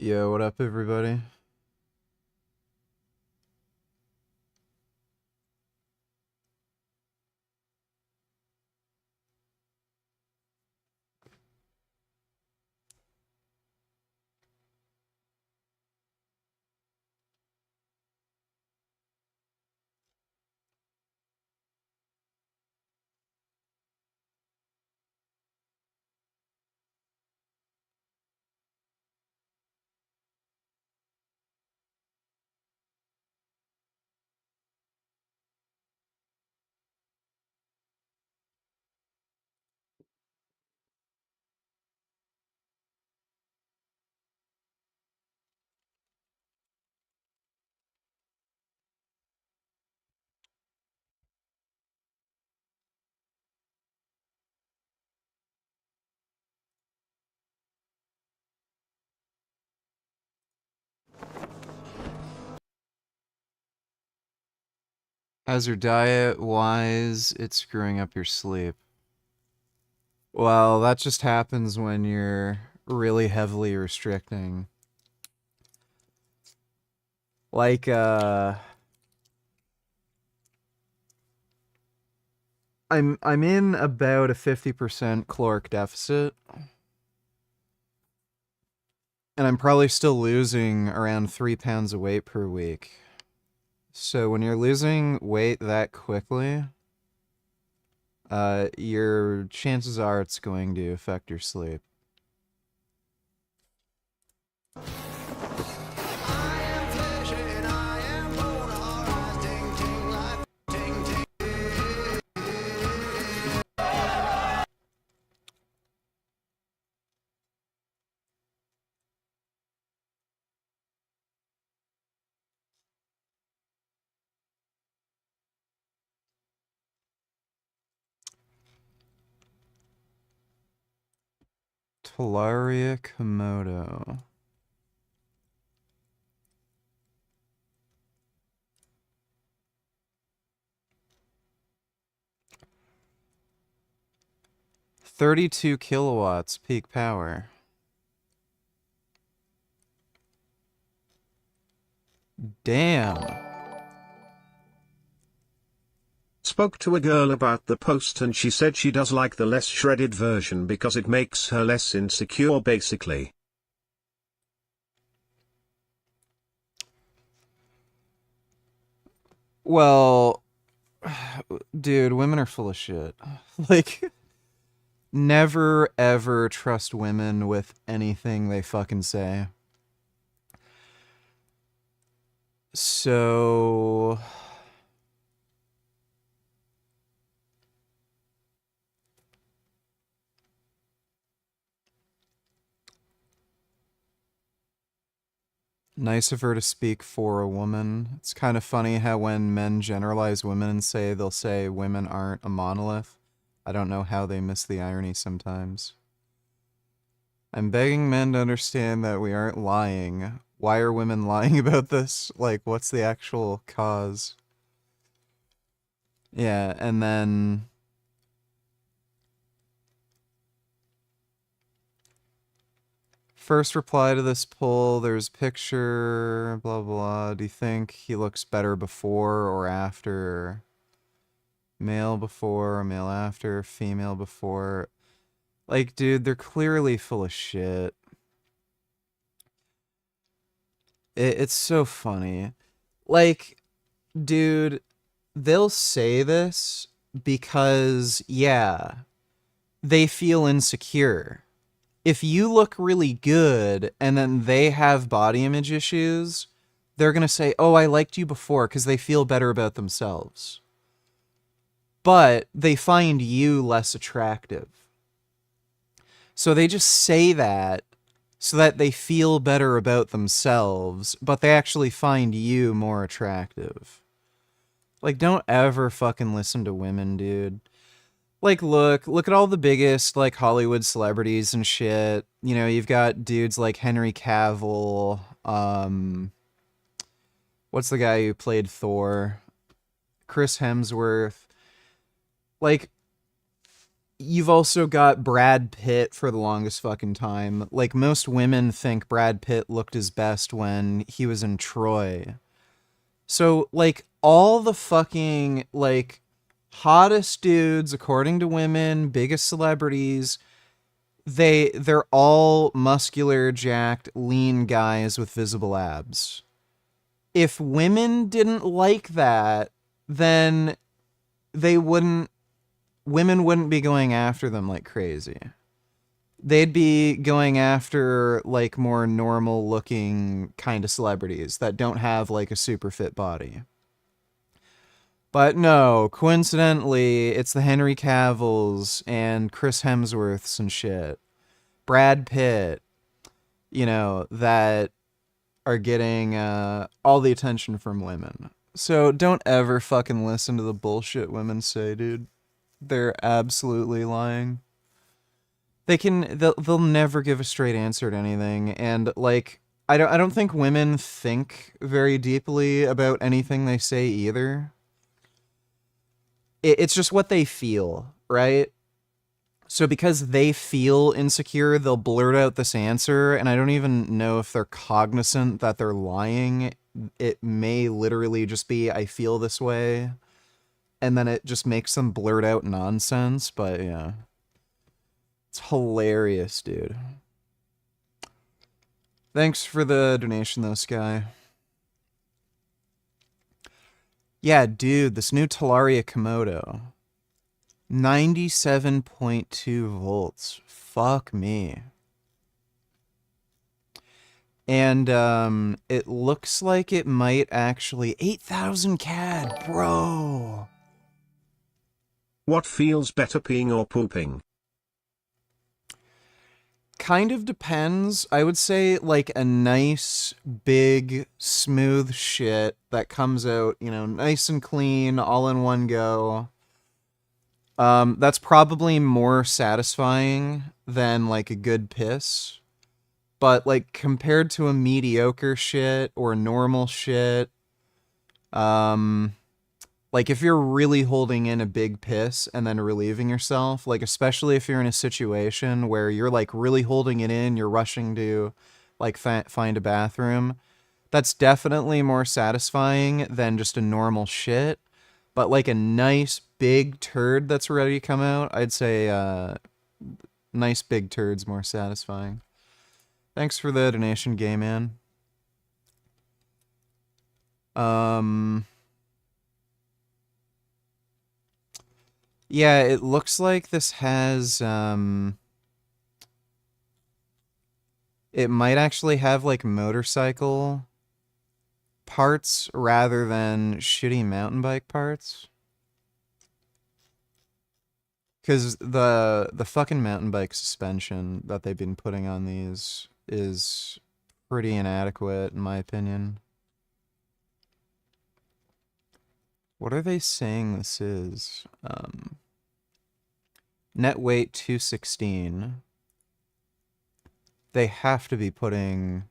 Yo, what up, everybody? As your diet wise, it's screwing up your sleep. Well, that just happens when you're really heavily restricting. Like, I'm in about a 50% caloric deficit, and I'm probably still losing around 3 pounds of weight per week. So when you're losing weight that quickly, your chances are it's going to affect your sleep. Talaria Komodo. $32 kilowatts peak power. Damn. Spoke to a girl about the post and she said she does like the less shredded version because it makes her less insecure basically. Well, dude, women are full of shit. Like, never ever trust women with anything they fucking say. So, nice of her to speak for a woman. It's kind of funny how when men generalize women and say they'll say women aren't a monolith. I don't know how they miss the irony sometimes. I'm begging men to understand that we aren't lying. Why are women lying about this? Like, what's the actual cause? Yeah, and then first reply to this poll, there's picture, blah, blah. Do you think he looks better before or after? Male before, male after, female before. Like, dude, they're clearly full of shit. It's so funny. Like, dude, they'll say this because, yeah, they feel insecure. If you look really good and then they have body image issues, they're going to say, oh, I liked you before because they feel better about themselves. But they find you less attractive. So they just say that so that they feel better about themselves, but they actually find you more attractive. Like, don't ever fucking listen to women, dude. Like, look at all the biggest, like, Hollywood celebrities and shit. You know, you've got dudes like Henry Cavill, what's the guy who played Thor? Chris Hemsworth. Like, you've also got Brad Pitt for the longest fucking time. Like, most women think Brad Pitt looked his best when he was in Troy. So, like, all the fucking, like, hottest dudes, according to women, biggest celebrities, they're all muscular, jacked, lean guys with visible abs. If women didn't like that, then they wouldn't women wouldn't be going after them like crazy. They'd be going after like more normal looking kind of celebrities that don't have like a super fit body. But no, coincidentally, it's the Henry Cavills and Chris Hemsworths and shit. Brad Pitt, that are getting all the attention from women. So don't ever fucking listen to the bullshit women say, dude. They're absolutely lying. They'll never give a straight answer to anything, and like I don't think women think very deeply about anything they say either. It's just what they feel, right? So because they feel insecure, they'll blurt out this answer, and I don't even know if they're cognizant that they're lying. It may literally just be I feel this way, and then it just makes them blurt out nonsense, but yeah. It's hilarious, dude. Thanks for the donation, though, Sky. Yeah, dude, this new Talaria Komodo. 97.2 volts. Fuck me. And it looks like it might actually 8,000 CAD, bro. What feels better, peeing or pooping? Kind of depends. I would say like a nice, big, smooth shit that comes out, nice and clean, all in one go. That's probably more satisfying than like a good piss. But like compared to a mediocre shit or normal shit, like if you're really holding in a big piss and then relieving yourself, like especially if you're in a situation where you're like really holding it in, you're rushing to like find a bathroom, that's definitely more satisfying than just a normal shit. But like a nice big turd that's ready to come out, I'd say nice big turd's more satisfying. Thanks for the donation, gay man. Yeah, it looks like this has it might actually have like motorcycle parts rather than shitty mountain bike parts. Cuz the fucking mountain bike suspension that they've been putting on these is pretty inadequate in my opinion. What are they saying this is? Net weight 216. They have to be putting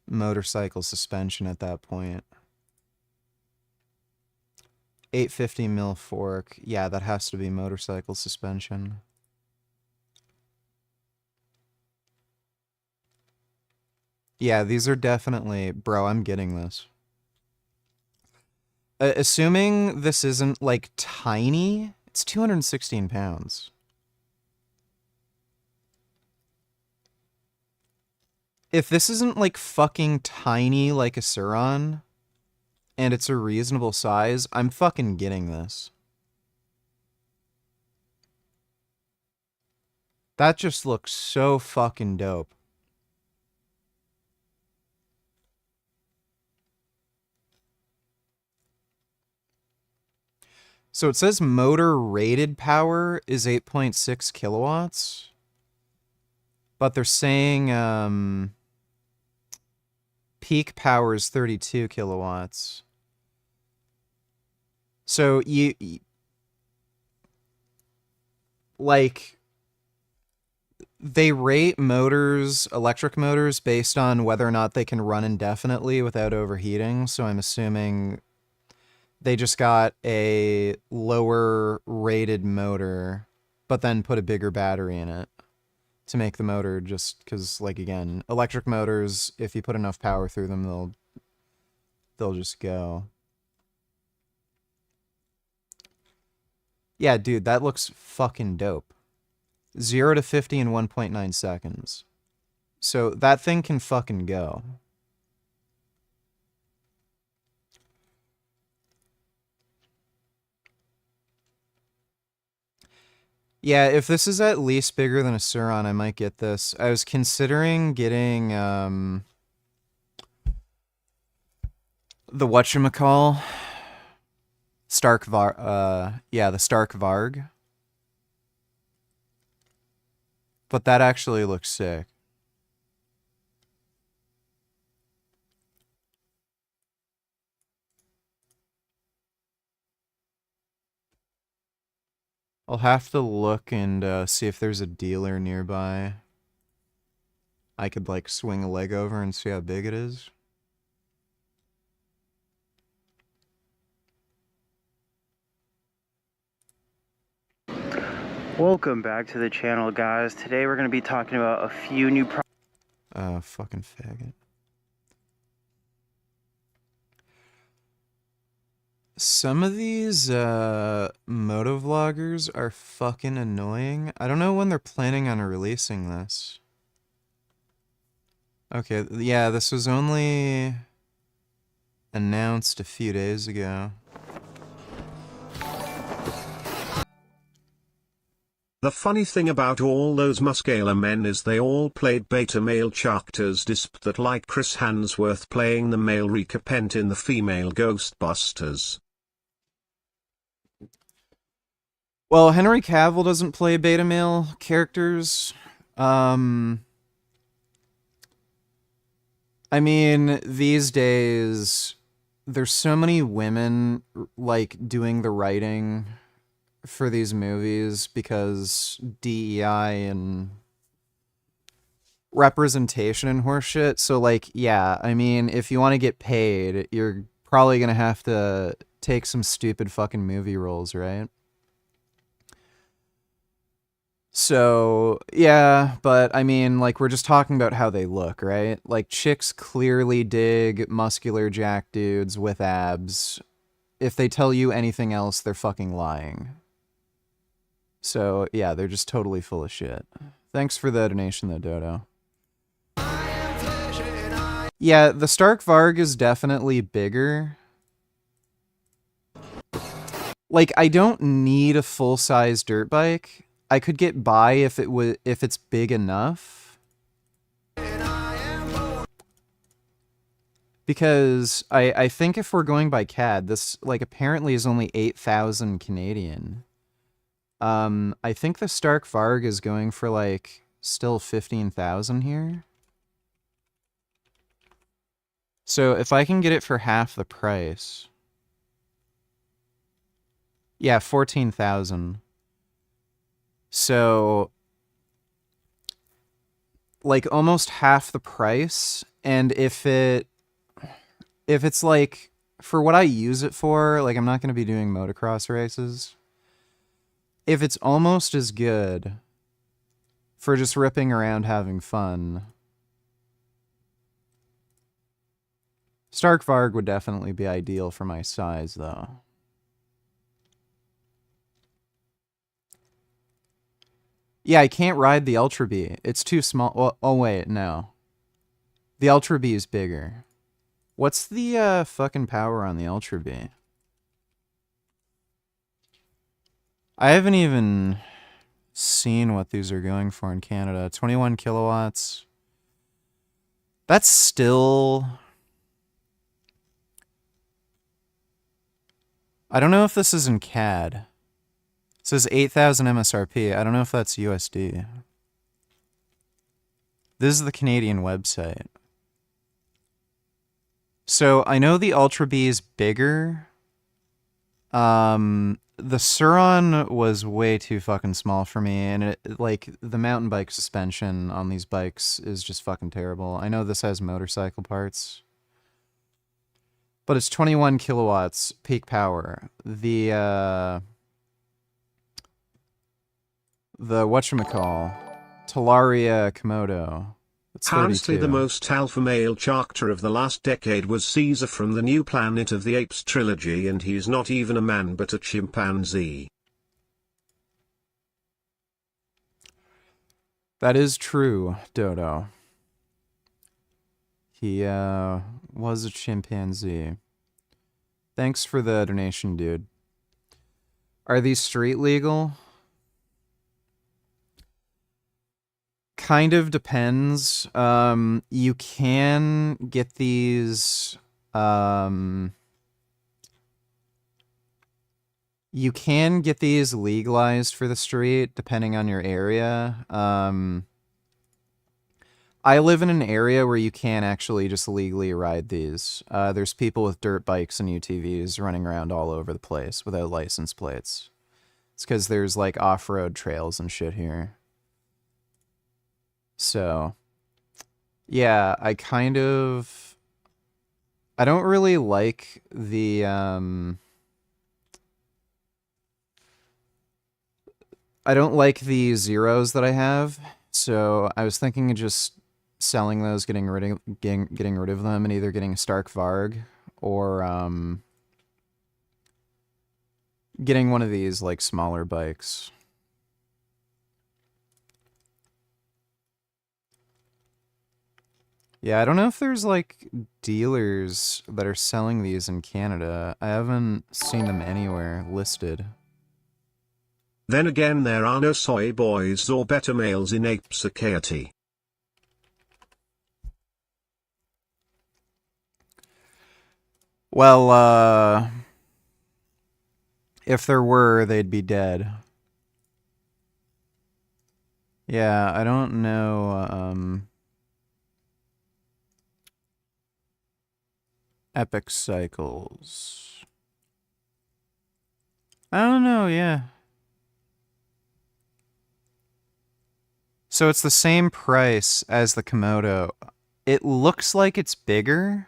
motorcycle suspension at that point. 850 mil fork. Yeah, that has to be motorcycle suspension. Yeah, these are definitely... Bro, I'm getting this. Assuming this isn't, like, tiny, it's 216 pounds. If this isn't, like, fucking tiny like a Suron, and it's a reasonable size, I'm fucking getting this. That just looks so fucking dope. So it says motor rated power is 8.6 kilowatts. But they're saying peak power is 32 kilowatts. So you like they rate motors, electric motors, based on whether or not they can run indefinitely without overheating. So I'm assuming they just got a lower rated motor but then put a bigger battery in it to make the motor, just because, like, again, electric motors, if you put enough power through them, they'll just go. Yeah, dude, that looks fucking dope. 0 to 50 in 1.9 seconds. So that thing can fucking go. Yeah, if this is at least bigger than a Suron, I might get this. I was considering getting the whatchamacall, the Stark Varg. But that actually looks sick. I'll have to look and see if there's a dealer nearby. I could, like, swing a leg over and see how big it is. Welcome back to the channel, guys. Today we're going to be talking about a few new Fucking faggot. Some of these motovloggers are fucking annoying. I don't know when they're planning on releasing this. Okay, yeah, this was only announced a few days ago. The funny thing about all those muscular men is they all played beta male characters, despite that, like Chris Hansworth playing the male recipient in the female Ghostbusters. Well, Henry Cavill doesn't play beta male characters. I mean, these days, there's so many women, like, doing the writing for these movies because DEI and representation and horseshit. So, like, yeah, I mean, if you want to get paid, you're probably gonna have to take some stupid fucking movie roles, right? So, yeah, but I mean, like, we're just talking about how they look, right? Like, chicks clearly dig muscular jack dudes with abs. If they tell you anything else, they're fucking lying. So, yeah, they're just totally full of shit. Thanks for the donation, though, Dodo. Yeah, the Stark Varg is definitely bigger. Like, I don't need a full-size dirt bike. I could get by if it's big enough. Because I think if we're going by CAD, this, like, apparently is only 8,000 Canadian. I think the Stark Varg is going for, like, still 15,000 here. So if I can get it for half the price. Yeah, 14,000. So, like, almost half the price. And if it's, like, for what I use it for, like, I'm not going to be doing motocross races. If it's almost as good for just ripping around having fun, Stark Varg would definitely be ideal for my size, though. Yeah, I can't ride the Ultra B. It's too small. Oh, wait, no. The Ultra B is bigger. What's the fucking power on the Ultra B? I haven't even seen what these are going for in Canada. 21 kilowatts. That's still... I don't know if this is in CAD. It says 8,000 MSRP. I don't know if that's USD. This is the Canadian website. So I know the Ultra B is bigger. The Suron was way too fucking small for me, and it, like, the mountain bike suspension on these bikes is just fucking terrible. I know this has motorcycle parts, but it's 21 kilowatts peak power. The The whatchamacall, Talaria Komodo. It's Honestly, 32. the most alpha male character of the last decade was Caesar from the New Planet of the Apes trilogy, and he's not even a man but a chimpanzee. That is true, Dodo. He was a chimpanzee. Thanks for the donation, dude. Are these street legal? Kind of depends. You can get these. You can get these legalized for the street depending on your area. I live in an area where you can actually just legally ride these. There's people with dirt bikes and UTVs running around all over the place without license plates. It's because there's like off-road trails and shit here. So, yeah, I don't really like the, I don't like the zeros that I have, so I was thinking of just selling those, getting rid of them, and either getting a Stark Varg or getting one of these like smaller bikes. Yeah, I don't know if there's like dealers that are selling these in Canada. I haven't seen them anywhere listed. Then again, there are no soy boys or beta males in Ape Society. Well, if there were, they'd be dead. Yeah, I don't know, Epic Cycles. I don't know, yeah. So it's the same price as the Komodo. It looks like it's bigger,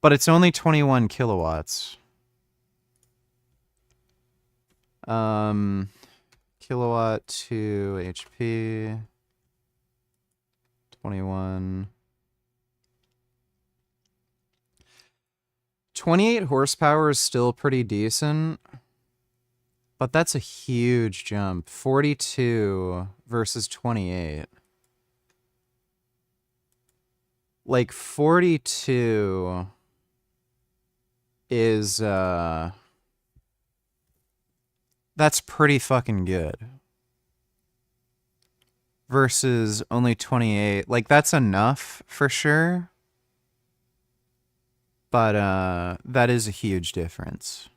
but it's only 21 kilowatts. Kilowatt to HP. 21. 28 horsepower is still pretty decent, but that's a huge jump. 42 versus 28. Like 42 is that's pretty fucking good. Versus only 28. Like that's enough for sure. But that is a huge difference.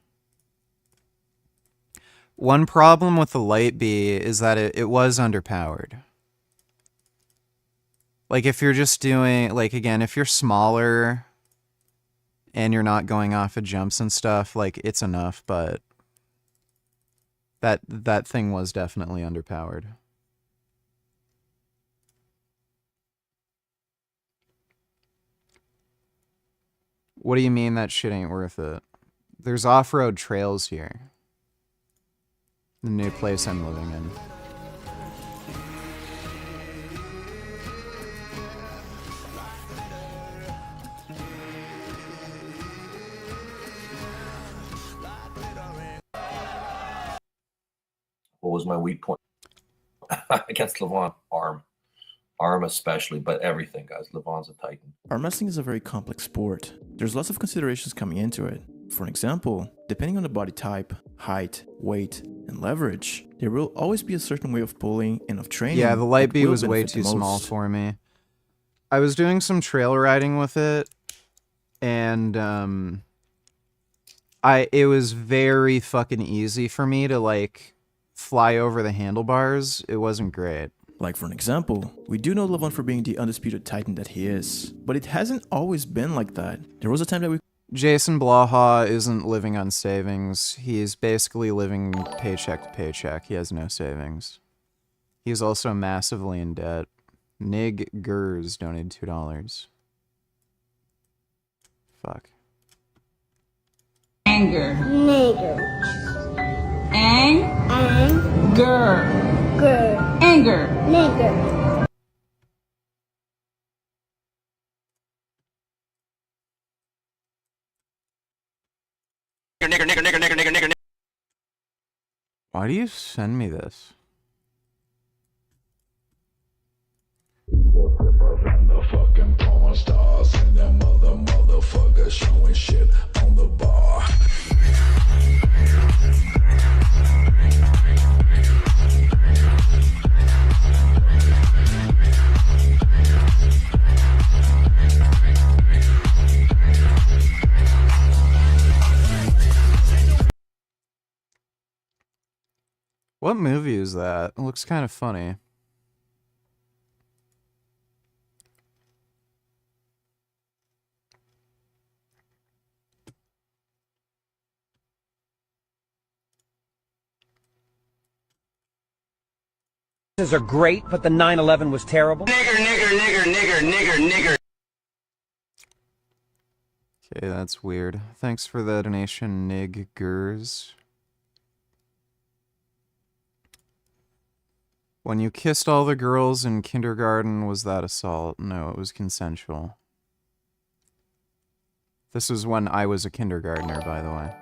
One problem with the Light Bee is that it was underpowered. Like if you're just doing, like again, if you're smaller and you're not going off of jumps and stuff, like it's enough, but that thing was definitely underpowered. What do you mean that shit ain't worth it? There's off-road trails here. The new place I'm living in. What was my weak point? Against Levon, arm especially, but everything, guys. Levon's a titan. Arm wrestling is a very complex sport. There's lots of considerations coming into it. For example, depending on the body type, height, weight, and leverage, there will always be a certain way of pulling and of training. Yeah, the Light that Bee will was way benefit too the small most. for me. I was doing some trail riding with it, and it was very fucking easy for me to like fly over the handlebars. It wasn't great. Like for an example, we do know Levon for being the undisputed titan that he is, but it hasn't always been like that. There was a time that we Jason Blaha isn't living on savings. He's basically living paycheck to paycheck. He has no savings. He's also massively in debt. Nig Gers donated $2. Fuck. Anger. Nigger. And And Gur. Gur. Anger. Nigger. Why do you send me this? The fucking porn stars and them motherfuckers showing shit on the bar. What movie is that? It looks kind of funny. Are great, but the 9/11 was terrible. Okay, that's weird. Thanks for the donation, niggers. When you kissed all the girls in kindergarten, was that assault? No, it was consensual. This was when I was a kindergartner, by the way.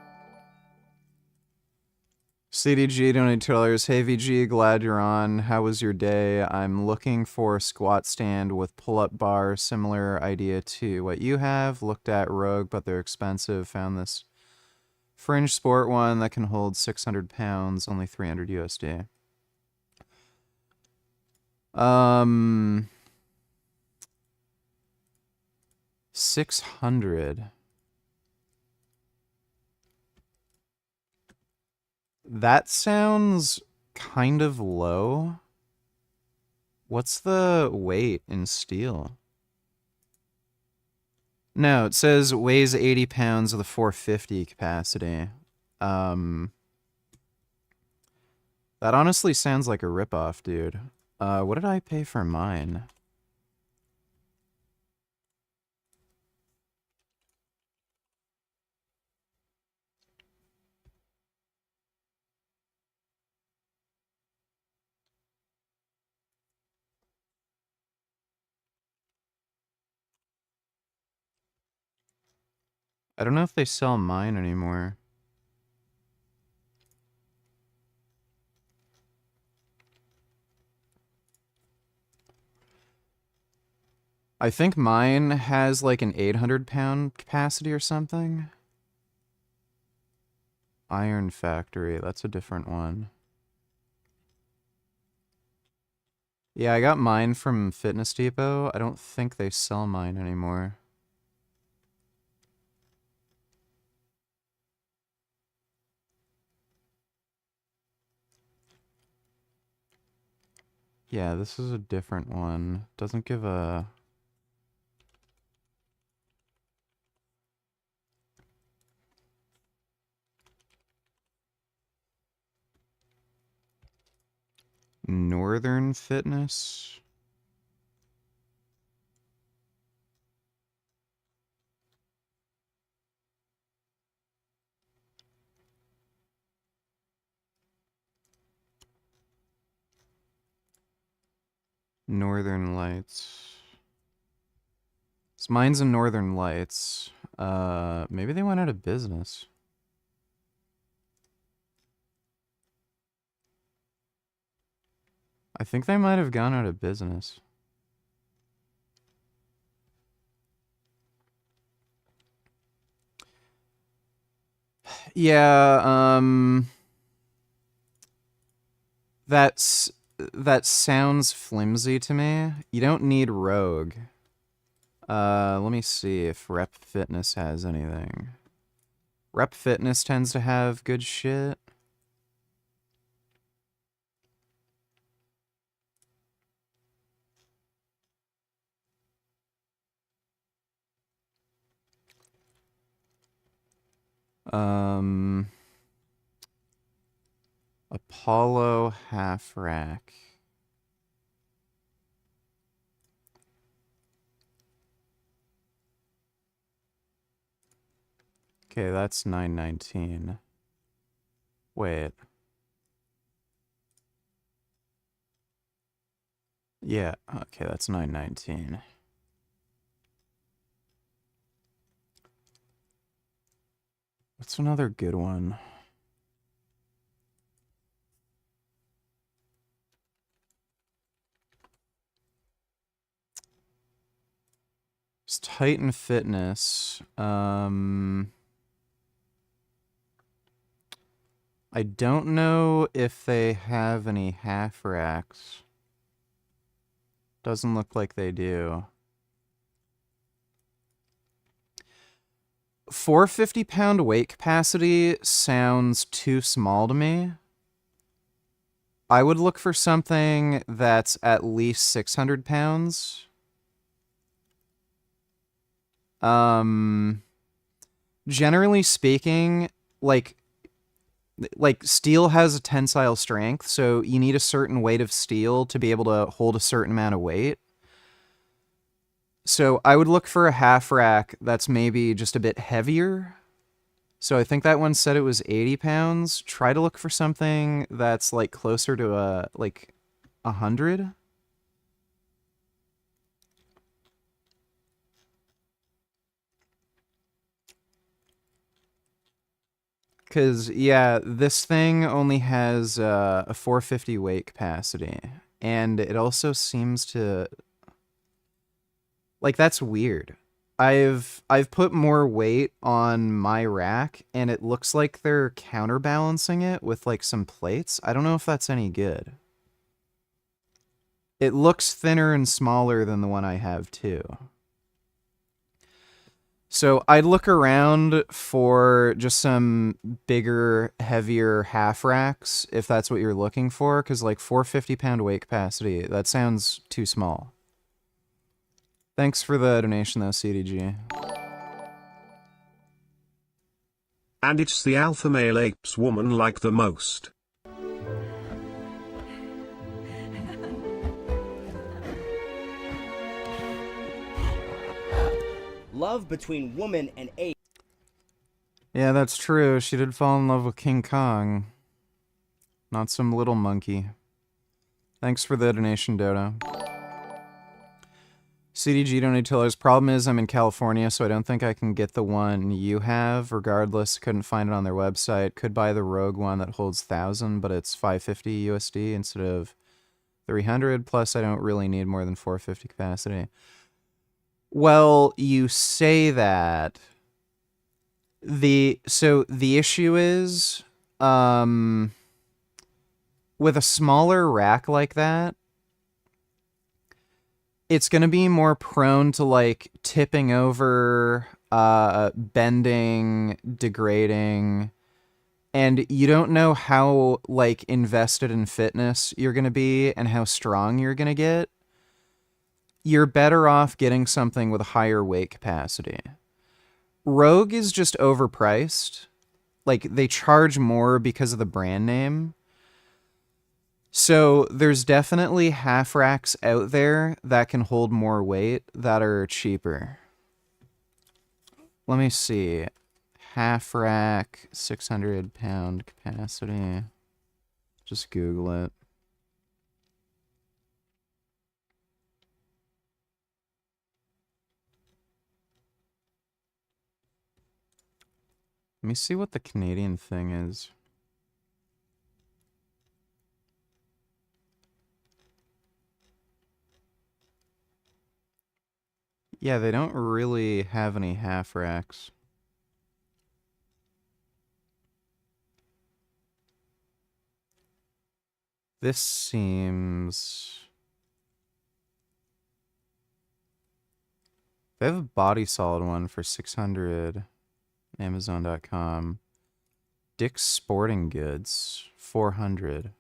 CDG donated $2. Hey VG, glad you're on. How was your day? I'm looking for a squat stand with pull-up bar, similar idea to what you have. Looked at Rogue, but they're expensive. Found this Fringe Sport one that can hold 600 pounds, only 300 USD. 600. That sounds kind of low. What's the weight in steel? No, it says weighs 80 pounds with a 450 capacity. That honestly sounds like a ripoff, dude. What did I pay for mine? I don't know if they sell mine anymore. I think mine has like an 800-pound capacity or something. Iron Factory, that's a different one. Yeah, I got mine from Fitness Depot. I don't think they sell mine anymore. Yeah, this is a different one. Doesn't give a... Northern Fitness? Northern Lights. So mine's in Northern Lights. Maybe they went out of business. I think they might have gone out of business. Yeah, that sounds flimsy to me. You don't need Rogue. Let me see if Rep Fitness has anything. Rep Fitness tends to have good shit. Apollo half rack. Okay, that's 919. Wait. Yeah, okay, that's 919. What's another good one? It's Titan Fitness. I don't know if they have any half racks. Doesn't look like they do. 450-pound weight capacity sounds too small to me. I would look for something that's at least 600 pounds. Generally speaking, like steel has a tensile strength, so you need a certain weight of steel to be able to hold a certain amount of weight. So I would look for a half rack that's maybe just a bit heavier. So I think that one said it was 80 pounds. Try to look for something that's like closer to like 100. Because, yeah, this thing only has a 450 weight capacity. And it also seems to... Like, that's weird. I've put more weight on my rack, and it looks like they're counterbalancing it with, like, some plates. I don't know if that's any good. It looks thinner and smaller than the one I have, too. So I'd look around for just some bigger, heavier half racks, if that's what you're looking for, because, like, 450-pound weight capacity, that sounds too small. Thanks for the donation, though, CDG. And it's the alpha male apes woman like the most. Love between woman and ape. Yeah, that's true. She did fall in love with King Kong. Not some little monkey. Thanks for the donation, Dodo. CDG donated $2. Problem is, I'm in California, so I don't think I can get the one you have. Regardless, couldn't find it on their website. Could buy the Rogue one that holds 1,000, but it's 550 USD instead of 300. Plus, I don't really need more than 450 capacity. Well, you say that. So the issue is, with a smaller rack like that, it's going to be more prone to, like, tipping over, bending, degrading, and you don't know how, like, invested in fitness you're going to be and how strong you're going to get. You're better off getting something with a higher weight capacity. Rogue is just overpriced. Like, they charge more because of the brand name. So there's definitely half racks out there that can hold more weight that are cheaper. Let me see. Half rack, 600-pound capacity. Just Google it. Let me see what the Canadian thing is. Yeah, they don't really have any half racks. This seems... They have a body solid one for 600. Amazon.com. Dick's Sporting Goods, 400.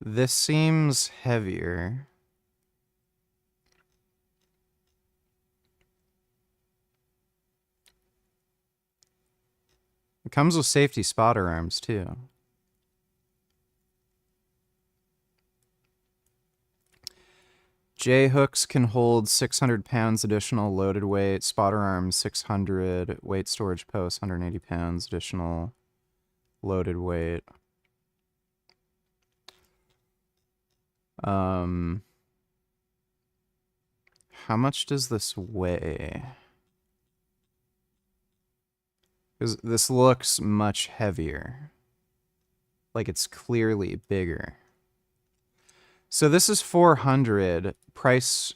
This seems heavier. It comes with safety spotter arms, too. J hooks can hold 600 pounds additional loaded weight. Spotter arms 600. Weight storage post 180 pounds additional loaded weight. How much does this weigh? Because this looks much heavier. Like it's clearly bigger. So this is 400. Price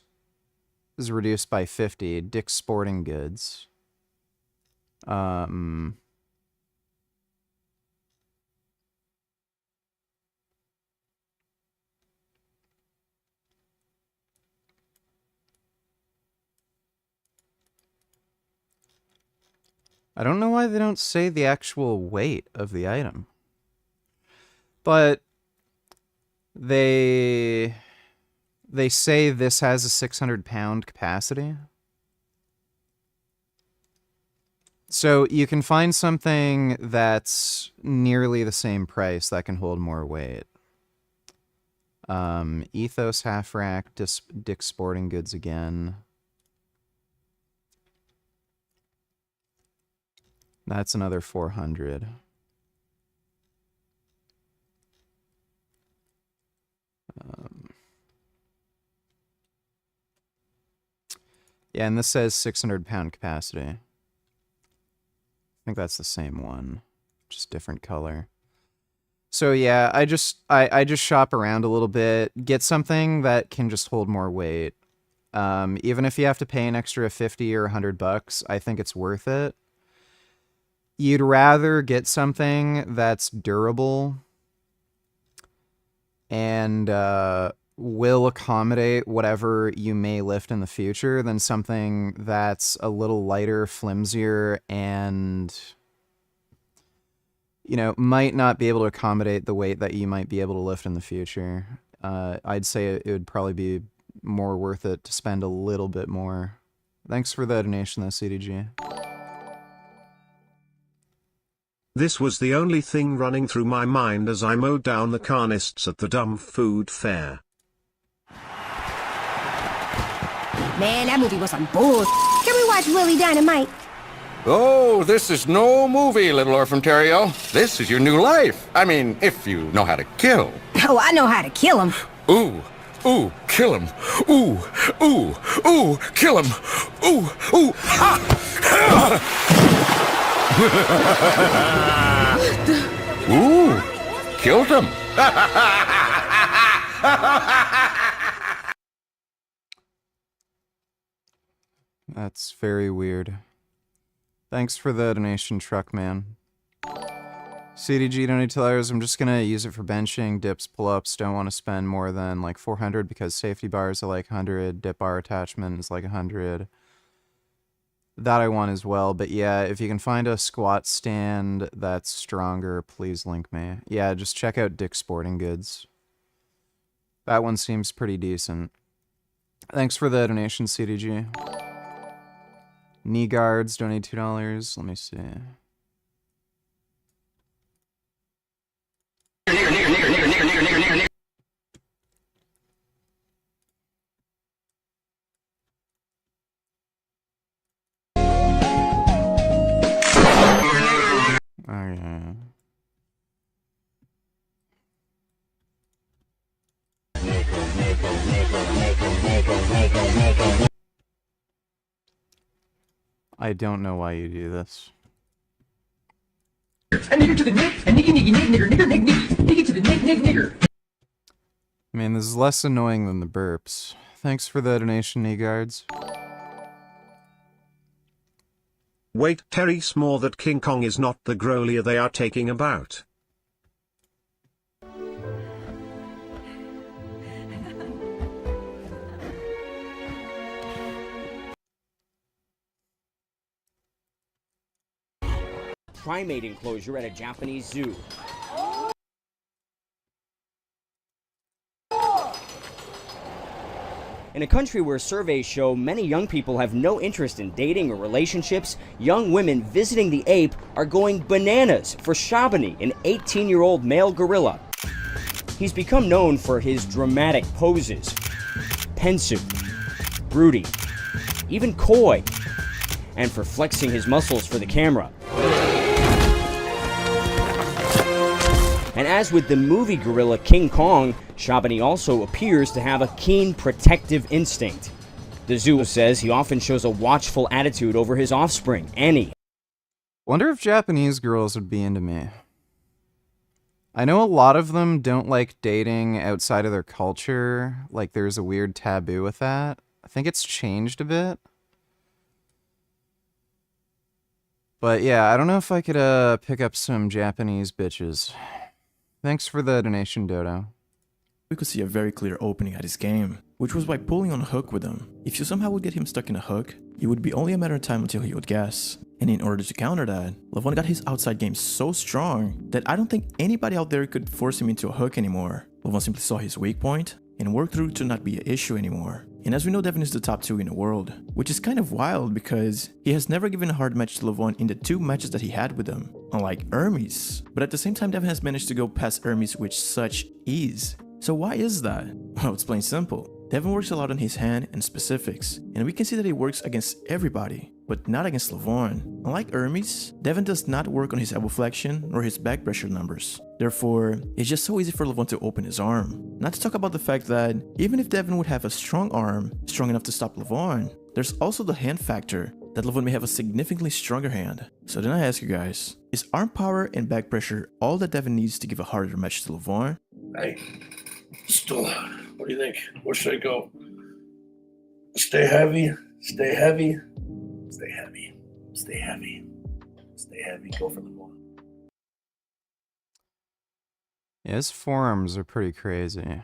is reduced by 50. Dick's Sporting Goods. I don't know why they don't say the actual weight of the item. But they say this has a 600-pound capacity. So you can find something that's nearly the same price that can hold more weight. Ethos half rack, Dick's Sporting Goods again. That's another 400. Yeah, and this says 600-pound capacity. I think that's the same one, just different color. So yeah, I just shop around a little bit, get something that can just hold more weight. Even if you have to pay an extra 50 or $100, I think it's worth it. You'd rather get something that's durable and will accommodate whatever you may lift in the future than something that's a little lighter, flimsier, and, you know, might not be able to accommodate the weight that you might be able to lift in the future. I'd say it would probably be more worth it to spend a little bit more. Thanks for the donation, though, CDG. This was the only thing running through my mind as I mowed down the carnists at the dumb food fair. Man, that movie was some bull. Can we watch Willie Dynamite? Oh, this is no movie, Little Orphan Terrio. This is your new life. I mean, if you know how to kill. Oh, I know how to kill him. Ooh, ooh, kill him. Ooh, ooh, ooh, kill him. Ooh, ooh, ah! Ooh, killed him. That's very weird. Thanks for the donation, Truckman. CDG donated $2. I'm just gonna use it for benching, dips, pull-ups. Don't want to spend more than like 400 because safety bars are like 100. Dip bar attachment is like 100. That I want as well, but yeah, if you can find a squat stand that's stronger, please link me. Yeah, just check out Dick's Sporting Goods. That one seems pretty decent. Thanks for the donation, CDG. Knee guards, donate $2. Let me see. Okay. I don't know why you do this. A nigger to the nick, a niggy niggy nigger nigger nigger nigger to the nick nigger. I mean, this is less annoying than the burps. Thanks for the donation, knee guards. Wait, Terry Small, that King Kong is not the grolier they are taking about. Primate enclosure at a Japanese zoo. In a country where surveys show many young people have no interest in dating or relationships, young women visiting the ape are going bananas for Shabani, an 18-year-old male gorilla. He's become known for his dramatic poses, pensive, broody, even coy, and for flexing his muscles for the camera. And as with the movie gorilla King Kong, Shabani also appears to have a keen protective instinct. The zoo says he often shows a watchful attitude over his offspring, Annie. Wonder if Japanese girls would be into me. I know a lot of them don't like dating outside of their culture. Like, there's a weird taboo with that. I think it's changed a bit. But yeah, I don't know if I could pick up some Japanese bitches. Thanks for the donation, Dodo. We could see a very clear opening at his game, which was by pulling on a hook with him. If you somehow would get him stuck in a hook, it would be only a matter of time until he would guess. And in order to counter that, Levon got his outside game so strong that I don't think anybody out there could force him into a hook anymore. Levon simply saw his weak point and worked through to not be an issue anymore. And as we know, Devin is the top 2 in the world, which is kind of wild because he has never given a hard match to Levon in the 2 matches that he had with him, unlike Hermes. But at the same time, Devin has managed to go past Hermes with such ease. So why is that? Well, it's plain simple. Devin works a lot on his hand and specifics, and we can see that he works against everybody, but not against Levon. Unlike Hermes, Devin does not work on his elbow flexion or his back pressure numbers. Therefore, it's just so easy for Levon to open his arm. Not to talk about the fact that even if Devin would have a strong arm, strong enough to stop Levon, there's also the hand factor, that Levon may have a significantly stronger hand. So then I ask you guys, is arm power and back pressure all that Devin needs to give a harder match to Levon? Hey, still, what do you think? Where should I go? Stay heavy, stay heavy, stay heavy, stay heavy, stay heavy, go for the one. Yeah, his forearms are pretty crazy.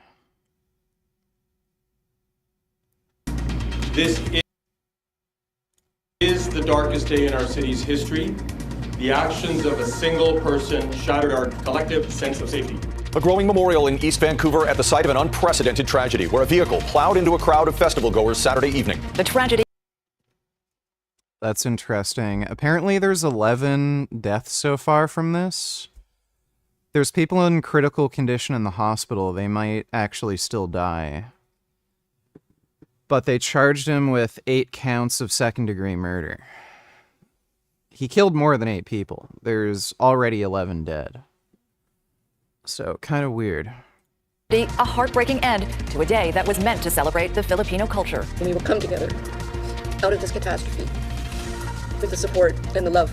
This is the darkest day in our city's history. The actions of a single person shattered our collective sense of safety. A growing memorial in East Vancouver at the site of an unprecedented tragedy where a vehicle plowed into a crowd of festival goers Saturday evening. The tragedy. That's interesting. Apparently there's 11 deaths so far from this. There's people in critical condition in the hospital. They might actually still die. But they charged him with 8 counts of second-degree murder. He killed more than 8 people. There's already 11 dead. So, kind of weird. A heartbreaking end to a day that was meant to celebrate the Filipino culture. We will come together out of this catastrophe with the support and the love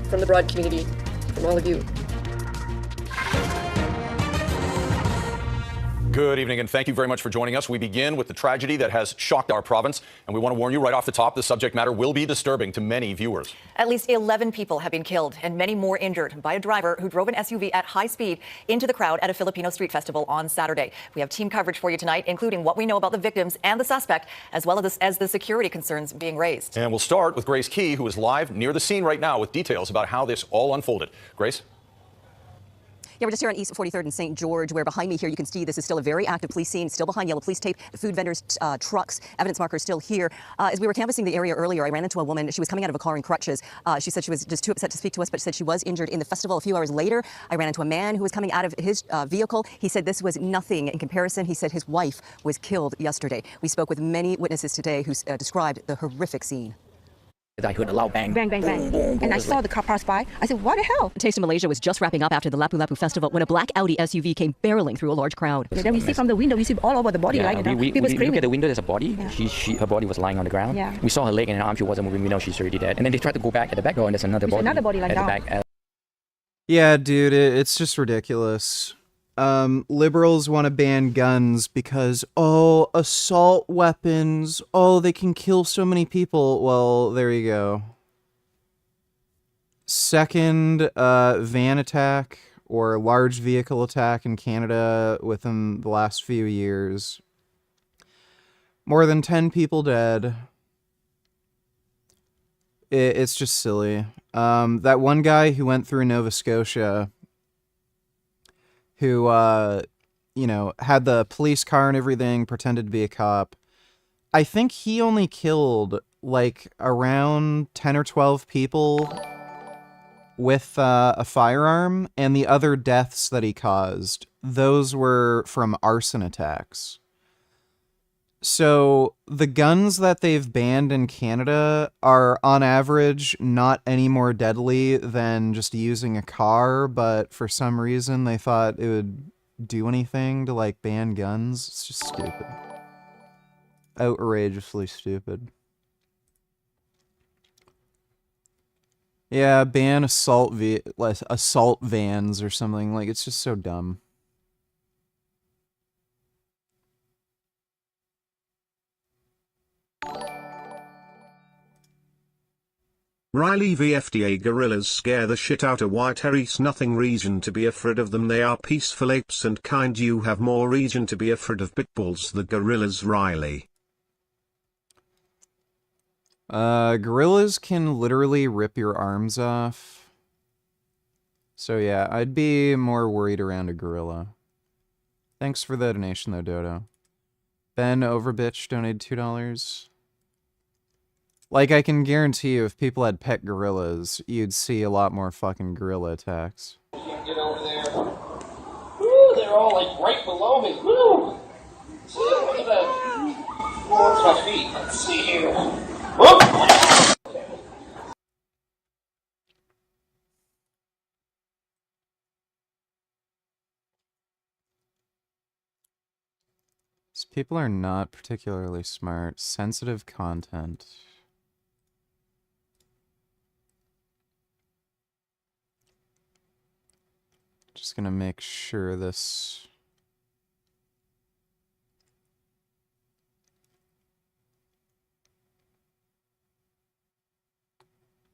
from the broad community, from all of you. Good evening, and thank you very much for joining us. We begin with the tragedy that has shocked our province, and we want to warn you right off the top, the subject matter will be disturbing to many viewers. At least 11 people have been killed and many more injured by a driver who drove an SUV at high speed into the crowd at a Filipino street festival on Saturday. We have team coverage for you tonight, including what we know about the victims and the suspect, as well as the security concerns being raised. And we'll start with Grace Key, who is live near the scene right now with details about how this all unfolded. Grace? Yeah, we're just here on East 43rd and St. George, where behind me here you can see this is still a very active police scene, still behind yellow police tape, the food vendors, trucks, evidence markers still here. As we were canvassing the area earlier, I ran into a woman. She was coming out of a car in crutches. She said she was just too upset to speak to us, but said she was injured in the festival. A few hours later, I ran into a man who was coming out of his vehicle. He said this was nothing in comparison. He said his wife was killed yesterday. We spoke with many witnesses today who described the horrific scene. I heard a loud bang. Bang, bang, bang. Boom, boom, And I saw the car pass by. I said, what the hell? Taste of Malaysia was just wrapping up after the Lapu Lapu Festival when a black Audi SUV came barreling through a large crowd. Then we see from the window, we see all over the body. Yeah, we look at the window, there's a body. Yeah. Her body was lying on the ground. Yeah. We saw her leg and her arm, she wasn't moving. We know she's already dead. And then they tried to go back at the back door and there's another body. Another body lying down. Yeah, dude, it's just ridiculous. Liberals want to ban guns because, oh, assault weapons, oh, they can kill so many people. Well, there you go. Second van attack or large vehicle attack in Canada within the last few years. More than 10 people dead. It's just silly. That one guy who went through Nova Scotia who, you know, had the police car and everything, pretended to be a cop. I think he only killed, like, around 10 or 12 people with a firearm, and the other deaths that he caused, those were from arson attacks. So the guns that they've banned in Canada are on average not any more deadly than just using a car, but for some reason they thought it would do anything to like ban guns. It's just stupid. Outrageously stupid. Yeah, ban assault vans or something. Like, it's just so dumb. Riley VFDA gorillas scare the shit out of white hares. Nothing reason to be afraid of them. They are peaceful apes and kind. You have more reason to be afraid of pitbulls. The gorillas, Riley. Gorillas can literally rip your arms off. So yeah, I'd be more worried around a gorilla. Thanks for the donation though, Dodo. Ben Overbitch donated $2. Like, I can guarantee you if people had pet gorillas, you'd see a lot more fucking gorilla attacks. Get over there. Woo, they're all like right below me. Woo! See, look at that. Oh, it's my feet. Let's see here. Whoop! These people are not particularly smart. Sensitive content. Just gonna make sure this...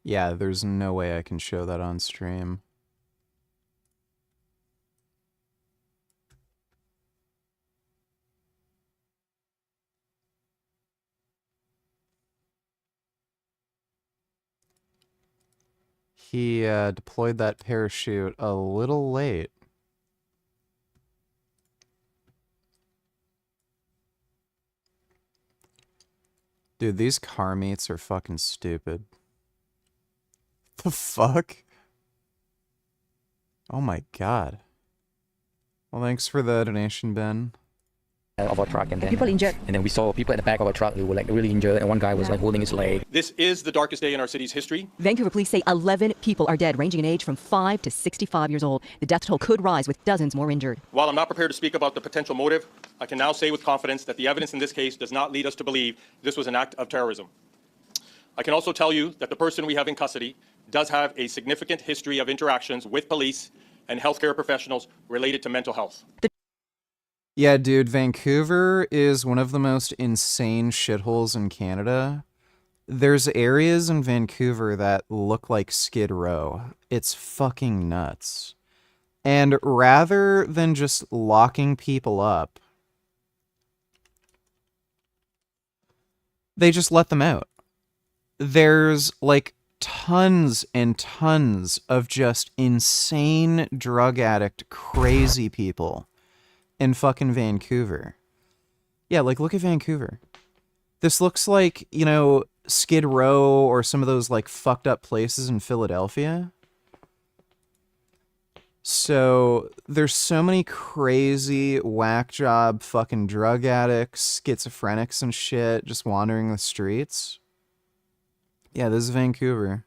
Yeah, there's no way I can show that on stream. He deployed that parachute a little late. Dude, these car meets are fucking stupid. The fuck? Oh my god. Well, thanks for the donation, Ben. Of our truck, and then People injured. And then we saw people at the back of our truck who were like really injured, and one guy was like holding his leg. This is the darkest day in our city's history. Vancouver police say 11 people are dead, ranging in age from 5 to 65 years old. The death toll could rise, with dozens more injured. While I'm not prepared to speak about the potential motive, I can now say with confidence that the evidence in this case does not lead us to believe this was an act of terrorism. I can also tell you that the person we have in custody does have a significant history of interactions with police and healthcare professionals related to mental health. Yeah, dude, Vancouver is one of the most insane shitholes in Canada. There's areas in Vancouver that look like Skid Row. It's fucking nuts. And rather than just locking people up, they just let them out. There's like tons and tons of just insane drug addict, crazy people in fucking Vancouver. Yeah, like, look at Vancouver. This looks like, you know, Skid Row or some of those, like, fucked up places in Philadelphia. So, there's so many crazy, whack job fucking drug addicts, schizophrenics and shit just wandering the streets. Yeah, this is Vancouver.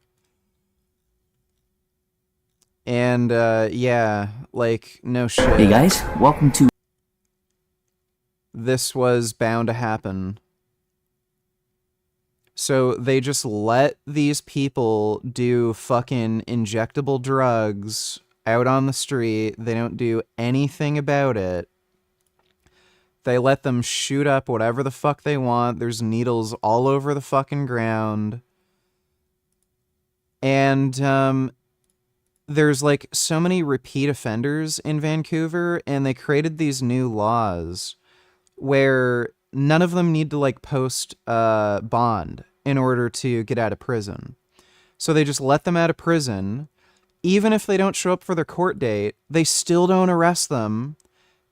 And, yeah, like, no shit. Hey guys, welcome to... This was bound to happen. So they just let these people do fucking injectable drugs out on the street. They don't do anything about it. They let them shoot up whatever the fuck they want. There's needles all over the fucking ground. And, there's like so many repeat offenders in Vancouver, and they created these new laws where none of them need to like post bond in order to get out of prison. So they just let them out of prison. Even if they don't show up for their court date, they still don't arrest them.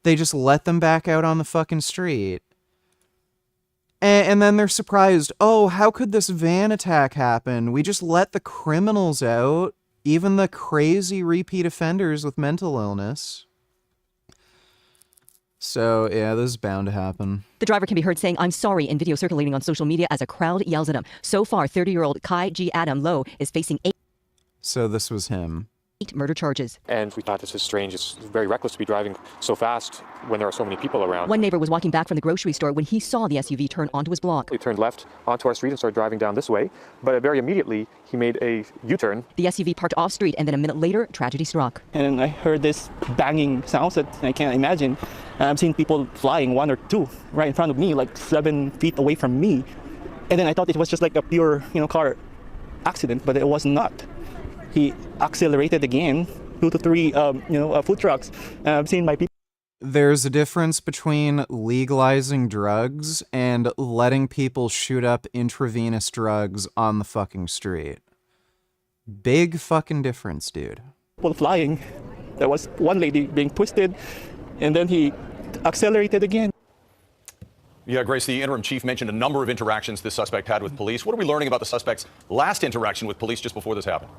They just let them back out on the fucking street. And then they're surprised. Oh, how could this van attack happen? We just let the criminals out, even the crazy repeat offenders with mental illness. So, yeah, this is bound to happen. The driver can be heard saying, "I'm sorry," in video circulating on social media as a crowd yells at him. So far, 30-year-old Kai G. Adam Low is facing 8 So this was him. murder charges. And we thought this was strange. It's very reckless to be driving so fast when there are so many people around. One neighbor was walking back from the grocery store when he saw the SUV turn onto his block. He turned left onto our street and started driving down this way, but very immediately he made a U-turn. The SUV parked off street, and then a minute later, tragedy struck. And I heard this banging sounds that I can't imagine. I've seen people flying, 1 or 2, right in front of me, like 7 feet away from me. And then I thought it was just like a pure, car accident, but it was not. He accelerated again, 2 to 3, food trucks. I've seen my people. There's a difference between legalizing drugs and letting people shoot up intravenous drugs on the fucking street. Big fucking difference, dude. People flying. There was one lady being twisted, and then he accelerated again. Yeah, Grace, the interim chief mentioned a number of interactions this suspect had with police. What are we learning about the suspect's last interaction with police just before this happened?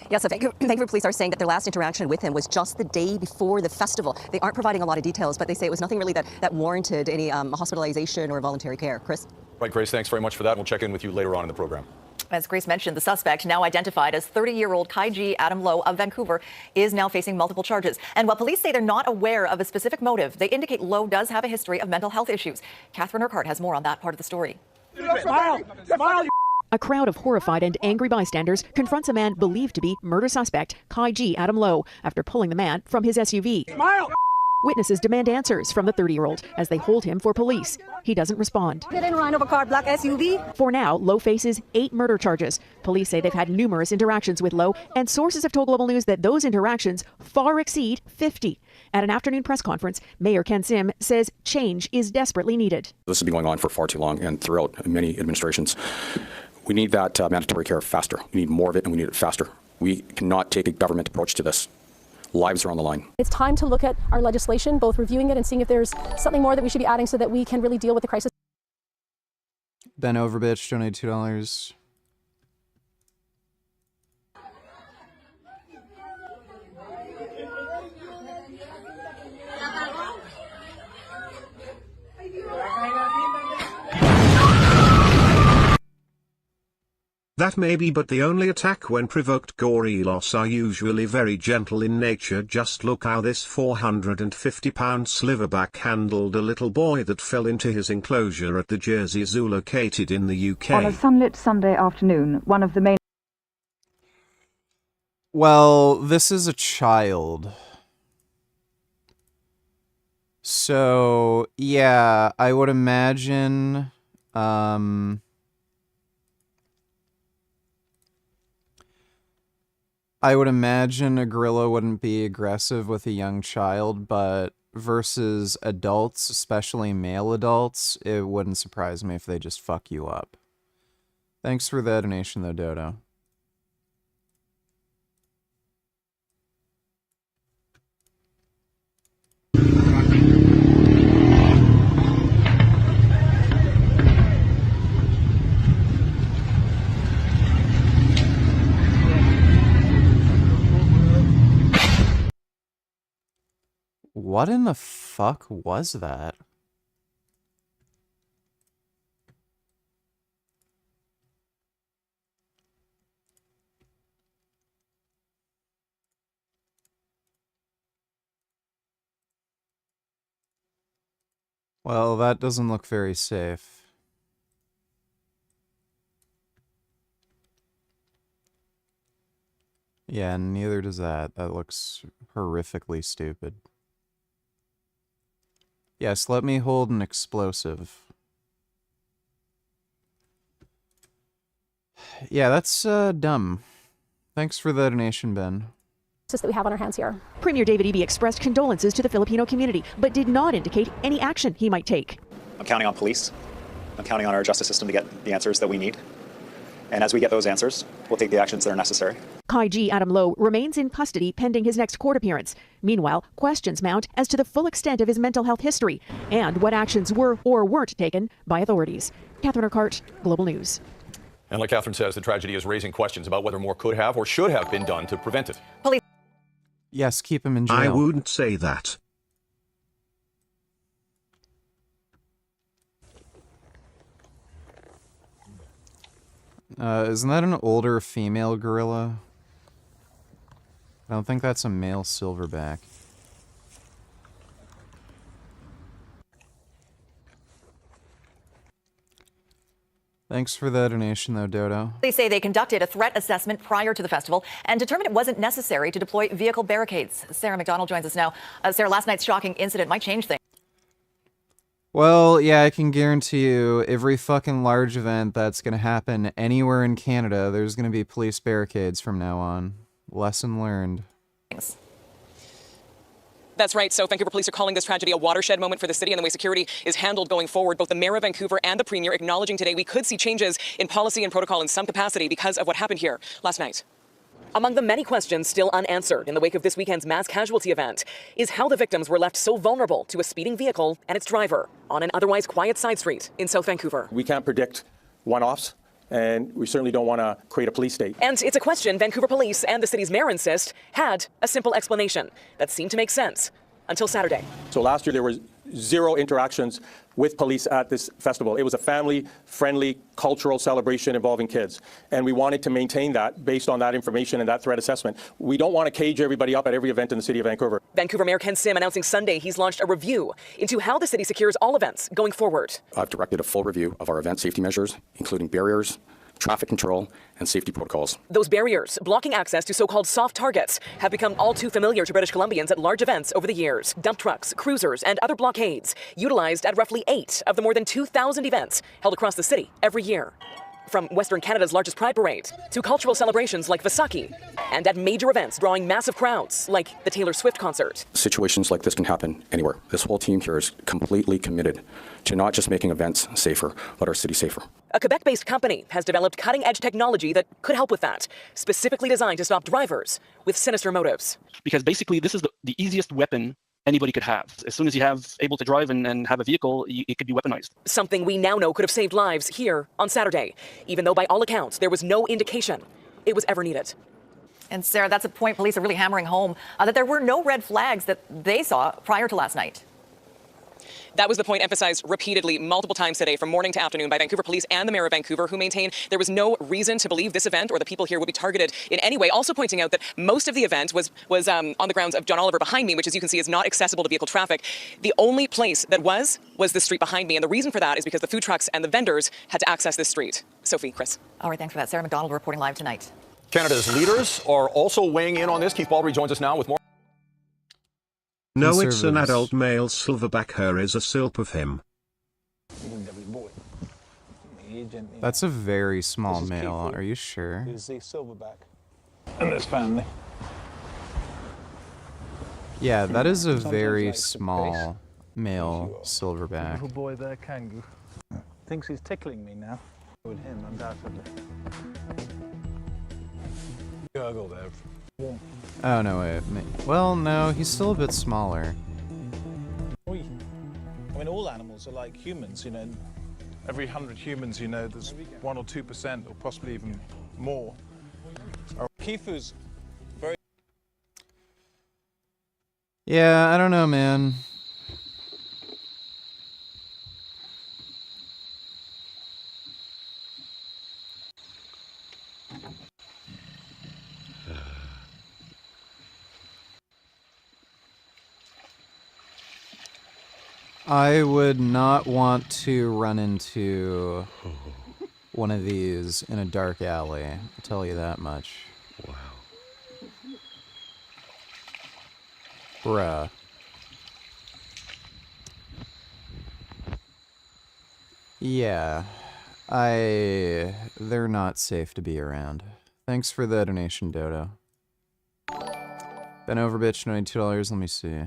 Yes, so Vancouver police are saying that their last interaction with him was just the day before the festival. They aren't providing a lot of details, but they say it was nothing really that warranted any hospitalization or voluntary care. Chris? Right, Grace, thanks very much for that. We'll check in with you later on in the program. As Grace mentioned, the suspect, now identified as 30-year-old Kai G. Adam Low of Vancouver, is now facing multiple charges. And while police say they're not aware of a specific motive, they indicate Low does have a history of mental health issues. Catherine Urquhart has more on that part of the story. Smile! Smile! A crowd of horrified and angry bystanders confronts a man believed to be murder suspect Kai G. Adam Low after pulling the man from his SUV. Smile! Witnesses demand answers from the 30-year-old as they hold him for police. He doesn't respond. Didn't run over car, black SUV. For now, Low faces 8 murder charges. Police say they've had numerous interactions with Low, and sources have told Global News that those interactions far exceed 50. At an afternoon press conference, Mayor Ken Sim says change is desperately needed. This has been going on for far too long and throughout many administrations. We need that mandatory care faster. We need more of it, and we need it faster. We cannot take a government approach to this. Lives are on the line. It's time to look at our legislation, both reviewing it and seeing if there's something more that we should be adding so that we can really deal with the crisis. Ben Overbitch donated $2. That may be, but the only attack when provoked gorillas are usually very gentle in nature. Just look how this 450-pound sliverback handled a little boy that fell into his enclosure at the Jersey Zoo located in the UK. On a sunlit Sunday afternoon, one of the main... Well, this is a child. So, yeah, I would imagine... I would imagine a gorilla wouldn't be aggressive with a young child, but versus adults, especially male adults, it wouldn't surprise me if they just fuck you up. Thanks for the donation, though, Dodo. What in the fuck was that? Well, that doesn't look very safe. Yeah, neither does that. That looks horrifically stupid. Yes, let me hold an explosive. Yeah, that's dumb. Thanks for the donation, Ben. That we have on our hands here. Premier David Eby expressed condolences to the Filipino community, but did not indicate any action he might take. I'm counting on police. I'm counting on our justice system to get the answers that we need. And as we get those answers, we'll take the actions that are necessary. Kai G. Adam Low remains in custody pending his next court appearance. Meanwhile, questions mount as to the full extent of his mental health history and what actions were or weren't taken by authorities. Catherine Urquhart, Global News. And like Catherine says, the tragedy is raising questions about whether more could have or should have been done to prevent it. Yes, keep him in jail. I wouldn't say that. Isn't that an older female gorilla? I don't think that's a male silverback. Thanks for the donation, though, Dodo. They say they conducted a threat assessment prior to the festival and determined it wasn't necessary to deploy vehicle barricades. Sarah McDonald joins us now. Sarah, last night's shocking incident might change things. Well, yeah, I can guarantee you every fucking large event that's going to happen anywhere in Canada, there's going to be police barricades from now on. Lesson learned. Thanks. That's right. So Vancouver police are calling this tragedy a watershed moment for the city and the way security is handled going forward. Both the mayor of Vancouver and the premier acknowledging today we could see changes in policy and protocol in some capacity because of what happened here last night. Among the many questions still unanswered in the wake of this weekend's mass casualty event is how the victims were left so vulnerable to a speeding vehicle and its driver on an otherwise quiet side street in South Vancouver. We can't predict one-offs, and we certainly don't want to create a police state. And it's a question Vancouver police and the city's mayor insist had a simple explanation that seemed to make sense until Saturday. So last year there was zero interactions with police at this festival. It was a family-friendly cultural celebration involving kids. And we wanted to maintain that based on that information and that threat assessment. We don't want to cage everybody up at every event in the city of Vancouver. Vancouver Mayor Ken Sim announcing Sunday he's launched a review into how the city secures all events going forward. I've directed a full review of our event safety measures, including barriers, traffic control, and safety protocols. Those barriers, blocking access to so-called soft targets, have become all too familiar to British Columbians at large events over the years. Dump trucks, cruisers, and other blockades utilized at roughly 8 of the more than 2,000 events held across the city every year. From Western Canada's largest pride parade to cultural celebrations like Vasaki, and at major events drawing massive crowds like the Taylor Swift concert. Situations like this can happen anywhere. This whole team here is completely committed to not just making events safer, but our city safer. A Quebec-based company has developed cutting-edge technology that could help with that, specifically designed to stop drivers with sinister motives. Because basically this is the easiest weapon anybody could have. As soon as you have able to drive and have a vehicle, it could be weaponized. Something we now know could have saved lives here on Saturday, even though by all accounts there was no indication it was ever needed. And Sarah, that's a point police are really hammering home, that there were no red flags that they saw prior to last night. That was the point emphasized repeatedly multiple times today from morning to afternoon by Vancouver police and the mayor of Vancouver, who maintain there was no reason to believe this event or the people here would be targeted in any way. Also pointing out that most of the event was on the grounds of John Oliver behind me, which as you can see is not accessible to vehicle traffic. The only place that was the street behind me. And the reason for that is because the food trucks and the vendors had to access this street. Sophie, Chris. All right, thanks for that. Sarah McDonald reporting live tonight. Canada's leaders are also weighing in on this. Keith Baldry joins us now with more. No, it's an adult male silverback. Her is a silp of him. That's a very small male. Are you sure? Is the silverback and his family. Yeah, that is a very small male silverback. Little boy there, kangaroo. Thinks he's tickling me now. With him, undoubtedly. Gurgle there. Warm. Oh, no, wait. Well, no, he's still a bit smaller. I mean, all animals are like humans, you know. Every 100 humans, you know, there's 1 or 2%, or possibly even more. Kifu's very... Yeah, I don't know, man. I would not want to run into one of these in a dark alley. I'll tell you that much. Wow. Bruh. Yeah. They're not safe to be around. Thanks for the donation, Dodo. Ben Overbitch, $92. Let me see.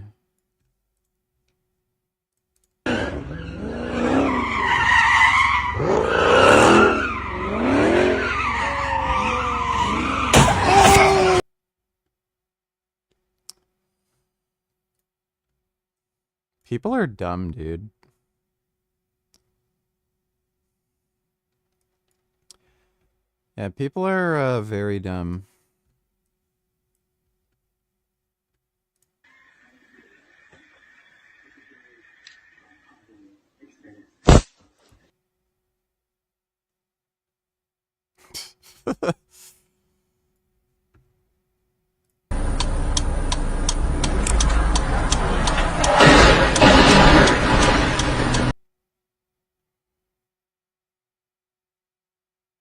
People are dumb, dude. Yeah, people are very dumb.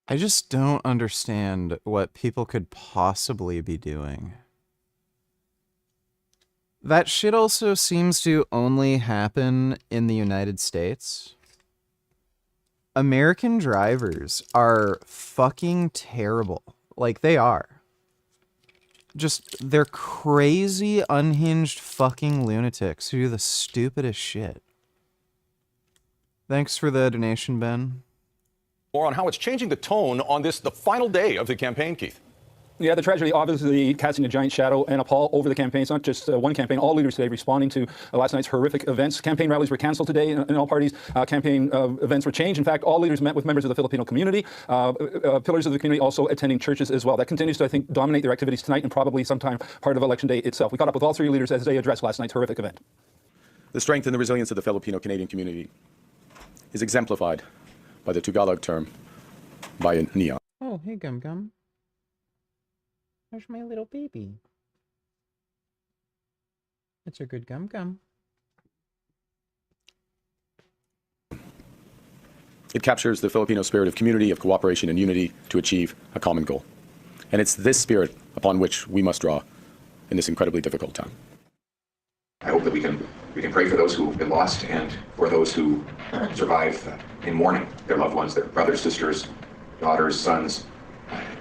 I just don't understand what people could possibly be doing. That shit also seems to only happen in the United States. American drivers are fucking terrible. Like, they are. Just, they're crazy, unhinged fucking lunatics who do the stupidest shit. Thanks for the donation, Ben. More on how it's changing the tone on the final day of the campaign, Keith. Yeah, the tragedy obviously casting a giant shadow and a pall over the campaign. It's not just one campaign. All leaders today responding to last night's horrific events. Campaign rallies were canceled today in all parties. Campaign events were changed. In fact, all leaders met with members of the Filipino community. Pillars of the community also attending churches as well. That continues to, I think, dominate their activities tonight and probably sometime part of Election Day itself. We caught up with all three leaders as they addressed last night's horrific event. The strength and the resilience of the Filipino-Canadian community is exemplified by the Tagalog term, bayan niya. Oh, hey, Gum Gum. There's my little baby. That's a good Gum Gum. It captures the Filipino spirit of community, of cooperation and unity to achieve a common goal. And it's this spirit upon which we must draw in this incredibly difficult time. I hope that we can pray for those who have been lost and for those who survive in mourning their loved ones, their brothers, sisters, daughters, sons,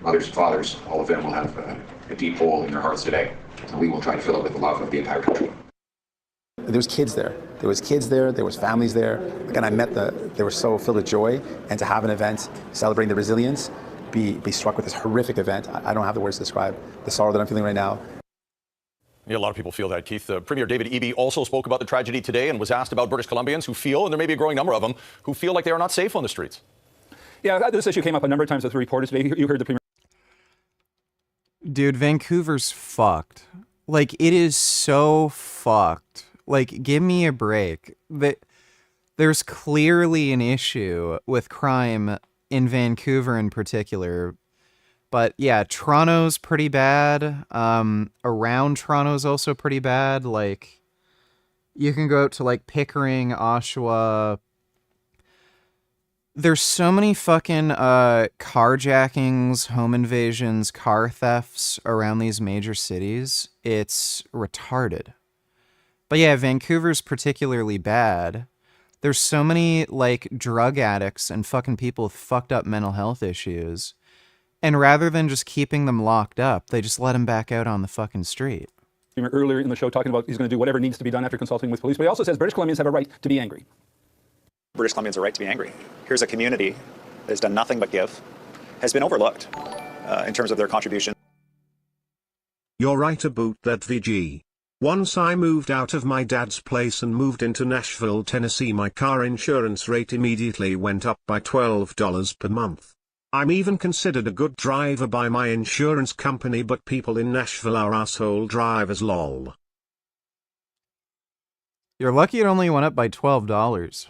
mothers, fathers. All of them will have a deep hole in their hearts today, and we will try to fill it with the love of the entire country. There was kids there. There was kids there. There was families there. Again, I met they were so filled with joy, and to have an event celebrating the resilience, be struck with this horrific event. I don't have the words to describe the sorrow that I'm feeling right now. Yeah, a lot of people feel that, Keith. Premier David Eby also spoke about the tragedy today and was asked about British Columbians who feel, and there may be a growing number of them, who feel like they are not safe on the streets. Yeah, this issue came up a number of times with reporters today. You heard the Premier. Dude, Vancouver's fucked. Like, it is so fucked. Like, give me a break. There's clearly an issue with crime in Vancouver in particular. But yeah, Toronto's pretty bad. Around Toronto's also pretty bad. Like, you can go out to like Pickering, Oshawa. There's so many fucking carjackings, home invasions, car thefts around these major cities. It's retarded. But yeah, Vancouver's particularly bad. There's so many like drug addicts and fucking people with fucked up mental health issues. And rather than just keeping them locked up, they just let them back out on the fucking street. Earlier in the show talking about he's going to do whatever needs to be done after consulting with police. But he also says British Columbians have a right to be angry. British Columbians have a right to be angry. Here's a community that has done nothing but give, has been overlooked in terms of their contribution. You're right about that, VG. Once I moved out of my dad's place and moved into Nashville, Tennessee, my car insurance rate immediately went up by $12 per month. I'm even considered a good driver by my insurance company, but people in Nashville are asshole drivers, lol. You're lucky it only went up by $12.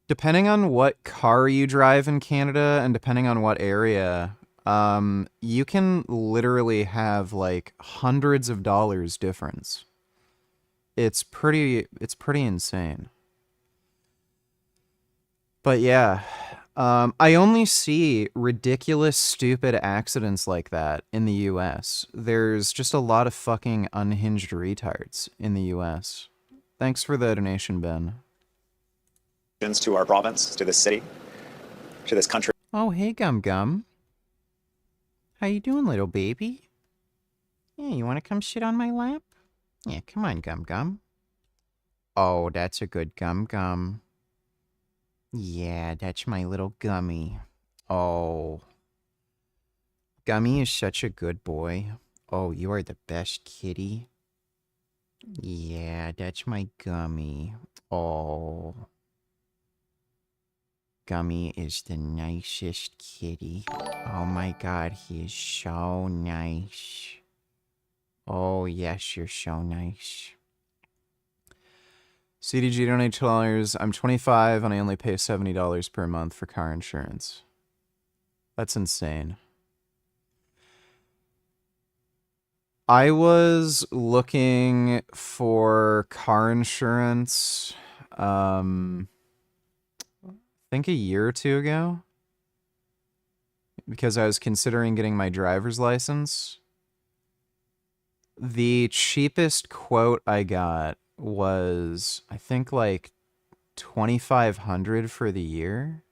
Depending on what car you drive in Canada and depending on what area, you can literally have like hundreds of dollars difference. It's pretty insane. But yeah, I only see ridiculous, stupid accidents like that in the US. There's just a lot of fucking unhinged retards in the US. Thanks for the donation, Ben. To our province, to this city, to this country. Oh, hey, Gum Gum. How you doing, little baby? Yeah, you want to come sit on my lap? Yeah, come on, Gum Gum. Oh, that's a good Gum Gum. Yeah, that's my little Gummy. Oh. Gummy is such a good boy. Oh, you are the best kitty. Yeah, that's my Gummy. Oh. Gummy is the nicest kitty. Oh my god, he is so nice. Oh yes, you're so nice. CDG donate $2. I'm 25 and I only pay $70 per month for car insurance. That's insane. I was looking for car insurance, I think a year or two ago, because I was considering getting my driver's license. The cheapest quote I got was, I think, like $2,500 for the year.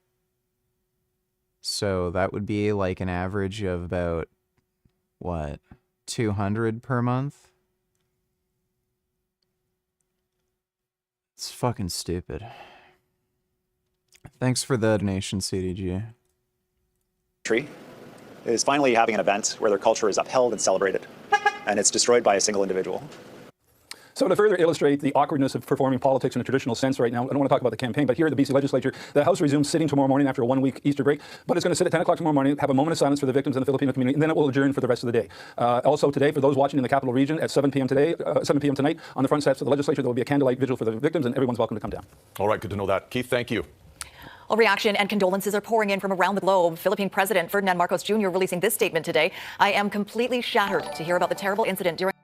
So that would be like an average of about, what, $200 per month? It's fucking stupid. Thanks for the donation, CDG. Is finally having an event where their culture is upheld and celebrated, and it's destroyed by a single individual. So to further illustrate the awkwardness of performing politics in a traditional sense right now, I don't want to talk about the campaign, but here at the BC Legislature, the House resumes sitting tomorrow morning after a one-week Easter break, but it's going to sit at 10 o'clock tomorrow morning, have a moment of silence for the victims and the Filipino community, and then it will adjourn for the rest of the day. Also today, for those watching in the Capital Region, at 7 p.m. tonight, on the front steps of the Legislature, there will be a candlelight vigil for the victims, and everyone's welcome to come down. All right, good to know that. Keith, thank you. Well, reaction and condolences are pouring in from around the globe. Philippine President Ferdinand Marcos Jr. releasing this statement today. I am completely shattered to hear about the terrible incident during...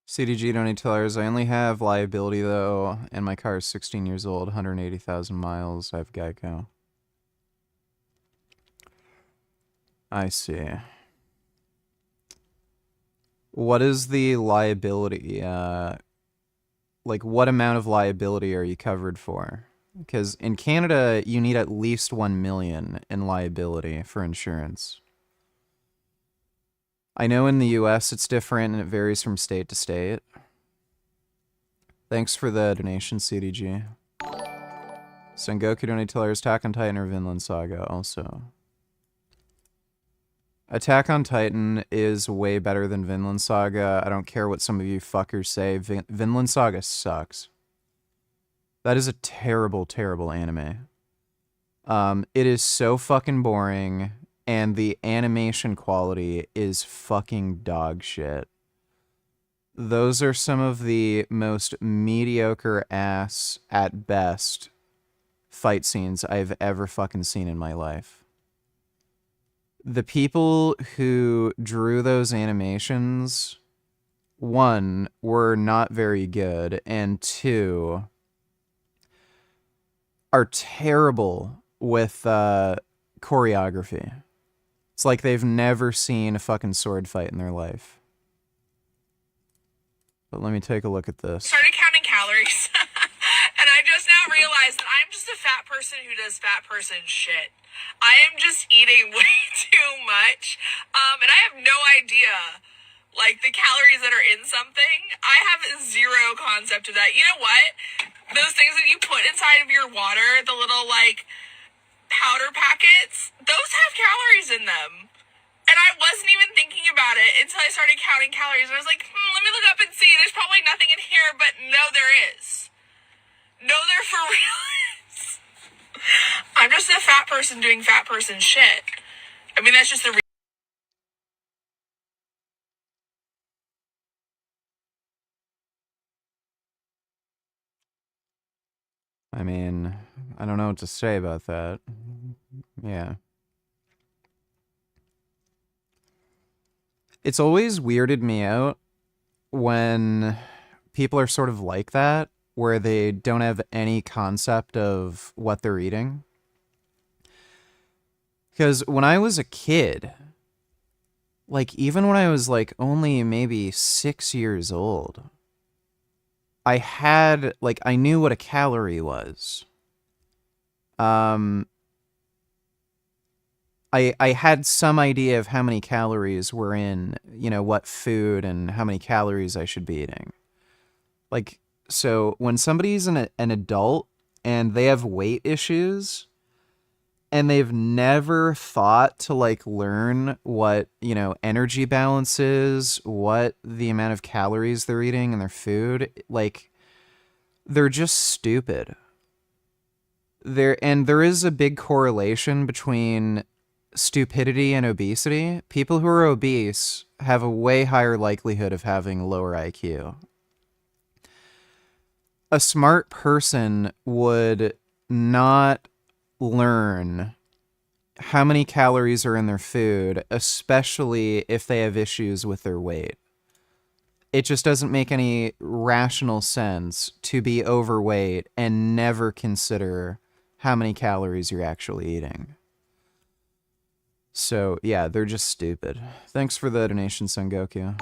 CDG donate $2. I only have liability, though, and my car is 16 years old, 180,000 miles. I have Geico. I see. What is the liability? Like, what amount of liability are you covered for? Because in Canada, you need at least 1 million in liability for insurance. I know in the US it's different and it varies from state to state. Thanks for the donation, CDG. Sengoku donate $2. Attack on Titan or Vinland Saga also. Attack on Titan is way better than Vinland Saga. I don't care what some of you fuckers say. Vinland Saga sucks. That is a terrible, terrible anime. It is so fucking boring, and the animation quality is fucking dog shit. Those are some of the most mediocre ass, at best, fight scenes I've ever fucking seen in my life. The people who drew those animations, one, were not very good, and two, are terrible with choreography. It's like they've never seen a fucking sword fight in their life. But let me take a look at this. Started counting calories, and I just now realized that I'm just a fat person who does fat person shit. I am just eating way too much, and I have no idea, like, the calories that are in something. I have zero concept of that. You know what? Those things that you put inside of your water, the little, like, powder packets, those have calories in them. And I wasn't even thinking about it until I started counting calories. And I was like, let me look up and see. There's probably nothing in here, but no, there is. No, there for real is. I'm just a fat person doing fat person shit. I mean, that's just the I mean, I don't know what to say about that. Yeah. It's always weirded me out when people are sort of like that, where they don't have any concept of what they're eating. Because when I was a kid, like, even when I was, like, only maybe 6 years old, I had, like, I knew what a calorie was. I had some idea of how many calories were in, you know, what food and how many calories I should be eating. Like, so when somebody's an adult and they have weight issues and they've never thought to, like, learn what, you know, energy balance is, what the amount of calories they're eating in their food, like, they're just stupid. There is a big correlation between stupidity and obesity. People who are obese have a way higher likelihood of having lower IQ. a smart person would not learn how many calories are in their food, especially if they have issues with their weight. It just doesn't make any rational sense to be overweight and never consider how many calories you're actually eating. So, yeah, they're just stupid. Thanks for the donation, Son Goku.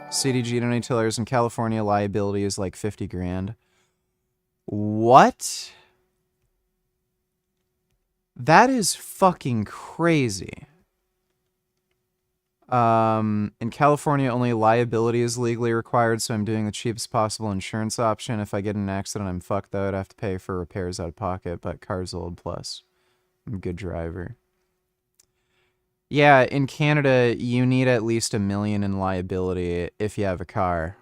CDG donate tillers in California, liability is like 50 grand. What? That is fucking crazy. In California, only liability is legally required, so I'm doing the cheapest possible insurance option. If I get in an accident, I'm fucked, though. I'd have to pay for repairs out of pocket, but car's old plus. I'm a good driver. Yeah, in Canada, you need at least $1 million in liability if you have a car.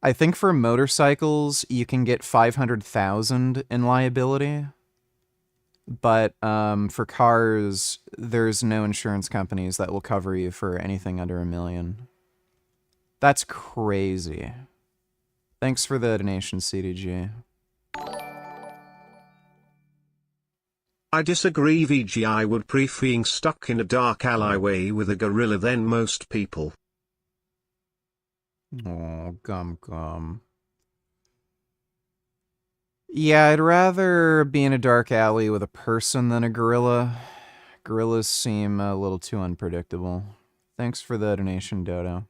I think for motorcycles, you can get 500,000 in liability. But for cars, there's no insurance companies that will cover you for anything under $1 million. That's crazy. Thanks for the donation, CDG. I disagree. VGI would prefer being stuck in a dark alleyway with a gorilla than most people. Oh, gum. Yeah, I'd rather be in a dark alley with a person than a gorilla. Gorillas seem a little too unpredictable. Thanks for the donation, Dodo.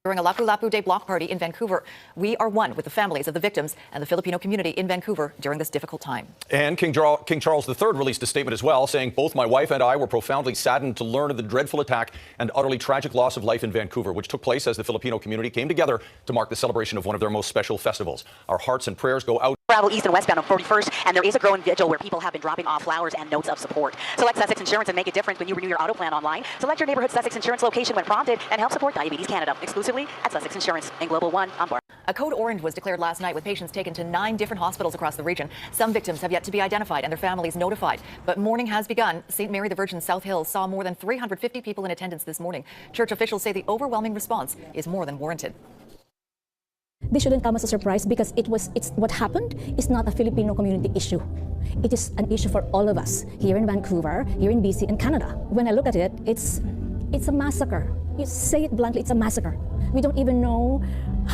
During a Lapu-Lapu Day block party in Vancouver, we are one with the families of the victims and the Filipino community in Vancouver during this difficult time. And King Charles III released a statement as well, saying both my wife and I were profoundly saddened to learn of the dreadful attack and utterly tragic loss of life in Vancouver, which took place as the Filipino community came together to mark the celebration of one of their most special festivals. Our hearts and prayers go out. Travel east and westbound on 41st, and there is a growing vigil where people have been dropping off flowers and notes of support. Select Sussex Insurance and make a difference when you renew your auto plan online. Select your neighborhood Sussex Insurance location when prompted and help support Diabetes Canada exclusively at Sussex Insurance and Global One on board. A code orange was declared last night with patients taken to 9 different hospitals across the region. Some victims have yet to be identified and their families notified. But mourning has begun. St. Mary the Virgin South Hills saw more than 350 people in attendance this morning. Church officials say the overwhelming response is more than warranted. This shouldn't come as a surprise because it's what happened is not a Filipino community issue. It is an issue for all of us here in Vancouver, here in BC, and Canada. When I look at it, it's a massacre. You say it bluntly, it's a massacre. We don't even know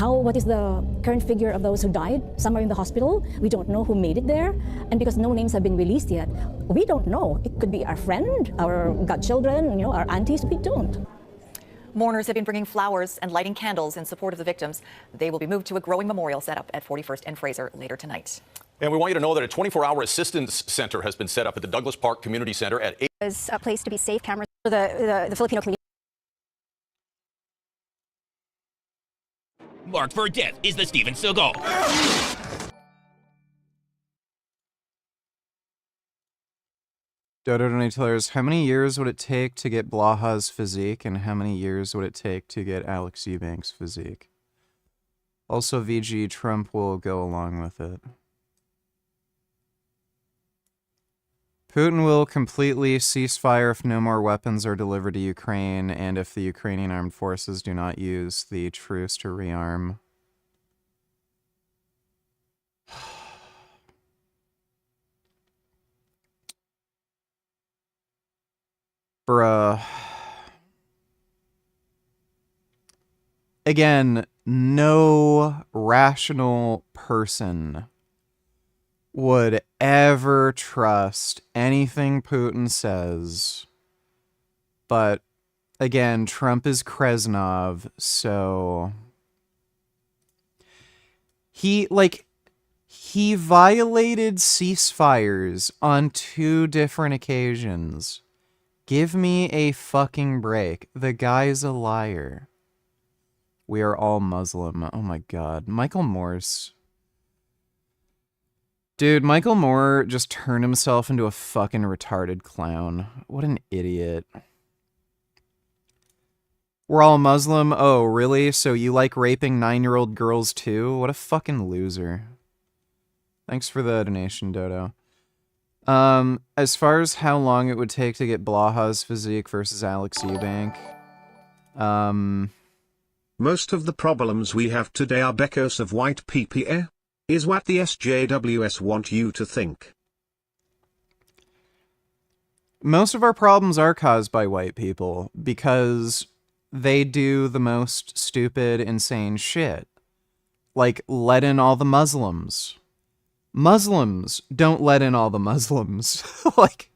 what is the current figure of those who died. Some are in the hospital. We don't know who made it there. And because no names have been released yet, we don't know. It could be our friend, our godchildren, our aunties. We don't. Mourners have been bringing flowers and lighting candles in support of the victims. They will be moved to a growing memorial set up at 41st and Fraser later tonight. And we want you to know that a 24-hour assistance center has been set up at the Douglas Park Community Center at 8. It's a place to be safe, cameras for the Filipino community. Marked for death is the Steven Seagal. Dodo donators, how many years would it take to get Blaha's physique, and how many years would it take to get Alex Eubanks' physique? Also, VG, Trump will go along with it. Putin will completely cease fire if no more weapons are delivered to Ukraine, and if the Ukrainian armed forces do not use the truce to rearm. Bruh. Again, no rational person would ever trust anything Putin says. But again, Trump is Kreznov, so he violated ceasefires on 2 different occasions. Give me a fucking break. The guy's a liar. We are all Muslim. Oh my god. Michael Morse. Dude, Michael Moore just turned himself into a fucking retarded clown. What an idiot. We're all Muslim? Oh, really? So you like raping 9-year-old girls too? What a fucking loser. Thanks for the donation, Dodo. As far as how long it would take to get Blaha's physique versus Alex Eubank, Most of the problems we have today are because of white people, is what the SJWs want you to think. Most of our problems are caused by white people because they do the most stupid, insane shit. Like, let in all the Muslims. Muslims don't let in all the Muslims. Like,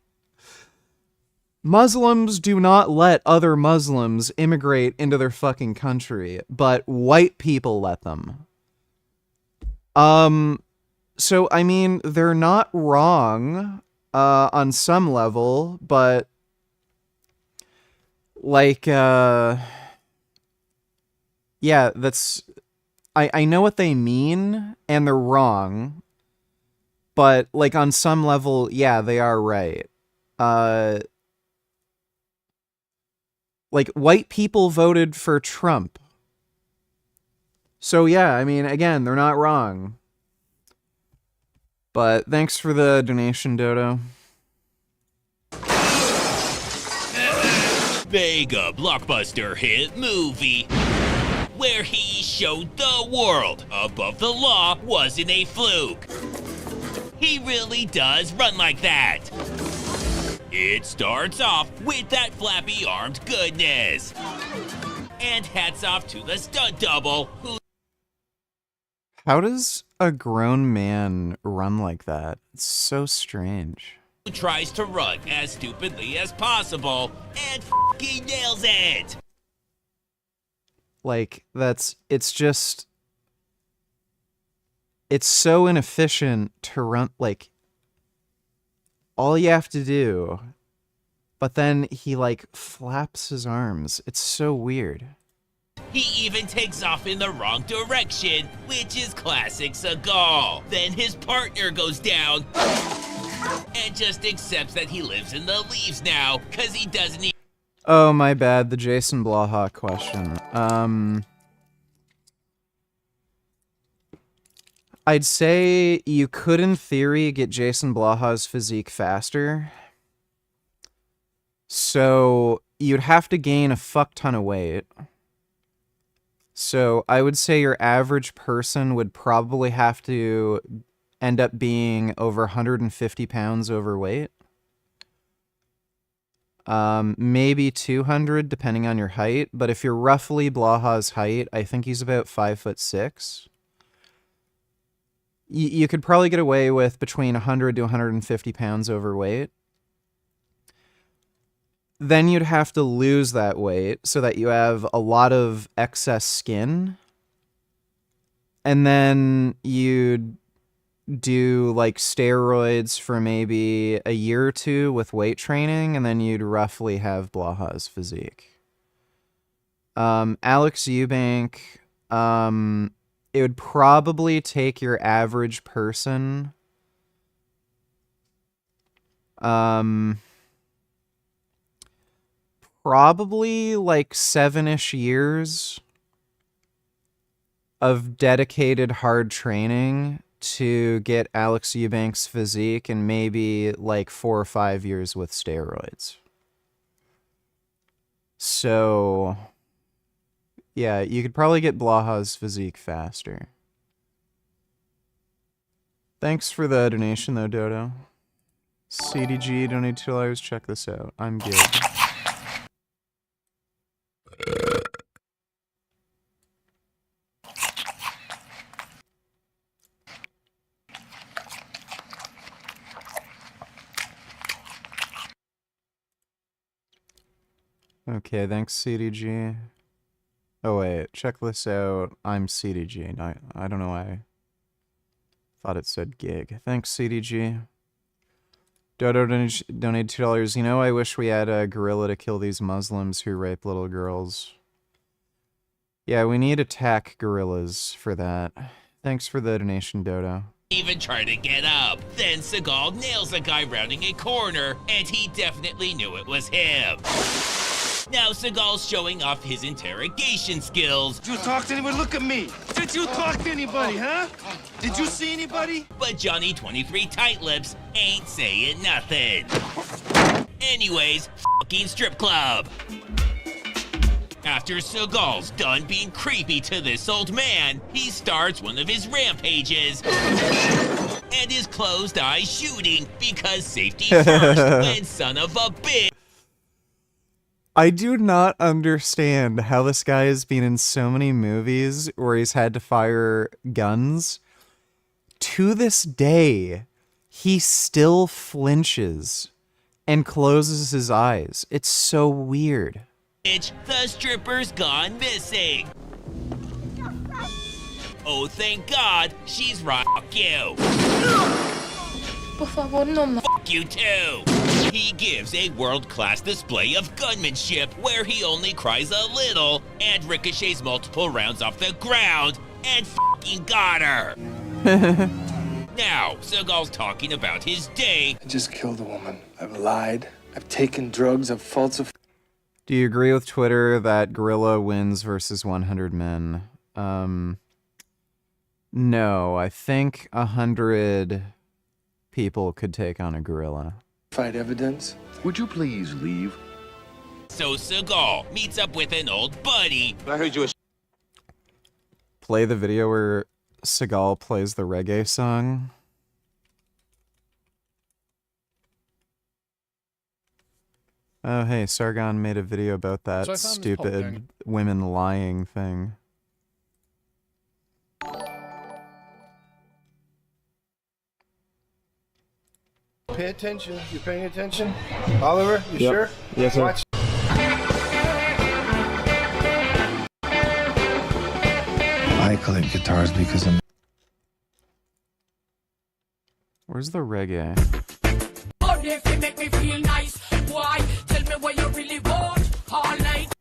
Muslims do not let other Muslims immigrate into their fucking country, but white people let them. So, I mean, they're not wrong, on some level, but, like, yeah, that's, I know what they mean, and they're wrong, but, like, on some level, yeah, they are right. Like, white people voted for Trump. So, yeah, I mean, again, they're not wrong. But thanks for the donation, Dodo. Mega blockbuster hit movie where he showed the world above the law wasn't a fluke. He really does run like that. It starts off with that flappy-armed goodness. And hats off to the stunt double who... How does a grown man run like that? It's so strange. tries to run as stupidly as possible and f***ing nails it. Like, it's just... It's so inefficient to run, like... All you have to do, but then he, like, flaps his arms. It's so weird. He even takes off in the wrong direction, which is classic Seagal. Then his partner goes down and just accepts that he lives in the leaves now, because he doesn't even... Oh, my bad, the Jason Blahawk question. I'd say you could, in theory, get Jason Blahaw's physique faster. So, you'd have to gain a fuck ton of weight. So, I would say your average person would probably have to end up being over 150 pounds overweight. Maybe 200, depending on your height. But if you're roughly Blahaw's height, I think he's about 5'6". You could probably get away with between 100 to 150 pounds overweight. Then you'd have to lose that weight so that you have a lot of excess skin. And then you'd do like steroids for maybe a year or two with weight training, and then you'd roughly have Blahaw's physique. Alex Eubank, it would probably take your average person probably like 7-ish years of dedicated hard training to get Alex Eubank's physique, and maybe like 4 or 5 years with steroids. So... yeah, you could probably get Blahaw's physique faster. Thanks for the donation, though, Dodo. CDG, donate $2. Check this out. I'm good. Okay, thanks, CDG. Oh wait, check this out. I'm CDG. I don't know why I thought it said gig. Thanks, CDG. Dodo donate $2. You know, I wish we had a gorilla to kill these Muslims who rape little girls. Yeah, we need attack gorillas for that. Thanks for the donation, Dodo. Even try to get up. Then Seagal nails a guy rounding a corner, and he definitely knew it was him. Now Seagal's showing off his interrogation skills. Did you talk to anybody? Look at me. Did you talk to anybody, huh? Did you see anybody? But Johnny 23 Tight Lips ain't saying nothing. Anyways, fucking strip club. After After Seagal's done being creepy to this old man, he starts one of his rampages. And his closed eye shooting because safety first when son of a bitch. I do not understand how this guy has been in so many movies where he's had to fire guns. To this day, he still flinches and closes his eyes. It's so weird. The stripper's gone missing. Oh, thank God, she's rock you. Fuck you too. He gives a world-class display of gunmanship where he only cries a little and ricochets multiple rounds off the ground and fucking got her. Now, Seagal's talking about his day. I just killed a woman. I've lied. I've taken drugs. I've falsified. Do you agree with Twitter that gorilla wins versus 100 men? No, I think 100 people could take on a gorilla. Evidence. Would you please leave? So Seagal meets up with an old buddy. I heard you. Play the video where Seagal plays the reggae song. Oh, hey, Sargon made a video about that stupid women lying thing. Pay attention. You paying attention? Oliver, you sure? Yes, sir. Watch. I collect guitars because I'm... Where's the reggae? If you make me feel nice, why? Tell me what you really want all night.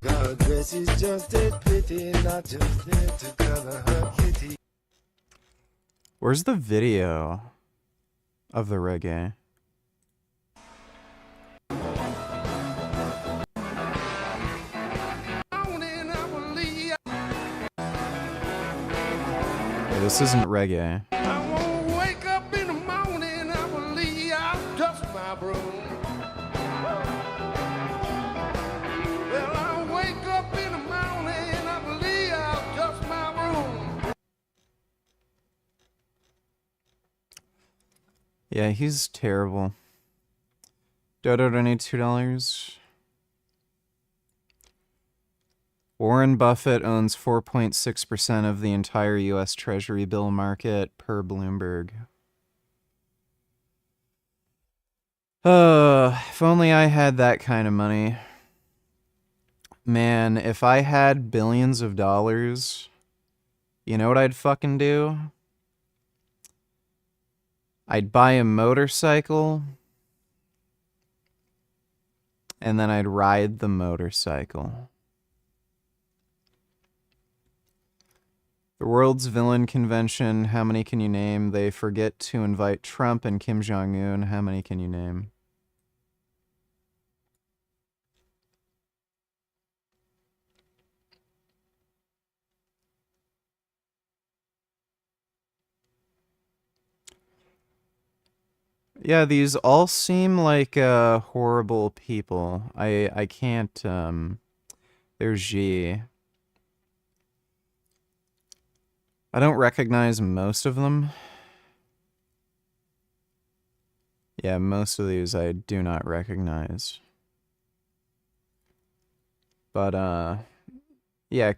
God dress is just a pity, not just there to cover her kitty. Where's the video of the reggae? Hey, this isn't reggae. I won't wake up in the morning, I believe I'll dust my broom. Well, I'll wake up in the morning, I believe I'll dust my room. Yeah, he's terrible. Dodo donate $2. Warren Buffett owns 4.6% of the entire U.S. Treasury bill market, per Bloomberg. If only I had that kind of money. Man, if I had billions of dollars, you know what I'd fucking do? I'd buy a motorcycle, and then I'd ride the motorcycle. The world's villain convention, how many can you name? They forget to invite Trump and Kim Jong-un. How many can you name? Yeah, these all seem like horrible people. I can't, there's G. I don't recognize most of them. Yeah, most of these I do not recognize. But, yeah,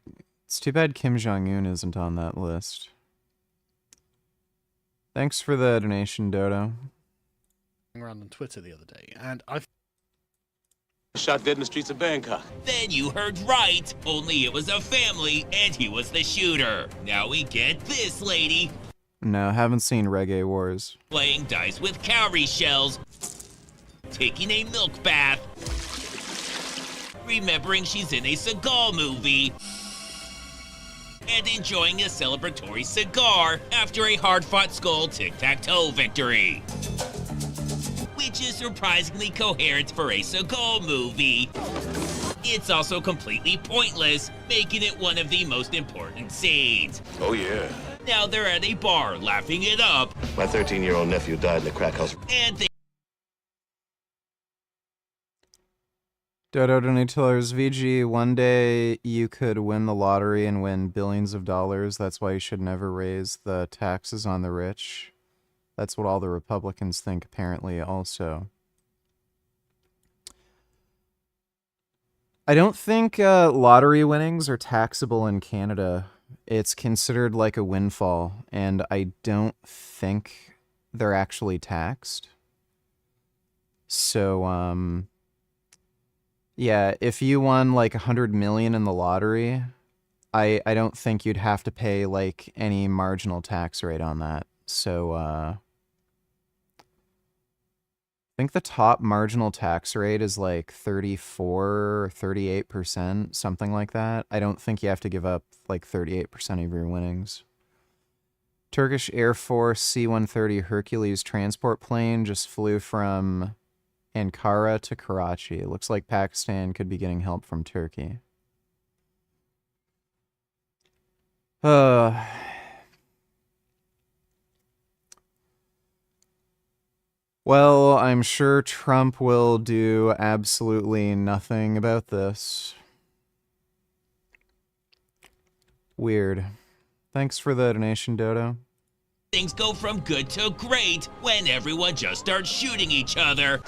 it's too bad Kim Jong-un isn't on that list. Thanks for the donation, Dodo. Around on Twitter the other day, and I shot dead in the streets of Bangkok. Then you heard right. Only it was a family, and he was the shooter. Now we get this lady No, haven't seen Reggae Wars. playing dice with cowrie shells, taking a milk bath, remembering she's in a Seagal movie, and enjoying a celebratory cigar after a hard-fought skull tic-tac-toe victory. Which is surprisingly coherent for a Seagal movie. It's also completely pointless, making it one of the most important scenes. Oh, yeah. Now they're at a bar, laughing it up, My 13-year-old nephew died in the crack house. and they Dodo Donatillers, VG, one day you could win the lottery and win billions of dollars. That's why you should never raise the taxes on the rich. That's what all the Republicans think, apparently, also. I don't think lottery winnings are taxable in Canada. It's considered like a windfall, and I don't think they're actually taxed. So, yeah, if you won like 100 million in the lottery, I don't think you'd have to pay like any marginal tax rate on that. So, I think the top marginal tax rate is like 34 or 38%, something like that. I don't think you have to give up like 38% of your winnings. Turkish Air Force C-130 Hercules transport plane just flew from Ankara to Karachi. It looks like Pakistan could be getting help from Turkey. Well, I'm sure Trump will do absolutely nothing about this. Weird. Thanks for the donation, Dodo. Things go from good to great when everyone just starts shooting each other.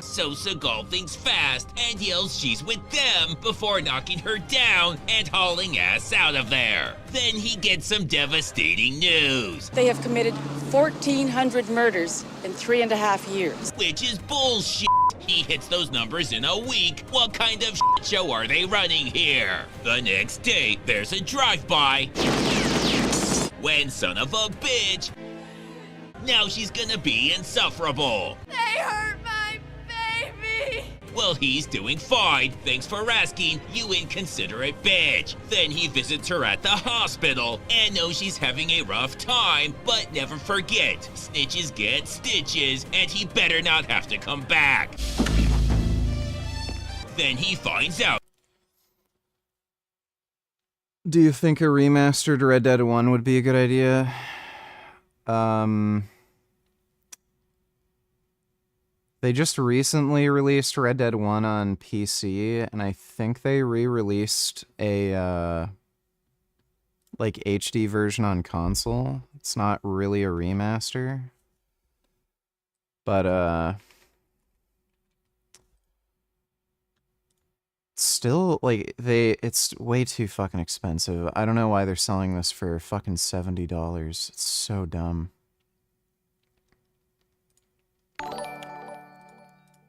So Seagal thinks fast and yells she's with them before knocking her down and hauling ass out of there. Then he gets some devastating news. They have committed 1,400 murders in 3.5 years. Which is bullshit. He hits those numbers in a week. What kind of shit show are they running here? The next day, there's a drive-by. When son of a bitch, now she's gonna be insufferable. They hurt my baby! Well, he's doing fine. Thanks for asking, you inconsiderate bitch. Then he visits her at the hospital and knows she's having a rough time, but never forget, snitches get stitches, and he better not have to come back. Then he finds out. Do you think a remastered Red Dead 1 would be a good idea? They just recently released Red Dead 1 on PC, and I think they re-released a, like, HD version on console. It's not really a remaster. But, still, like, it's way too fucking expensive. I don't know why they're selling this for fucking $70. It's so dumb.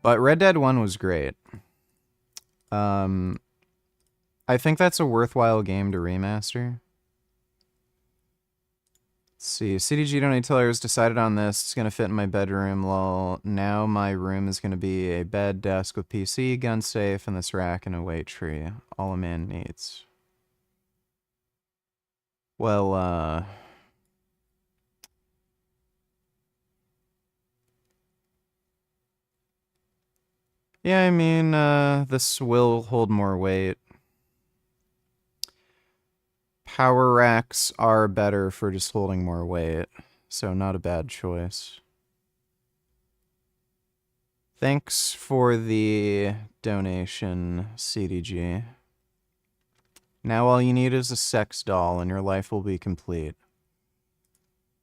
But Red Dead 1 was great. I think that's a worthwhile game to remaster. Let's see. CDG Donate Tellers decided on this. It's going to fit in my bedroom, lol. Now my room is going to be a bed, desk with PC, gun safe, and this rack and a weight tree. All a man needs. Well, yeah, I mean, this will hold more weight. Power racks are better for just holding more weight, so not a bad choice. Thanks for the donation, CDG. Now all you need is a sex doll and your life will be complete.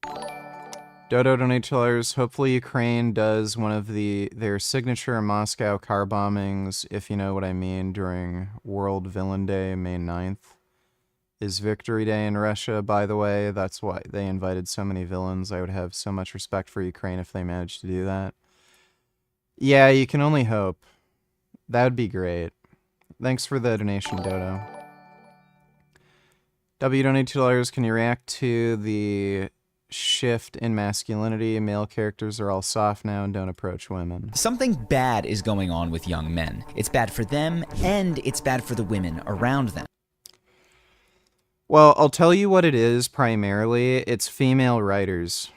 Dodo Donators, hopefully Ukraine does one of their signature Moscow car bombings, if you know what I mean, during World Villain Day, May 9th. Is Victory Day in Russia, by the way. That's why they invited so many villains. I would have so much respect for Ukraine if they managed to do that. Yeah, you can only hope. That would be great. Thanks for the donation, Dodo. W donate $2. Can you react to the shift in masculinity? Male characters are all soft now and don't approach women. Something bad is going on with young men. It's bad for them, and it's bad for the women around them. Well, I'll tell you what it is primarily. It's female writers.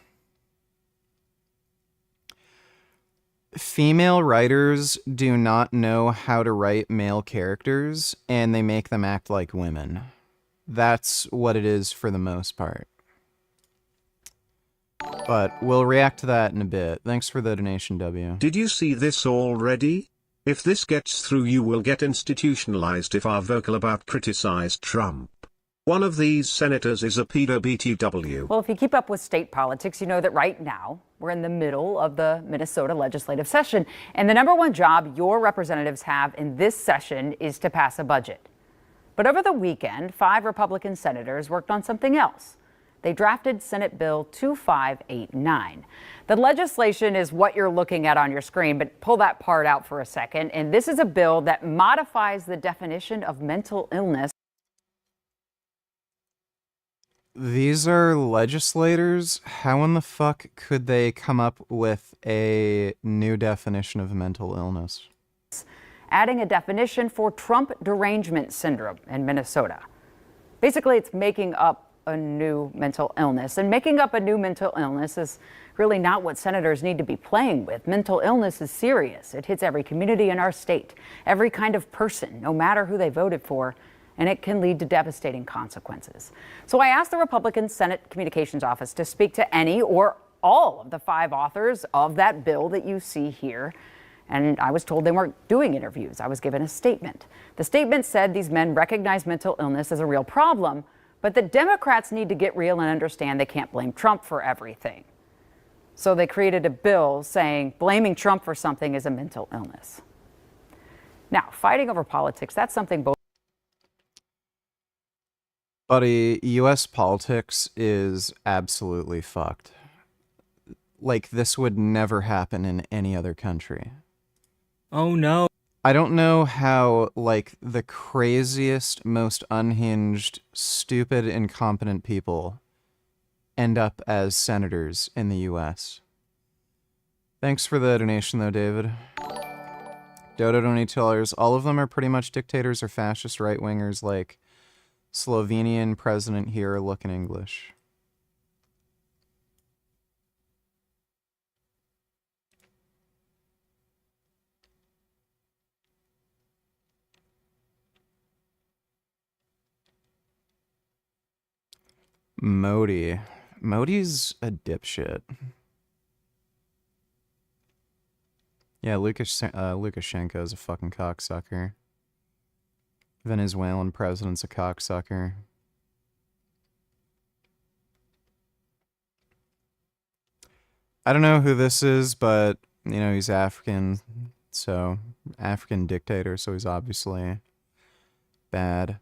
Female writers do not know how to write male characters, and they make them act like women. That's what it is for the most part. But we'll react to that in a bit. Thanks for the donation, W. Did you see this already? If this gets through, you will get institutionalized if are vocal about criticize Trump. One of these senators is a pedo BTW. Well, if you keep up with state politics, you know that right now we're in the middle of the Minnesota legislative session. And the number one job your representatives have in this session is to pass a budget. But over the weekend, 5 Republican senators worked on something else. They drafted Senate Bill 2589. The legislation is what you're looking at on your screen, but pull that part out for a second. And this is a bill that modifies the definition of mental illness. These are legislators? How in the fuck could they come up with a new definition of mental illness? Adding a definition for Trump derangement syndrome in Minnesota. Basically, it's making up a new mental illness. And making up a new mental illness is really not what senators need to be playing with. Mental illness is serious. It hits every community in our state, every kind of person, no matter who they voted for, and it can lead to devastating consequences. So I asked the Republican Senate Communications Office to speak to any or all of the 5 authors of that bill that you see here. And I was told they weren't doing interviews. I was given a statement. The statement said these men recognize mental illness as a real problem, but that Democrats need to get real and understand they can't blame Trump for everything. So they created a bill saying blaming Trump for something is a mental illness. Now, fighting over politics, that's something both. Buddy, US politics is absolutely fucked. Like, this would never happen in any other country. Oh no. I don't know how, like, the craziest, most unhinged, stupid, incompetent people end up as senators in the US. Thanks for the donation, though, David. Dodo $20. All of them are pretty much dictators or fascist right-wingers like Slovenian president here looking English. Modi. Modi's a dipshit. Yeah, Lukashenko is a fucking cocksucker. Venezuelan president's a cocksucker. I don't know who this is, but, you know, he's African, so African dictator, so he's obviously bad.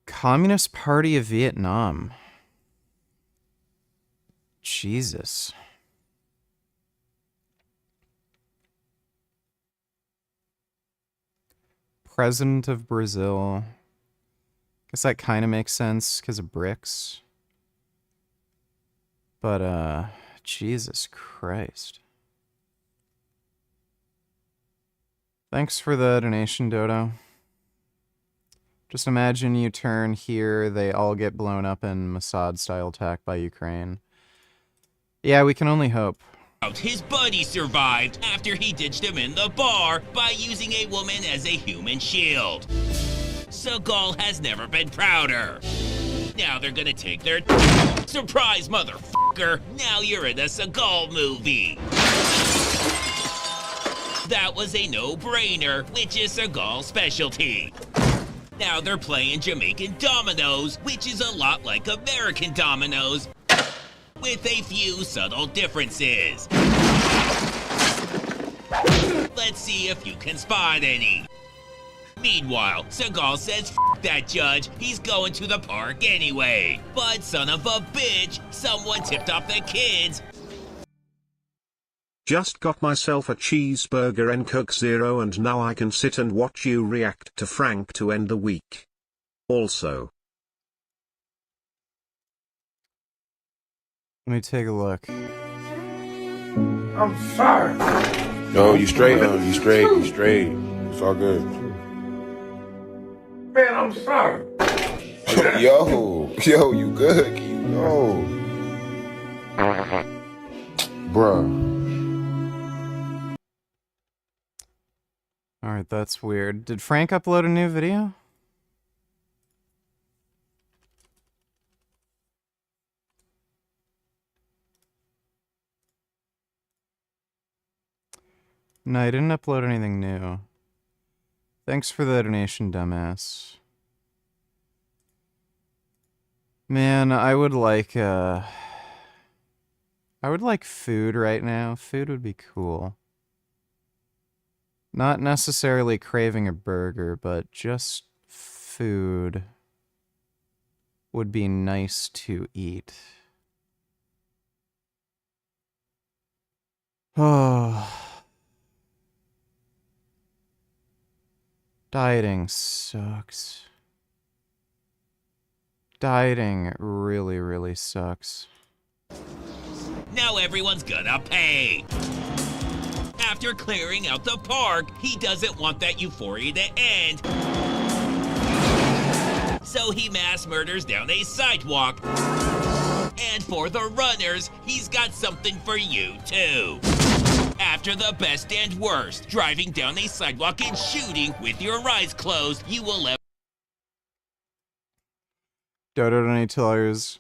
Communist Party of Vietnam. Jesus. President of Brazil. Guess that kind of makes sense because of BRICS. But, Jesus Christ. Thanks for the donation, Dodo. Just imagine you turn here, they all get blown up in Mossad-style attack by Ukraine. Yeah, we can only hope. His buddy survived after he ditched him in the bar by using a woman as a human shield. Seagal has never been prouder. Now they're gonna take their surprise, motherfucker. Now you're in a Seagal movie. That was a no-brainer, which is Seagal's specialty. Now they're playing Jamaican dominoes, which is a lot like American dominoes, with a few subtle differences. Let's see if you can spot any. Meanwhile, Seagal says F that judge, he's going to the park anyway. But son of a bitch, someone tipped off the kids. Just got myself a cheeseburger and Coke Zero, and now I can sit and watch you react to Frank to end the week. Also, Let me take a look. I'm sorry. No, you straight though. You straight. It's all good. Man, I'm sorry. Yo, you good? Yo. Bruh. Alright, that's weird. Did Frank upload a new video? No, I didn't upload anything new. Thanks for the donation, dumbass. Man, I would like food right now. Food would be cool. Not necessarily craving a burger, but just food would be nice to eat. Oh. Dieting sucks. Dieting really, really sucks. Now everyone's gonna pay. After clearing out the park, he doesn't want that euphoria to end. So he mass murders down a sidewalk. And for the runners, he's got something for you too. After the best and worst, driving down a sidewalk and shooting with your eyes closed, you will ever. Dodo Donatillers.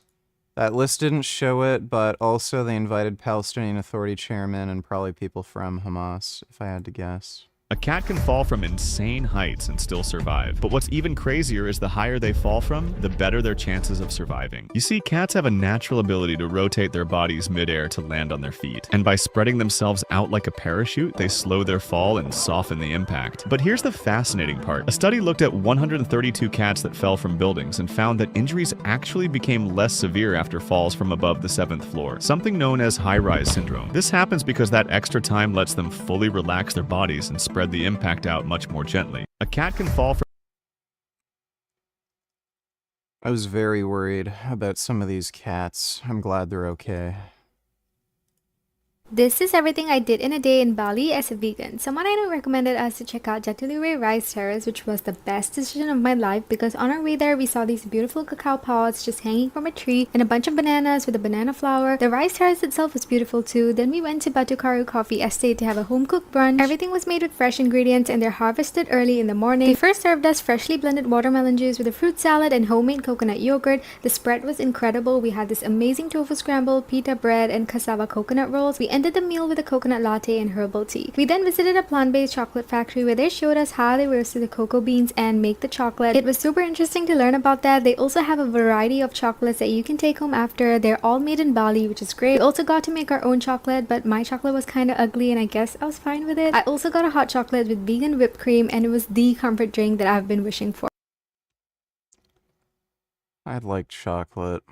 That list didn't show it, but also they invited Palestinian Authority chairmen and probably people from Hamas, if I had to guess. A cat can fall from insane heights and still survive, but what's even crazier is the higher they fall from, the better their chances of surviving. You see, cats have a natural ability to rotate their bodies midair to land on their feet, and by spreading themselves out like a parachute, they slow their fall and soften the impact. But here's the fascinating part. A study looked at 132 cats that fell from buildings and found that injuries actually became less severe after falls from above the 7th floor, something known as high-rise syndrome. This happens because that extra time lets them fully relax their bodies and spread the impact out much more gently. A cat can fall from... I was very worried about some of these cats. I'm glad they're okay. This is everything I did in a day in Bali as a vegan. Someone I know recommended us to check out Jatiluwe Rice Terrace, which was the best decision of my life because on our way there we saw these beautiful cacao pods just hanging from a tree and a bunch of bananas with a banana flower. The rice terrace itself was beautiful too. Then we went to Batukaru Coffee Estate to have a home-cooked brunch. Everything was made with fresh ingredients and they're harvested early in the morning. They first served us freshly blended watermelon juice with a fruit salad and homemade coconut yogurt. The spread was incredible. We had this amazing tofu scramble, pita bread, and cassava coconut rolls. We ended the meal with a coconut latte and herbal tea. We then visited a plant-based chocolate factory where they showed us how they roasted the cocoa beans and make the chocolate. It was super interesting to learn about that. They also have a variety of chocolates that you can take home after. They're all made in Bali, which is great. We also got to make our own chocolate, but my chocolate was kind of ugly and I guess I was fine with it. I also got a hot chocolate with vegan whipped cream and it was the comfort drink that I've been wishing for. I'd like chocolate.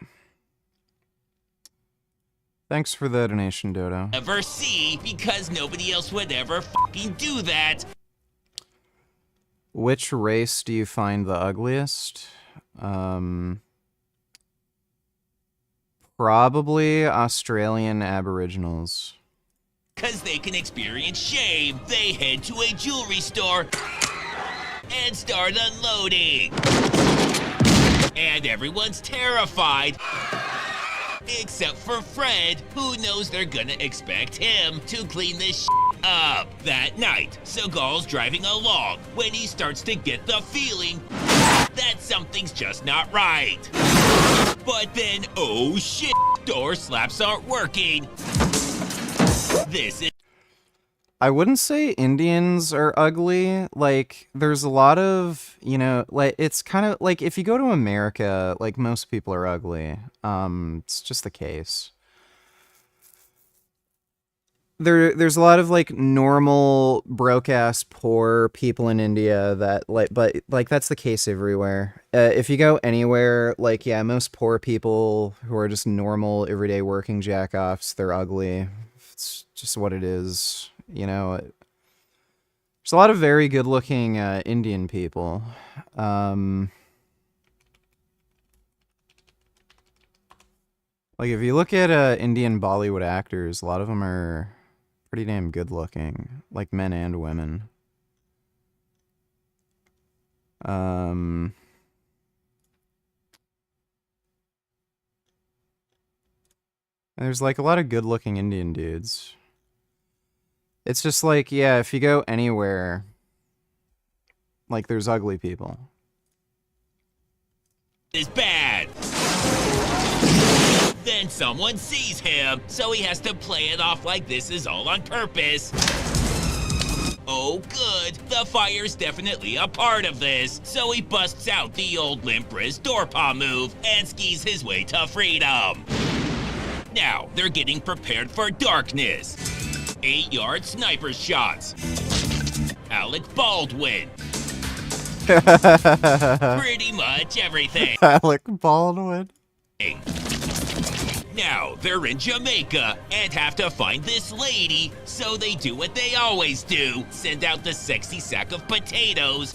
Thanks for the donation, Dodo. Ever see, because nobody else would ever fucking do that. Which race do you find the ugliest? Probably Australian Aboriginals. Because they can experience shame, they head to a jewelry store and start unloading. And everyone's terrified. Except for Fred, who knows they're gonna expect him to clean this up. That night, Seagal's driving along when he starts to get the feeling that something's just not right. But then, oh shit, door slaps aren't working. This is... I wouldn't say Indians are ugly. Like, there's a lot of, you know, like, it's kind of like if you go to America, like, most people are ugly. It's just the case. There's a lot of, like, normal, broke-ass, poor people in India that, like, but, like, that's the case everywhere. If you go anywhere, like, yeah, most poor people who are just normal, everyday working jack-offs, they're ugly. It's just what it is. You know, there's a lot of very good-looking Indian people. Like, if you look at Indian Bollywood actors, a lot of them are pretty damn good-looking, like men and women. There's, like, a lot of good-looking Indian dudes. It's just like, yeah, if you go anywhere, like, there's ugly people. Is bad. Then someone sees him, so he has to play it off like this is all on purpose. Oh good, the fire's definitely a part of this, so he busts out the old limp wrist door-paw move and skis his way to freedom. Now, they're getting prepared for darkness. 8-yard sniper shots. Alec Baldwin. Pretty much everything. Alec Baldwin. Now, they're in Jamaica and have to find this lady, so they do what they always do, send out the sexy sack of potatoes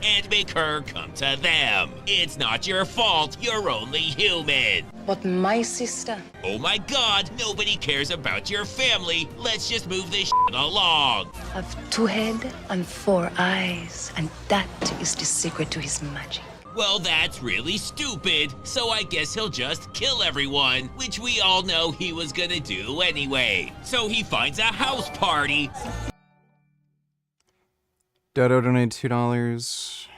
and make her come to them. It's not your fault, you're only human. But my sister. Oh my god, nobody cares about your family. Let's just move this shit along. Have 2 heads and 4 eyes, and that is the secret to his magic. Well, that's really stupid, so I guess he'll just kill everyone, which we all know he was gonna do anyway. So he finds a house party. Dodo donated $2.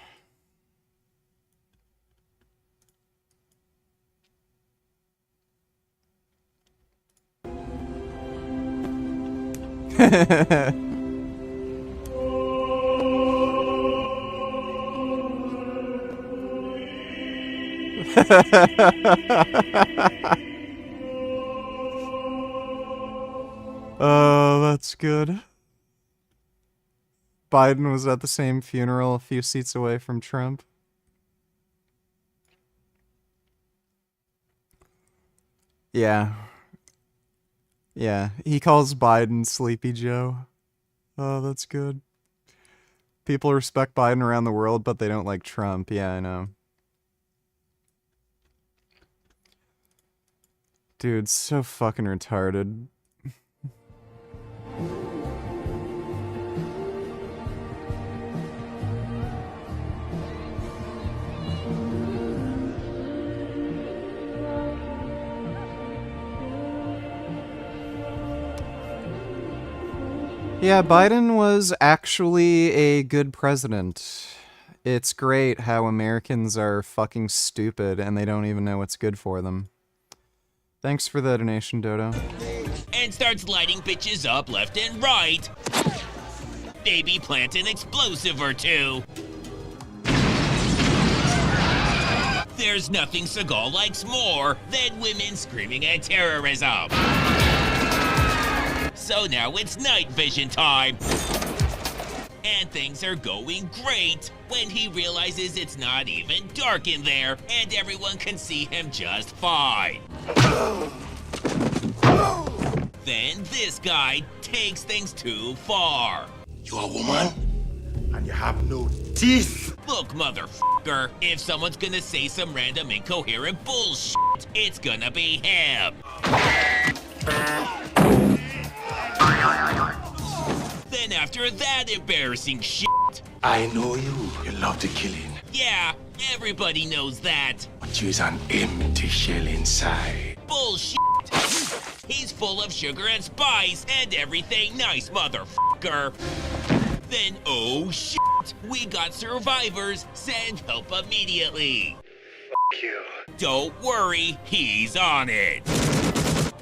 Oh, that's good. Biden was at the same funeral a few seats away from Trump. Yeah. Yeah, he calls Biden Sleepy Joe. Oh, that's good. People respect Biden around the world, but they don't like Trump. Yeah, I know. Dude, so fucking retarded. Yeah, Biden was actually a good president. It's great how Americans are fucking stupid and they don't even know what's good for them. Thanks for the donation, Dodo. And starts lighting bitches up left and right. Maybe plant an explosive or two. There's nothing Seagal likes more than women screaming at terrorism. So now it's night vision time. And things are going great when he realizes it's not even dark in there and everyone can see him just fine. Then this guy takes things too far. You a woman? And you have no teeth. Look, motherfucker, if someone's gonna say some random incoherent bullshit, it's gonna be him. Then after that embarrassing shit. I know you. You love the killing. Yeah, everybody knows that. But you's an empty shell inside. Bullshit. He's full of sugar and spice and everything nice, motherfucker. Then, oh shit, we got survivors. Send help immediately. F you. Don't worry, he's on it.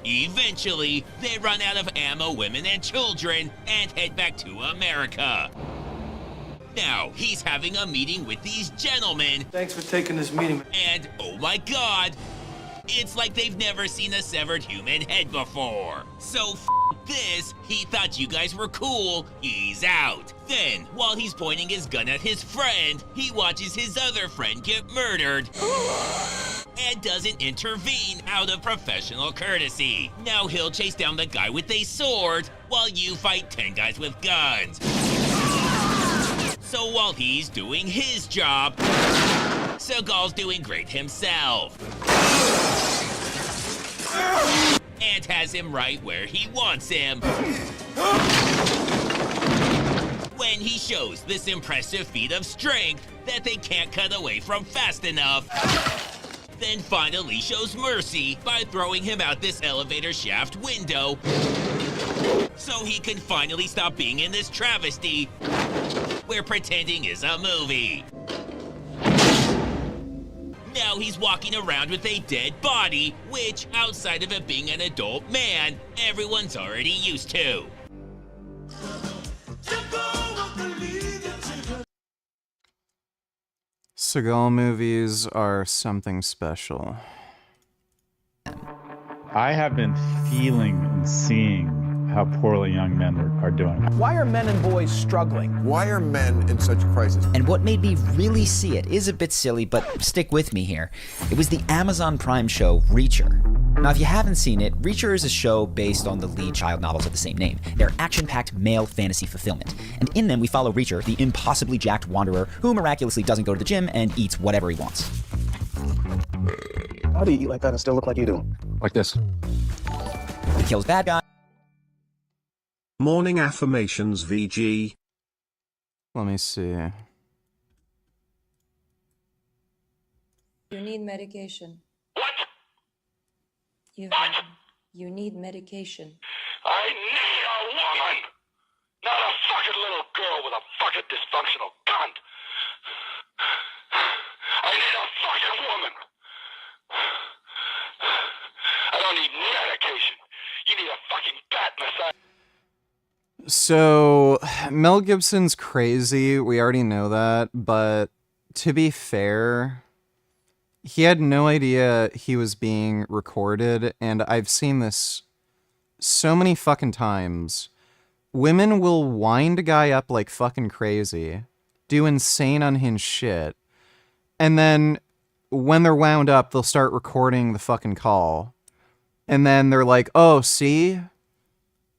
Eventually, they run out of ammo, women, and children and head back to America. Now, he's having a meeting with these gentlemen. Thanks for taking this meeting. And, oh my god, it's like they've never seen a severed human head before. So, this, he thought you guys were cool, he's out. Then, while he's pointing his gun at his friend, he watches his other friend get murdered. And doesn't intervene out of professional courtesy. Now he'll chase down the guy with a sword while you fight 10 guys with guns. So while he's doing his job, Seagal's doing great himself. And has him right where he wants him. When he shows this impressive feat of strength that they can't cut away from fast enough. Then finally shows mercy by throwing him out this elevator shaft window so he can finally stop being in this travesty where pretending is a movie. Now he's walking around with a dead body, which, outside of it being an adult man, everyone's already used to. Seagal movies are something special. I have been feeling and seeing how poorly young men are doing. Why are men and boys struggling? Why are men in such crisis? And what made me really see it is a bit silly, but stick with me here. It was the Amazon Prime show Reacher. Now, if you haven't seen it, Reacher is a show based on the lead child novels of the same name. They're action-packed male fantasy fulfillment. And in them, we follow Reacher, the impossibly jacked wanderer who miraculously doesn't go to the gym and eats whatever he wants. How do you eat like that and still look like you do? Like this. He kills bad guys. Morning affirmations VG. Let me see. You need medication. What? You need medication. I need a woman, not a fucking little girl with a fucking dysfunctional cunt. I need a fucking woman. I don't need medication. You need a fucking bat massage. So, Mel Gibson's crazy. We already know that. But to be fair, he had no idea he was being recorded. And I've seen this so many fucking times. Women will wind a guy up like fucking crazy, do insane unhinged shit. And then when they're wound up, they'll start recording the fucking call. And then they're like, oh, see?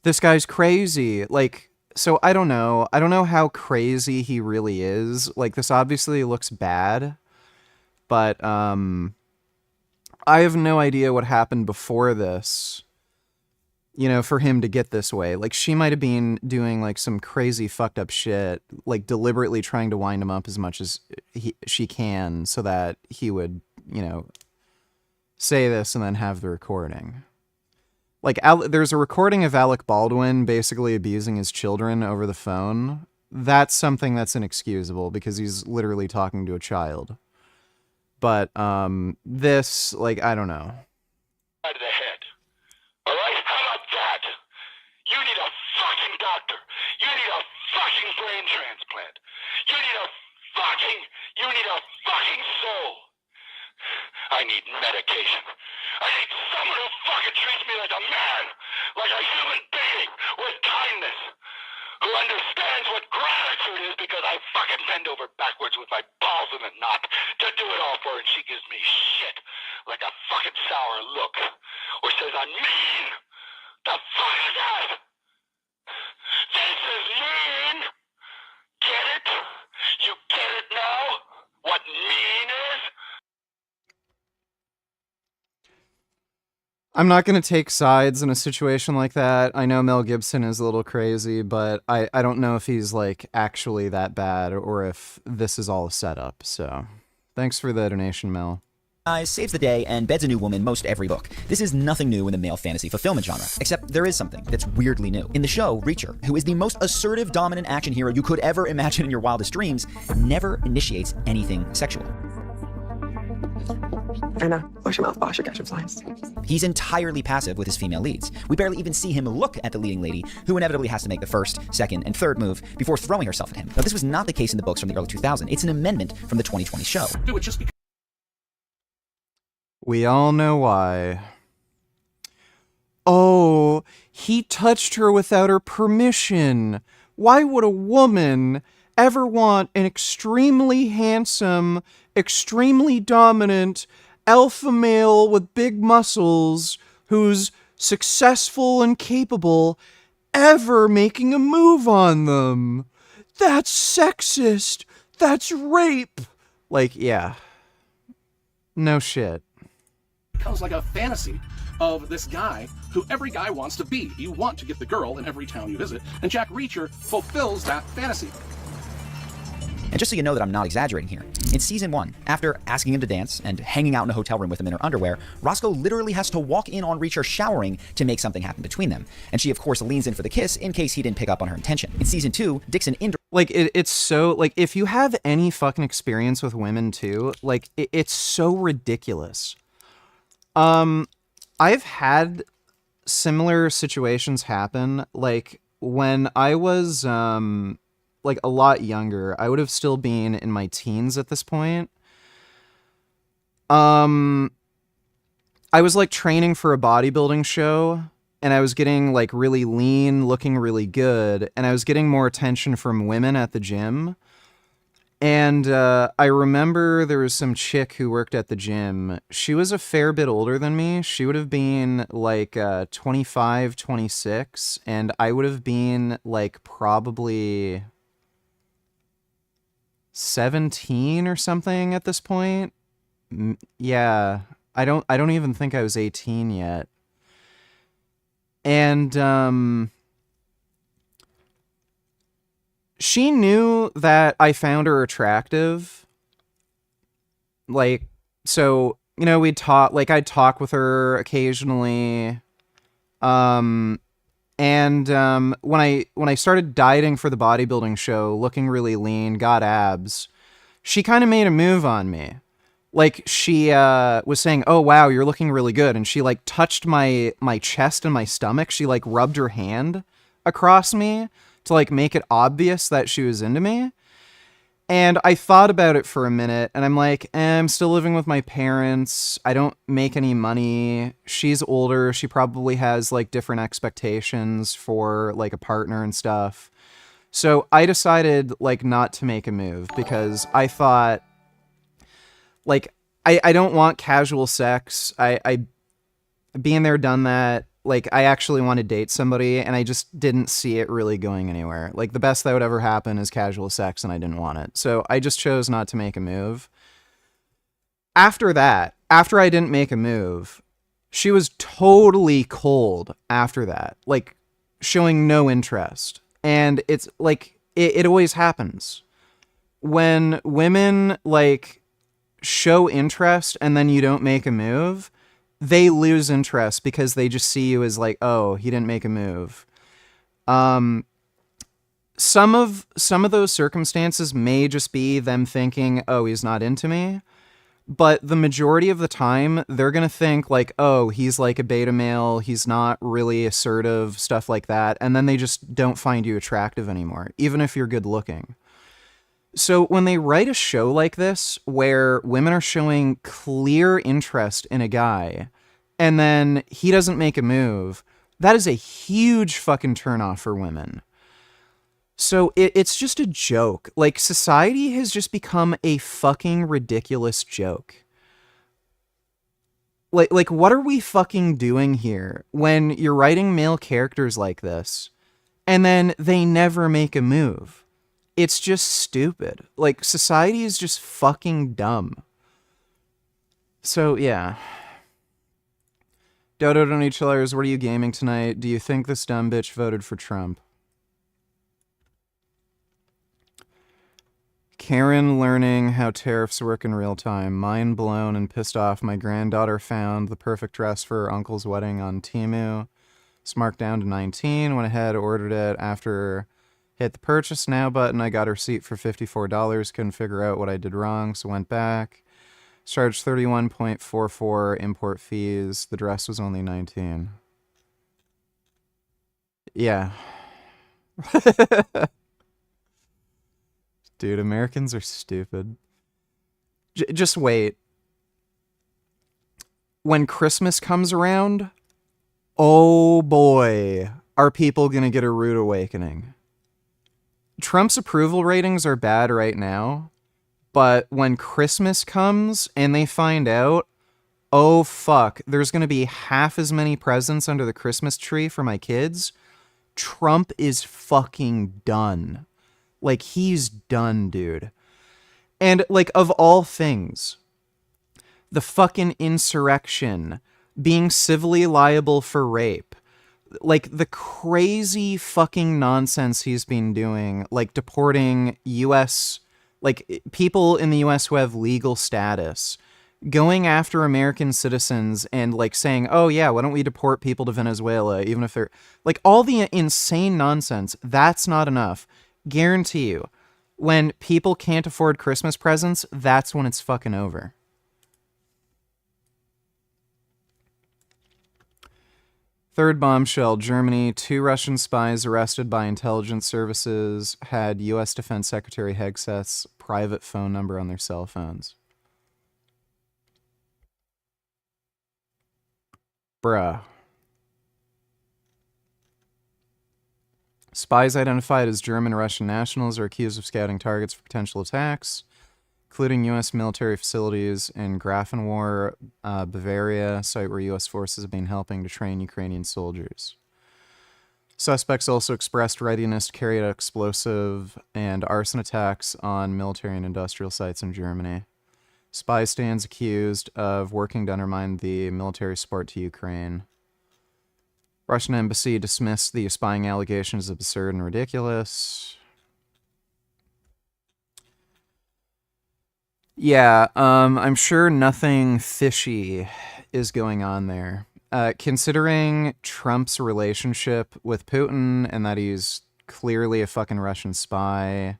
This guy's crazy. Like, so I don't know. I don't know how crazy he really is. Like, this obviously looks bad. But, I have no idea what happened before this, you know, for him to get this way. Like, she might have been doing, like, some crazy fucked up shit, like, deliberately trying to wind him up as much as she can so that he would, you know, say this and then have the recording. Like, there's a recording of Alec Baldwin basically abusing his children over the phone. That's something that's inexcusable because he's literally talking to a child. But, this, like, I don't know. Out of the head. All right? How about that? You need a fucking doctor. You need a fucking brain transplant. You need a fucking soul. I need medication. I need someone who fucking treats me like a man, like a human being, with kindness, who understands what gratitude is because I fucking bend over backwards with my balls in a knot to do it all for her, and she gives me shit like a fucking sour look, or says I'm mean. The fuck is that? This is mean. Get it? You get it now? What mean is? I'm not going to take sides in a situation like that. I know Mel Gibson is a little crazy, but I don't know if he's, like, actually that bad or if this is all a setup. So, thanks for the donation, Mel. Saves the day and beds a new woman most every book. This is nothing new in the male fantasy fulfillment genre, except there is something that's weirdly new. In the show, Reacher, who is the most assertive, dominant action hero you could ever imagine in your wildest dreams, never initiates anything sexual. Anna, wash your mouth, wash your catch of flies. He's entirely passive with his female leads. We barely even see him look at the leading lady, who inevitably has to make the first, second, and third move before throwing herself at him. Now, this was not the case in the books from the early 2000s. It's an amendment from the 2020 show. Do it just because. We all know why. Oh, he touched her without her permission. Why would a woman ever want an extremely handsome, extremely dominant alpha male with big muscles who's successful and capable ever making a move on them? That's sexist. That's rape. Like, yeah. No shit. Becomes like a fantasy of this guy who every guy wants to be. You want to get the girl in every town you visit, and Jack Reacher fulfills that fantasy. And just so you know that I'm not exaggerating here, in season 1, after asking him to dance and hanging out in a hotel room with him in her underwear, Roscoe literally has to walk in on Reacher showering to make something happen between them. And she, of course, leans in for the kiss in case he didn't pick up on her intention. In season 2, Dixon like, it's so, like, if you have any fucking experience with women, too, like, it's so ridiculous. I've had similar situations happen, like, when I was, like a lot younger. I would have still been in my teens at this point. I was like training for a bodybuilding show, and I was getting like really lean, looking really good, and I was getting more attention from women at the gym. And I remember there was some chick who worked at the gym. She was a fair bit older than me. She would have been like 25, 26, and I would have been like probably 17 or something at this point. Yeah, I don't even think I was 18 yet. And she knew that I found her attractive. Like, so, you know, I'd talk with her occasionally. And when I started dieting for the bodybuilding show, looking really lean, got abs, she kind of made a move on me. Like, she was saying, "Oh wow, you're looking really good," and she like touched my chest and my stomach. She like rubbed her hand across me to like make it obvious that she was into me. And I thought about it for a minute, and I'm like, I'm still living with my parents. I don't make any money. She's older. She probably has like different expectations for like a partner and stuff. So I decided like not to make a move because I thought, like, I don't want casual sex. I being there, done that. Like, I actually want to date somebody, and I just didn't see it really going anywhere. Like, the best that would ever happen is casual sex, and I didn't want it. So I just chose not to make a move. After that, after I didn't make a move, she was totally cold after that. Like, showing no interest. And it's, like, it always happens. When women, like, show interest and then you don't make a move, they lose interest because they just see you as like, oh, he didn't make a move. Some of those circumstances may just be them thinking, oh, he's not into me. But the majority of the time, they're going to think like, oh, he's like a beta male. He's not really assertive, stuff like that. And then they just don't find you attractive anymore, even if you're good looking. So when they write a show like this, where women are showing clear interest in a guy, and then he doesn't make a move, that is a huge fucking turnoff for women. So it's just a joke. Like, society has just become a fucking ridiculous joke. Like what are we fucking doing here when you're writing male characters like this, and then they never make a move? It's just stupid. Like, society is just fucking dumb. So, yeah. Dodo Donny Chillers, what are you gaming tonight? Do you think this dumb bitch voted for Trump? Karen learning how tariffs work in real time. Mind blown and pissed off. My granddaughter found the perfect dress for her uncle's wedding on Temu. It's marked down to 19. Went ahead, ordered it after... Hit the purchase now button. I got a receipt for $54. Couldn't figure out what I did wrong, so went back. Charged 31.44 import fees. The dress was only 19. Yeah. Dude, Americans are stupid. Just wait. When Christmas comes around, oh boy, are people gonna get a rude awakening. Trump's approval ratings are bad right now, but when Christmas comes and they find out, oh fuck, there's going to be half as many presents under the Christmas tree for my kids, Trump is fucking done. Like, he's done, dude. And, like, of all things, the fucking insurrection, being civilly liable for rape, like, the crazy fucking nonsense he's been doing, like deporting US, like, people in the US who have legal status, going after American citizens and, like, saying, oh yeah, why don't we deport people to Venezuela, even if they're, like, all the insane nonsense. That's not enough. Guarantee you, when people can't afford Christmas presents, that's when it's fucking over. Third bombshell, Germany. 2 Russian spies arrested by intelligence services had U.S. Defense Secretary Hegseth's private phone number on their cell phones. Bruh. Spies identified as German and Russian nationals are accused of scouting targets for potential attacks, including U.S. military facilities in Grafenwöhr, Bavaria, site where U.S. forces have been helping to train Ukrainian soldiers. Suspects also expressed readiness to carry out explosive and arson attacks on military and industrial sites in Germany. Spy stands accused of working to undermine the military support to Ukraine. Russian embassy dismissed the spying allegations as absurd and ridiculous. Yeah, I'm sure nothing fishy is going on there. Considering Trump's relationship with Putin and that he's clearly a fucking Russian spy,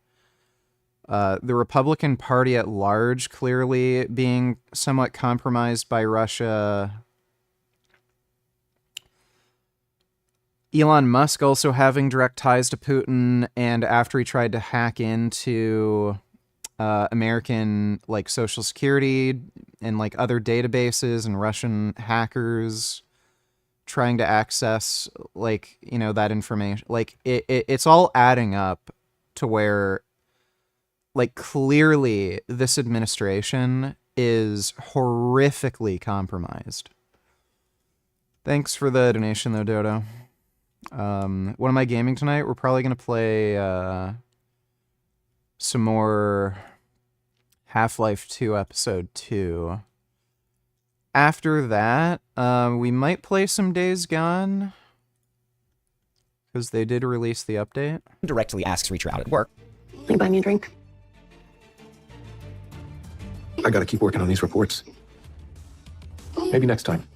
the Republican Party at large clearly being somewhat compromised by Russia, Elon Musk also having direct ties to Putin, and after he tried to hack into American like Social Security and like other databases, and Russian hackers trying to access like, you know, that information, like it's all adding up to where like clearly this administration is horrifically compromised. Thanks for the donation though, Dodo. What am I gaming tonight? We're probably gonna play some more Half-Life 2 Episode 2. After that, we might play some Days Gone, because they did release the update. Directly asks Reacher out at work. Can you buy me a drink? I gotta keep working on these reports. Maybe next time.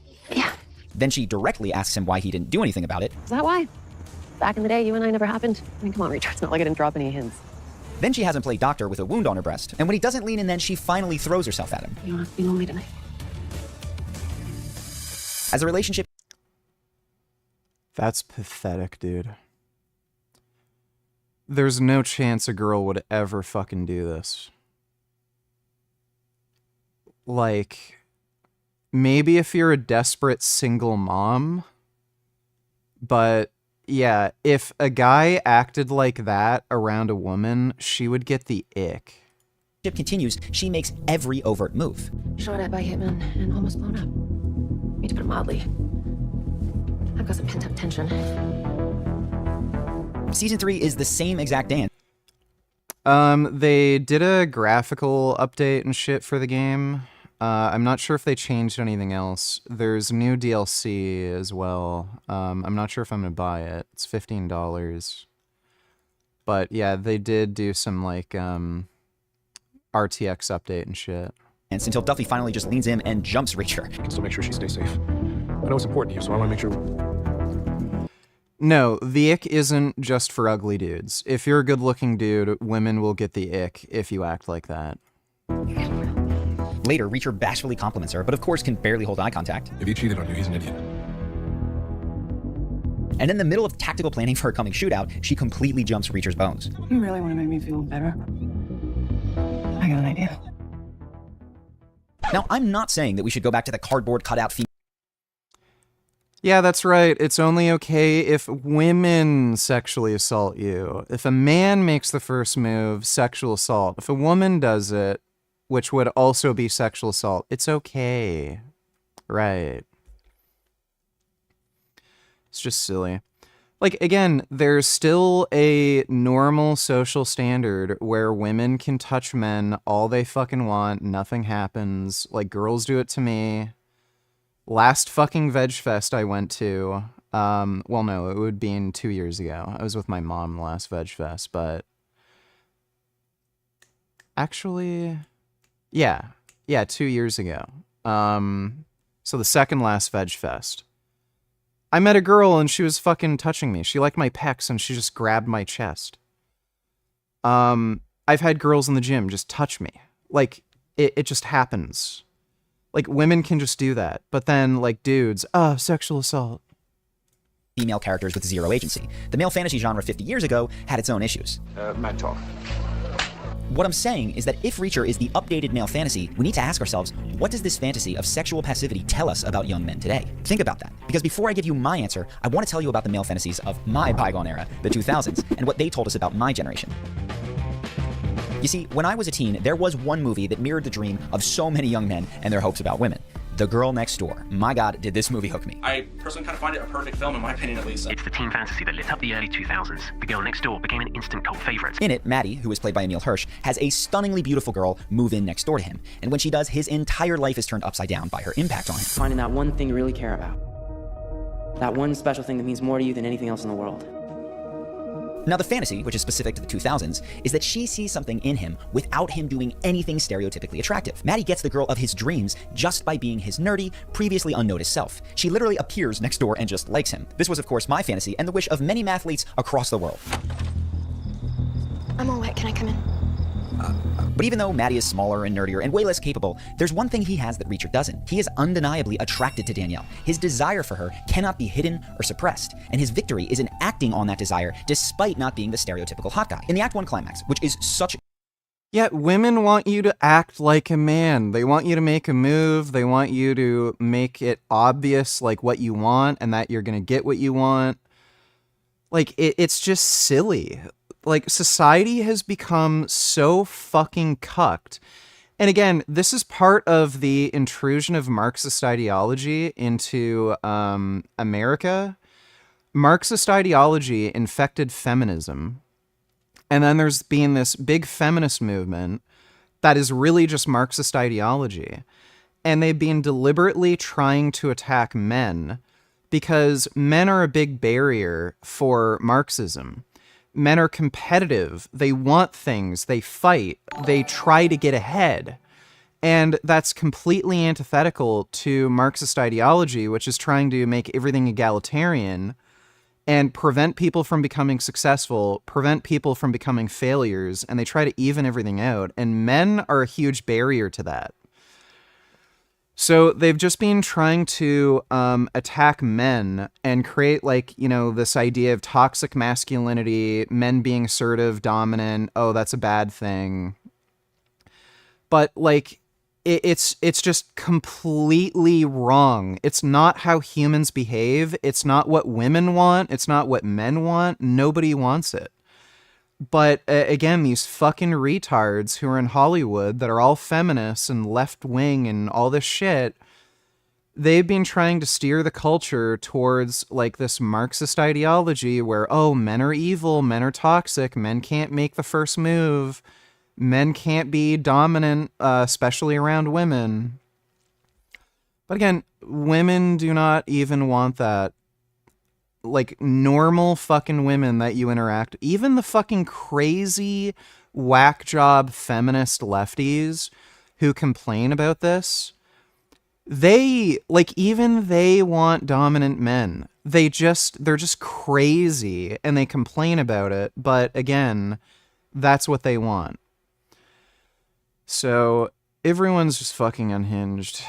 Then she directly asks him why he didn't do anything about it. Is that why? Back in the day, you and I never happened. I mean, come on, Richard. It's not like I didn't drop any hints. Then she has him play doctor with a wound on her breast, and when he doesn't lean in, then she finally throws herself at him. You must be lonely tonight. As a relationship... That's pathetic, dude. There's no chance a girl would ever fucking do this. Like, maybe if you're a desperate single mom, but yeah, if a guy acted like that around a woman, she would get the ick. Continues, she makes every overt move. Shot at by hitman and almost blown up. To put it mildly. I've got some pent-up tension. Season 3 is the same exact dance. They did a graphical update and shit for the game. I'm not sure if they changed anything else. There's new DLC as well. I'm not sure if I'm gonna buy it. It's $15. But yeah, they did do some like RTX update and shit. And until Duffy finally just leans in and jumps Reacher. Can still make sure she stays safe. I know it's important to you, so I want to make sure. No, the ick isn't just for ugly dudes. If you're a good-looking dude, women will get the ick if you act like that. Later, Reacher bashfully compliments her, but of course can barely hold eye contact. If he cheated on you, he's an idiot. And in the middle of tactical planning for her coming shootout, she completely jumps Reacher's bones. You really want to make me feel better? I got an idea. Now, I'm not saying that we should go back to the cardboard cutout female. Yeah, that's right. It's only okay if women sexually assault you. If a man makes the first move, sexual assault. If a woman does it, which would also be sexual assault, it's okay. Right. It's just silly. Like, again, there's still a normal social standard where women can touch men all they fucking want, nothing happens. Like, girls do it to me. Last fucking Veg Fest I went to, well, no, it would be in 2 years ago. I was with my mom last Veg Fest, but actually, yeah, 2 years ago. So the second last Veg Fest. I met a girl and she was fucking touching me. She liked my pecs and she just grabbed my chest. I've had girls in the gym just touch me. Like, it just happens. Like, women can just do that. But then, like, dudes, sexual assault. female characters with zero agency. The male fantasy genre 50 years ago had its own issues. Mentor. What I'm saying is that if Reacher is the updated male fantasy, we need to ask ourselves, what does this fantasy of sexual passivity tell us about young men today? Think about that. Because before I give you my answer, I want to tell you about the male fantasies of my bygone era, the 2000s, and what they told us about my generation. You see, when I was a teen, there was one movie that mirrored the dream of so many young men and their hopes about women. The Girl Next Door. My God, did this movie hook me. I personally kind of find it a perfect film, in my opinion at least. It's the teen fantasy that lit up the early 2000s. The Girl Next Door became an instant cult favorite. In it, Maddie, who is played by Emile Hirsch, has a stunningly beautiful girl move in next door to him. And when she does, his entire life is turned upside down by her impact on him. Finding that one thing you really care about. That one special thing that means more to you than anything else in the world. Now, the fantasy, which is specific to the 2000s, is that she sees something in him without him doing anything stereotypically attractive. Maddie gets the girl of his dreams just by being his nerdy, previously unnoticed self. She literally appears next door and just likes him. This was, of course, my fantasy and the wish of many mathletes across the world. I'm all wet. Can I come in? But even though Maddie is smaller and nerdier and way less capable, there's one thing he has that Reacher doesn't. He is undeniably attracted to Danielle. His desire for her cannot be hidden or suppressed, and his victory is in acting on that desire despite not being the stereotypical hot guy. In the Act 1 climax, which is such... Yet women want you to act like a man. They want you to make a move. They want you to make it obvious, like, what you want and that you're going to get what you want. Like, it's just silly. Like, society has become so fucking cucked. And again, this is part of the intrusion of Marxist ideology into America. Marxist ideology infected feminism. And then there's been this big feminist movement that is really just Marxist ideology. And they've been deliberately trying to attack men because men are a big barrier for Marxism. Men are competitive. They want things. They fight. They try to get ahead. And that's completely antithetical to Marxist ideology, which is trying to make everything egalitarian and prevent people from becoming successful, prevent people from becoming failures, and they try to even everything out. And men are a huge barrier to that. So they've just been trying to attack men and create, like, you know, this idea of toxic masculinity, men being assertive, dominant. Oh, that's a bad thing. But, like, it's just completely wrong. It's not how humans behave. It's not what women want. It's not what men want. Nobody wants it. But again, these fucking retards who are in Hollywood that are all feminists and left-wing and all this shit, they've been trying to steer the culture towards, like, this Marxist ideology where, oh, men are evil, men are toxic, men can't make the first move, men can't be dominant, especially around women. But again, women do not even want that. Like, normal fucking women that you interact, even the fucking crazy whack job feminist lefties who complain about this, they, like, even they want dominant men. They're just crazy and they complain about it. But again, that's what they want. So everyone's just fucking unhinged.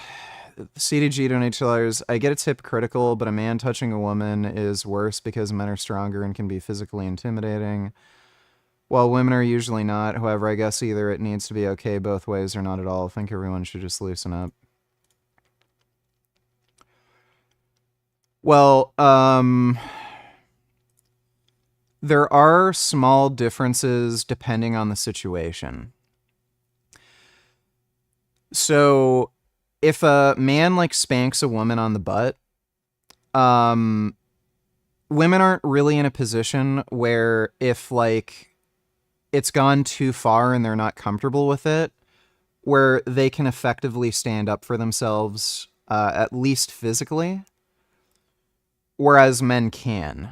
CDG donates, I get it's hypocritical, but a man touching a woman is worse because men are stronger and can be physically intimidating, while women are usually not. However, I guess either it needs to be okay both ways or not at all. I think everyone should just loosen up. Well, there are small differences depending on the situation. So if a man, like, spanks a woman on the butt, women aren't really in a position where if, like, it's gone too far and they're not comfortable with it, where they can effectively stand up for themselves, at least physically, whereas men can.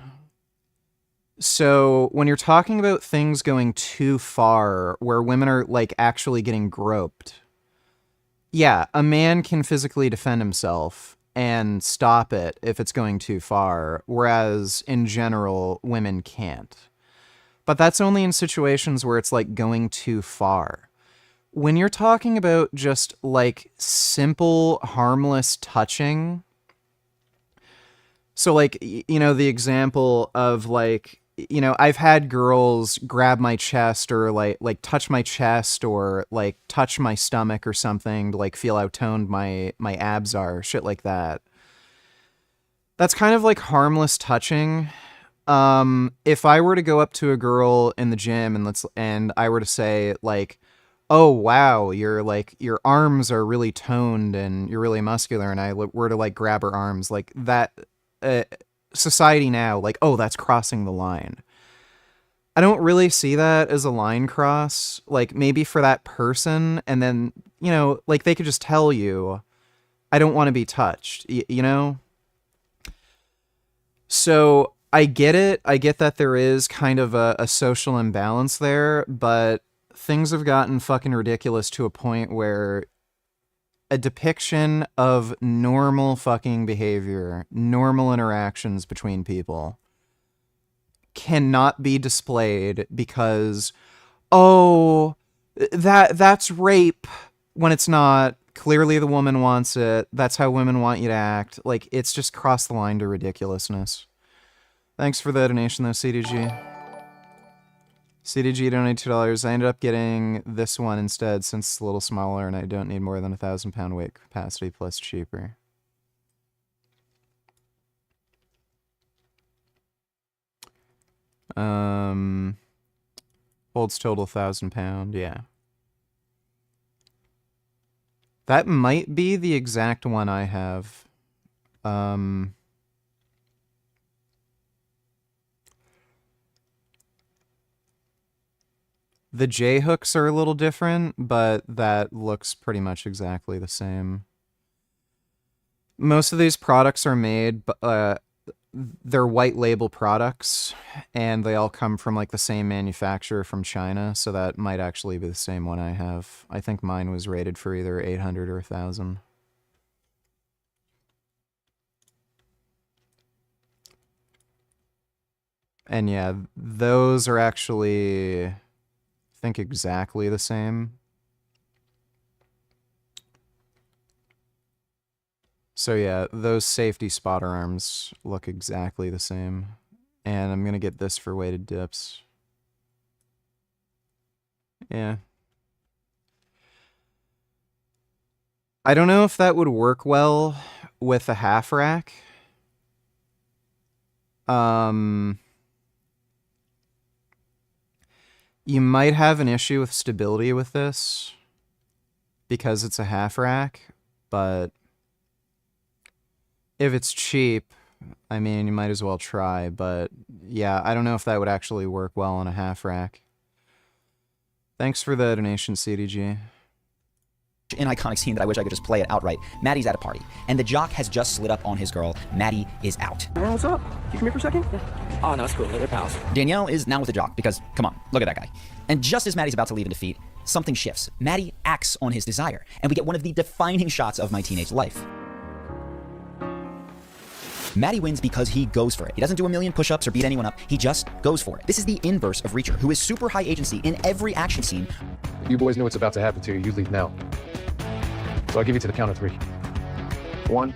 So when you're talking about things going too far, where women are, like, actually getting groped, yeah, a man can physically defend himself and stop it if it's going too far, whereas in general, women can't. But that's only in situations where it's, like, going too far. When you're talking about just, like, simple, harmless touching, So like, you know, the example of like, you know, I've had girls grab my chest or like touch my chest or like touch my stomach or something to like feel how toned my abs are, shit like that. That's kind of like harmless touching. If I were to go up to a girl in the gym and I were to say like, "Oh wow, your arms are really toned and you're really muscular," and I were to like grab her arms like that, uh, society now like, "Oh, that's crossing the line." I don't really see that as a line cross. Like maybe for that person, and then you know, like they could just tell you, "I don't want to be touched," you know. So I get it. I get that there is kind of a social imbalance there, but things have gotten fucking ridiculous to a point where a depiction of normal fucking behavior, normal interactions between people cannot be displayed because, oh, that's rape when it's not. Clearly the woman wants it. That's how women want you to act. Like, it's just crossed the line to ridiculousness. Thanks for the donation, though, CDG. CDG donated $2. I ended up getting this one instead since it's a little smaller and I don't need more than 1,000-pound weight capacity plus cheaper. Holds total 1,000-pound, yeah. That might be the exact one I have. The J hooks are a little different, but that looks pretty much exactly the same. Most of these products are made, they're white label products, and they all come from like the same manufacturer from China, so that might actually be the same one I have. I think mine was rated for either 800 or 1,000. And yeah, those are actually, I think, exactly the same. So yeah, those safety spotter arms look exactly the same. And I'm gonna get this for weighted dips. Yeah. I don't know if that would work well with a half rack. You might have an issue with stability with this because it's a half rack, but if it's cheap, I mean, you might as well try, but yeah, I don't know if that would actually work well on a half rack. Thanks for the donation, CDG. An iconic scene that I wish I could just play it outright. Maddie's at a party, and the jock has just slid up on his girl. Maddie is out. What's up? You come here for a second? Yeah. Oh, no, it's cool. They're pals. Danielle is now with the jock because, come on, look at that guy. And just as Maddie's about to leave in defeat, something shifts. Maddie acts on his desire, and we get one of the defining shots of my teenage life. Maddie wins because he goes for it. He doesn't do a million push-ups or beat anyone up. He just goes for it. This is the inverse of Reacher, who is super high agency in every action scene. You boys know what's about to happen to you. You leave now. So I'll give you to the count of 3. 1.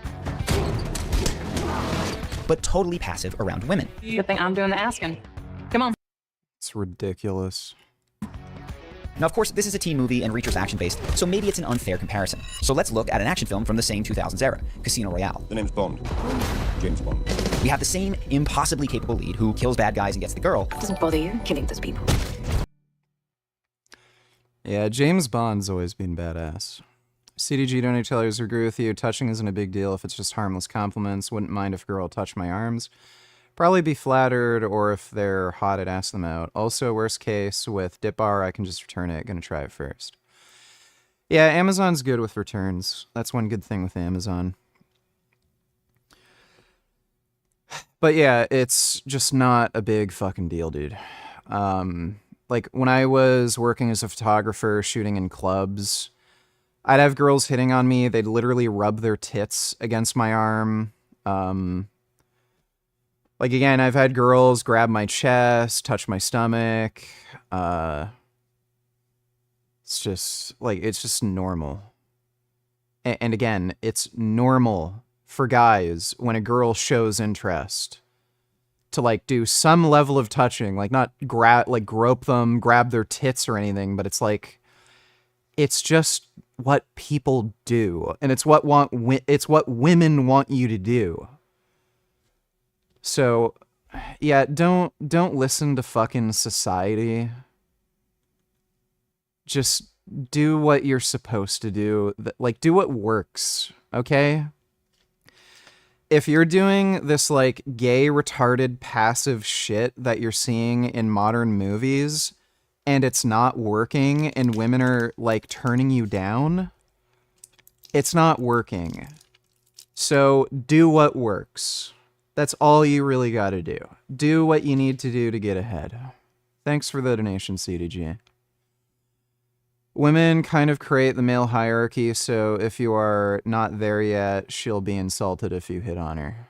But totally passive around women. Good thing I'm doing the asking. Come on. It's ridiculous. Now, of course, this is a teen movie and Reacher's action-based, so maybe it's an unfair comparison. So let's look at an action film from the same 2000s era, Casino Royale. The name's Bond. James Bond. We have the same impossibly capable lead who kills bad guys and gets the girl. Doesn't bother you killing those people. Yeah, James Bond's always been badass. CDG donate tellers agree with you. Touching isn't a big deal if it's just harmless compliments. Wouldn't mind if a girl touched my arms. Probably be flattered, or if they're hot, I'd ask them out. Also, worst case, with Dip Bar, I can just return it. Gonna try it first. Yeah, Amazon's good with returns. That's one good thing with Amazon. But yeah, it's just not a big fucking deal, dude. Like, when I was working as a photographer, shooting in clubs, I'd have girls hitting on me. They'd literally rub their tits against my arm. Like, again, I've had girls grab my chest, touch my stomach. It's just, like, it's just normal. And again, it's normal for guys when a girl shows interest to like do some level of touching, like not grope them, grab their tits or anything, but it's like, it's just what people do, and it's what women want you to do. So, yeah, don't listen to fucking society. Just do what you're supposed to do. Like, do what works, okay? If you're doing this, like, gay, retarded, passive shit that you're seeing in modern movies, and it's not working, and women are, like, turning you down, it's not working. So, do what works. That's all you really gotta do. Do what you need to do to get ahead. Thanks for the donation, CDG. Women kind of create the male hierarchy, so if you are not there yet, she'll be insulted if you hit on her.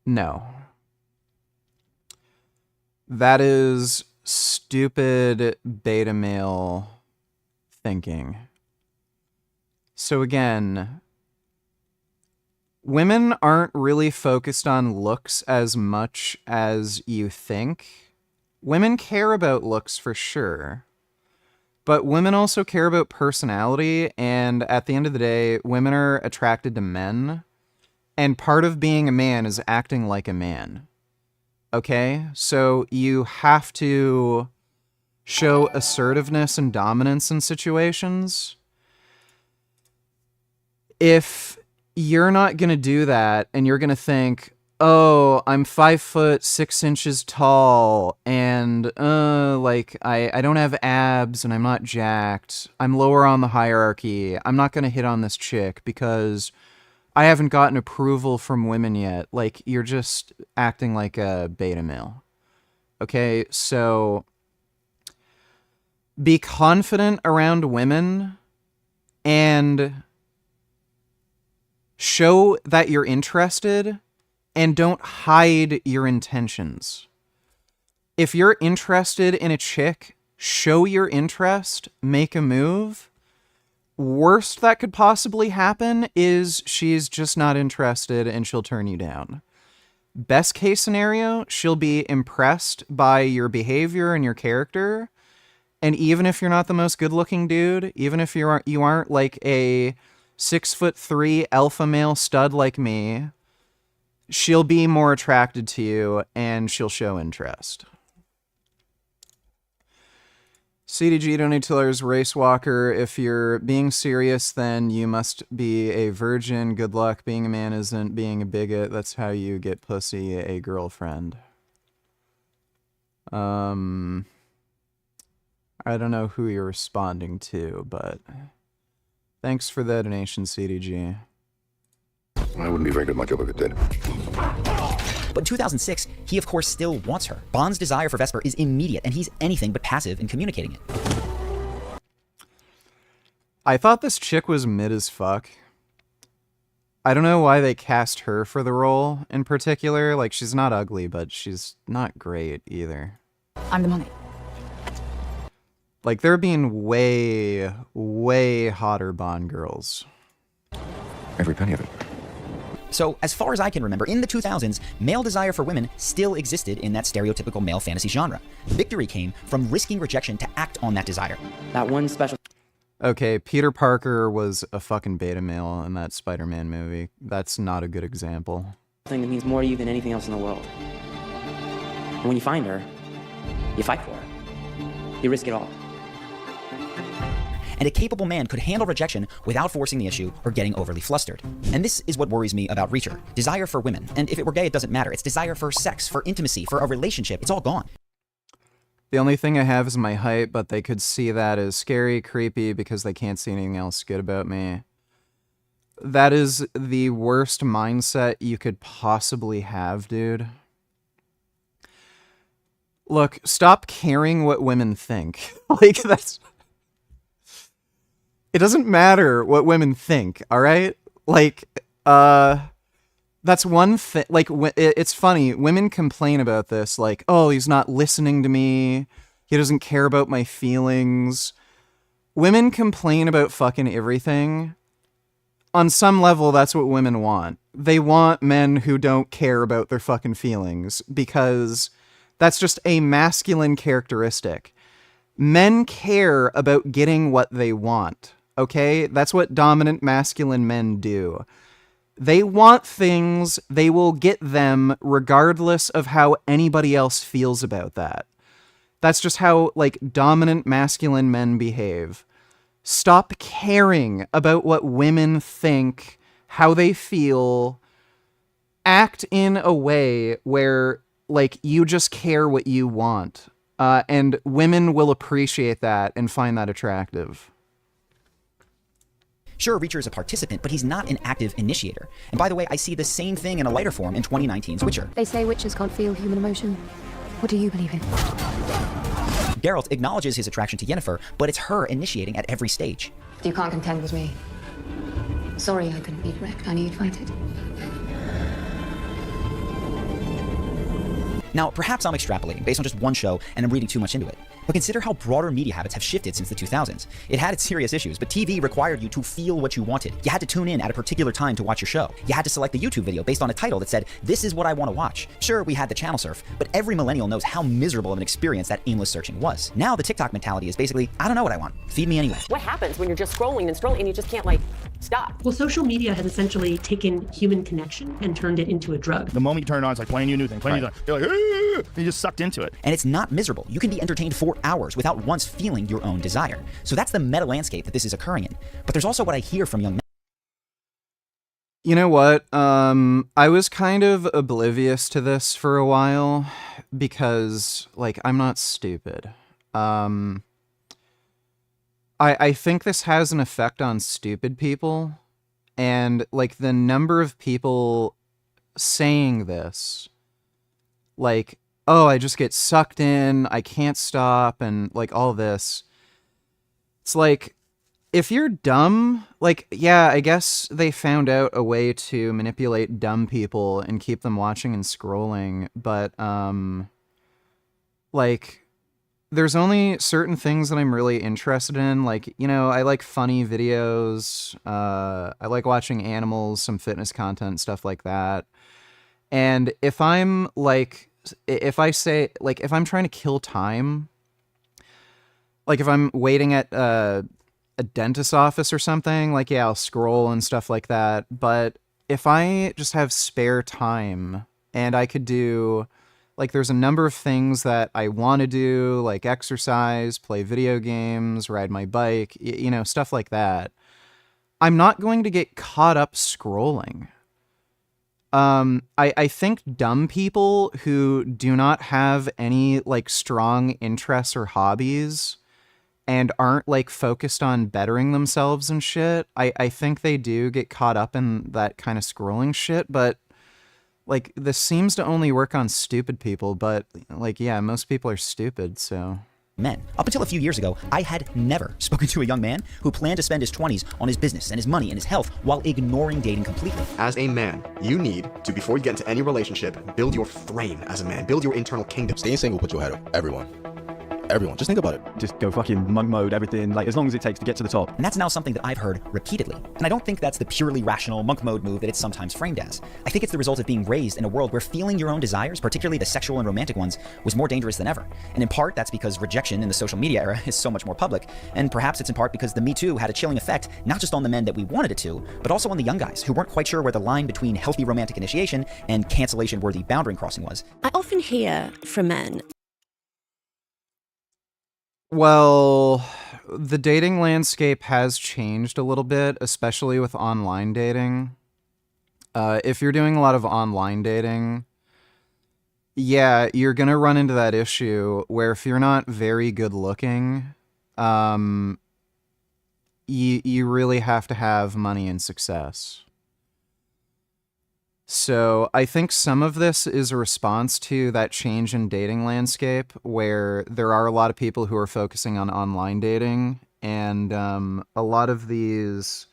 No. That is stupid beta male thinking. So again, women aren't really focused on looks as much as you think. Women care about looks for sure, but women also care about personality, and at the end of the day, women are attracted to men, and part of being a man is acting like a man. Okay? So you have to show assertiveness and dominance in situations. If you're not gonna do that, and you're gonna think, oh, I'm 5'6" tall, and like I don't have abs, and I'm not jacked. I'm lower on the hierarchy. I'm not gonna hit on this chick because I haven't gotten approval from women yet. Like, you're just acting like a beta male. Okay, so be confident around women and show that you're interested. And don't hide your intentions. If you're interested in a chick, show your interest, make a move. Worst that could possibly happen is she's just not interested and she'll turn you down. Best case scenario, she'll be impressed by your behavior and your character. And even if you're not the most good-looking dude, even if you aren't like a 6'3" alpha male stud like me, she'll be more attracted to you, and she'll show interest. CDG $22 Race Walker. If you're being serious, then you must be a virgin. Good luck. Being a man isn't being a bigot. That's how you get pussy a girlfriend. I don't know who you're responding to, but thanks for the donation, CDG. I wouldn't be very good at my job if it did. But in 2006, he of course still wants her. Bond's desire for Vesper is immediate, and he's anything but passive in communicating it. I thought this chick was mid as fuck. I don't know why they cast her for the role in particular. Like, she's not ugly, but she's not great either. I'm the money. Like, there have been way, way hotter Bond girls. Every penny of it. So, as far as I can remember, in the 2000s, male desire for women still existed in that stereotypical male fantasy genre. Victory came from risking rejection to act on that desire. That one special... Okay, Peter Parker was a fucking beta male in that Spider-Man movie. That's not a good example. ...thing that means more to you than anything else in the world. And when you find her, you fight for her. You risk it all. And a capable man could handle rejection without forcing the issue or getting overly flustered. And this is what worries me about Reacher. Desire for women. And if it were gay, it doesn't matter. It's desire for sex, for intimacy, for a relationship. It's all gone. The only thing I have is my height, but they could see that as scary, creepy, because they can't see anything else good about me. That is the worst mindset you could possibly have, dude. Look, stop caring what women think. Like, that's... It doesn't matter what women think, all right? Like, that's one thing. Like, it's funny. Women complain about this, like, oh, he's not listening to me. He doesn't care about my feelings. Women complain about fucking everything. on some level, that's what women want. They want men who don't care about their fucking feelings, because that's just a masculine characteristic. Men care about getting what they want, okay? That's what dominant masculine men do. They want things, they will get them regardless of how anybody else feels about that. That's just how, like, dominant masculine men behave. Stop caring about what women think, how they feel. Act in a way where, like, you just care what you want. And women will appreciate that and find that attractive. Sure, Reacher is a participant, but he's not an active initiator. And by the way, I see the same thing in a lighter form in 2019's Witcher. They say witches can't feel human emotion. What do you believe in? Geralt acknowledges his attraction to Yennefer, but it's her initiating at every stage. You can't contend with me. Sorry I couldn't beat Rick. I knew you'd fight it. Now, perhaps I'm extrapolating based on just one show and I'm reading too much into it. But consider how broader media habits have shifted since the 2000s. It had its serious issues, but TV required you to feel what you wanted. You had to tune in at a particular time to watch your show. You had to select the YouTube video based on a title that said, this is what I want to watch. Sure, we had the channel surf, but every millennial knows how miserable of an experience that aimless searching was. Now the TikTok mentality is basically, I don't know what I want. Feed me anyway. What happens when you're just scrolling and scrolling and you just can't, like, stop? Well, social media has essentially taken human connection and turned it into a drug. The moment you turn it on, it's like playing you a new thing, playing you you're like, "Aah!" You just sucked into it. And it's not miserable. You can be entertained for hours without once feeling your own desire. So that's the meta landscape that this is occurring in. But there's also what I hear from young men. You know what? I was kind of oblivious to this for a while because, like, I'm not stupid. I think this has an effect on stupid people, and, like, the number of people saying this, like, oh, I just get sucked in, I can't stop, and, like, all this. It's like, if you're dumb, like, yeah, I guess they found out a way to manipulate dumb people and keep them watching and scrolling, but, like, there's only certain things that I'm really interested in. Like, you know, I like funny videos, I like watching animals, some fitness content, stuff like that. And if I'm, like, if I say, like, if I'm trying to kill time, like, if I'm waiting at a dentist's office or something, like, yeah, I'll scroll and stuff like that. But if I just have spare time and I could do, like, there's a number of things that I want to do, like exercise, play video games, ride my bike, you know, stuff like that. I'm not going to get caught up scrolling. I think dumb people who do not have any, like, strong interests or hobbies and aren't, like, focused on bettering themselves and shit, I think they do get caught up in that kind of scrolling shit, but, like, this seems to only work on stupid people, but, like, yeah, most people are stupid, so... Men. Up until a few years ago, I had never spoken to a young man who planned to spend his 20s on his business and his money and his health while ignoring dating completely. As a man, you need to, before you get into any relationship, build your frame as a man, build your internal kingdom. Staying single puts you ahead of everyone. Everyone, just think about it. Just go fucking monk mode, everything, like, as long as it takes to get to the top. And that's now something that I've heard repeatedly. And I don't think that's the purely rational monk mode move that it's sometimes framed as. I think it's the result of being raised in a world where feeling your own desires, particularly the sexual and romantic ones, was more dangerous than ever. And in part, that's because rejection in the social media era is so much more public. And perhaps it's in part because the Me Too had a chilling effect, not just on the men that we wanted it to, but also on the young guys who weren't quite sure where the line between healthy romantic initiation and cancellation-worthy boundary crossing was. I often hear from men. Well, the dating landscape has changed a little bit, especially with online dating. If you're doing a lot of online dating, yeah, you're gonna run into that issue where if you're not very good looking, you really have to have money and success. So I think some of this is a response to that change in dating landscape where there are a lot of people who are focusing on online dating, and a lot of these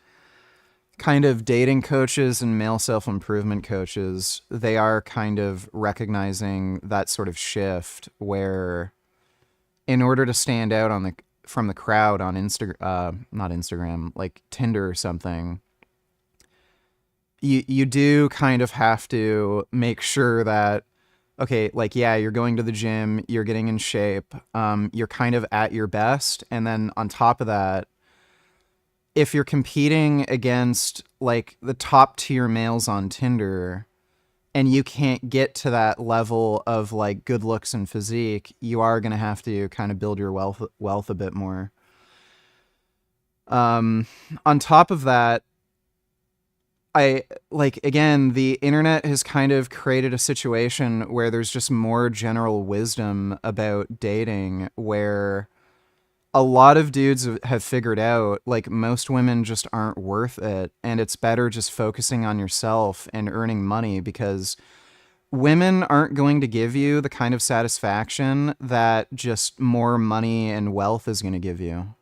kind of dating coaches and male self-improvement coaches, they are kind of recognizing that sort of shift where in order to stand out on from the crowd on not Instagram, like Tinder or something, you do kind of have to make sure that, okay, like, yeah, you're going to the gym, you're getting in shape, you're kind of at your best. And then on top of that, if you're competing against like the top tier males on Tinder and you can't get to that level of like good looks and physique, you are going to have to kind of build your wealth a bit more. On top of that, again, the internet has kind of created a situation where there's just more general wisdom about dating, where a lot of dudes have figured out, like, most women just aren't worth it, and it's better just focusing on yourself and earning money, because women aren't going to give you the kind of satisfaction that just more money and wealth is going to give you.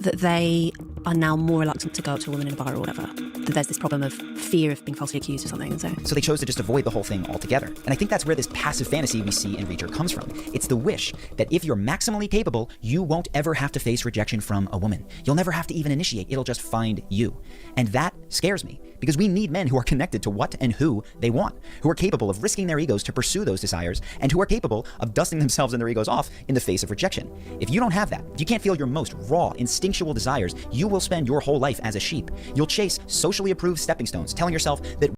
That they are now more reluctant to go up to a woman in a bar or whatever. That there's this problem of fear of being falsely accused or something. And so they chose to just avoid the whole thing altogether. And I think that's where this passive fantasy we see in Reacher comes from. It's the wish that if you're maximally capable, you won't ever have to face rejection from a woman. You'll never have to even initiate. It'll just find you. And that scares me, because we need men who are connected to what and who they want, who are capable of risking their egos to pursue those desires, and who are capable of dusting themselves and their egos off in the face of rejection. If you don't have that, if you can't feel your most raw, instinctual desires, you will spend your whole life as a sheep. You'll chase socially approved stepping stones, telling yourself that...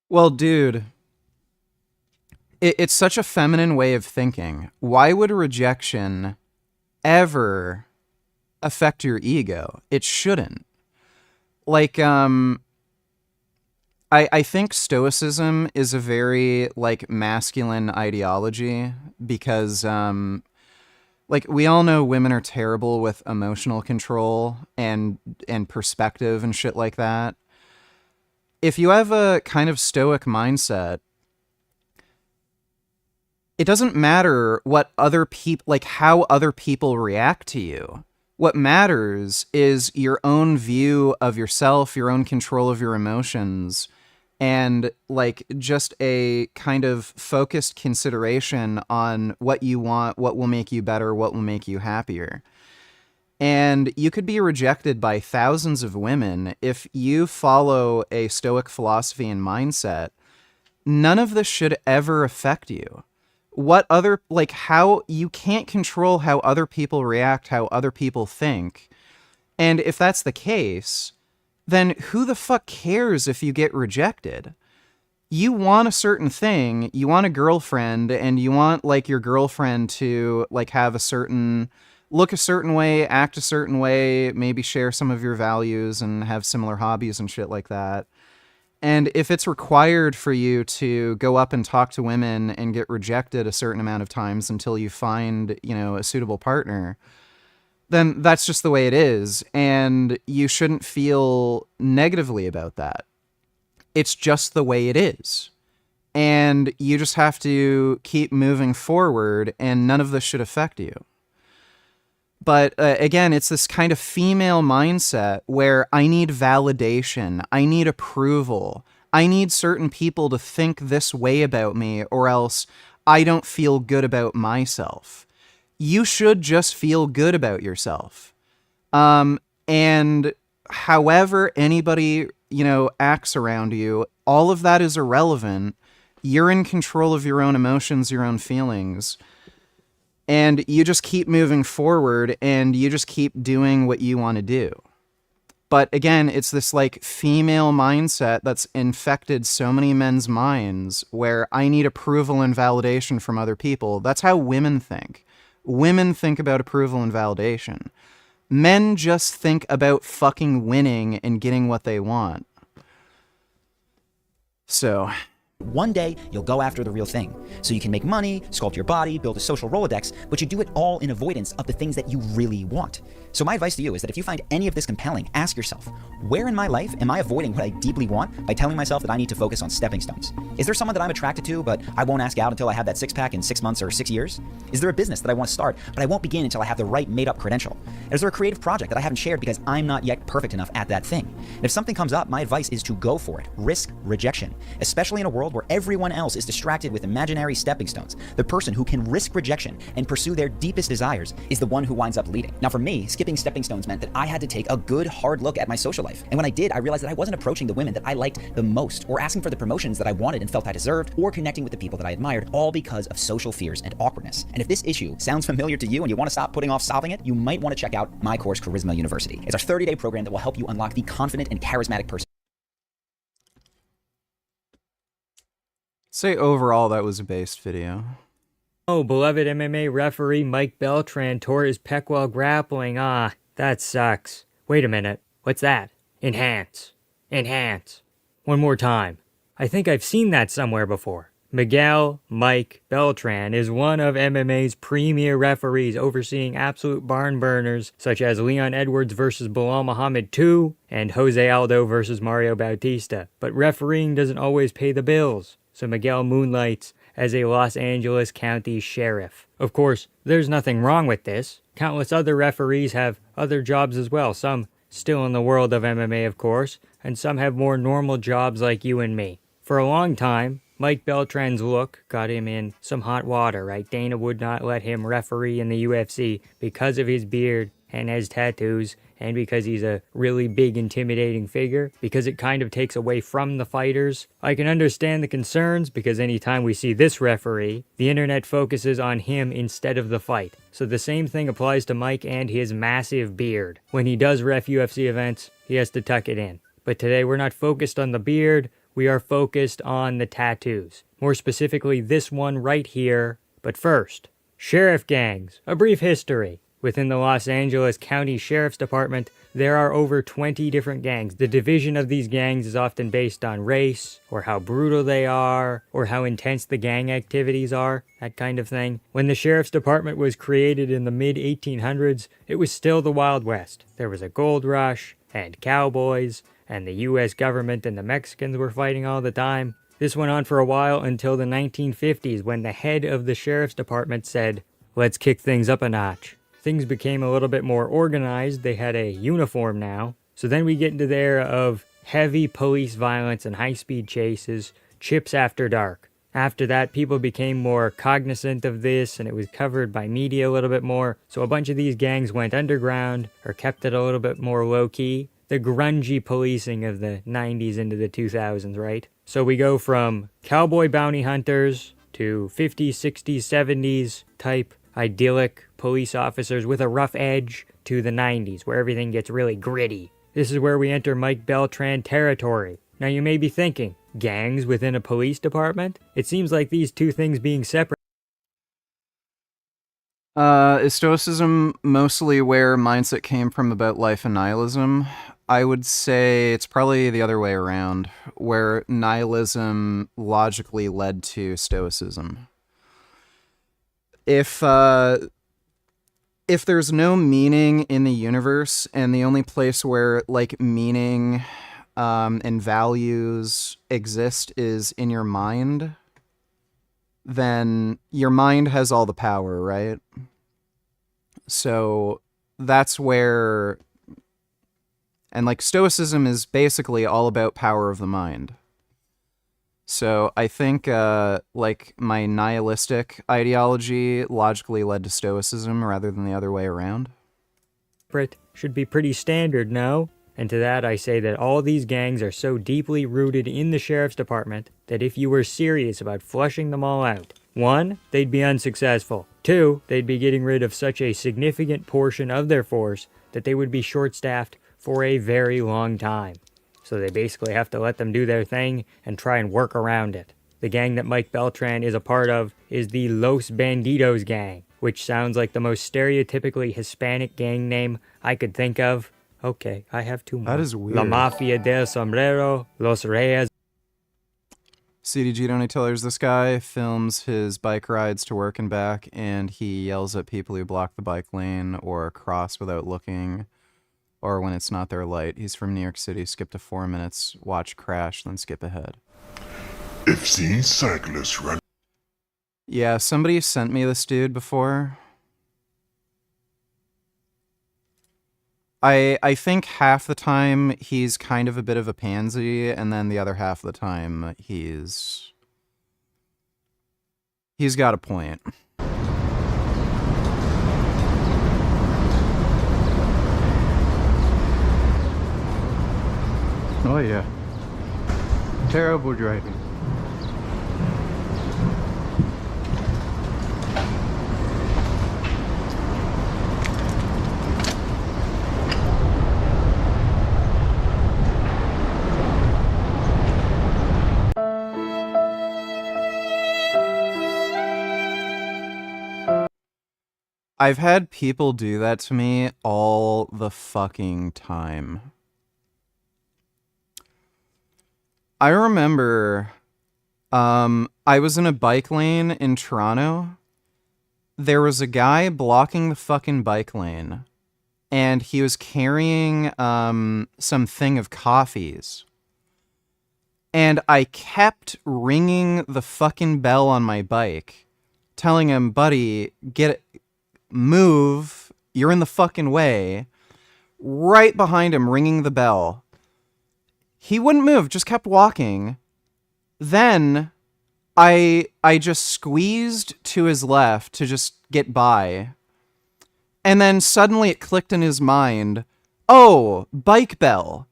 Well, dude, it's such a feminine way of thinking. Why would rejection ever affect your ego? It shouldn't. Like, I think stoicism is a very, like, masculine ideology, because, like, we all know women are terrible with emotional control and perspective and shit like that. If you have a kind of stoic mindset, it doesn't matter what other people, like, how other people react to you. What matters is your own view of yourself, your own control of your emotions, and, like, just a kind of focused consideration on what you want, what will make you better, what will make you happier. And you could be rejected by thousands of women. If you follow a stoic philosophy and mindset, none of this should ever affect you. What other, like, how you can't control how other people react, how other people think. And if that's the case, then who the fuck cares if you get rejected? You want a certain thing, you want a girlfriend, and you want, like, your girlfriend to, like, have a certain, look a certain way, act a certain way, maybe share some of your values and have similar hobbies and shit like that. And if it's required for you to go up and talk to women and get rejected a certain amount of times until you find, you know, a suitable partner, then that's just the way it is. And you shouldn't feel negatively about that. It's just the way it is. And you just have to keep moving forward, and none of this should affect you. But again, it's this kind of female mindset where I need validation, I need approval, I need certain people to think this way about me, or else I don't feel good about myself. You should just feel good about yourself. And however anybody, you know, acts around you, all of that is irrelevant. You're in control of your own emotions, your own feelings. And you just keep moving forward, and you just keep doing what you want to do. But again, it's this, like, female mindset that's infected so many men's minds, where I need approval and validation from other people. That's how women think. Women think about approval and validation. Men just think about fucking winning and getting what they want. So... One day, you'll go after the real thing. So you can make money, sculpt your body, build a social Rolodex, but you do it all in avoidance of the things that you really want. So my advice to you is that if you find any of this compelling, ask yourself, where in my life am I avoiding what I deeply want by telling myself that I need to focus on stepping stones? Is there someone that I'm attracted to, but I won't ask out until I have that six-pack in 6 months or 6 years? Is there a business that I want to start, but I won't begin until I have the right made-up credential? Is there a creative project that I haven't shared because I'm not yet perfect enough at that thing? And if something comes up, my advice is to go for it. Risk rejection, especially in a world world where everyone else is distracted with imaginary stepping stones, the person who can risk rejection and pursue their deepest desires is the one who winds up leading. Now for me, skipping stepping stones meant that I had to take a good hard look at my social life. And when I did, I realized that I wasn't approaching the women that I liked the most, or asking for the promotions that I wanted and felt I deserved, or connecting with the people that I admired, all because of social fears and awkwardness. And if this issue sounds familiar to you and you want to stop putting off solving it, you might want to check out my course, Charisma University. It's our 30-day program that will help you unlock the confident and charismatic person. Say overall that was a based video. Oh, beloved MMA referee Mike Beltran tore his pec while grappling. Ah, that sucks. Wait a minute. What's that? Enhance. Enhance. One more time. I think I've seen that somewhere before. Miguel Mike Beltran is one of MMA's premier referees, overseeing absolute barn burners such as Leon Edwards versus Bilal Muhammad II and Jose Aldo versus Mario Bautista. But refereeing doesn't always pay the bills, so Miguel moonlights as a Los Angeles County sheriff. Of course, there's nothing wrong with this. Countless other referees have other jobs as well, some still in the world of MMA, of course, and some have more normal jobs like you and me. For a long time, Mike Beltran's look got him in some hot water, right? Dana would not let him referee in the UFC because of his beard and his tattoos, and because he's a really big, intimidating figure, because it kind of takes away from the fighters. I can understand the concerns, because anytime we see this referee, the internet focuses on him instead of the fight. So the same thing applies to Mike and his massive beard. When he does ref UFC events, he has to tuck it in. But today we're not focused on the beard, we are focused on the tattoos. More specifically, this one right here. But first, sheriff gangs, a brief history. Within the Los Angeles County Sheriff's Department, there are over 20 different gangs. The division of these gangs is often based on race, or how brutal they are, or how intense the gang activities are, that kind of thing. When the Sheriff's Department was created in the mid-1800s, it was still the Wild West. There was a gold rush, and cowboys, and the U.S. government and the Mexicans were fighting all the time. This went on for a while until the 1950s, when the head of the Sheriff's Department said, "Let's kick things up a notch." Things became a little bit more organized. They had a uniform now. So then we get into the era of heavy police violence and high-speed chases, chips after dark. After that, people became more cognizant of this, and it was covered by media a little bit more. So a bunch of these gangs went underground, or kept it a little bit more low-key. The grungy policing of the 90s into the 2000s, right? So we go from cowboy bounty hunters to 50s, 60s, 70s type idyllic police officers with a rough edge to the 90s, where everything gets really gritty. This is where we enter Mike Beltran territory. Now you may be thinking, gangs within a police department? It seems like these two things being separate. Is Stoicism mostly where mindset came from about life and nihilism? I would say it's probably the other way around, where nihilism logically led to Stoicism. If there's no meaning in the universe, and the only place where, like, meaning and values exist is in your mind, then your mind has all the power, right? So that's where... And, like, Stoicism is basically all about power of the mind. So I think, like, my nihilistic ideology logically led to Stoicism rather than the other way around. Should be pretty standard, no? And to that I say that all these gangs are so deeply rooted in the Sheriff's Department that if you were serious about flushing them all out, 1, they'd be unsuccessful. 2, they'd be getting rid of such a significant portion of their force that they would be short-staffed for a very long time. So they basically have to let them do their thing and try and work around it. The gang that Mike Beltran is a part of is the Los Bandidos gang, which sounds like the most stereotypically Hispanic gang name I could think of. Okay, I have two more. That is weird. La Mafia del Sombrero, Los Reyes. CDG Donny Tillers, this guy films his bike rides to work and back, and he yells at people who block the bike lane or cross without looking, or when it's not their light. He's from New York City. Skip to 4 minutes, watch crash, then skip ahead. I've seen cyclists run. Yeah, somebody sent me this dude before. I think half the time he's kind of a bit of a pansy, and then the other half of the time he's He's got a point. Oh yeah. Terrible driving. I've had people do that to me all the fucking time. I remember I was in a bike lane in Toronto. There was a guy blocking the fucking bike lane, and he was carrying some thing of coffees. And I kept ringing the fucking bell on my bike, telling him, buddy, move, you're in the fucking way. Right behind him, ringing the bell. He wouldn't move, just kept walking. Then I just squeezed to his left to just get by. And then suddenly it clicked in his mind, oh, bike bell.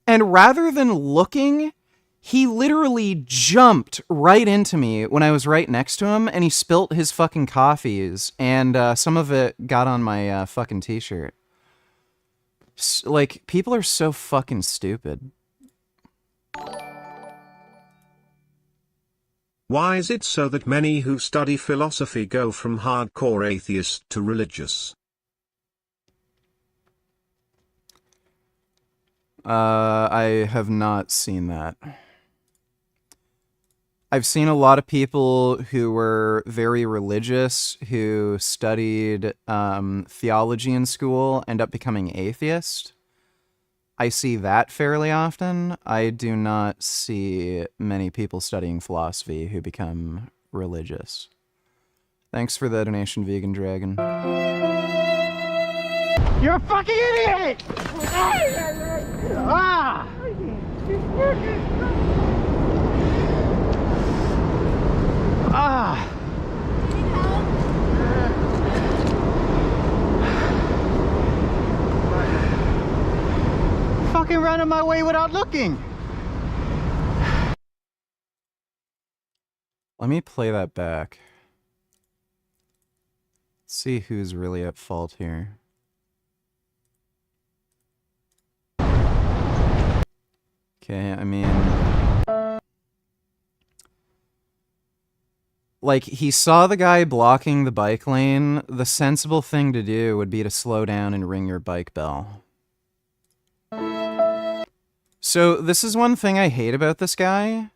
And rather than looking, he literally jumped right into me when I was right next to him, and he spilt his fucking coffees, and some of it got on my fucking t-shirt. Like, people are so fucking stupid. Why is it so that many who study philosophy go from hardcore atheist to religious? I have not seen that. I've seen a lot of people who were very religious, who studied theology in school, end up becoming atheist. I see that fairly often. I do not see many people studying philosophy who become religious. Thanks for the donation, Vegan Dragon. You're a fucking idiot! Ah! Ah! Fucking running my way without looking. Let me play that back. Let's see who's really at fault here. Okay, I mean... like, he saw the guy blocking the bike lane. The sensible thing to do would be to slow down and ring your bike bell. So, this is one thing I hate about this guy.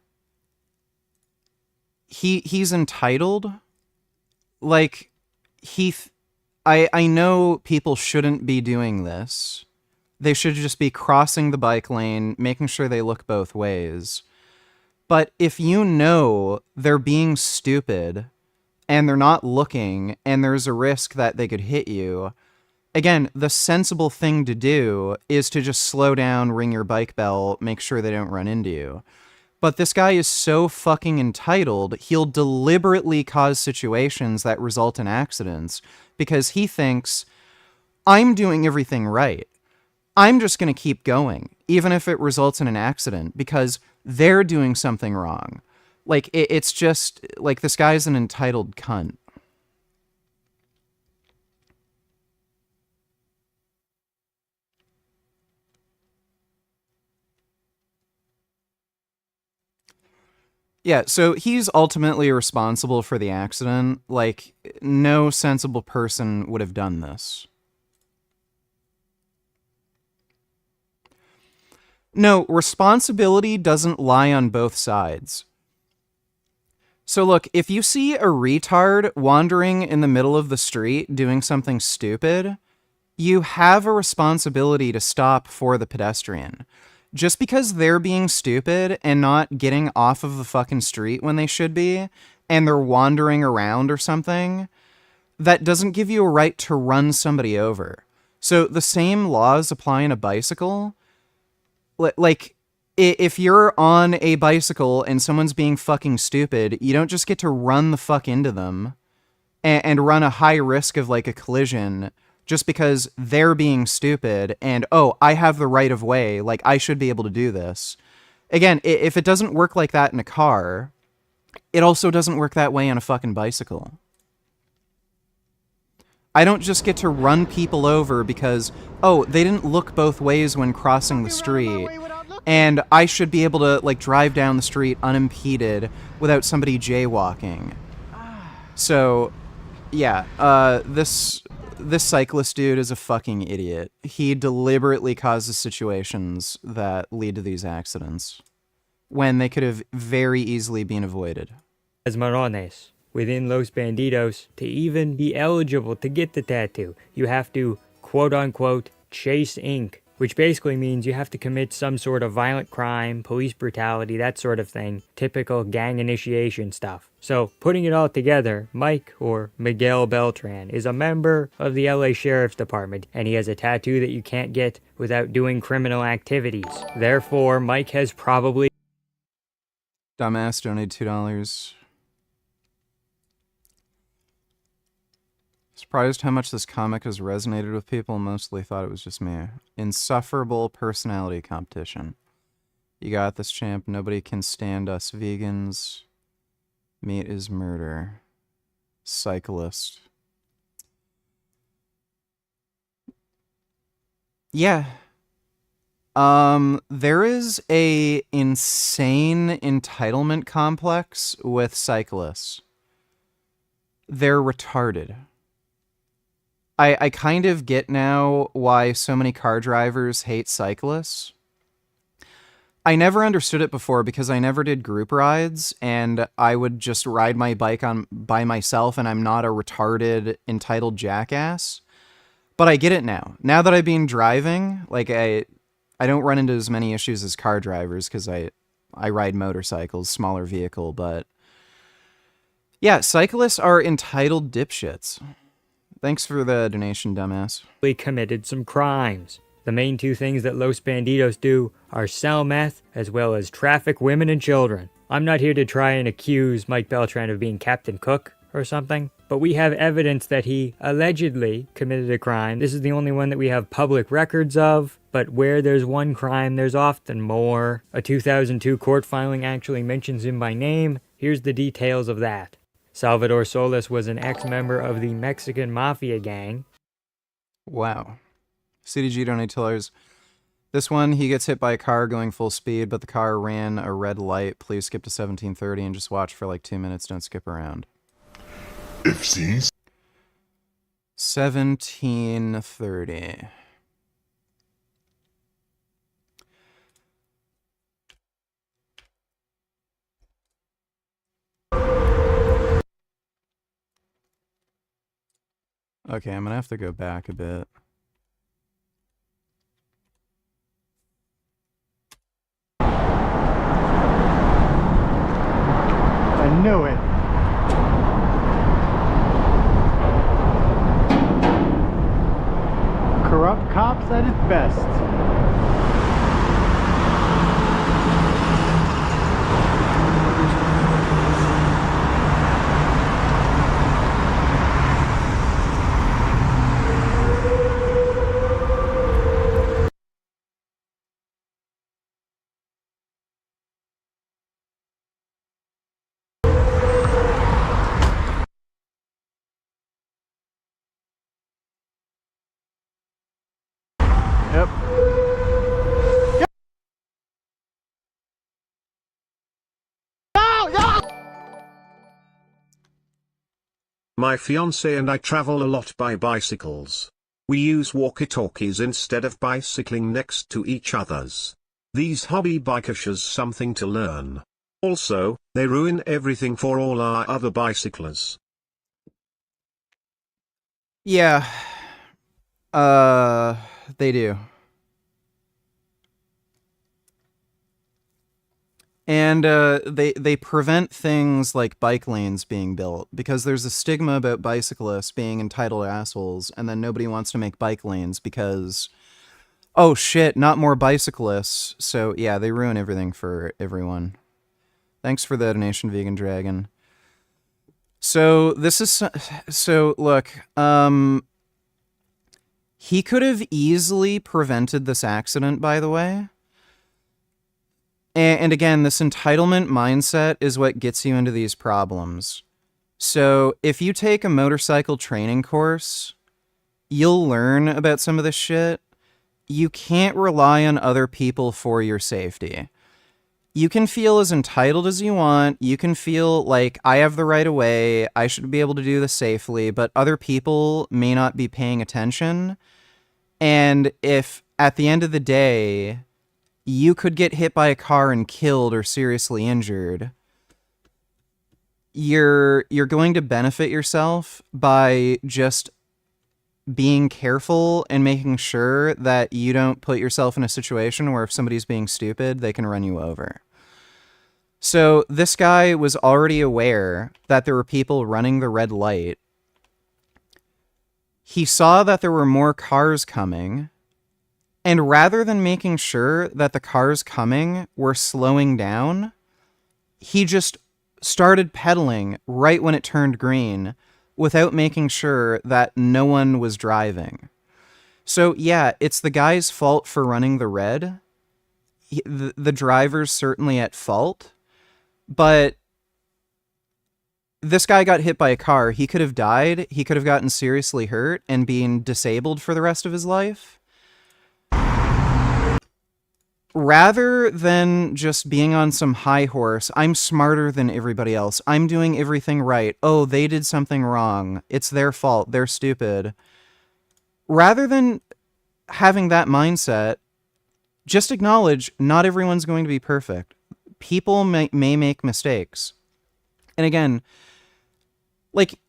He's entitled. Like, I know people shouldn't be doing this. They should just be crossing the bike lane, making sure they look both ways. But if you know they're being stupid, and they're not looking, and there's a risk that they could hit you, again, the sensible thing to do is to just slow down, ring your bike bell, make sure they don't run into you. But this guy is so fucking entitled, he'll deliberately cause situations that result in accidents because he thinks, I'm doing everything right. I'm just going to keep going, even if it results in an accident, because they're doing something wrong. Like, it's just, like, this guy's an entitled cunt. Yeah, so he's ultimately responsible for the accident. Like, no sensible person would have done this. No, responsibility doesn't lie on both sides. So look, if you see a retard wandering in the middle of the street doing something stupid, you have a responsibility to stop for the pedestrian. Just because they're being stupid and not getting off of the fucking street when they should be, and they're wandering around or something, that doesn't give you a right to run somebody over. So the same laws apply in a bicycle. Like, If you're on a bicycle and someone's being fucking stupid, you don't just get to run the fuck into them and run a high risk of like a collision just because they're being stupid and, oh, I have the right of way, like I should be able to do this. Again, if it doesn't work like that in a car, it also doesn't work that way on a fucking bicycle. I don't just get to run people over because, oh, they didn't look both ways when crossing the street, and I should be able to, like, drive down the street unimpeded without somebody jaywalking. So, yeah, this cyclist dude is a fucking idiot. He deliberately causes situations that lead to these accidents when they could have very easily been avoided. As Marones, within Los Bandidos, to even be eligible to get the tattoo, you have to, quote-unquote, chase ink, which basically means you have to commit some sort of violent crime, police brutality, that sort of thing, typical gang initiation stuff. So, putting it all together, Mike, or Miguel Beltran, is a member of the LA Sheriff's Department, and he has a tattoo that you can't get without doing criminal activities. Therefore, Mike has probably... Dumbass donated $2. Surprised how much this comic has resonated with people. Mostly thought it was just me. Insufferable personality competition. You got this, champ. Nobody can stand us vegans. Meat is murder. Cyclist. Yeah. There is a insane entitlement complex with cyclists. They're retarded. I kind of get now why so many car drivers hate cyclists. I never understood it before because I never did group rides, and I would just ride my bike by myself, and I'm not a retarded, entitled jackass. But I get it now. Now that I've been driving, like, I don't run into as many issues as car drivers because I ride motorcycles, smaller vehicle, but... yeah, cyclists are entitled dipshits. Thanks for the donation, dumbass. ...committed some crimes. The main two things that Los Bandidos do are sell meth, as well as traffic women and children. I'm not here to try and accuse Mike Beltran of being Captain Cook or something, but we have evidence that he allegedly committed a crime. This is the only one that we have public records of, but where there's one crime, there's often more. A 2002 court filing actually mentions him by name. Here's the details of that. Salvador Solis was an ex-member of the Mexican Mafia gang. Wow. CDG donate $2. This one, he gets hit by a car going full speed, but the car ran a red light. Please skip to 1730 and just watch for like 2 minutes. Don't skip around. FCs? 1730. Okay, I'm gonna have to go back a bit. I knew it. Corrupt cops at its best. Yep. My fiancé and I travel a lot by bicycles. We use walkie-talkies instead of bicycling next to each other's. These hobby bikers has something to learn. Also, they ruin everything for all our other bicyclers. Yeah. They do. And they prevent things like bike lanes being built because there's a stigma about bicyclists being entitled assholes, and then nobody wants to make bike lanes because Oh shit, not more bicyclists. So yeah, they ruin everything for everyone. Thanks for the donation, Vegan Dragon. So this is so look, he could have easily prevented this accident, by the way. And again, this entitlement mindset is what gets you into these problems. So if you take a motorcycle training course, you'll learn about some of this shit. You can't rely on other people for your safety. You can feel as entitled as you want. You can feel like I have the right of way. I should be able to do this safely, but other people may not be paying attention. And if at the end of the day, you could get hit by a car and killed or seriously injured, you're going to benefit yourself by just being careful and making sure that you don't put yourself in a situation where if somebody's being stupid, they can run you over. So this guy was already aware that there were people running the red light. He saw that there were more cars coming, and rather than making sure that the cars coming were slowing down, he just started pedaling right when it turned green without making sure that no one was driving. So yeah, it's the guy's fault for running the red. The driver's certainly at fault, but this guy got hit by a car. He could have died. He could have gotten seriously hurt and been disabled for the rest of his life. Rather than just being on some high horse, I'm smarter than everybody else. I'm doing everything right. Oh, they did something wrong. It's their fault. They're stupid. Rather than having that mindset, just acknowledge not everyone's going to be perfect. People may make mistakes. And again, like,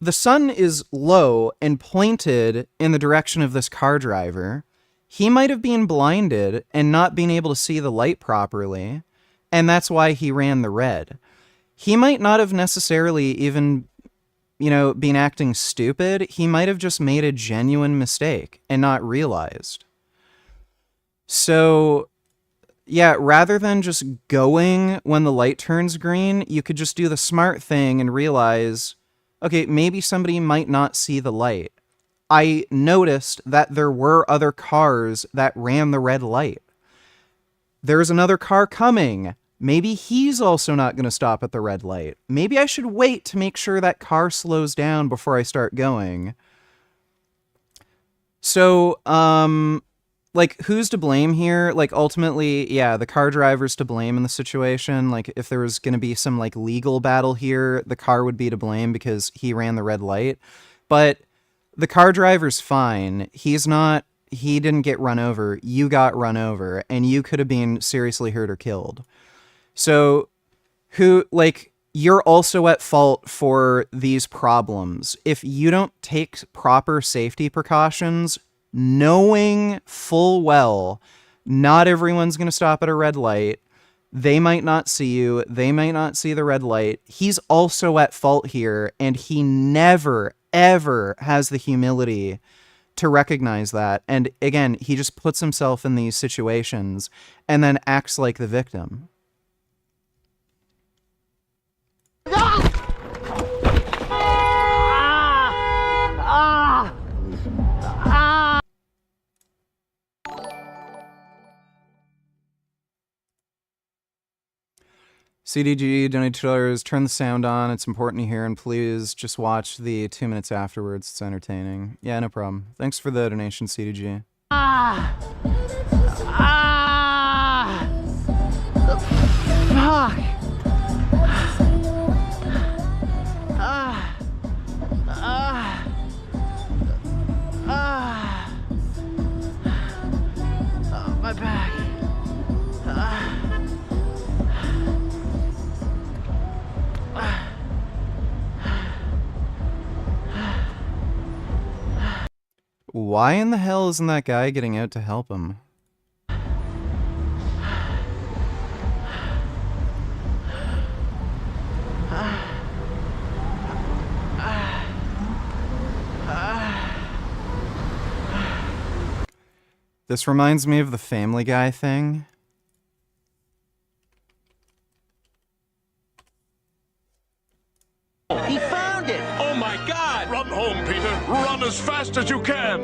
the sun is low and pointed in the direction of this car driver. He might have been blinded and not been able to see the light properly, and that's why he ran the red. He might not have necessarily even, been acting stupid. He might have just made a genuine mistake and not realized. So, yeah, rather than just going when the light turns green, you could just do the smart thing and realize, okay, maybe somebody might not see the light. I noticed that there were other cars that ran the red light. There's another car coming. Maybe he's also not going to stop at the red light. Maybe I should wait to make sure that car slows down before I start going. So, who's to blame here? Ultimately, yeah, the car driver's to blame in the situation. If there was going to be some, legal battle here, the car would be to blame because he ran the red light. But the car driver's fine. He didn't get run over. You got run over, and you could have been seriously hurt or killed. So, you're also at fault for these problems. If you don't take proper safety precautions, knowing full well not everyone's going to stop at a red light, they might not see you, they might not see the red light, he's also at fault here, and he never, ever has the humility to recognize that. And again, he just puts himself in these situations and then acts like the victim. CDG, donate $2, turn the sound on, it's important to hear, and please just watch the 2 minutes afterwards, it's entertaining. Yeah, no problem. Thanks for the donation, CDG. Fuck! My back. Why in the hell isn't that guy getting out to help him? This reminds me of the Family Guy thing. He found it! Oh my God! Run home, Peter! Run as fast as you can!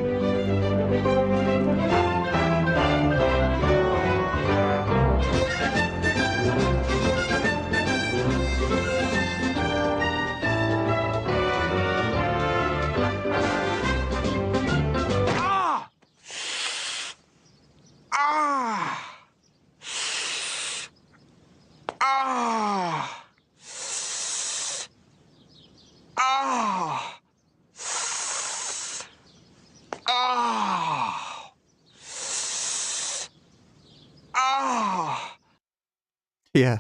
Ah! Ah! Ah! Ah! Ah! Ah! Yeah.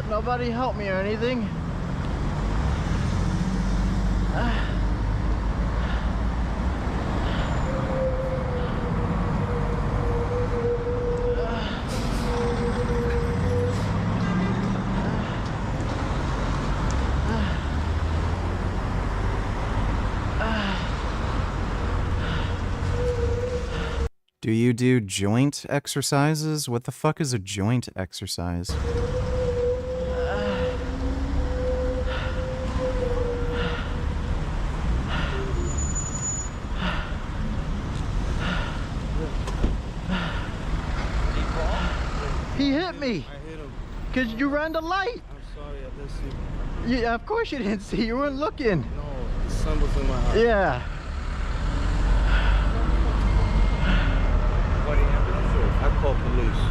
Nobody help me or anything. Do you do joint exercises? What the fuck is a joint exercise? He hit me. I hit him. Cause you ran the light. I'm sorry, I didn't see. Yeah, of course you didn't see. You weren't looking. No, the sun was in my eye. Yeah. What ambulance or I call police.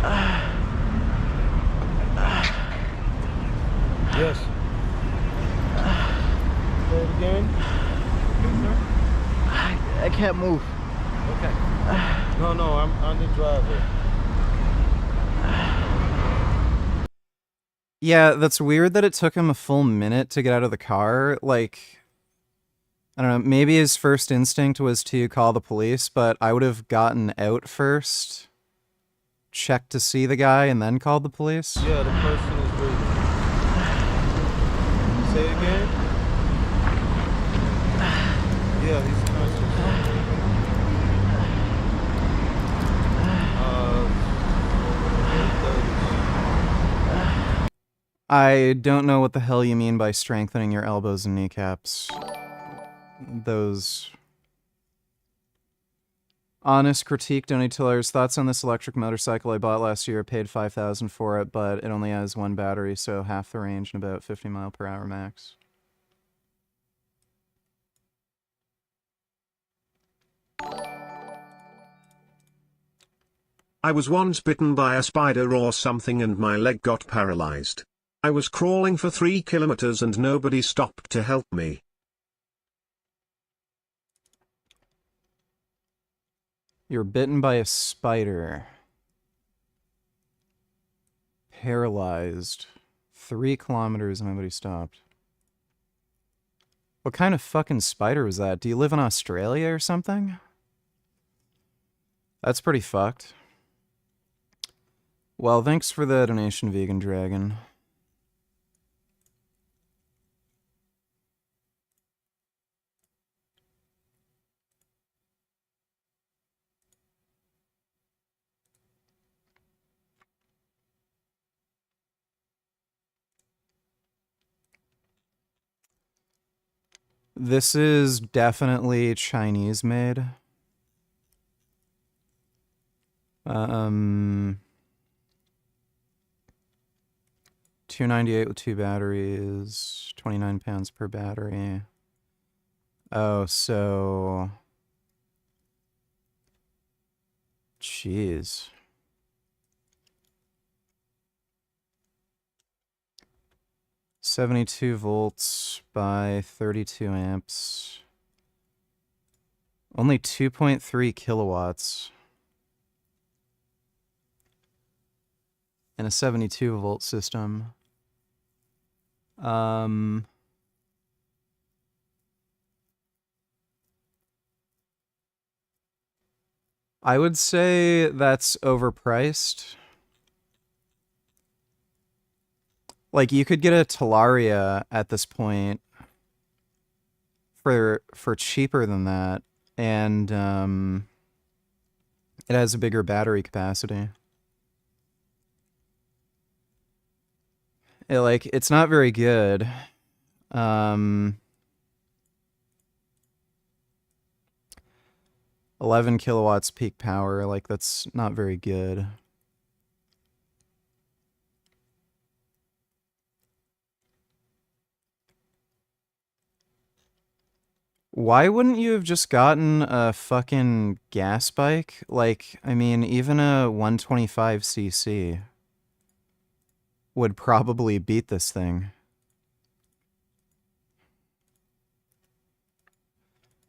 Yes. Say it again. I can't move. Okay. No, I'm the driver. Yeah, that's weird that it took him a full minute to get out of the car. Like, I don't know, maybe his first instinct was to call the police, but I would have gotten out first, checked to see the guy, and then called the police. Yeah, the person is breathing. Say it again. Yeah, he's conscious. I don't know what the hell you mean by strengthening your elbows and kneecaps. Those... Honest critique, Donny Tiller's thoughts on this electric motorcycle I bought last year. Paid $5,000 for it, but it only has one battery, so half the range and about 50 mile per hour max. I was once bitten by a spider or something and my leg got paralyzed. I was crawling for 3 kilometers and nobody stopped to help me. You're bitten by a spider. Paralyzed. 3 kilometers and nobody stopped. What kind of fucking spider was that? Do you live in Australia or something? That's pretty fucked. Well, thanks for the donation, Vegan Dragon. This is definitely Chinese made. $298 with 2 batteries, 29 pounds per battery. Oh, so... Jeez. $72 volts by 32 amps. Only 2.3 kilowatts. In a 72 volt system. I would say that's overpriced. Like, you could get a Talaria at this point for cheaper than that, and it has a bigger battery capacity. It's not very good. 11 kilowatts peak power, like, that's not very good. Why wouldn't you have just gotten a fucking gas bike? Like, I mean, even a 125cc would probably beat this thing.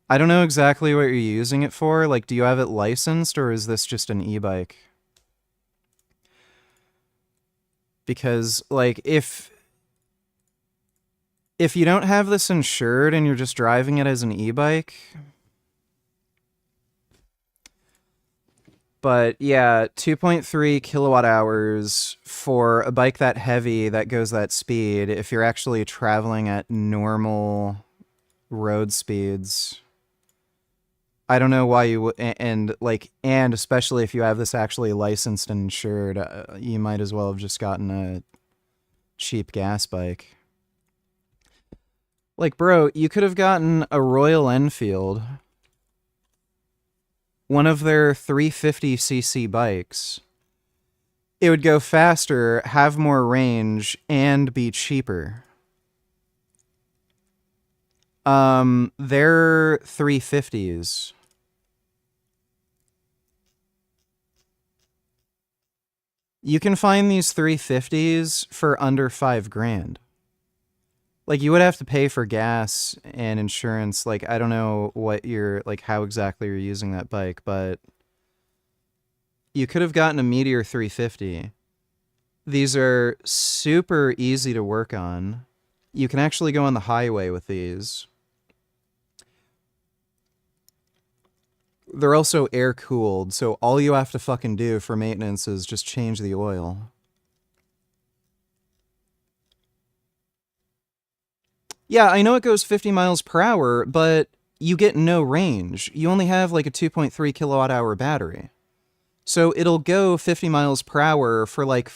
I don't know exactly what you're using it for. Like, do you have it licensed, or is this just an e-bike? Because, like, if you don't have this insured and you're just driving it as an e-bike... But yeah, 2.3 kilowatt hours for a bike that heavy that goes that speed, if you're actually traveling at normal road speeds... I don't know why you would, and especially if you have this actually licensed and insured, you might as well have just gotten a cheap gas bike. Like, bro, you could have gotten a Royal Enfield, one of their 350cc bikes. It would go faster, have more range, and be cheaper. They're 350s. You can find these 350s for under $5,000. Like, you would have to pay for gas and insurance. Like, I don't know what how exactly you're using that bike, but you could have gotten a Meteor 350. These are super easy to work on. You can actually go on the highway with these. They're also air-cooled, so all you have to fucking do for maintenance is just change the oil. Yeah, I know it goes 50 miles per hour, but you get no range. You only have like a 2.3 kilowatt hour battery. So it'll go 50 miles per hour for like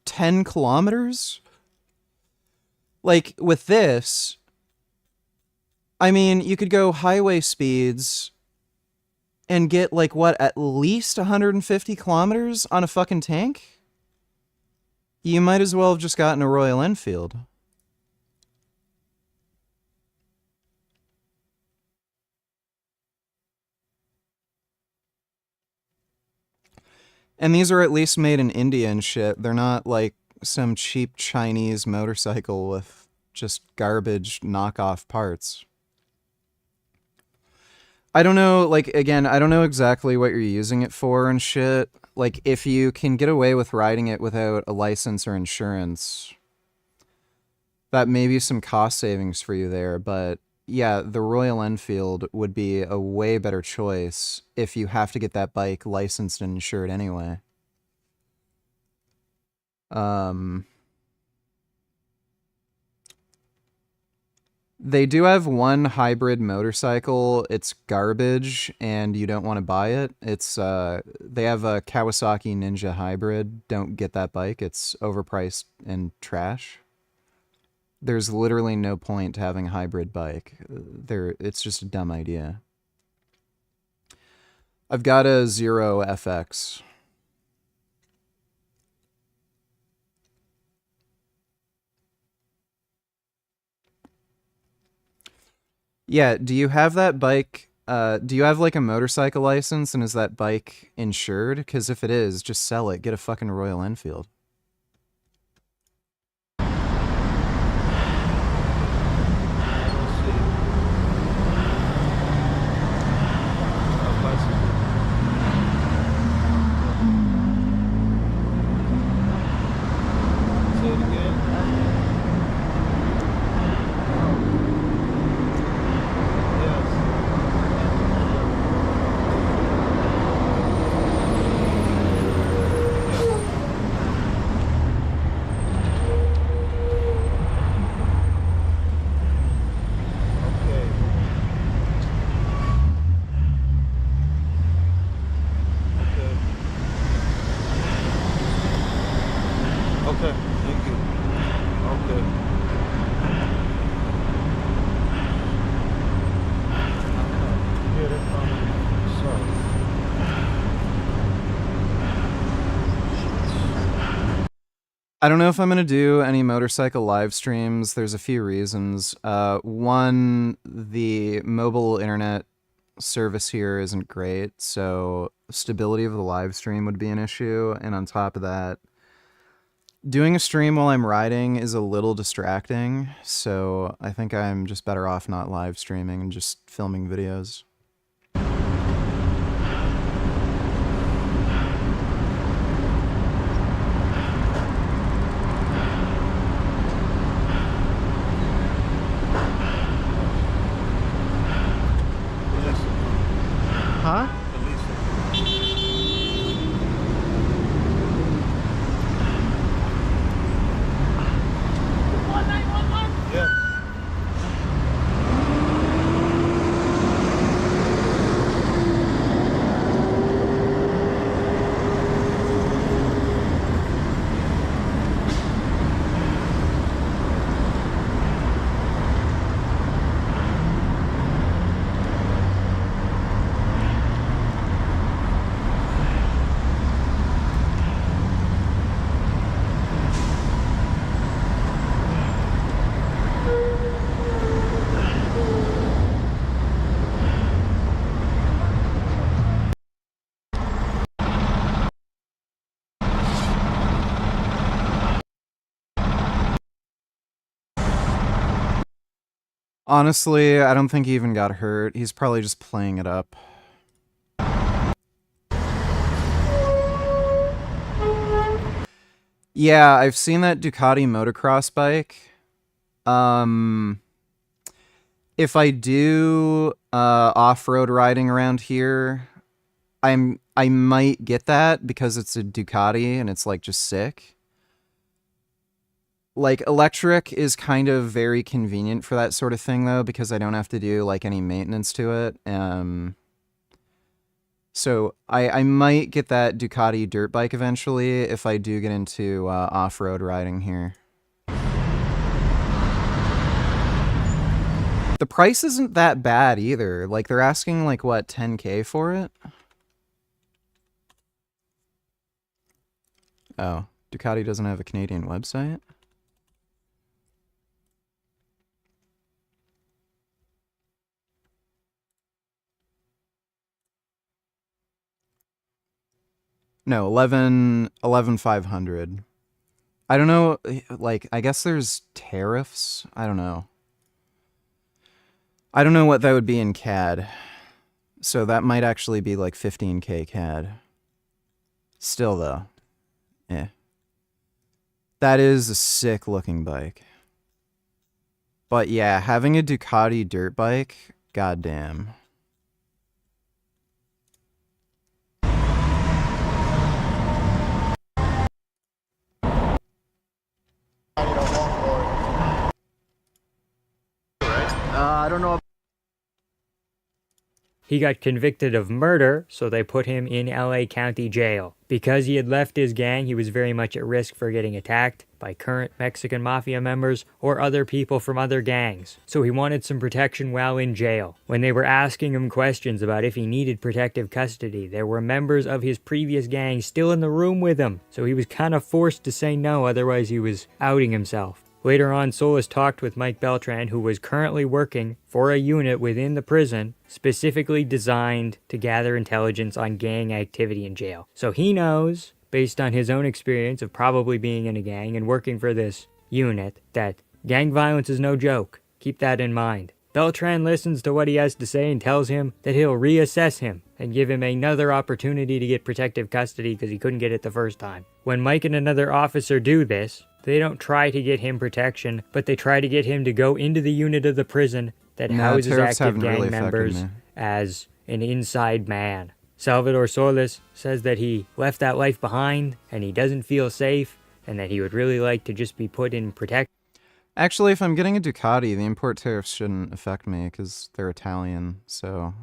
10 kilometers? Like, with this, I mean, you could go highway speeds and get, like, what, at least 150 kilometers on a fucking tank? You might as well have just gotten a Royal Enfield. And these are at least made in India and shit. They're not, like, some cheap Chinese motorcycle with just garbage knockoff parts. I don't know, like, again, I don't know exactly what you're using it for and shit. Like, if you can get away with riding it without a license or insurance, that may be some cost savings for you there, but yeah, the Royal Enfield would be a way better choice if you have to get that bike licensed and insured anyway. They do have one hybrid motorcycle. It's garbage, and you don't want to buy it. It's they have a Kawasaki Ninja Hybrid. Don't get that bike. It's overpriced and trash. There's literally no point to having a hybrid bike. It's just a dumb idea. I've got a Zero FX. Yeah, do you have that bike? Do you have like a motorcycle license, and is that bike insured? Because if it is, just sell it. Get a fucking Royal Enfield. Okay, thank you. Okay. Yeah, that's fine. Sorry. I don't know if I'm going to do any motorcycle live streams. There's a few reasons. One, the mobile internet service here isn't great, so stability of the live stream would be an issue. And on top of that, doing a stream while I'm riding is a little distracting, so I think I'm just better off not live streaming and just filming videos. Huh? Honestly, I don't think he even got hurt. He's probably just playing it up. Yeah, I've seen that Ducati motocross bike. If I do off-road riding around here, I might get that because it's a Ducati and it's like just sick. Like, electric is kind of very convenient for that sort of thing, though, because I don't have to do, like, any maintenance to it. So I might get that Ducati dirt bike eventually if I do get into off-road riding here. The price isn't that bad, either. Like, they're asking, like, what, 10K for it? Oh, Ducati doesn't have a Canadian website? No, 11,500. I don't know, like, I guess there's tariffs? I don't know. I don't know what that would be in CAD. So that might actually be like 15K CAD. Still, though. Yeah. That is a sick looking bike. But yeah, having a Ducati dirt bike, goddamn. I don't know. He got convicted of murder, so they put him in LA County Jail. Because he had left his gang, he was very much at risk for getting attacked by current Mexican mafia members or other people from other gangs. So he wanted some protection while in jail. When they were asking him questions about if he needed protective custody, there were members of his previous gang still in the room with him. So he was kind of forced to say no, otherwise he was outing himself. Later on, Solis talked with Mike Beltran, who was currently working for a unit within the prison specifically designed to gather intelligence on gang activity in jail. So he knows, based on his own experience of probably being in a gang and working for this unit, that gang violence is no joke. Keep that in mind. Beltran listens to what he has to say and tells him that he'll reassess him and give him another opportunity to get protective custody because he couldn't get it the first time. When Mike and another officer do this, they don't try to get him protection, but they try to get him to go into the unit of the prison that houses active gang members as an inside man. Salvador Solis says that he left that life behind and he doesn't feel safe and that he would really like to just be put in protection. Actually, if I'm getting a Ducati, the import tariffs shouldn't affect me because they're Italian, so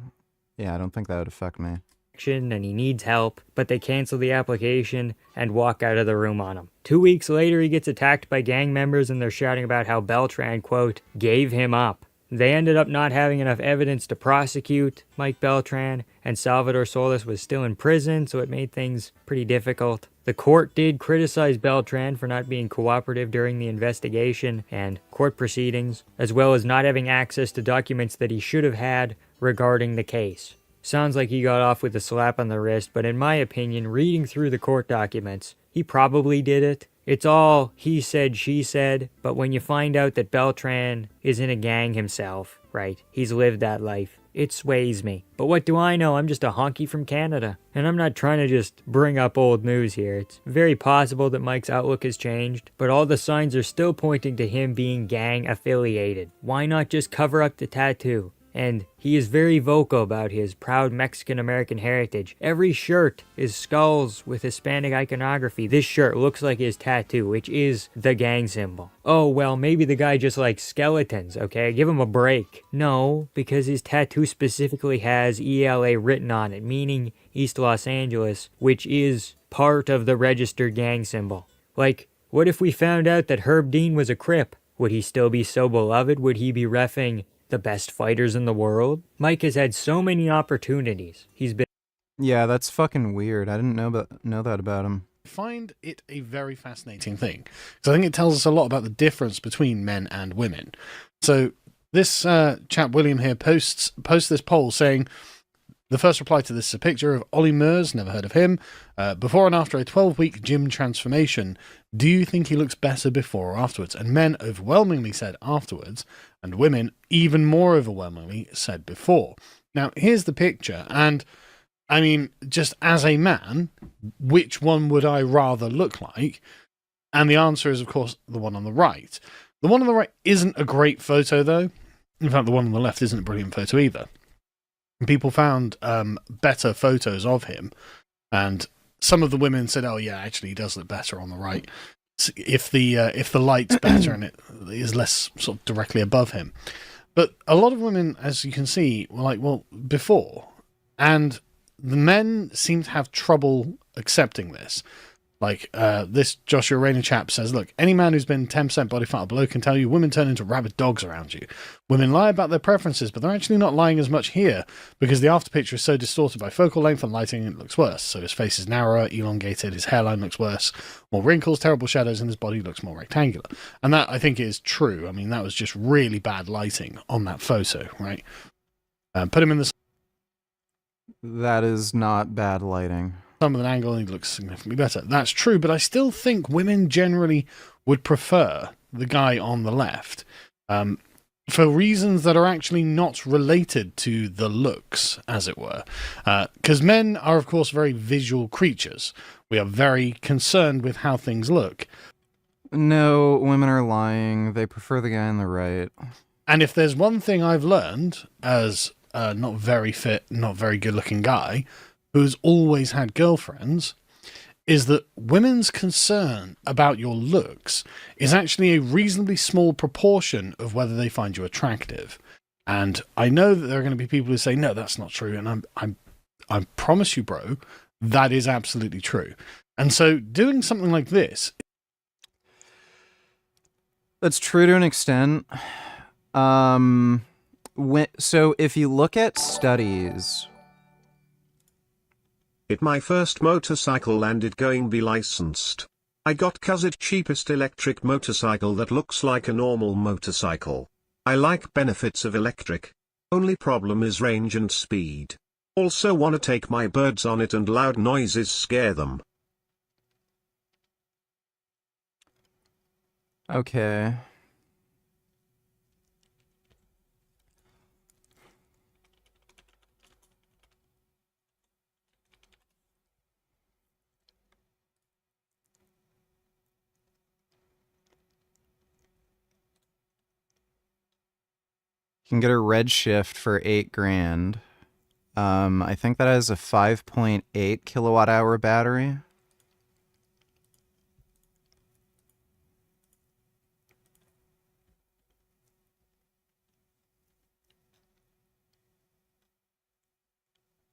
yeah, I don't think that would affect me. addiction and he needs help, but they cancel the application and walk out of the room on him. 2 weeks later, he gets attacked by gang members and they're shouting about how Beltran, quote, gave him up. They ended up not having enough evidence to prosecute Mike Beltran, and Salvador Solis was still in prison, so it made things pretty difficult. The court did criticize Beltran for not being cooperative during the investigation and court proceedings, as well as not having access to documents that he should have had regarding the case. Sounds like he got off with a slap on the wrist, but in my opinion, reading through the court documents, he probably did it. It's all he said, she said, but when you find out that Beltran is in a gang himself, right, he's lived that life, it sways me. But what do I know? I'm just a honky from Canada. And I'm not trying to just bring up old news here. It's very possible that Mike's outlook has changed, but all the signs are still pointing to him being gang affiliated. Why not just cover up the tattoo? And he is very vocal about his proud Mexican-American heritage. Every shirt is skulls with Hispanic iconography. This shirt looks like his tattoo, which is the gang symbol. Oh, well, maybe the guy just likes skeletons, okay? Give him a break. No, because his tattoo specifically has ELA written on it, meaning East Los Angeles, which is part of the registered gang symbol. Like, what if we found out that Herb Dean was a Crip? Would he still be so beloved? Would he be reffing the best fighters in the world? Mike has had so many opportunities. He's been... Yeah, that's fucking weird. I didn't know that about him. I find it a very fascinating thing, because I think it tells us a lot about the difference between men and women. So this chap William here posts this poll saying, the first reply to this is a picture of Ollie Murs, never heard of him, before and after a 12-week gym transformation. Do you think he looks better before or afterwards? And men overwhelmingly said afterwards, and women even more overwhelmingly said before. Now, here's the picture, and I mean, just as a man, which one would I rather look like? And the answer is, of course, the one on the right. The one on the right isn't a great photo, though. In fact, the one on the left isn't a brilliant photo either. People found better photos of him, and some of the women said, "Oh yeah, actually, he does look better on the right if the light's better and it is less sort of directly above him." But a lot of women, as you can see, were like, "Well, before," and the men seem to have trouble accepting this. Like, this Joshua Rayner chap says, look, any man who's been 10% body fat or below can tell you women turn into rabid dogs around you. Women lie about their preferences, but they're actually not lying as much here, because the after picture is so distorted by focal length and lighting, it looks worse. So his face is narrower, elongated, his hairline looks worse, more wrinkles, terrible shadows, and his body looks more rectangular. And that, I think, is true. I mean, that was just really bad lighting on that photo, right? Put him in the... That is not bad lighting. Some of an angle and he looks significantly better. That's true, but I still think women generally would prefer the guy on the left for reasons that are actually not related to the looks, as it were. Because men are, of course, very visual creatures. We are very concerned with how things look. No, women are lying. They prefer the guy on the right. And if there's one thing I've learned as a not very fit, not very good-looking guy who's always had girlfriends, is that women's concern about your looks is actually a reasonably small proportion of whether they find you attractive. And I know that there are going to be people who say, no, that's not true. And I promise you, bro, that is absolutely true. And so doing something like this... That's true to an extent. So if you look at studies... It my first motorcycle and it going be licensed. I got 'cause it cheapest electric motorcycle that looks like a normal motorcycle. I like benefits of electric. Only problem is range and speed. Also wanna take my birds on it and loud noises scare them. Okay. You can get a Redshift for $8,000. I think that has a 5.8 kilowatt hour battery.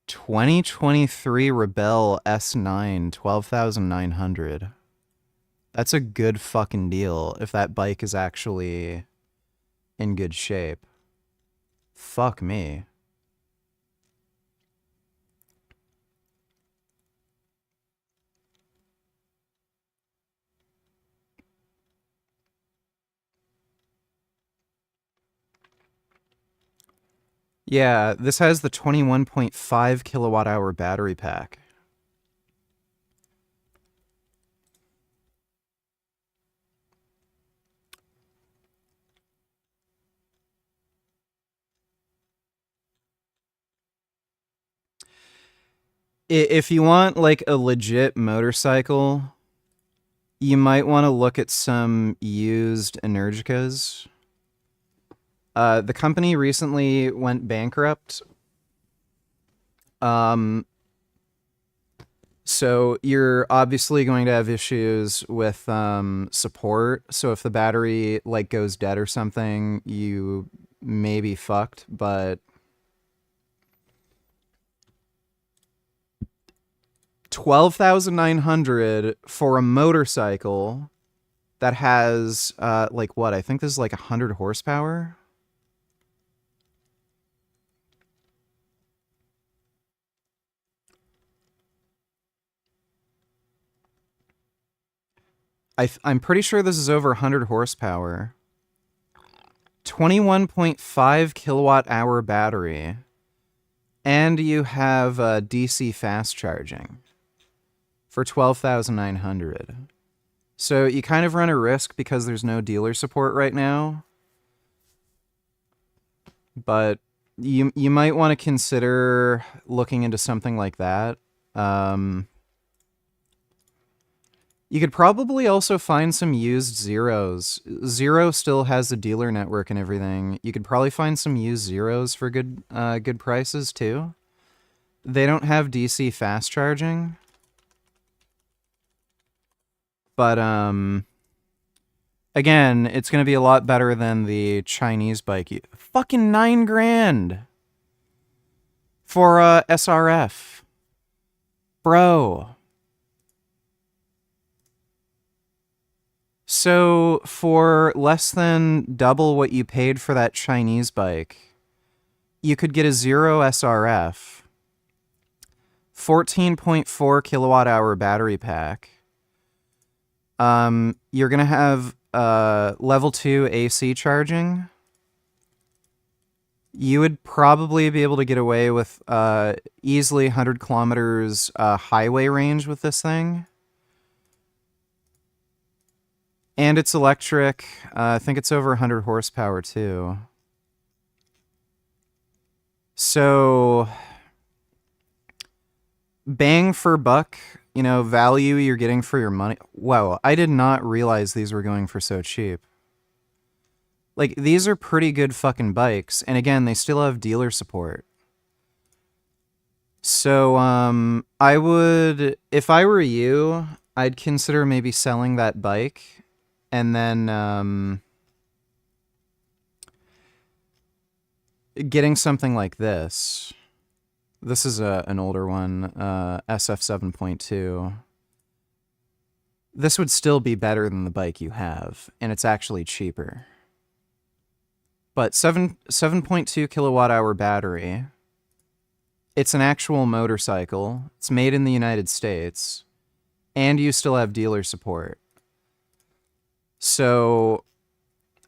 2023 Rebel S9, 12,900. That's a good fucking deal if that bike is actually in good shape. Fuck me. Yeah, this has the 21.5 kilowatt hour battery pack. If you want like a legit motorcycle, you might want to look at some used Energicas. The company recently went bankrupt. So you're obviously going to have issues with support. So if the battery like goes dead or something, you may be fucked, but 12,900 for a motorcycle that has like what? I think this is like 100 horsepower. I'm pretty sure this is over 100 horsepower. 21.5 kilowatt hour battery. And you have DC fast charging for 12,900. So you kind of run a risk because there's no dealer support right now. But you might want to consider looking into something like that. You could probably also find some used Zeros. Zero still has a dealer network and everything. You could probably find some used Zeros for good prices too. They don't have DC fast charging. But again, it's going to be a lot better than the Chinese bike. Fucking $9 grand for SRF. Bro. So, for less than double what you paid for that Chinese bike, you could get a Zero SRF, 14.4 kilowatt hour battery pack. You're going to have level 2 AC charging. You would probably be able to get away with easily 100 kilometers highway range with this thing. And it's electric. I think it's over 100 horsepower, too. So, bang for buck, you know, value you're getting for your money. Wow, I did not realize these were going for so cheap. Like, these are pretty good fucking bikes. And again, they still have dealer support. So, I would, if I were you, I'd consider maybe selling that bike. And then getting something like this. This is an older one, SF 7.2. This would still be better than the bike you have, and it's actually cheaper. But 7.2 kilowatt hour battery. It's an actual motorcycle. It's made in the United States. And you still have dealer support. So,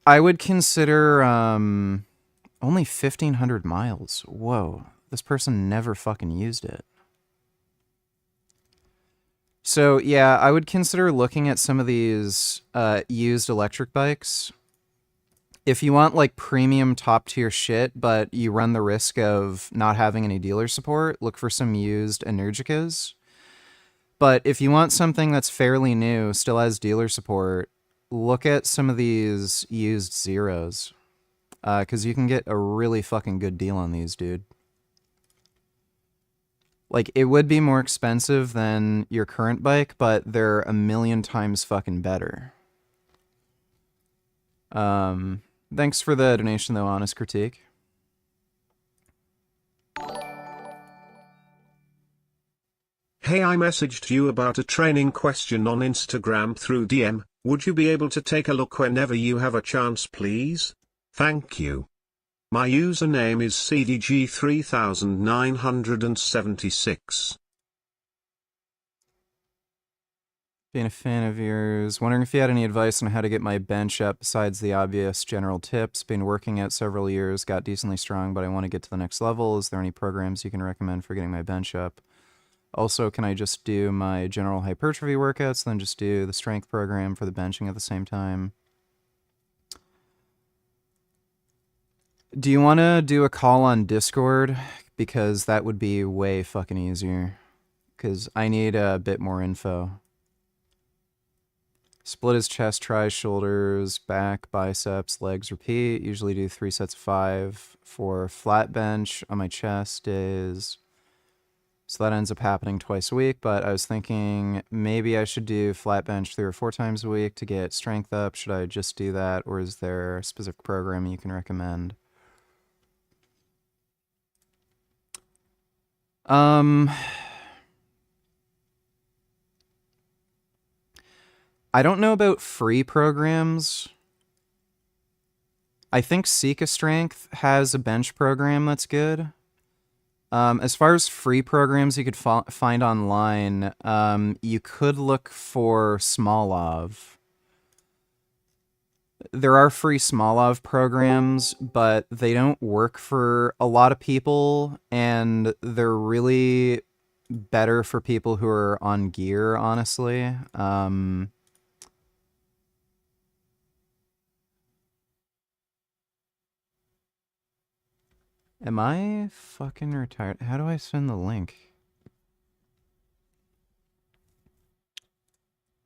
I would consider only 1,500 miles. Whoa, this person never fucking used it. So, yeah, I would consider looking at some of these used electric bikes. If you want, like, premium top-tier shit, but you run the risk of not having any dealer support, look for some used Energicas. But if you want something that's fairly new, still has dealer support, look at some of these used Zeros. Because you can get a really fucking good deal on these, dude. Like, it would be more expensive than your current bike, but they're a million times fucking better. Thanks for the donation, though, Honest Critique. Hey, I messaged you about a training question on Instagram through DM. Would you be able to take a look whenever you have a chance, please? Thank you. My username is CDG3976. Being a fan of yours, wondering if you had any advice on how to get my bench up besides the obvious general tips. Been working out several years, got decently strong, but I want to get to the next level. Is there any programs you can recommend for getting my bench up? Also, can I just do my general hypertrophy workouts, then just do the strength program for the benching at the same time? Do you want to do a call on Discord? Because that would be way fucking easier. Because I need a bit more info. Split his chest, tries shoulders, back, biceps, legs, repeat. Usually do 3 sets of 5. For flat bench on my chest is... So that ends up happening twice a week, but I was thinking maybe I should do flat bench 3 or 4 times a week to get strength up. Should I just do that, or is there a specific program you can recommend? I don't know about free programs. I think Sika Strength has a bench program that's good. As far as free programs you could find online, you could look for Smolov. There are free Smolov programs, but they don't work for a lot of people, and they're really better for people who are on gear, honestly. Am I fucking retired? How do I send the link?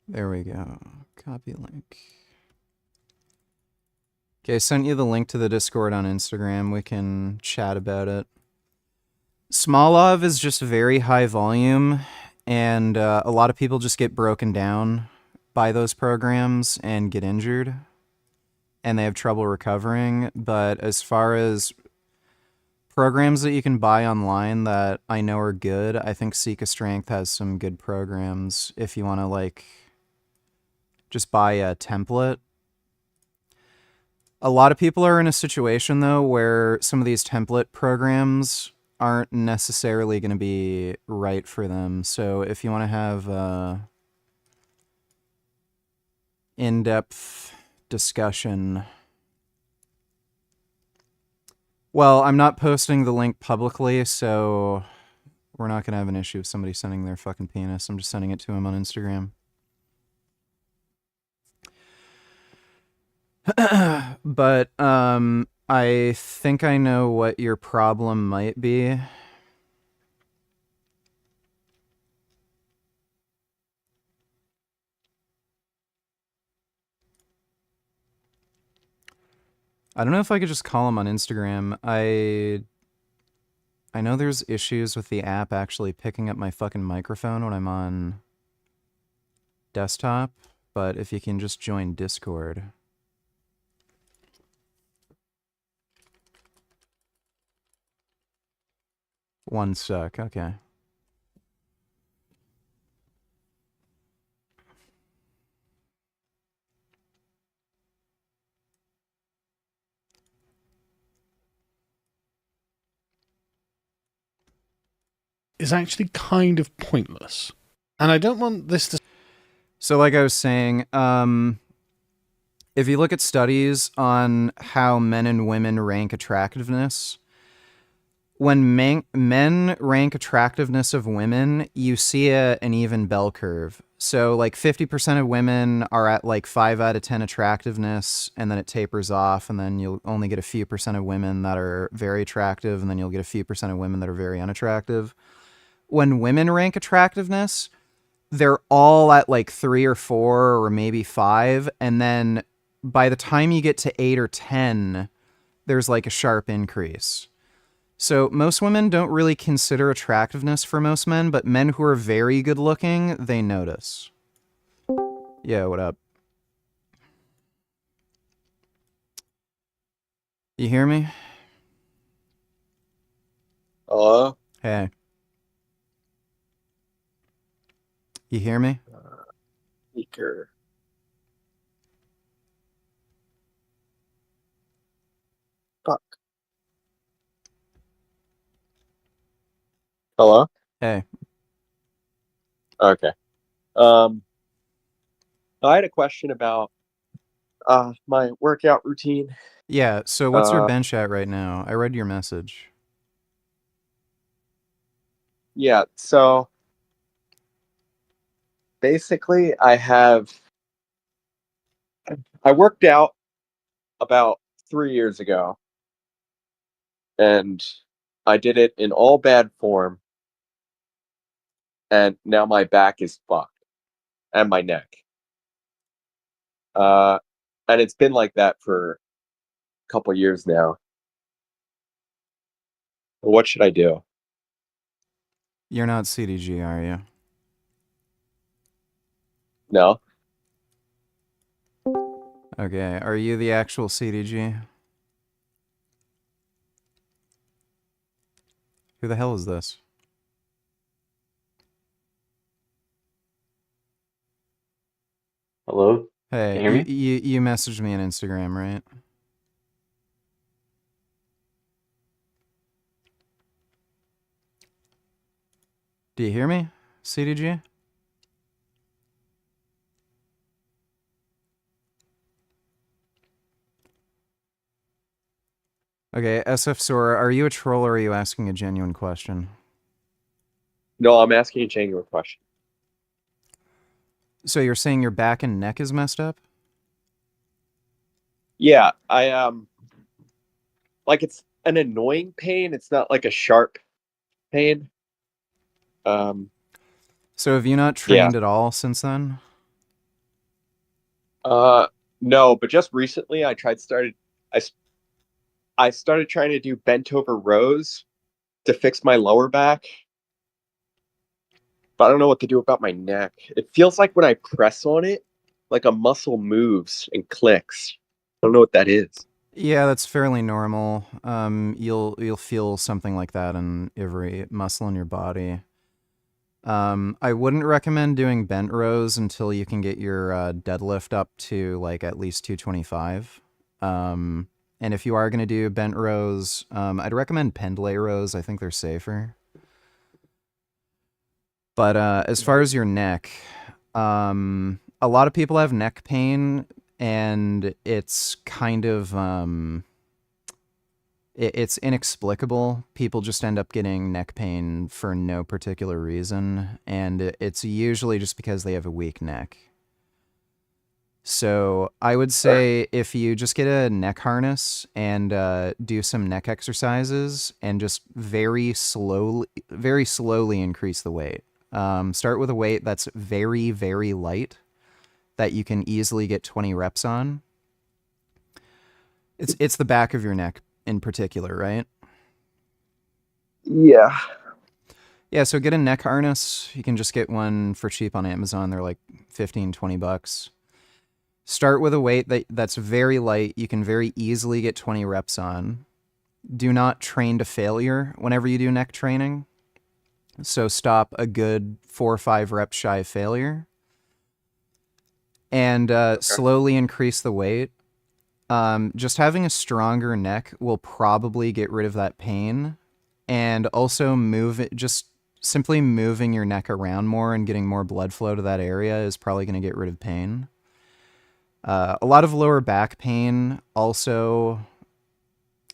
There we go. Copy link. Okay, I sent you the link to the Discord on Instagram. We can chat about it. Smolov is just very high volume, and a lot of people just get broken down by those programs and get injured, and they have trouble recovering. But as far as programs that you can buy online that I know are good, I think Sika Strength has some good programs if you want to, like, just buy a template. A lot of people are in a situation, though, where some of these template programs aren't necessarily going to be right for them. So if you want to have in-depth discussion... Well, I'm not posting the link publicly, so we're not going to have an issue with somebody sending their fucking penis. I'm just sending it to him on Instagram. But I think I know what your problem might be. I don't know if I could just call him on Instagram. I know there's issues with the app actually picking up my fucking microphone when I'm on desktop, but if you can just join Discord. One sec, okay. Is actually kind of pointless. And I don't want this to... So like I was saying, if you look at studies on how men and women rank attractiveness, when men rank attractiveness of women, you see an even bell curve. So like 50% of women are at like 5 out of 10 attractiveness, and then it tapers off, and then you'll only get a few percent of women that are very attractive, and then you'll get a few percent of women that are very unattractive. When women rank attractiveness, they're all at like 3 or 4 or maybe 5, and then by the time you get to 8 or 10, there's like a sharp increase. So most women don't really consider attractiveness for most men, but men who are very good looking, they notice. Yeah, what up? You hear me? Hello? Hey. You hear me? Speaker. Fuck. Hello? Hey. Okay. I had a question about my workout routine. Yeah, so what's your bench at right now? I read your message. Yeah, so basically I worked out about 3 years ago, and I did it in all bad form, and now my back is fucked and my neck. And it's been like that for a couple years now. What should I do? You're not CDG, are you? No. Okay, are you the actual CDG? Who the hell is this? Hello? Hey, Can you hear me? you messaged me on Instagram, right? Do you hear me, CDG? Okay, SF Sora, are you a troll or are you asking a genuine question? No, I'm asking a genuine question. So you're saying your back and neck is messed up? Yeah, I like it's an annoying pain. It's not like a sharp pain. So have you not Yeah. trained at all since then? No, but just recently I I started trying to do bent over rows to fix my lower back. But I don't know what to do about my neck. It feels like when I press on it, like a muscle moves and clicks. I don't know what that is. Yeah, that's fairly normal. You'll feel something like that in every muscle in your body. I wouldn't recommend doing bent rows until you can get your deadlift up to like at least 225. And if you are going to do bent rows, I'd recommend pendlay rows. I think they're safer. But as far as your neck, a lot of people have neck pain, and it's kind of it's inexplicable. People just end up getting neck pain for no particular reason, and it's usually just because they have a weak neck. So I would say if you just get a neck harness and do some neck exercises and just very slowly increase the weight. Start with a weight that's very, very light that you can easily get 20 reps on. It's the back of your neck in particular, right? Yeah. Yeah, so get a neck harness. You can just get one for cheap on Amazon. They're like 15, 20 bucks. Start with a weight that's very light. You can very easily get 20 reps on. Do not train to failure whenever you do neck training. So stop a good 4 or 5 reps shy of failure. And slowly increase the weight. Just having a stronger neck will probably get rid of that pain. And also just simply moving your neck around more and getting more blood flow to that area is probably going to get rid of pain. A lot of lower back pain also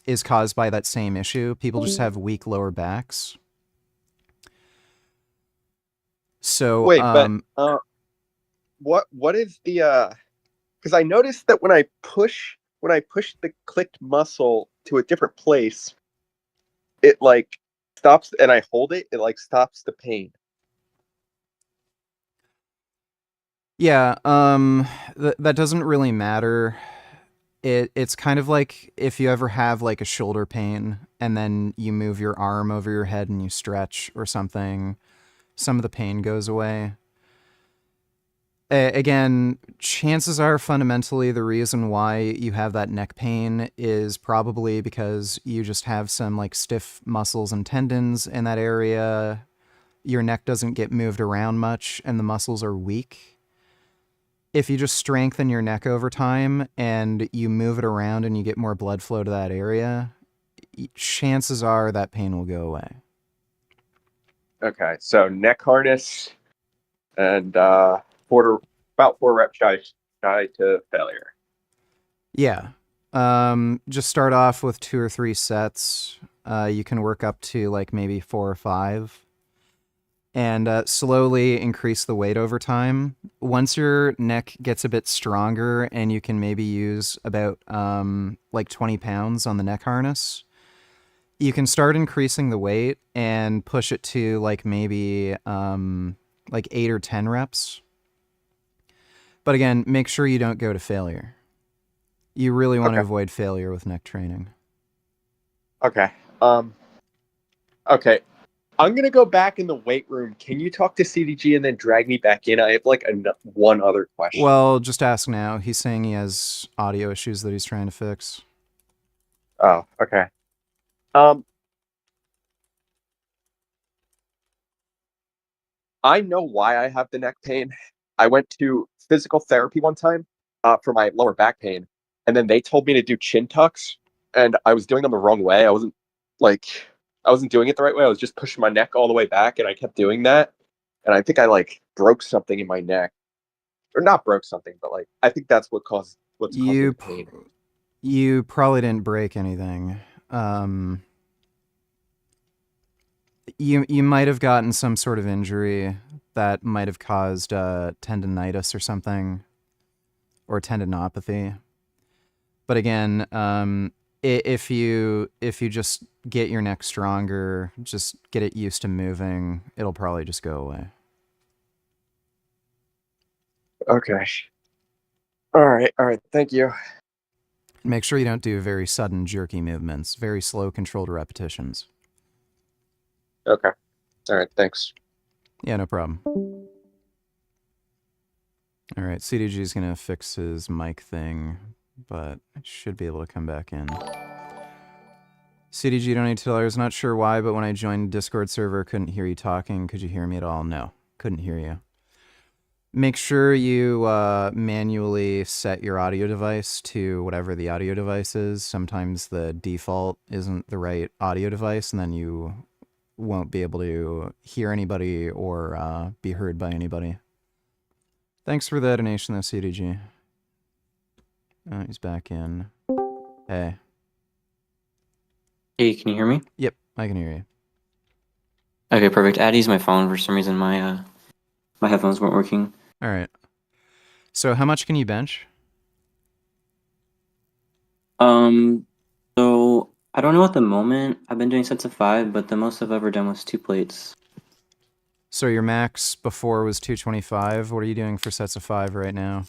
is caused by that same issue. People just have weak lower backs. So wait, but what is the because I noticed that when I push the clicked muscle to a different place, it like stops, and I hold it, it like stops the pain. yeah, that doesn't really matter. It's kind of like if you ever have like a shoulder pain and then you move your arm over your head and you stretch or something, some of the pain goes away. Again, chances are fundamentally the reason why you have that neck pain is probably because you just have some like stiff muscles and tendons in that area. your neck doesn't get moved around much and the muscles are weak. If you just strengthen your neck over time and you move it around and you get more blood flow to that area, chances are that pain will go away. Okay, so neck harness and about 4 reps shy to failure. Yeah. Just start off with 2 or 3 sets. You can work up to like maybe 4 or 5. And slowly increase the weight over time. Once your neck gets a bit stronger and you can maybe use about like 20 pounds on the neck harness, you can start increasing the weight and push it to like maybe like 8 or 10 reps. But again, make sure you don't go to failure. You really want to avoid failure with neck training. Okay. Okay. I'm gonna go back in the weight room. Can you talk to CDG and then drag me back in? I have like one other question. Well, just ask now. He's saying he has audio issues that he's trying to fix. Oh, okay. I know why I have the neck pain. I went to physical therapy one time for my lower back pain, and then they told me to do chin tucks, and I was doing them the wrong way. I wasn't doing it the right way. I was just pushing my neck all the way back, and I kept doing that. And I think I like broke something in my neck, or not broke something, but like I think that's what's causing the pain. You probably didn't break anything. You might have gotten some sort of injury that might have caused tendonitis or something, or tendinopathy. But again, if you just get your neck stronger, just get it used to moving, it'll probably just go away. Okay. All right. Thank you. Make sure you don't do very sudden, jerky movements. Very slow, controlled repetitions. Okay. All right. Thanks. Yeah, no problem. All right, CDG is going to fix his mic thing, but should be able to come back in. CDG, don't need to tell. I was not sure why, but when I joined Discord server, couldn't hear you talking. Could you hear me at all? No, couldn't hear you. Make sure you manually set your audio device to whatever the audio device is. Sometimes the default isn't the right audio device, and then you won't be able to hear anybody or be heard by anybody. Thanks for the donation, though, CDG. He's back in. Hey. Hey, can you hear me? Yep, I can hear you. Okay, perfect. I had to use my phone for some reason. My headphones weren't working. All right. So how much can you bench? So I don't know at the moment. I've been doing sets of 5, but the most I've ever done was 2 plates. So your max before was 225. What are you doing for sets of 5 right now?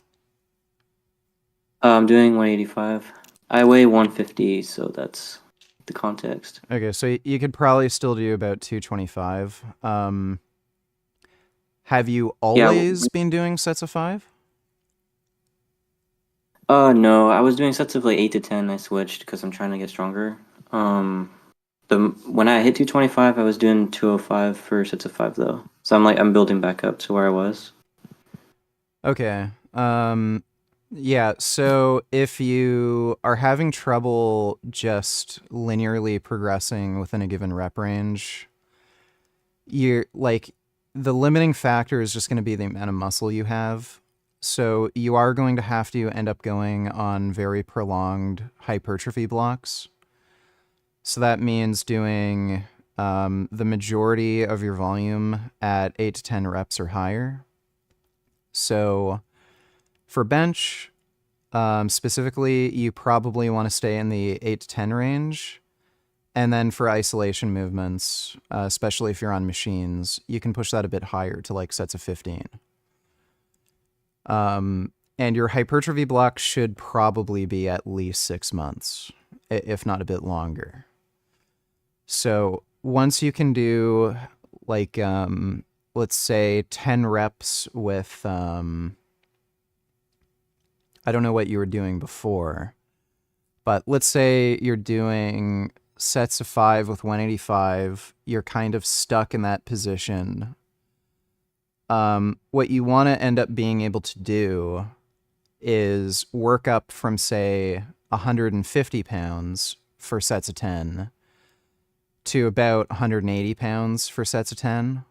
I'm doing 185. I weigh 150, so that's the context. Okay, so you could probably still do about 225. Have you always been doing sets of 5? No, I was doing sets of like 8 to 10. I switched because I'm trying to get stronger. When I hit 225, I was doing 205 for sets of 5 though. So I'm building back up to where I was. Okay. Yeah, so if you are having trouble just linearly progressing within a given rep range, you're like, the limiting factor is just going to be the amount of muscle you have. So you are going to have to end up going on very prolonged hypertrophy blocks. So that means doing the majority of your volume at 8 to 10 reps or higher. So for bench, specifically, you probably want to stay in the 8 to 10 range. And then for isolation movements, especially if you're on machines, you can push that a bit higher to like sets of 15. And your hypertrophy block should probably be at least 6 months, if not a bit longer. So once you can do like, let's say 10 reps with, I don't know what you were doing before, but let's say you're doing sets of 5 with 185, you're kind of stuck in that position. What you want to end up being able to do is work up from, say, 150 pounds for sets of 10 to about 180 pounds for sets of 10.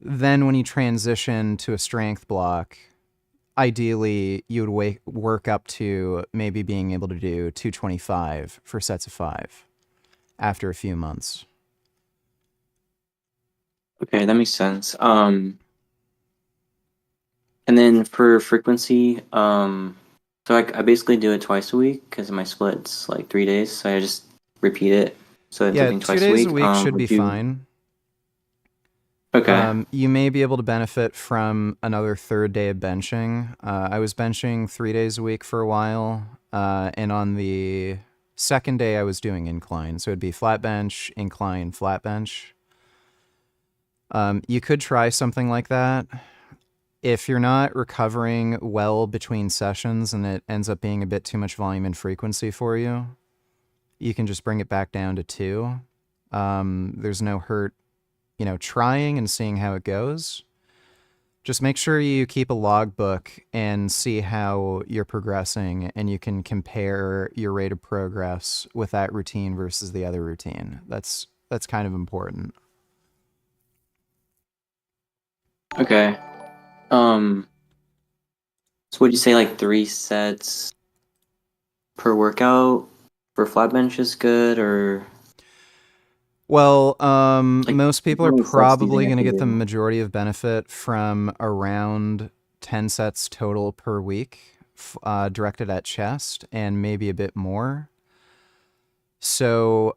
Then when you transition to a strength block, ideally you would work up to maybe being able to do 225 for sets of 5 after a few months. Okay, that makes sense. And then for frequency, so I basically do it twice a week because my split's like 3 days, so I just repeat it. So it's Yeah, looking 2 twice a days week. a week should be Would you? fine. Okay. You may be able to benefit from another third day of benching. I was benching 3 days a week for a while, and on the second day I was doing incline, so it'd be flat bench, incline, flat bench. You could try something like that. If you're not recovering well between sessions and it ends up being a bit too much volume and frequency for you, you can just bring it back down to 2. There's no hurt, trying and seeing how it goes. Just make sure you keep a logbook and see how you're progressing, and you can compare your rate of progress with that routine versus the other routine. That's kind of important. Okay. So would you say like 3 sets per workout for flat bench is good, or? Well, most people how are many sets do you probably think I going to should get the do? majority of benefit from around 10 sets total per week, directed at chest, and maybe a bit more. So,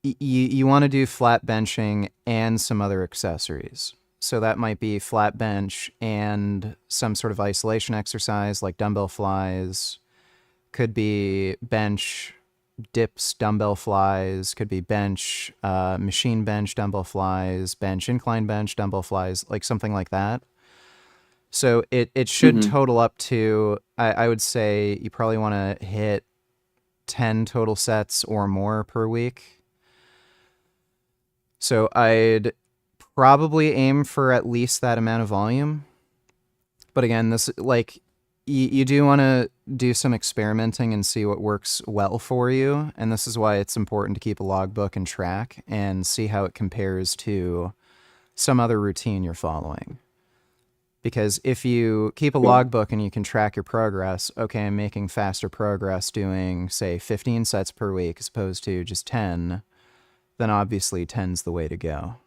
you want to do flat benching and some other accessories. So that might be flat bench and some sort of isolation exercise like dumbbell flies. Could be bench dips, dumbbell flies. Could be bench, machine bench, dumbbell flies, bench, incline bench, dumbbell flies, like something like that. So it should total up to, I would say you probably want to hit 10 total sets or more per week. So I'd probably aim for at least that amount of volume. But again, this, like, you do want to do some experimenting and see what works well for you. And this is why it's important to keep a logbook and track and see how it compares to some other routine you're following. Because if you keep a logbook and you can track your progress, okay, I'm making faster progress doing, say, 15 sets per week as opposed to just 10, then obviously 10's the way to go.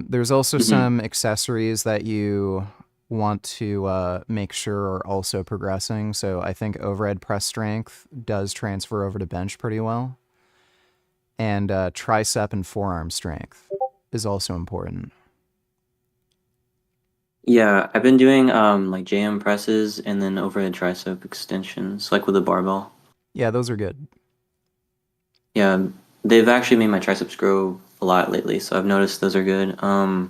There's also some accessories that you want to make sure are also progressing. So I think overhead press strength does transfer over to bench pretty well. And tricep and forearm strength is also important. Yeah, I've been doing like JM presses and then overhead tricep extensions, like with a barbell. Yeah, those are good. Yeah, they've actually made my triceps grow a lot lately, so I've noticed those are good. I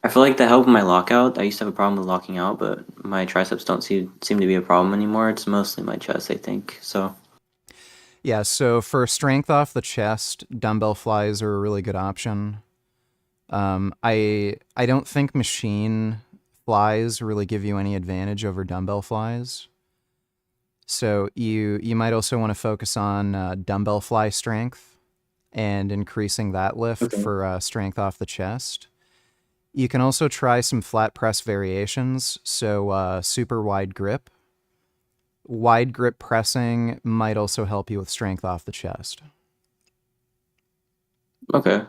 feel like they help with my lockout. I used to have a problem with locking out, but my triceps don't seem to be a problem anymore. It's mostly my chest, I think. So Yeah, so for strength off the chest, dumbbell flies are a really good option. I don't think machine flies really give you any advantage over dumbbell flies. So you might also want to focus on dumbbell fly strength and increasing that lift for strength off the chest. You can also try some flat press variations, so super wide grip. Wide grip pressing might also help you with strength off the chest. okay,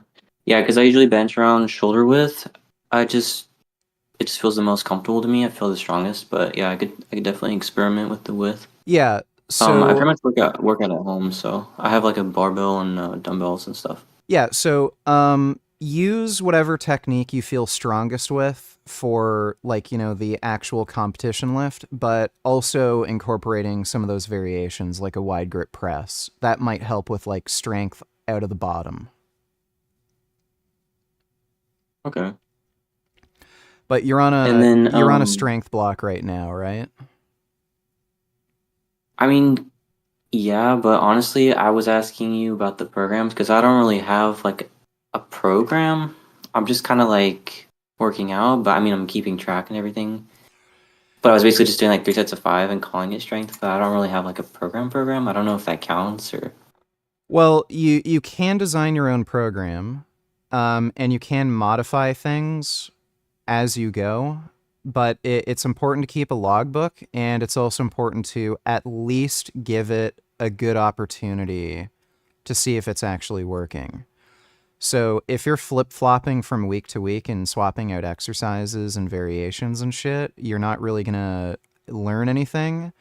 yeah, because I usually bench around shoulder width. It just feels the most comfortable to me. I feel the strongest, but yeah, I could definitely experiment with the width. Yeah. I So pretty much work out at home, so I have like a barbell and dumbbells and stuff. yeah, so use whatever technique you feel strongest with for, like, the actual competition lift, but also incorporating some of those variations like a wide grip press. That might help with like strength out of the bottom. Okay. But you're on a strength block right now, right? I mean, Yeah, but honestly, I was asking you about the programs because I don't really have like a program. I'm just kind of like working out, but I mean, I'm keeping track and everything. But I was basically just doing like 3 sets of 5 and calling it strength, but I don't really have like a program. I don't know if that counts or. Well, you can design your own program, and you can modify things as you go, but it's important to keep a logbook, and it's also important to at least give it a good opportunity to see if it's actually working. So if you're flip-flopping from week to week and swapping out exercises and variations and shit, you're not really gonna learn anything.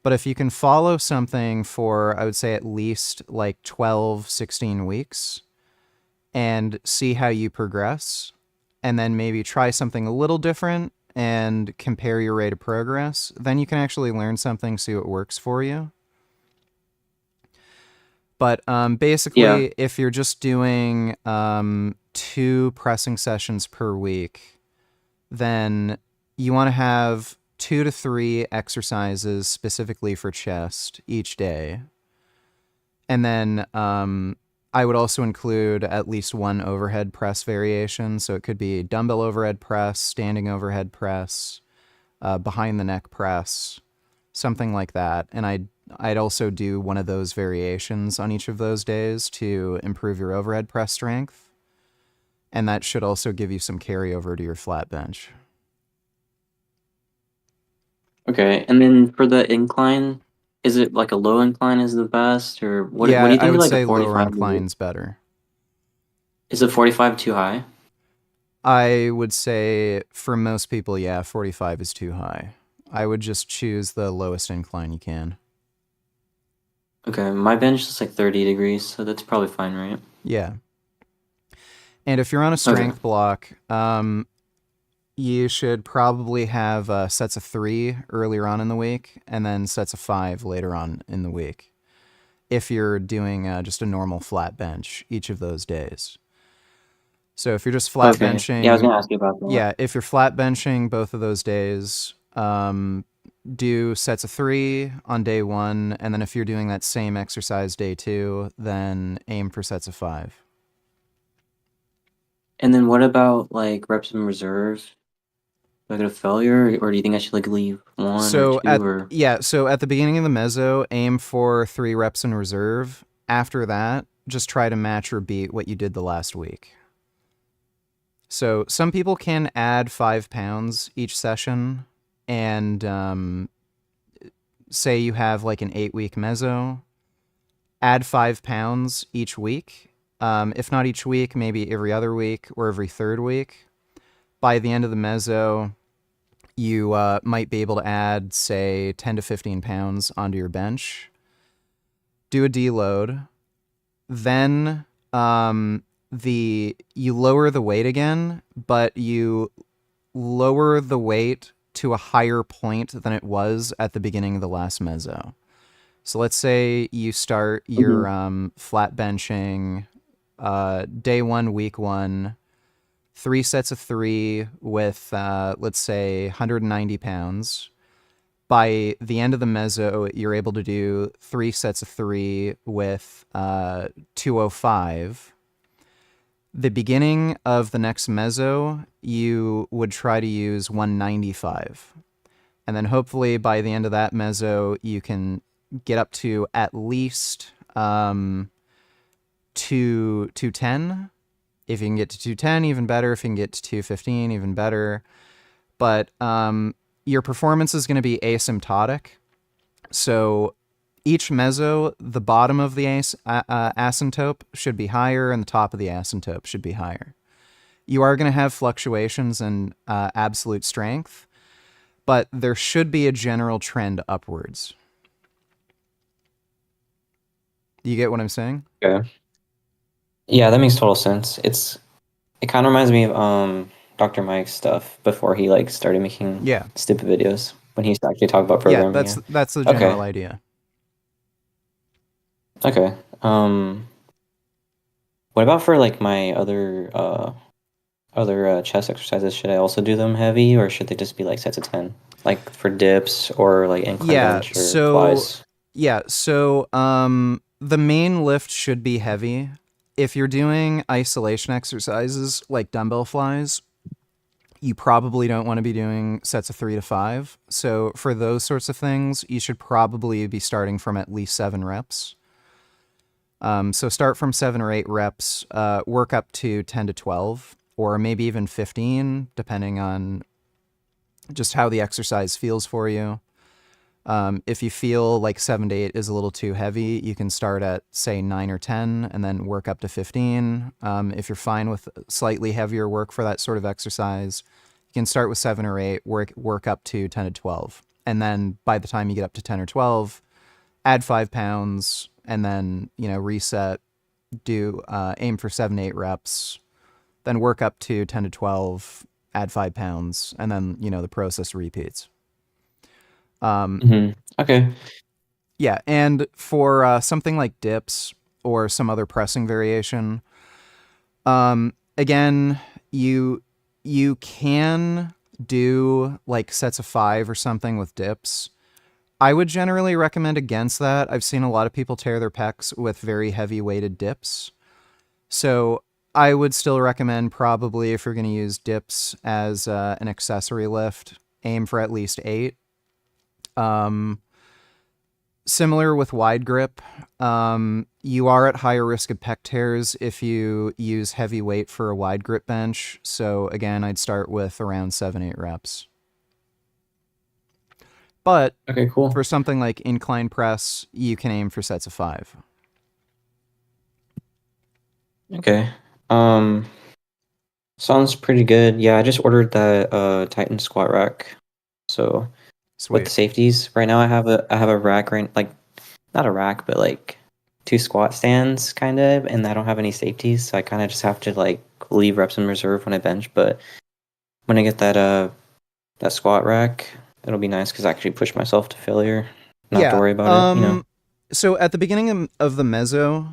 But if you can follow something for, I would say, at least like 12, 16 weeks and see how you progress, and then maybe try something a little different and compare your rate of progress, then you can actually learn something, see what works for you. But basically, if you're just doing 2 pressing sessions per week, then you want to have 2 to 3 exercises specifically for chest each day. And then I would also include at least 1 overhead press variation. So it could be dumbbell overhead press, standing overhead press, behind the neck press, something like that. And I'd also do one of those variations on each of those days to improve your overhead press strength. And that should also give you some carryover to your flat bench. Okay, and then for the incline, is it like a low incline is the best, or what? What do Yeah, you I think of would like a say lower 45? incline's better. Is a 45 too high? I would say for most people, yeah, 45 is too high. I would just choose the lowest incline you can. Okay, my bench is like 30 degrees, so that's probably fine, right? Yeah. And if you're on a strength block, you should probably have sets of 3 earlier on in the week, and then sets of 5 later on in the week. If you're doing just a normal flat bench each of those days. So if you're just flat benching, Yeah, I was gonna ask you about that. yeah, if you're flat benching both of those days, do sets of 3 on day 1, and then if you're doing that same exercise day 2, then aim for sets of 5. And then what about like reps in reserve? Do I go to failure, or do you think I should like leave 1 or So 2 or? so at the beginning of the meso, aim for 3 reps in reserve. After that, just try to match or beat what you did the last week. So some people can add 5 pounds each session, and say you have like an 8-week meso, add 5 pounds each week. If not each week, maybe every other week or every third week. By the end of the meso, you might be able to add, say, 10 to 15 pounds onto your bench. Do a deload. Then you lower the weight again, but you lower the weight to a higher point than it was at the beginning of the last meso. So let's say you start your flat benching day 1, week 1, 3 sets of 3 with, let's say, 190 pounds. By the end of the meso, you're able to do 3 sets of 3 with 205. The beginning of the next meso, you would try to use 195. And then hopefully by the end of that meso, you can get up to at least 210. If you can get to 210, even better. If you can get to 215, even better. But your performance is going to be asymptotic. So each meso, the bottom of the asymptote should be higher and the top of the asymptote should be higher. You are going to have fluctuations in absolute strength, but there should be a general trend upwards. Do you get what I'm saying? Okay. Yeah, that makes total sense. It kind of reminds me of Dr. Mike's stuff before he like started making stupid videos when he used to actually talk about programming. Yeah, that's the general idea. Okay. What about for like my other chest exercises? Should I also do them heavy, or should they just be like sets of 10, like for dips or like incline bench or flies? Yeah, so the main lift should be heavy. If you're doing isolation exercises like dumbbell flies, you probably don't want to be doing sets of 3 to 5. So for those sorts of things, you should probably be starting from at least 7 reps. So start from 7 or 8 reps, work up to 10 to 12, or maybe even 15, depending on just how the exercise feels for you. If you feel like 7 to 8 is a little too heavy, you can start at, say, 9 or 10 and then work up to 15. If you're fine with slightly heavier work for that sort of exercise, you can start with 7 or 8, work up to 10 to 12. And then by the time you get up to 10 or 12, add 5 pounds and then, reset, aim for 7 to 8 reps, then work up to 10 to 12, add 5 pounds, and then, the process repeats. Okay. Yeah, and for something like dips or some other pressing variation, again, you can do like sets of 5 or something with dips. I would generally recommend against that. I've seen a lot of people tear their pecs with very heavy weighted dips. So I would still recommend, probably, if you're going to use dips as an accessory lift, aim for at least 8. Similar with wide grip, you are at higher risk of pec tears if you use heavy weight for a wide grip bench. So again, I'd start with around 7, 8 reps. But Okay, cool. For something like incline press, you can aim for sets of 5. Okay. Sounds pretty good. Yeah, I just ordered that Titan squat rack. So with the Sweet. safeties, right now I have a rack, right, like not a rack, but like 2 squat stands kind of, and I don't have any safeties, so I kind of just have to like leave reps in reserve when I bench. But when I get that squat rack, it'll be nice because I actually push myself to failure. Not have to worry about it. So at the beginning of the mezzo,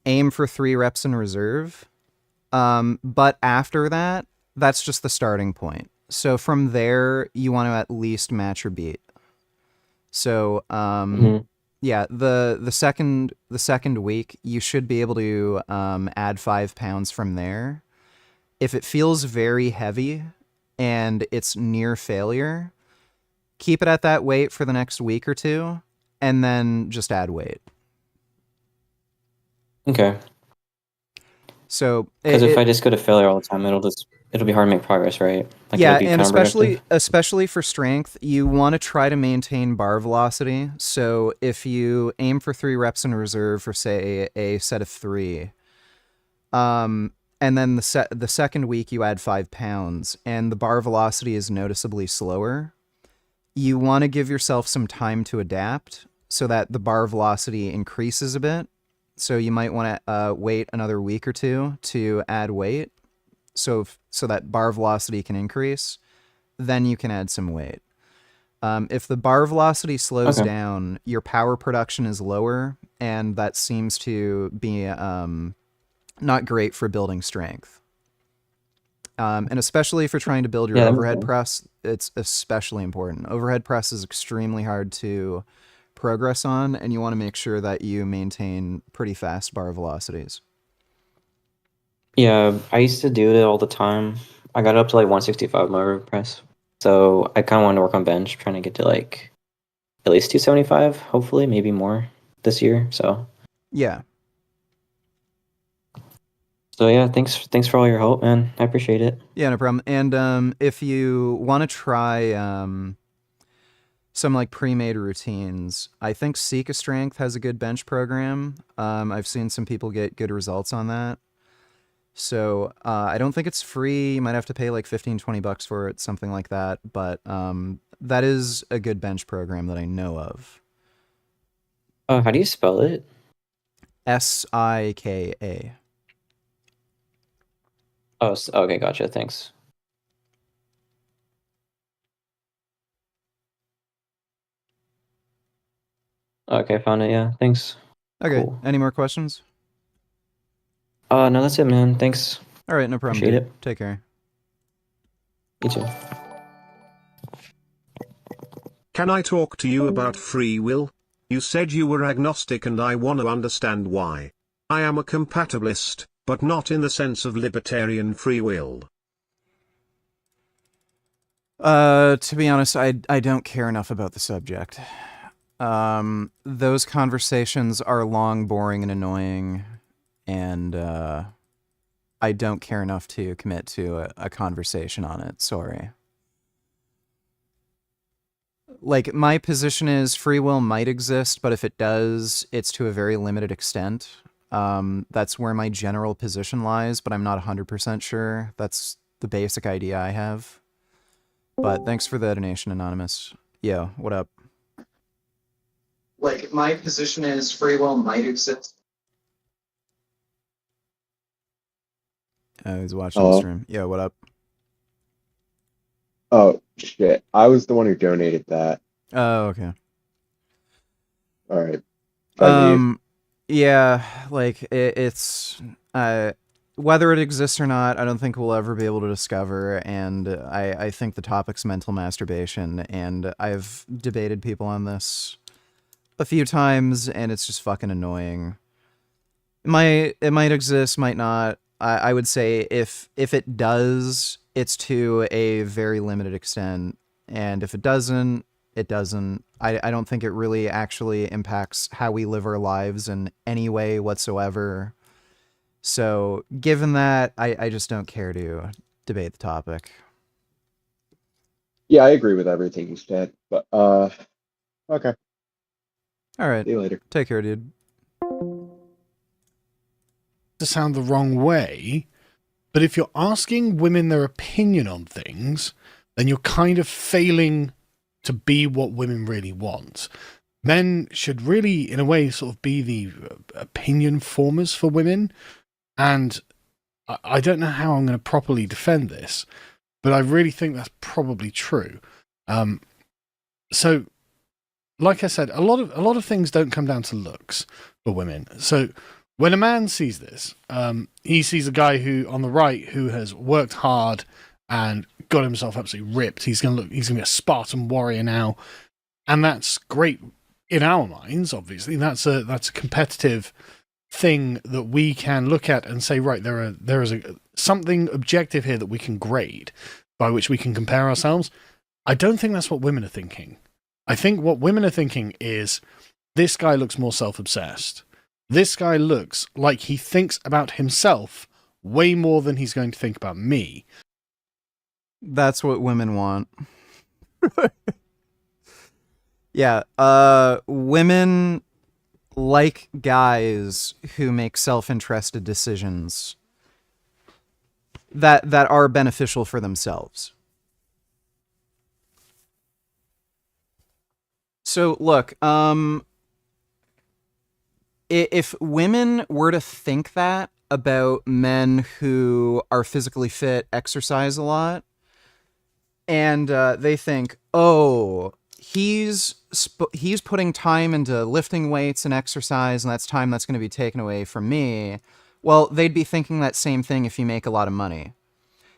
aim for 3 reps in reserve. But after that, that's just the starting point. So from there, you want to at least match your beat. So, yeah, the second week, you should be able to add 5 pounds from there. If it feels very heavy and it's near failure, keep it at that weight for the next week or 2, and then just add weight. Okay. So because if I just go to failure all the time, it'll be hard to make progress, right? Like yeah, it'll be and counterproductive. especially for strength, you want to try to maintain bar velocity. So if you aim for 3 reps in reserve for, say, a set of 3, and then the second week you add 5 pounds, and the bar velocity is noticeably slower, you want to give yourself some time to adapt so that the bar velocity increases a bit. So you might want to wait another week or 2 to add weight, so that bar velocity can increase. Then you can add some weight. If the bar velocity slows down, your power production is lower, and that seems to be not great for building strength. And especially if you're trying to build your overhead press, it's especially important. Overhead press is extremely hard to progress on, and you want to make sure that you maintain pretty fast bar velocities. Yeah, I used to do it all the time. I got up to like 165 my overhead press. So I kind of wanted to work on bench, trying to get to like at least 275, hopefully, maybe more this year. So yeah. So yeah, thanks for all your help, man. I appreciate it. Yeah, no problem. And if you want to try some like pre-made routines, I think Seek a Strength has a good bench program. I've seen some people get good results on that. So I don't think it's free. You might have to pay like $15-20 for it, something like that. But that is a good bench program that I know of. Oh, how do you spell it? SIKA. Oh, okay, gotcha. Thanks. Okay, found it. Yeah, thanks. Okay. Cool. Any more questions? No, that's it, man. Thanks. All right, no problem. Appreciate Dude. it. Take care. You too. Can I talk to you about free will? You said you were agnostic and I want to understand why. I am a compatibilist, but not in the sense of libertarian free will. To be honest, I don't care enough about the subject. Those conversations are long, boring, and annoying, and I don't care enough to commit to a conversation on it. Sorry. Like, my position is free will might exist, but if it does, it's to a very limited extent. That's where my general position lies, but I'm not 100% sure. That's the basic idea I have. But thanks for the donation, Anonymous. Yo, what up? Like, my position is free will might exist. He's watching the stream. Yo, what up? Oh, shit. I was the one who donated that. Oh, okay. Alright. Yeah, like, it's... whether it exists or not, I don't think we'll ever be able to discover, and I think the topic's mental masturbation, and I've debated people on this a few times, and it's just fucking annoying. It might exist, might not. I would say if it does, it's to a very limited extent, and if it doesn't, it doesn't. I don't think it really actually impacts how we live our lives in any way whatsoever. So, given that, I just don't care to debate the topic. Yeah, I agree with everything you said, but, okay. Alright. See you later. Take care, dude. To sound the wrong way, but if you're asking women their opinion on things, then you're kind of failing to be what women really want. Men should really, in a way, sort of be the opinion formers for women, and I don't know how I'm going to properly defend this, but I really think that's probably true. So, like I said, a lot of things don't come down to looks for women. So, when a man sees this, he sees a guy who on the right who has worked hard and got himself absolutely ripped. He's gonna be a Spartan warrior now, and that's great in our minds. Obviously, that's a competitive thing that we can look at and say, right, there is something objective here that we can grade, by which we can compare ourselves. I don't think that's what women are thinking. I think what women are thinking is, this guy looks more self-obsessed. This guy looks like he thinks about himself way more than he's going to think about me. That's what women want. Yeah, women like guys who make self-interested decisions that are beneficial for themselves. So, look, if women were to think that about men who are physically fit, exercise a lot, and they think, oh, he's putting time into lifting weights and exercise, and that's time that's going to be taken away from me, well, they'd be thinking that same thing if you make a lot of money.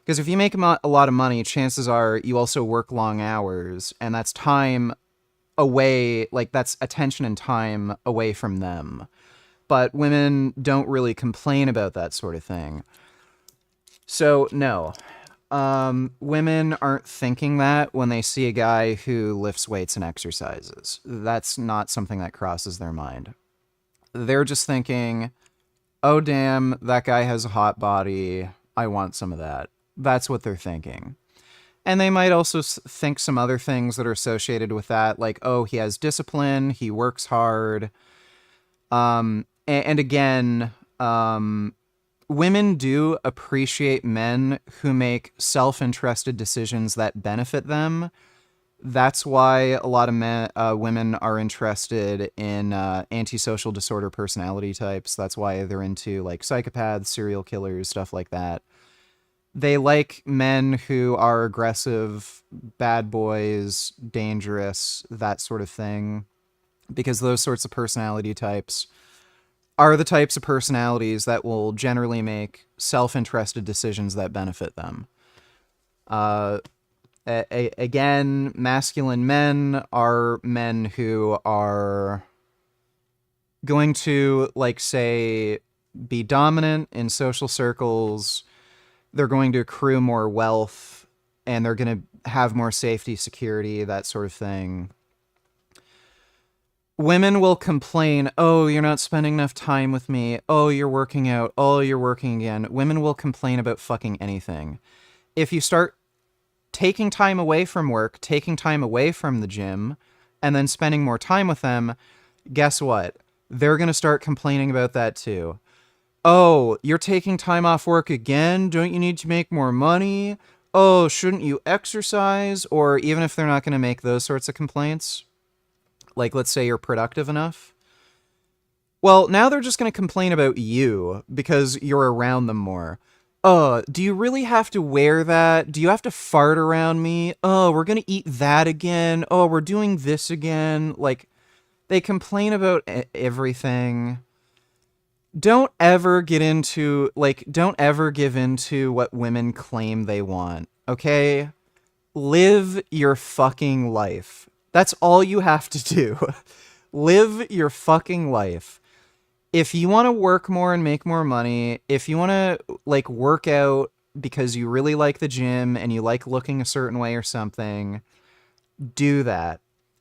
Because if you make a lot of money, chances are you also work long hours, and that's time away, like that's attention and time away from them. But women don't really complain about that sort of thing. So, no. Women aren't thinking that when they see a guy who lifts weights and exercises. That's not something that crosses their mind. They're just thinking, oh damn, that guy has a hot body, I want some of that. That's what they're thinking. And they might also think some other things that are associated with that, like, oh, he has discipline, he works hard. And again, women do appreciate men who make self-interested decisions that benefit them. That's why a lot of women are interested in antisocial disorder personality types. That's why they're into like psychopaths, serial killers, stuff like that. They like men who are aggressive, bad boys, dangerous, that sort of thing, because those sorts of personality types are the types of personalities that will generally make self-interested decisions that benefit them. Again, masculine men are men who are going to, like, say, be dominant in social circles. They're going to accrue more wealth, and they're going to have more safety, security, that sort of thing. Women will complain, oh, you're not spending enough time with me. Oh, you're working out. Oh, you're working again. Women will complain about fucking anything. If you start taking time away from work, taking time away from the gym, and then spending more time with them, guess what? They're going to start complaining about that too. Oh, you're taking time off work again? Don't you need to make more money? Oh, shouldn't you exercise? Or even if they're not going to make those sorts of complaints, like let's say you're productive enough, well, now they're just going to complain about you because you're around them more. Do you really have to wear that? Do you have to fart around me? Oh, we're going to eat that again. Oh, we're doing this again. Like, they complain about everything. Don't ever give into what women claim they want, okay? Live your fucking life. That's all you have to do. Live your fucking life. If you want to work more and make more money, if you want to, like, work out because you really like the gym and you like looking a certain way or something, do that.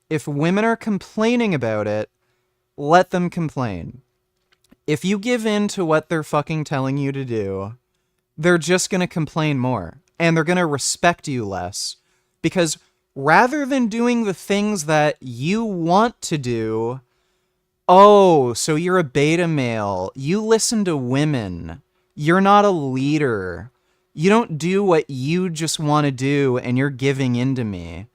If women are complaining about it, let them complain. If you give in to what they're fucking telling you to do, they're just going to complain more. And they're going to respect you less. Because rather than doing the things that you want to do, oh, so you're a beta male. You listen to women. You're not a leader. You don't do what you just want to do, and you're giving in to me.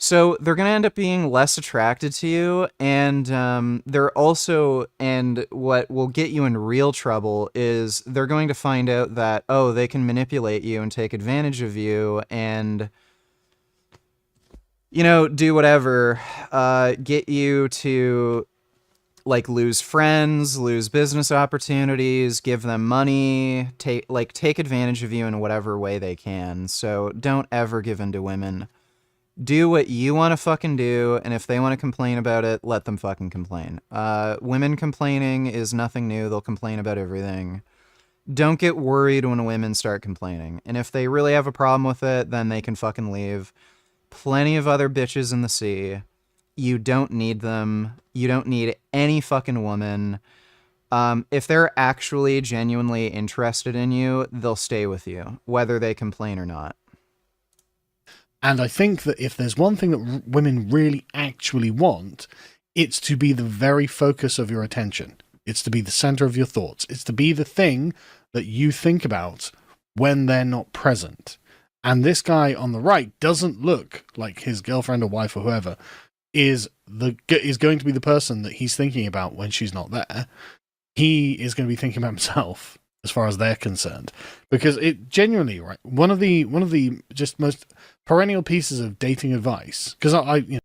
So they're going to end up being less attracted to you, and they're also, and what will get you in real trouble is they're going to find out that, oh, they can manipulate you and take advantage of you and, you know, do whatever, get you to, like, lose friends, lose business opportunities, give them money, take advantage of you in whatever way they can. So don't ever give in to women. Do what you want to fucking do, and if they want to complain about it, let them fucking complain. Women complaining is nothing new. They'll complain about everything. Don't get worried when women start complaining. And if they really have a problem with it, then they can fucking leave. Plenty of other bitches in the sea. You don't need them. You don't need any fucking woman. If they're actually genuinely interested in you, they'll stay with you, whether they complain or not. And I think that if there's one thing that women really actually want, it's to be the very focus of your attention. It's to be the center of your thoughts. It's to be the thing that you think about when they're not present. And this guy on the right doesn't look like his girlfriend or wife or whoever is going to be the person that he's thinking about when she's not there. He is going to be thinking about himself as far as they're concerned, because it genuinely, right, one of the just most perennial pieces of dating advice, because you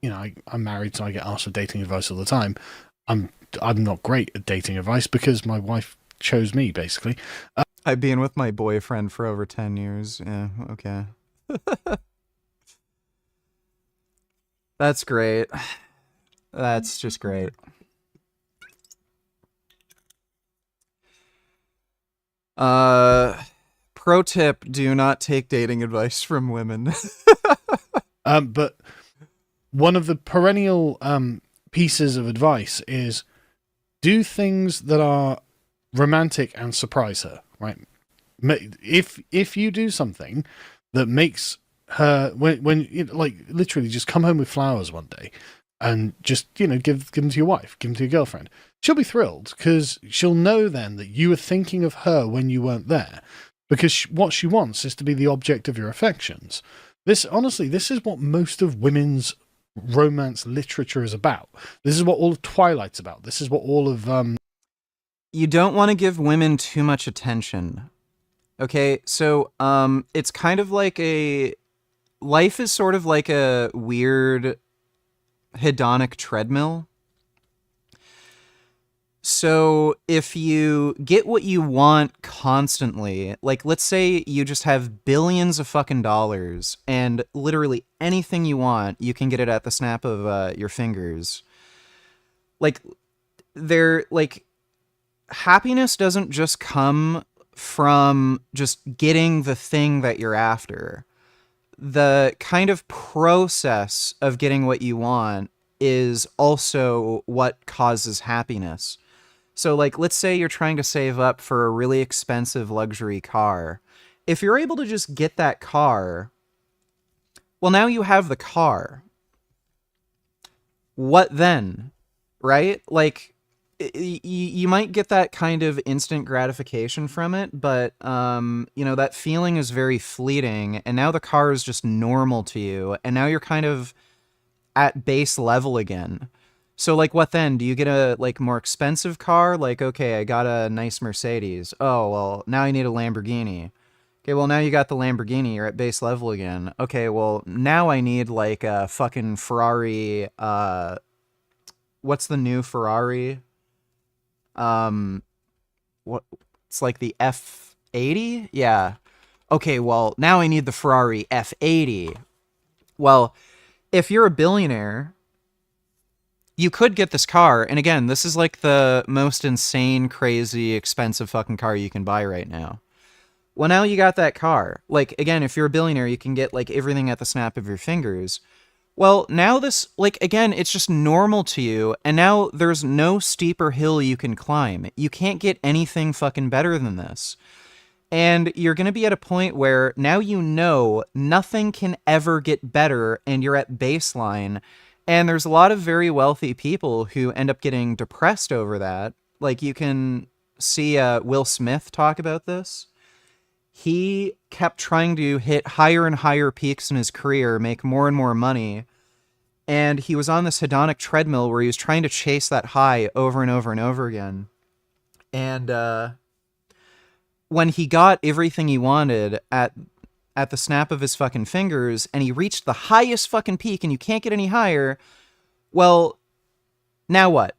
You know, I'm married, so I get asked for dating advice all the time. I'm not great at dating advice because my wife chose me, basically. I've been with my boyfriend for over 10 years. Yeah, okay. That's great. That's just great. Pro tip, do not take dating advice from women. But one of the perennial pieces of advice is do things that are romantic and surprise her, right? If you do something that makes her when you know, like literally just come home with flowers one day and just give them to your wife, give them to your girlfriend, she'll be thrilled because she'll know then that you were thinking of her when you weren't there, because what she wants is to be the object of your affections. This is what most of women's romance literature is about. This is what all of Twilight's about. This is what all of You don't want to give women too much attention. Okay, so it's kind of like life is sort of like a weird hedonic treadmill. So if you get what you want constantly, like let's say you just have billions of fucking dollars and literally anything you want, you can get it at the snap of your fingers. Like happiness doesn't just come from just getting the thing that you're after. The kind of process of getting what you want is also what causes happiness. So, like, let's say you're trying to save up for a really expensive luxury car. If you're able to just get that car, well, now you have the car. What then? Right? Like, you might get that kind of instant gratification from it, but, that feeling is very fleeting, and now the car is just normal to you, and now you're kind of at base level again. So, like, what then? Do you get a, more expensive car? Like, okay, I got a nice Mercedes. Oh, well, now I need a Lamborghini. Okay, well, now you got the Lamborghini. You're at base level again. Okay, well, now I need, a fucking Ferrari, what's the new Ferrari? What? It's like the F80? Yeah. Okay, well, now I need the Ferrari F80. Well, if you're a billionaire, you could get this car, and again, this is like the most insane, crazy, expensive fucking car you can buy right now. Well, now you got that car. Like, again, if you're a billionaire, you can get, everything at the snap of your fingers. Well, now this, again, it's just normal to you, and now there's no steeper hill you can climb. You can't get anything fucking better than this. And you're going to be at a point where now you know nothing can ever get better, and you're at baseline. And there's a lot of very wealthy people who end up getting depressed over that. Like, you can see Will Smith talk about this. He kept trying to hit higher and higher peaks in his career, make more and more money. And he was on this hedonic treadmill where he was trying to chase that high over and over and over again. And when he got everything he wanted at the snap of his fucking fingers, and he reached the highest fucking peak, and you can't get any higher, well, now what?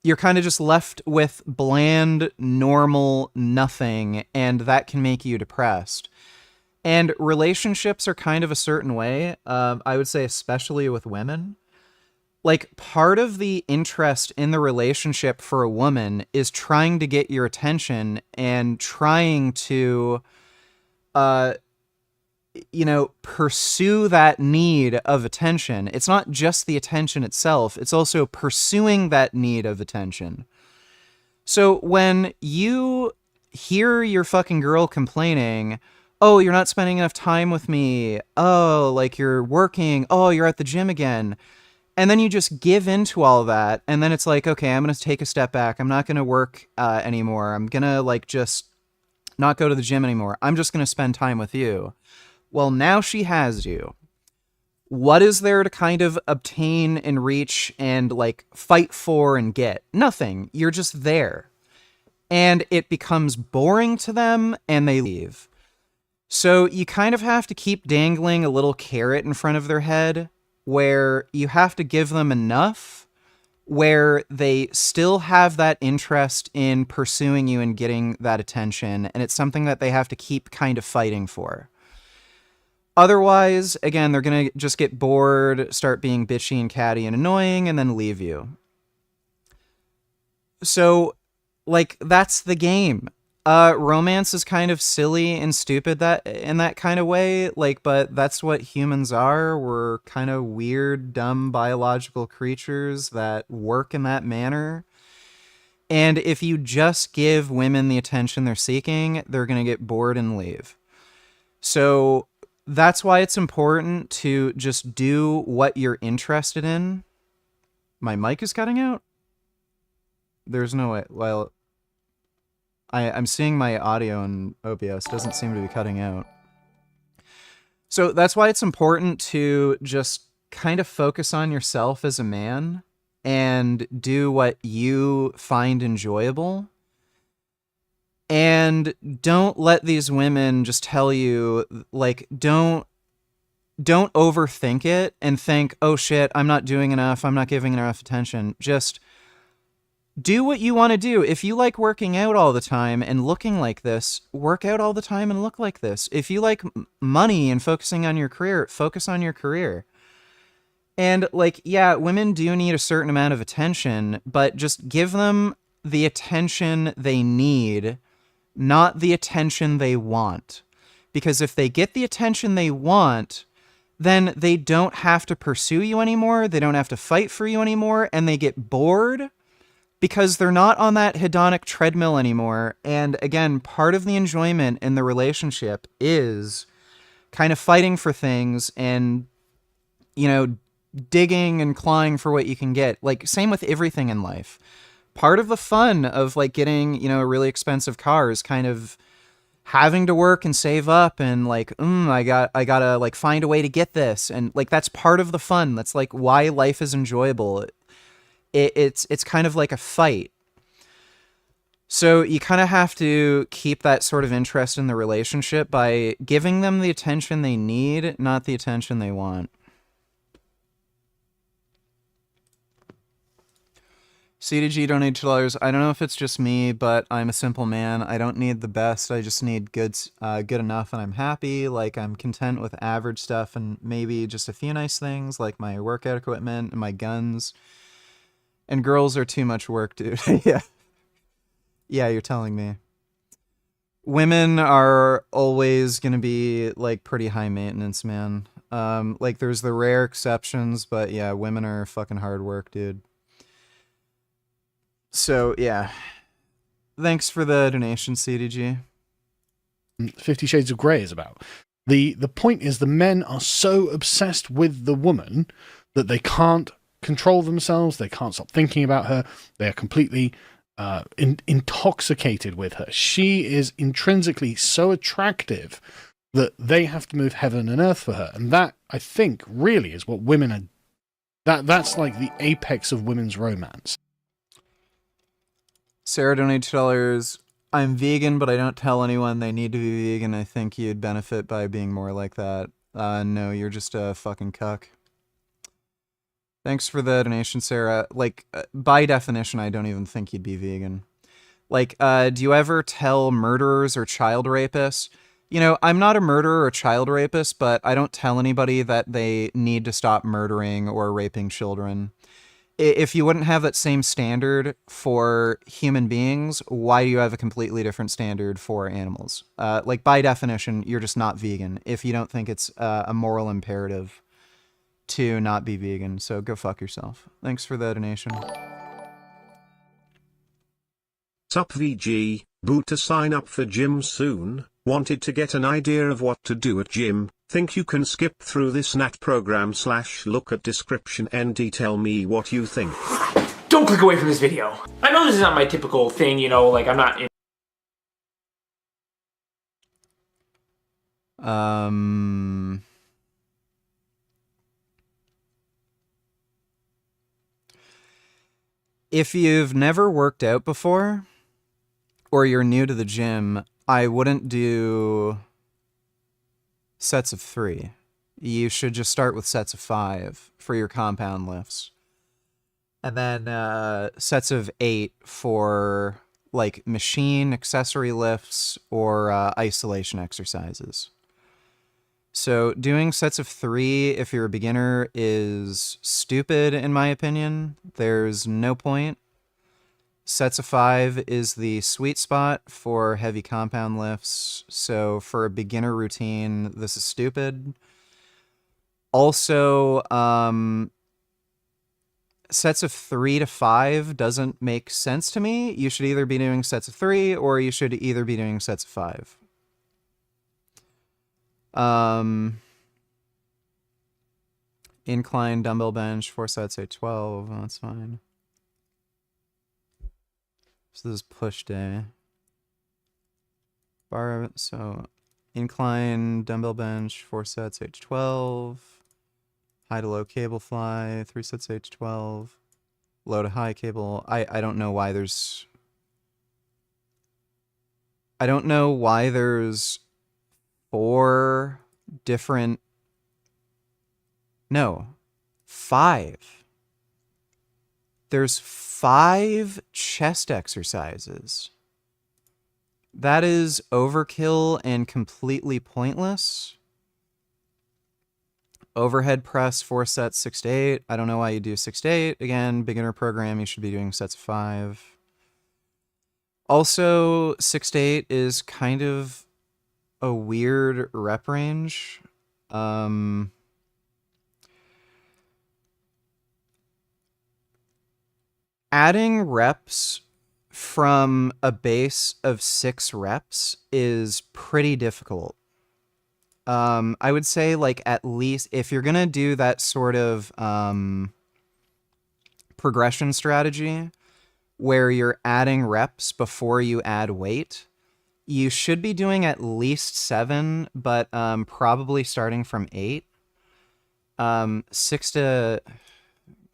You're kind of just left with bland, normal nothing, and that can make you depressed. And relationships are kind of a certain way, I would say especially with women. Like, part of the interest in the relationship for a woman is trying to get your attention and trying to, pursue that need of attention. It's not just the attention itself, it's also pursuing that need of attention. So when you hear your fucking girl complaining, oh, you're not spending enough time with me, oh, you're working, oh, you're at the gym again, and then you just give into all that, and then it's like, okay, I'm going to take a step back, I'm not going to work anymore, I'm going to, just not go to the gym anymore, I'm just going to spend time with you. Well, now she has you. What is there to kind of obtain and reach and, fight for and get? Nothing. You're just there. And it becomes boring to them, and they leave. So you kind of have to keep dangling a little carrot in front of their head, where you have to give them enough, where they still have that interest in pursuing you and getting that attention, and it's something that they have to keep kind of fighting for. Otherwise, again, they're going to just get bored, start being bitchy and catty and annoying, and then leave you. So, that's the game. Romance is kind of silly and stupid in that kind of way, but that's what humans are. We're kind of weird, dumb biological creatures that work in that manner. And if you just give women the attention they're seeking, they're going to get bored and leave. So that's why it's important to just do what you're interested in. My mic is cutting out? There's no way. Well, I'm seeing my audio in OBS. Doesn't seem to be cutting out. So that's why it's important to just kind of focus on yourself as a man and do what you find enjoyable. And don't let these women just tell you, like, don't overthink it and think, oh shit, I'm not doing enough, I'm not giving enough attention. Just do what you want to do. If you like working out all the time and looking like this, work out all the time and look like this. If you like money and focusing on your career, focus on your career. And, like, yeah, women do need a certain amount of attention, but just give them the attention they need, not the attention they want. Because if they get the attention they want, then they don't have to pursue you anymore, they don't have to fight for you anymore, and they get bored because they're not on that hedonic treadmill anymore. And again, part of the enjoyment in the relationship is kind of fighting for things and, you know, digging and clawing for what you can get. Like, same with everything in life. Part of the fun of, like, getting, you know, a really expensive car is kind of having to work and save up and, like, I gotta like find a way to get this. And, like, that's part of the fun. That's, like, why life is enjoyable. It's kind of like a fight. So you kind of have to keep that sort of interest in the relationship by giving them the attention they need, not the attention they want. C2G donated $2. I don't know if it's just me, but I'm a simple man. I don't need the best. I just need good enough, and I'm happy. Like, I'm content with average stuff and maybe just a few nice things like my workout equipment and my guns. And girls are too much work, dude. Yeah. Yeah, you're telling me. Women are always going to be, like, pretty high maintenance, man. Like, there's the rare exceptions, but yeah, women are fucking hard work, dude. So, yeah. Thanks for the donation, CDG. 50 Shades of Grey is about. The point is the men are so obsessed with the woman that they can't control themselves, they can't stop thinking about her, they are completely intoxicated with her. She is intrinsically so attractive that they have to move heaven and earth for her. And that, I think, really is what women are... That's like the apex of women's romance. Sarah donated $2. I'm vegan, but I don't tell anyone they need to be vegan. I think you'd benefit by being more like that. No, you're just a fucking cuck. Thanks for the donation, Sarah. Like, by definition, I don't even think you'd be vegan. Like, do you ever tell murderers or child rapists? You know, I'm not a murderer or child rapist, but I don't tell anybody that they need to stop murdering or raping children. If you wouldn't have that same standard for human beings, why do you have a completely different standard for animals? Like, by definition, you're just not vegan if you don't think it's a moral imperative to not be vegan. So go fuck yourself. Thanks for the donation. Sup VG, boot to sign up for gym soon, wanted to get an idea of what to do at gym, think you can skip through this nat program / look at description and tell me what you think. Don't click away from this video. I know this is not my typical thing, you know, like I'm not in If you've never worked out before, or you're new to the gym, I wouldn't do sets of 3. You should just start with sets of 5 for your compound lifts. And then sets of 8 for, like, machine accessory lifts or isolation exercises. So doing sets of 3 if you're a beginner is stupid, in my opinion. There's no point. Sets of 5 is the sweet spot for heavy compound lifts. So for a beginner routine, this is stupid. Also, sets of 3 to 5 doesn't make sense to me. You should either be doing sets of 3 or you should either be doing sets of 5. Incline dumbbell bench, 4 sets, 8-12. That's fine. So this is push day. Bar, so incline dumbbell bench, 4 sets, 8-12. High to low cable fly, 3 sets, 8-12. Low to high cable. I don't know why there's... I don't know why there's 4 different... No. 5. There's 5 chest exercises. That is overkill and completely pointless. Overhead press, 4 sets, 6 to 8. I don't know why you do 6 to 8. Again, beginner program, you should be doing sets of 5. Also, 6 to 8 is kind of a weird rep range. Adding reps from a base of 6 reps is pretty difficult. I would say, like, at least if you're gonna do that sort of progression strategy where you're adding reps before you add weight, you should be doing at least 7, but probably starting from 8. 6 to...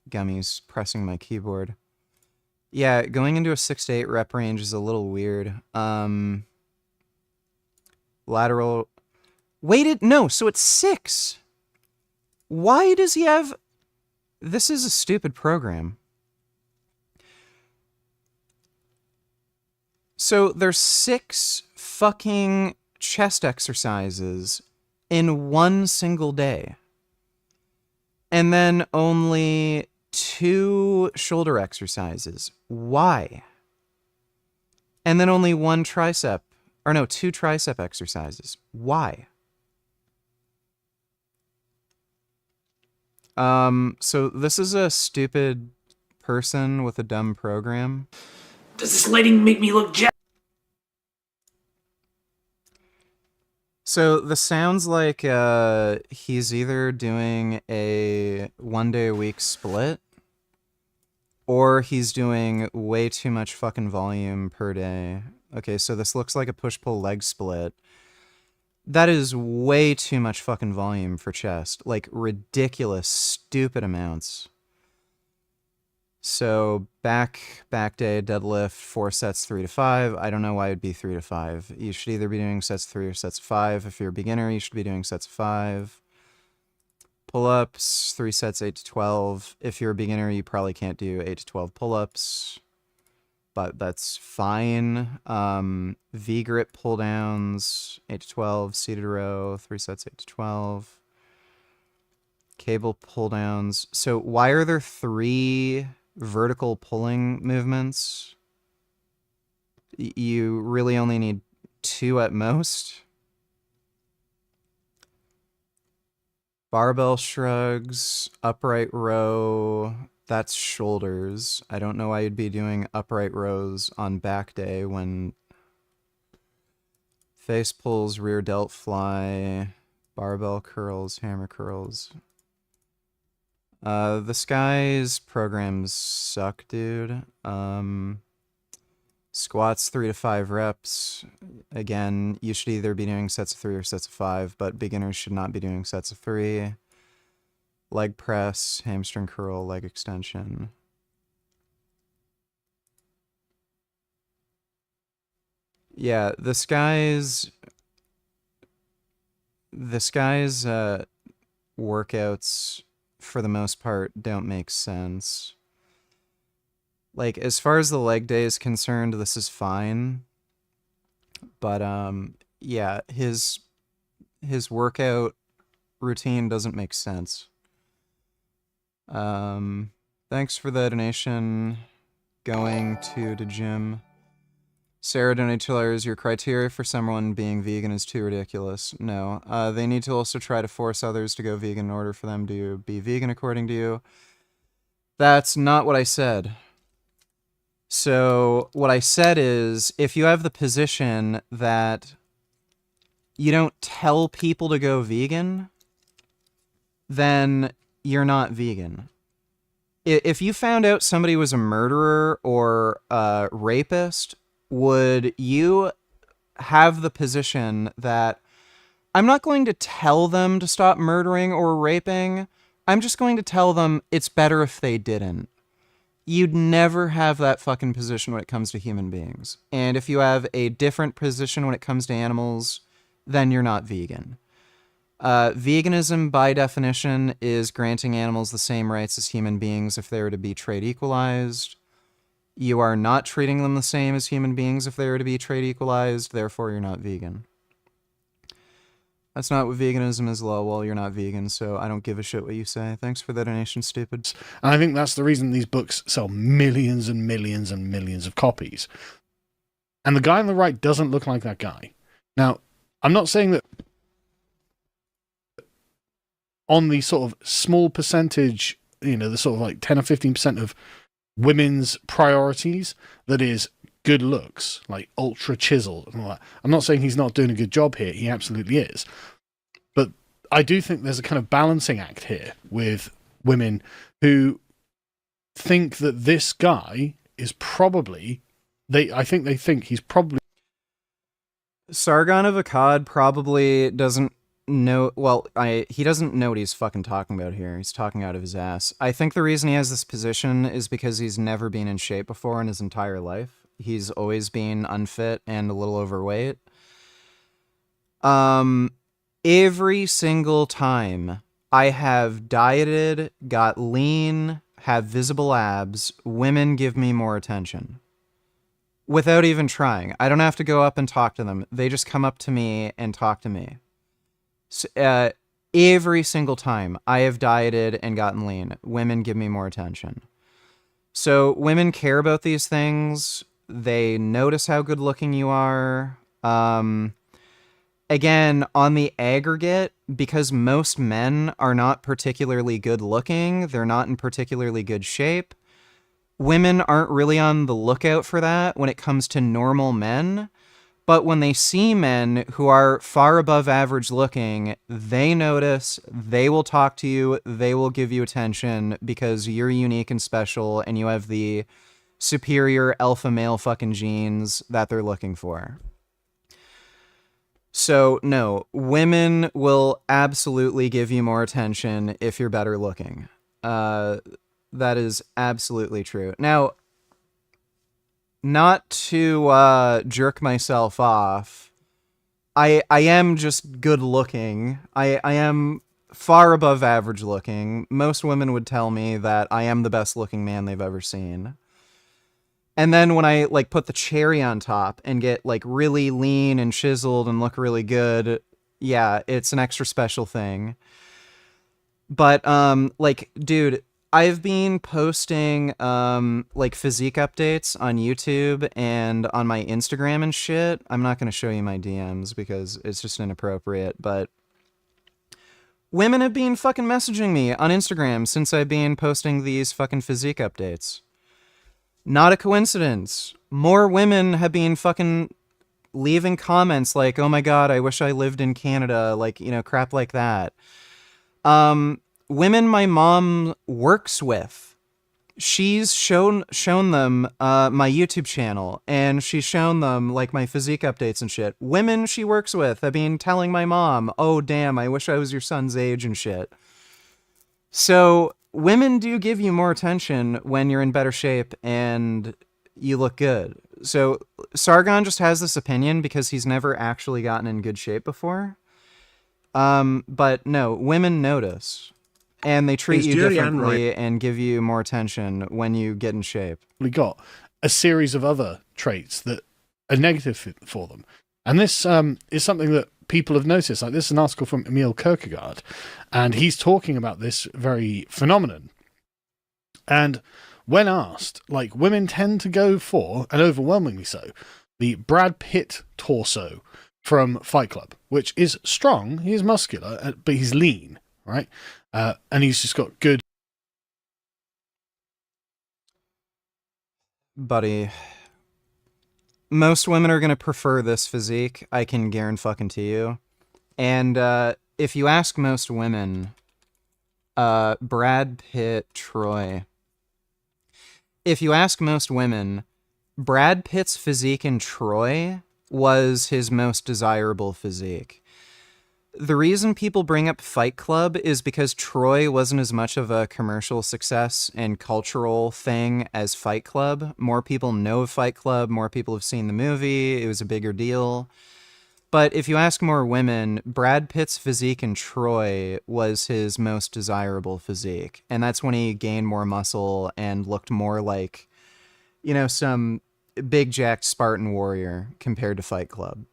Gummies pressing my keyboard. Yeah, going into a 6 to 8 rep range is a little weird. Lateral... Weighted? No, so it's 6. Why does he have... This is a stupid program. So there's 6 fucking chest exercises in one single day. And then only 2 shoulder exercises. Why? And then only 1 tricep. Or no, 2 tricep exercises. Why? So this is a stupid person with a dumb program. Does this lighting make me look jacked? So this sounds like he's either doing a 1 day a week split, or he's doing way too much fucking volume per day. Okay, so this looks like a push-pull leg split. That is way too much fucking volume for chest. Like, ridiculous, stupid amounts. So, back day, deadlift, 4 sets, 3 to 5. I don't know why it'd be 3 to 5. You should either be doing sets 3 or sets 5. If you're a beginner, you should be doing sets 5. Pull-ups, 3 sets, 8 to 12. If you're a beginner, you probably can't do 8 to 12 pull-ups. But that's fine. V-grip pull-downs, 8 to 12, seated row, 3 sets, 8 to 12. Cable pull-downs. So why are there 3 vertical pulling movements? You really only need 2 at most. Barbell shrugs, upright row... That's shoulders. I don't know why you'd be doing upright rows on back day when face pulls, rear delt fly, barbell curls, hammer curls. This guy's programs suck, dude. Squats 3 to 5 reps. Again, you should either be doing sets of 3 or sets of 5, but beginners should not be doing sets of 3. Leg press, hamstring curl, leg extension. Yeah, this guy's workouts, for the most part, don't make sense. Like, as far as the leg day is concerned, this is fine. But, yeah, his workout routine doesn't make sense. Thanks for the donation. Going to the gym. Sarah donated $2. Your criteria for someone being vegan is too ridiculous. No. They need to also try to force others to go vegan in order for them to be vegan, according to you. That's not what I said. So, what I said is, if you have the position that you don't tell people to go vegan, then you're not vegan. If you found out somebody was a murderer or a rapist, would you have the position that I'm not going to tell them to stop murdering or raping, I'm just going to tell them it's better if they didn't? You'd never have that fucking position when it comes to human beings. And if you have a different position when it comes to animals, then you're not vegan. Veganism, by definition, is granting animals the same rights as human beings if they were to be trade equalized. You are not treating them the same as human beings if they were to be trade equalized, therefore you're not vegan. That's not what veganism is, lol. Well, you're not vegan, so I don't give a shit what you say. Thanks for the donation, stupid. And I think that's the reason these books sell millions and millions and millions of copies. And the guy on the right doesn't look like that guy. Now, I'm not saying that on the sort of small percentage, the sort of like 10 or 15% of women's priorities, that is good looks, like ultra chiseled and all that. I'm not saying he's not doing a good job here. He absolutely is. But I do think there's a kind of balancing act here with women who think that this guy is probably, I think they think he's probably... Sargon of Akkad probably doesn't know, he doesn't know what he's fucking talking about here. He's talking out of his ass. I think the reason he has this position is because he's never been in shape before in his entire life. He's always been unfit and a little overweight. Every single time I have dieted, got lean, have visible abs, women give me more attention. Without even trying. I don't have to go up and talk to them. They just come up to me and talk to me. So, every single time I have dieted and gotten lean, women give me more attention. So women care about these things. They notice how good looking you are. Again, on the aggregate, because most men are not particularly good looking, they're not in particularly good shape, women aren't really on the lookout for that when it comes to normal men. But when they see men who are far above average looking, they notice, they will talk to you, they will give you attention because you're unique and special and you have the superior alpha male fucking genes that they're looking for. So, no, women will absolutely give you more attention if you're better looking. That is absolutely true. Now, not to jerk myself off, I am just good looking. I am far above average looking. Most women would tell me that I am the best looking man they've ever seen. And then when I put the cherry on top and get really lean and chiseled and look really good, yeah, it's an extra special thing. But dude, I've been posting physique updates on YouTube and on my Instagram and shit. I'm not going to show you my DMs because it's just inappropriate, but women have been fucking messaging me on Instagram since I've been posting these fucking physique updates. Not a coincidence. More women have been fucking leaving comments like, oh my god, I wish I lived in Canada, crap like that. Women my mom works with, she's shown them my YouTube channel, and she's shown them my physique updates and shit. Women she works with have been telling my mom, oh damn, I wish I was your son's age and shit. So women do give you more attention when you're in better shape and you look good. So Sargon just has this opinion because he's never actually gotten in good shape before. But no, women notice. And they treat you differently and give you more attention when you get in shape. We got a series of other traits that are negative for them. And this is something that people have noticed. This is an article from Emil Kierkegaard, and he's talking about this very phenomenon. And when asked, women tend to go for, and overwhelmingly so, the Brad Pitt torso from Fight Club, which is strong, he's muscular, but he's lean, right? And he's just got good... Buddy, most women are going to prefer this physique, I can guarantee you. And if you ask most women, Brad Pitt, Troy. If you ask most women, Brad Pitt's physique in Troy was his most desirable physique. The reason people bring up Fight Club is because Troy wasn't as much of a commercial success and cultural thing as Fight Club. More people know of Fight Club, more people have seen the movie, it was a bigger deal. But if you ask more women, Brad Pitt's physique in Troy was his most desirable physique. And that's when he gained more muscle and looked more like, you know, some big jacked Spartan warrior compared to Fight Club.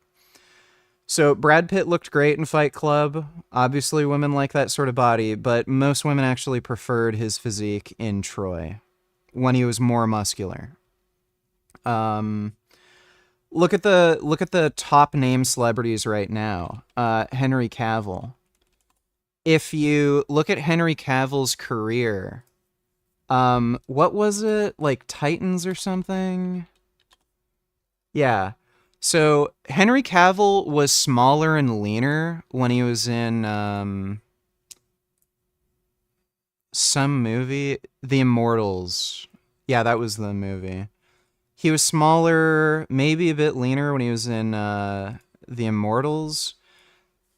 So Brad Pitt looked great in Fight Club. Obviously, women like that sort of body, but most women actually preferred his physique in Troy when he was more muscular. Look at the top name celebrities right now. Henry Cavill. If you look at Henry Cavill's career, what was it? Like Titans or something? Yeah. So Henry Cavill was smaller and leaner when he was in some movie, The Immortals. Yeah, that was the movie. He was smaller, maybe a bit leaner when he was in The Immortals.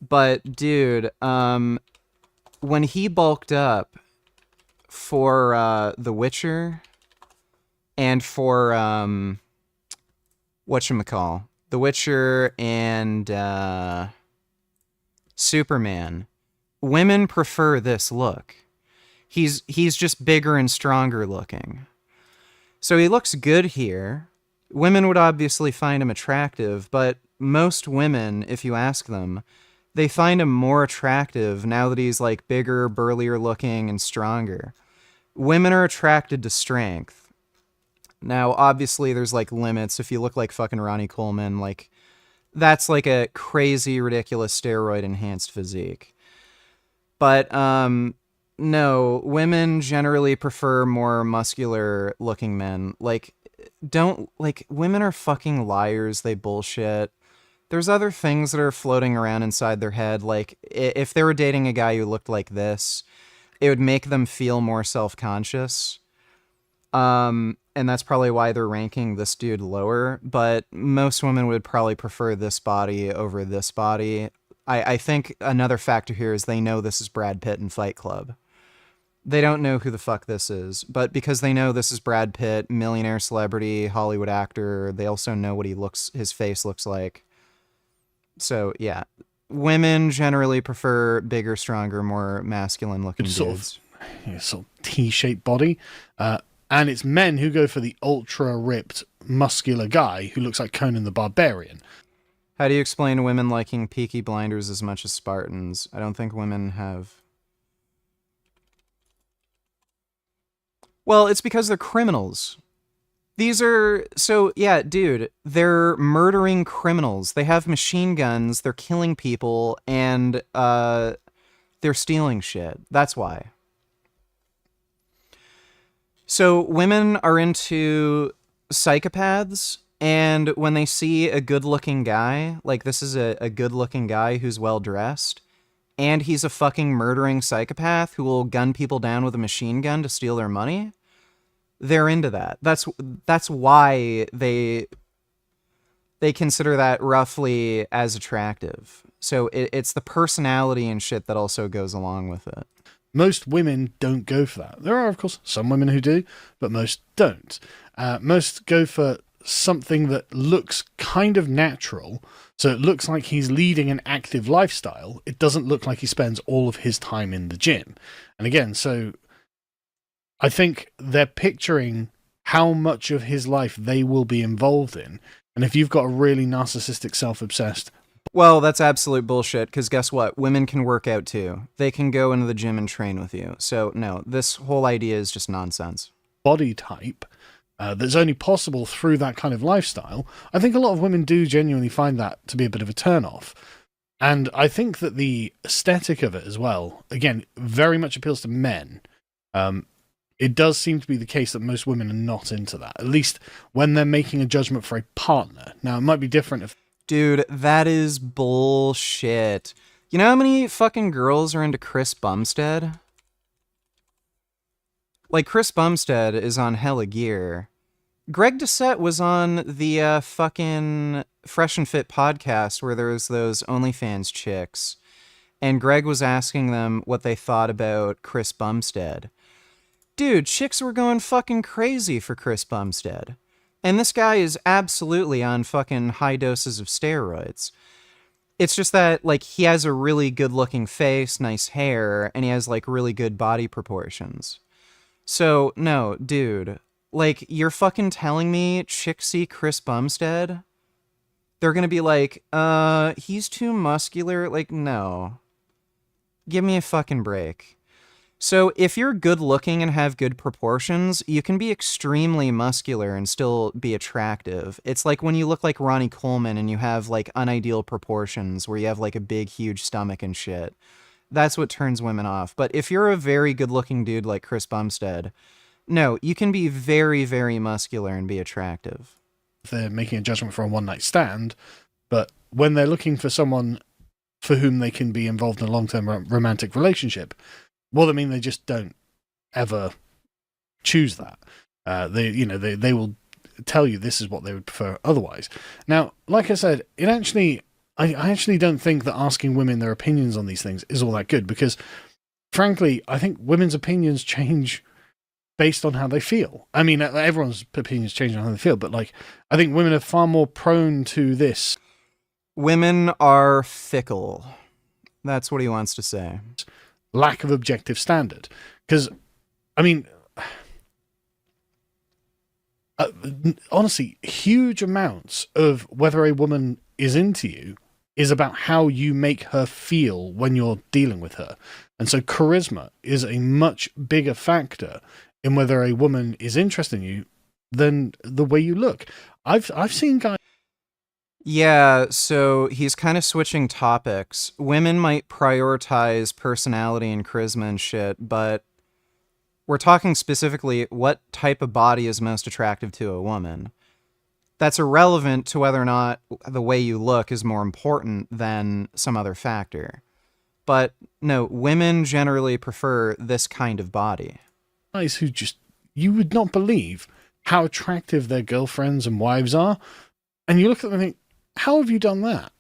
But dude, when he bulked up for The Witcher and for whatchamacall, The Witcher and Superman, women prefer this look. He's just bigger and stronger looking. So he looks good here. Women would obviously find him attractive, but most women, if you ask them, they find him more attractive now that he's like bigger, burlier looking, and stronger. Women are attracted to strength. Now, obviously, there's like limits. If you look like fucking Ronnie Coleman, like that's like a crazy, ridiculous steroid-enhanced physique. But no, women generally prefer more muscular looking men. Like, women are fucking liars. They bullshit. There's other things that are floating around inside their head. Like, if they were dating a guy who looked like this, it would make them feel more self-conscious. And that's probably why they're ranking this dude lower. But most women would probably prefer this body over this body. I think another factor here is they know this is Brad Pitt in Fight Club. They don't know who the fuck this is, but because they know this is Brad Pitt, millionaire celebrity, Hollywood actor, they also know what his face looks like. So yeah, women generally prefer bigger, stronger, more masculine looking dudes. Sort of T-shaped body. And it's men who go for the ultra ripped, muscular guy who looks like Conan the Barbarian. How do you explain women liking Peaky Blinders as much as Spartans? I don't think women have. Well, it's because they're criminals. These are, so yeah, dude, they're murdering criminals. They have machine guns, they're killing people, and they're stealing shit. That's why. So women are into psychopaths, and when they see a good-looking guy, like this is a good-looking guy who's well-dressed, and he's a fucking murdering psychopath who will gun people down with a machine gun to steal their money, they're into that. That's why they consider that roughly as attractive. So it's the personality and shit that also goes along with it. Most women don't go for that. There are, of course, some women who do, but most don't. Most go for something that looks kind of natural. So it looks like he's leading an active lifestyle. It doesn't look like he spends all of his time in the gym. And again, so I think they're picturing how much of his life they will be involved in. And if you've got a really narcissistic, self-obsessed... Well, that's absolute bullshit, because guess what? Women can work out too. They can go into the gym and train with you. So no, this whole idea is just nonsense. Body type that's only possible through that kind of lifestyle. I think a lot of women do genuinely find that to be a bit of a turn-off. And I think that the aesthetic of it as well, again, very much appeals to men. It does seem to be the case that most women are not into that, at least when they're making a judgment for a partner. Now, it might be different if... Dude, that is bullshit. You know how many fucking girls are into Chris Bumstead? Like, Chris Bumstead is on hella gear. Greg Doucette was on the fucking Fresh and Fit podcast where there was those OnlyFans chicks, and Greg was asking them what they thought about Chris Bumstead. Dude, chicks were going fucking crazy for Chris Bumstead. And this guy is absolutely on fucking high doses of steroids. It's just that, like, he has a really good-looking face, nice hair, and he has, like, really good body proportions. So, no, dude, like, you're fucking telling me chicks see Chris Bumstead? They're gonna be like, he's too muscular? Like, no. Give me a fucking break. So, if you're good-looking and have good proportions, you can be extremely muscular and still be attractive. It's like when you look like Ronnie Coleman and you have, like, unideal proportions where you have, like, a big, huge stomach and shit. That's what turns women off. But if you're a very good-looking dude like Chris Bumstead, no, you can be very, very muscular and be attractive. They're making a judgment for a one-night stand, but when they're looking for someone for whom they can be involved in a long-term romantic relationship, well, I mean, they just don't ever choose that. They will tell you this is what they would prefer otherwise. Now, like I said, I actually don't think that asking women their opinions on these things is all that good because, frankly, I think women's opinions change based on how they feel. I mean, everyone's opinions change on how they feel, but, like, I think women are far more prone to this. Women are fickle. That's what he wants to say. Lack of objective standard. Because, I mean, honestly, huge amounts of whether a woman is into you is about how you make her feel when you're dealing with her. And so charisma is a much bigger factor in whether a woman is interested in you than the way you look. I've seen guys... Yeah, so he's kind of switching topics. Women might prioritize personality and charisma and shit, but we're talking specifically what type of body is most attractive to a woman. That's irrelevant to whether or not the way you look is more important than some other factor. But no, women generally prefer this kind of body. Guys who just, you would not believe how attractive their girlfriends and wives are. And you look at them and think, how have you done that?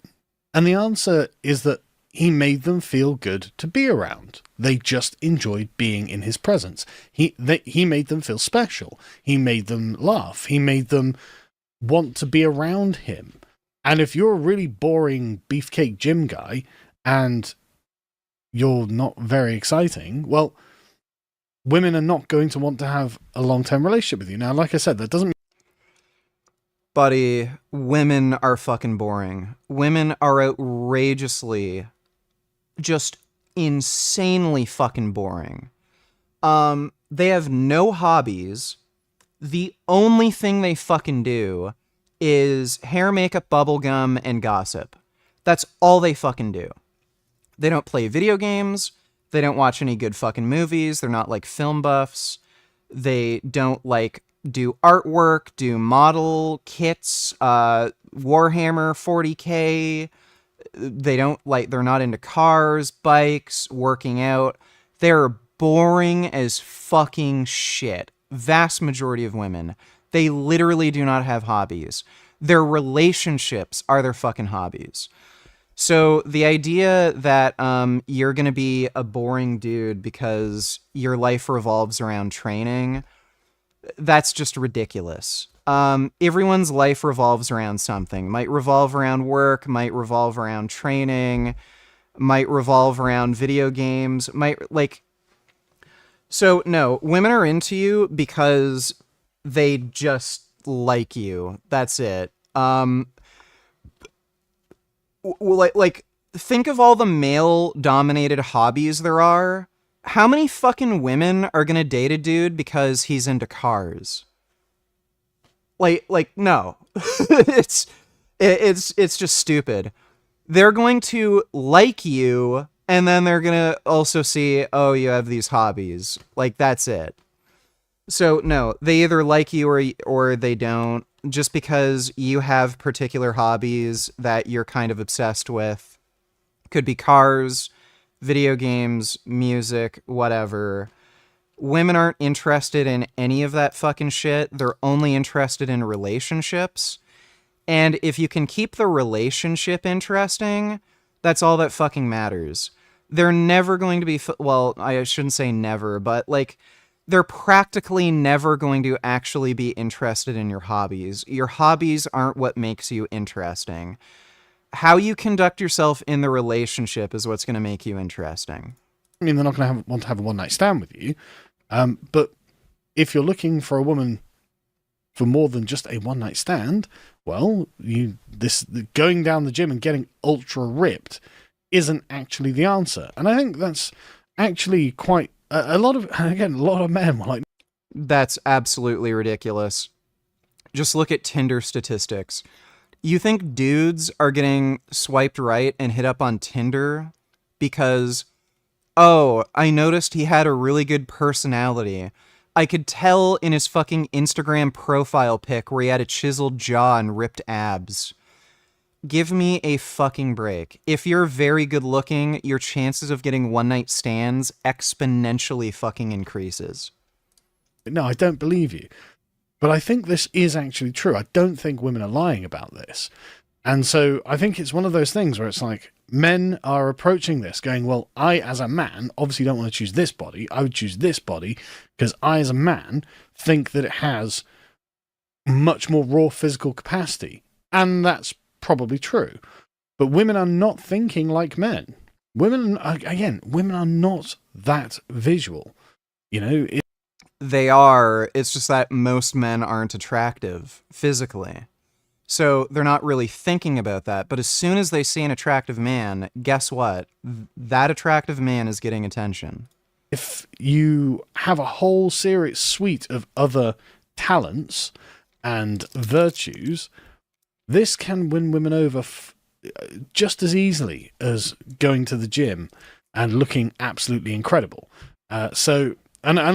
And the answer is that he made them feel good to be around. They just enjoyed being in his presence. He made them feel special. He made them laugh. He made them want to be around him. And if you're a really boring beefcake gym guy and you're not very exciting, well, women are not going to want to have a long-term relationship with you. Now, like I said, that doesn't mean... Buddy, women are fucking boring. Women are outrageously, just insanely fucking boring. They have no hobbies. The only thing they fucking do is hair, makeup, bubblegum, and gossip. That's all they fucking do. They don't play video games. They don't watch any good fucking movies. They're not like film buffs. They don't like do artwork, do model kits, Warhammer 40K. They don't like, they're not into cars, bikes, working out. They're boring as fucking shit. Vast majority of women. They literally do not have hobbies. Their relationships are their fucking hobbies. So the idea that you're going to be a boring dude because your life revolves around training, that's just ridiculous. Everyone's life revolves around something. Might revolve around work, might revolve around training, might revolve around video games, So no, women are into you because they just like you. That's it. Think of all the male-dominated hobbies there are. How many fucking women are gonna date a dude because he's into cars? No. it's just stupid. They're going to like you, and then they're gonna also see, oh, you have these hobbies. That's it. So no, they either like you or they don't. Just because you have particular hobbies that you're kind of obsessed with Could be cars, video games, music, whatever. Women aren't interested in any of that fucking shit. They're only interested in relationships. And if you can keep the relationship interesting, that's all that fucking matters. They're never going to be, well, I shouldn't say never, but like, they're practically never going to actually be interested in your hobbies. Your hobbies aren't what makes you interesting. How you conduct yourself in the relationship is what's going to make you interesting. I mean, they're not going to want to have a one-night stand with you. But if you're looking for a woman for more than just a one-night stand, well, going down the gym and getting ultra ripped isn't actually the answer. And I think that's actually quite a lot of men were like, that's absolutely ridiculous. Just look at Tinder statistics. You think dudes are getting swiped right and hit up on Tinder because, oh, I noticed he had a really good personality. I could tell in his fucking Instagram profile pic where he had a chiseled jaw and ripped abs. Give me a fucking break. If you're very good looking, your chances of getting one night stands exponentially fucking increases. No, I don't believe you. But I think this is actually true. I don't think women are lying about this. And so I think it's one of those things where it's like, men are approaching this going, well, I as a man obviously don't want to choose this body. I would choose this body because I as a man think that it has much more raw physical capacity. And that's probably true. But women are not thinking like men. Women are not that visual. You know, they are. It's just that most men aren't attractive physically. So they're not really thinking about that. But as soon as they see an attractive man, guess what? That attractive man is getting attention. If you have a whole suite of other talents and virtues, this can win women over just as easily as going to the gym and looking absolutely incredible. And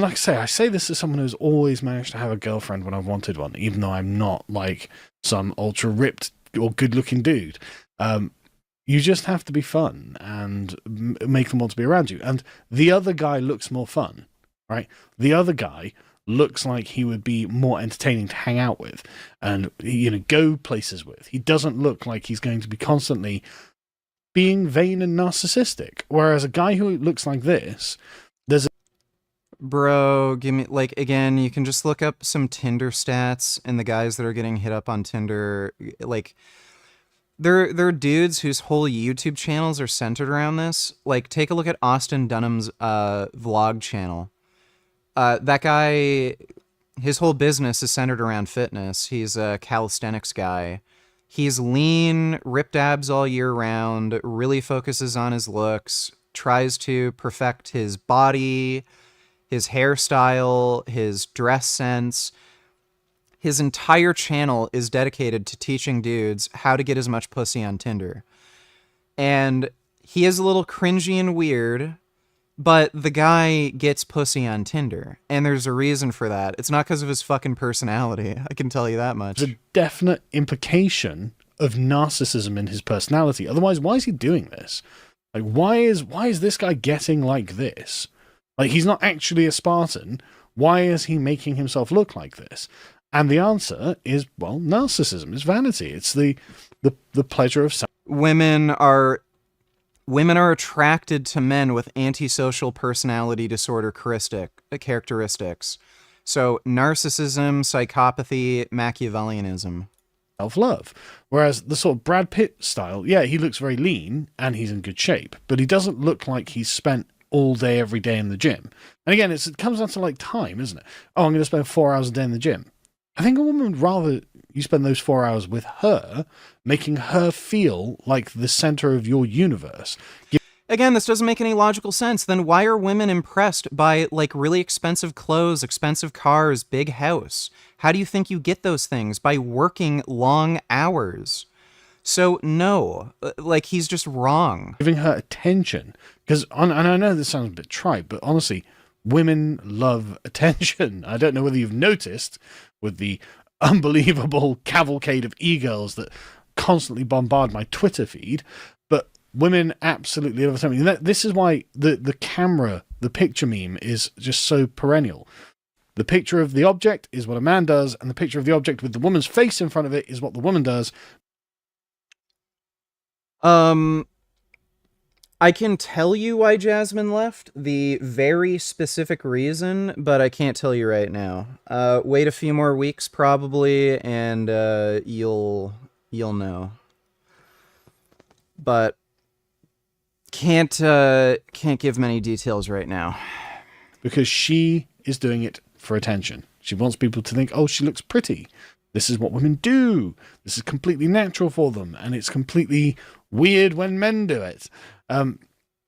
like I say this as someone who's always managed to have a girlfriend when I wanted one, even though I'm not like some ultra ripped or good looking dude. You just have to be fun and make them want to be around you. And the other guy looks more fun, right? The other guy looks like he would be more entertaining to hang out with and, go places with. He doesn't look like he's going to be constantly being vain and narcissistic. Whereas a guy who looks like this, Bro, give me, again, you can just look up some Tinder stats, and the guys that are getting hit up on Tinder, they're dudes whose whole YouTube channels are centered around this. Take a look at Austin Dunham's vlog channel. That guy, his whole business is centered around fitness. He's a calisthenics guy. He's lean, ripped abs all year round, really focuses on his looks, tries to perfect his body, his hairstyle, his dress sense. His entire channel is dedicated to teaching dudes how to get as much pussy on Tinder. And he is a little cringy and weird, but the guy gets pussy on Tinder. And there's a reason for that. It's not because of his fucking personality. I can tell you that much. There's a definite implication of narcissism in his personality. Otherwise, why is he doing this? Why is this guy getting like this? He's not actually a Spartan. Why is he making himself look like this? And the answer is, well, narcissism. It's vanity. It's the pleasure of women are attracted to men with antisocial personality disorder characteristics. So narcissism, psychopathy, Machiavellianism. Self-love. Whereas the sort of Brad Pitt style, yeah, he looks very lean and he's in good shape, but he doesn't look like he's spent all day, every day in the gym. And again, it comes down to time, isn't it? Oh, I'm going to spend 4 hours a day in the gym. I think a woman would rather you spend those 4 hours with her, making her feel like the center of your universe. Again, this doesn't make any logical sense. Then why are women impressed by really expensive clothes, expensive cars, big house? How do you think you get those things? By working long hours. So no, he's just wrong. Giving her attention. Because, and I know this sounds a bit trite, but honestly, women love attention. I don't know whether you've noticed with the unbelievable cavalcade of e-girls that constantly bombard my Twitter feed, but women absolutely love something. This is why the camera, the picture meme is just so perennial. The picture of the object is what a man does, and the picture of the object with the woman's face in front of it is what the woman does. I can tell you why Jasmine left, the very specific reason, but I can't tell you right now. Wait a few more weeks probably, and you'll know. But can't give many details right now. Because she is doing it for attention. She wants people to think, oh, she looks pretty. This is what women do. This is completely natural for them, and it's completely weird when men do it. And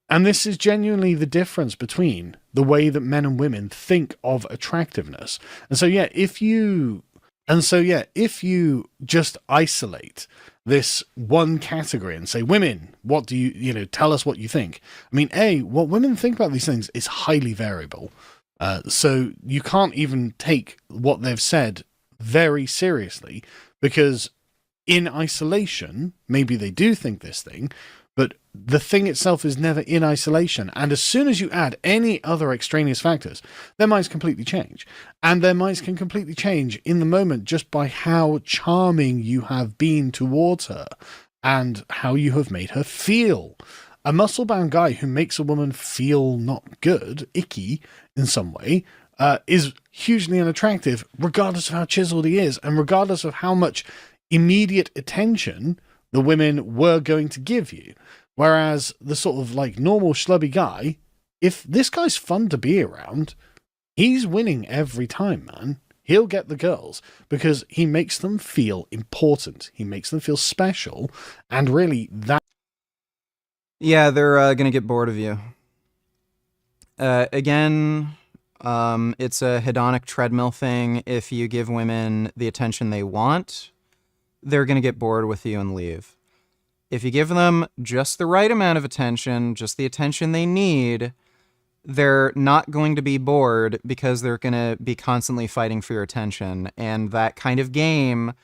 this is genuinely the difference between the way that men and women think of attractiveness. And so, if you just isolate this one category and say, women, what do you tell us what you think? I mean, what women think about these things is highly variable. So you can't even take what they've said very seriously, because in isolation, maybe they do think this thing, but the thing itself is never in isolation. And as soon as you add any other extraneous factors, their minds completely change. And their minds can completely change in the moment just by how charming you have been towards her and how you have made her feel. A muscle-bound guy who makes a woman feel not good, icky in some way, is hugely unattractive, regardless of how chiseled he is, and regardless of how much immediate attention the women were going to give you. Whereas the sort of like normal schlubby guy, if this guy's fun to be around, he's winning every time, man. He'll get the girls because he makes them feel important. He makes them feel special. And really, that... Yeah, they're gonna get bored of you. Again, it's a hedonic treadmill thing. If you give women the attention they want, they're gonna get bored with you and leave. If you give them just the right amount of attention, just the attention they need, they're not going to be bored because they're going to be constantly fighting for your attention. And that kind of game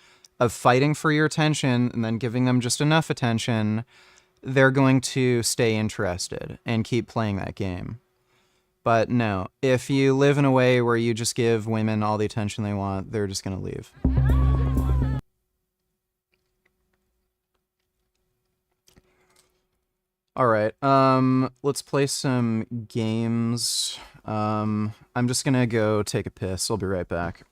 of fighting for your attention and then giving them just enough attention, they're going to stay interested and keep playing that game. But no, if you live in a way where you just give women all the attention they want, they're just going to leave. All right, let's play some games. I'm just gonna go take a piss. I'll be right back.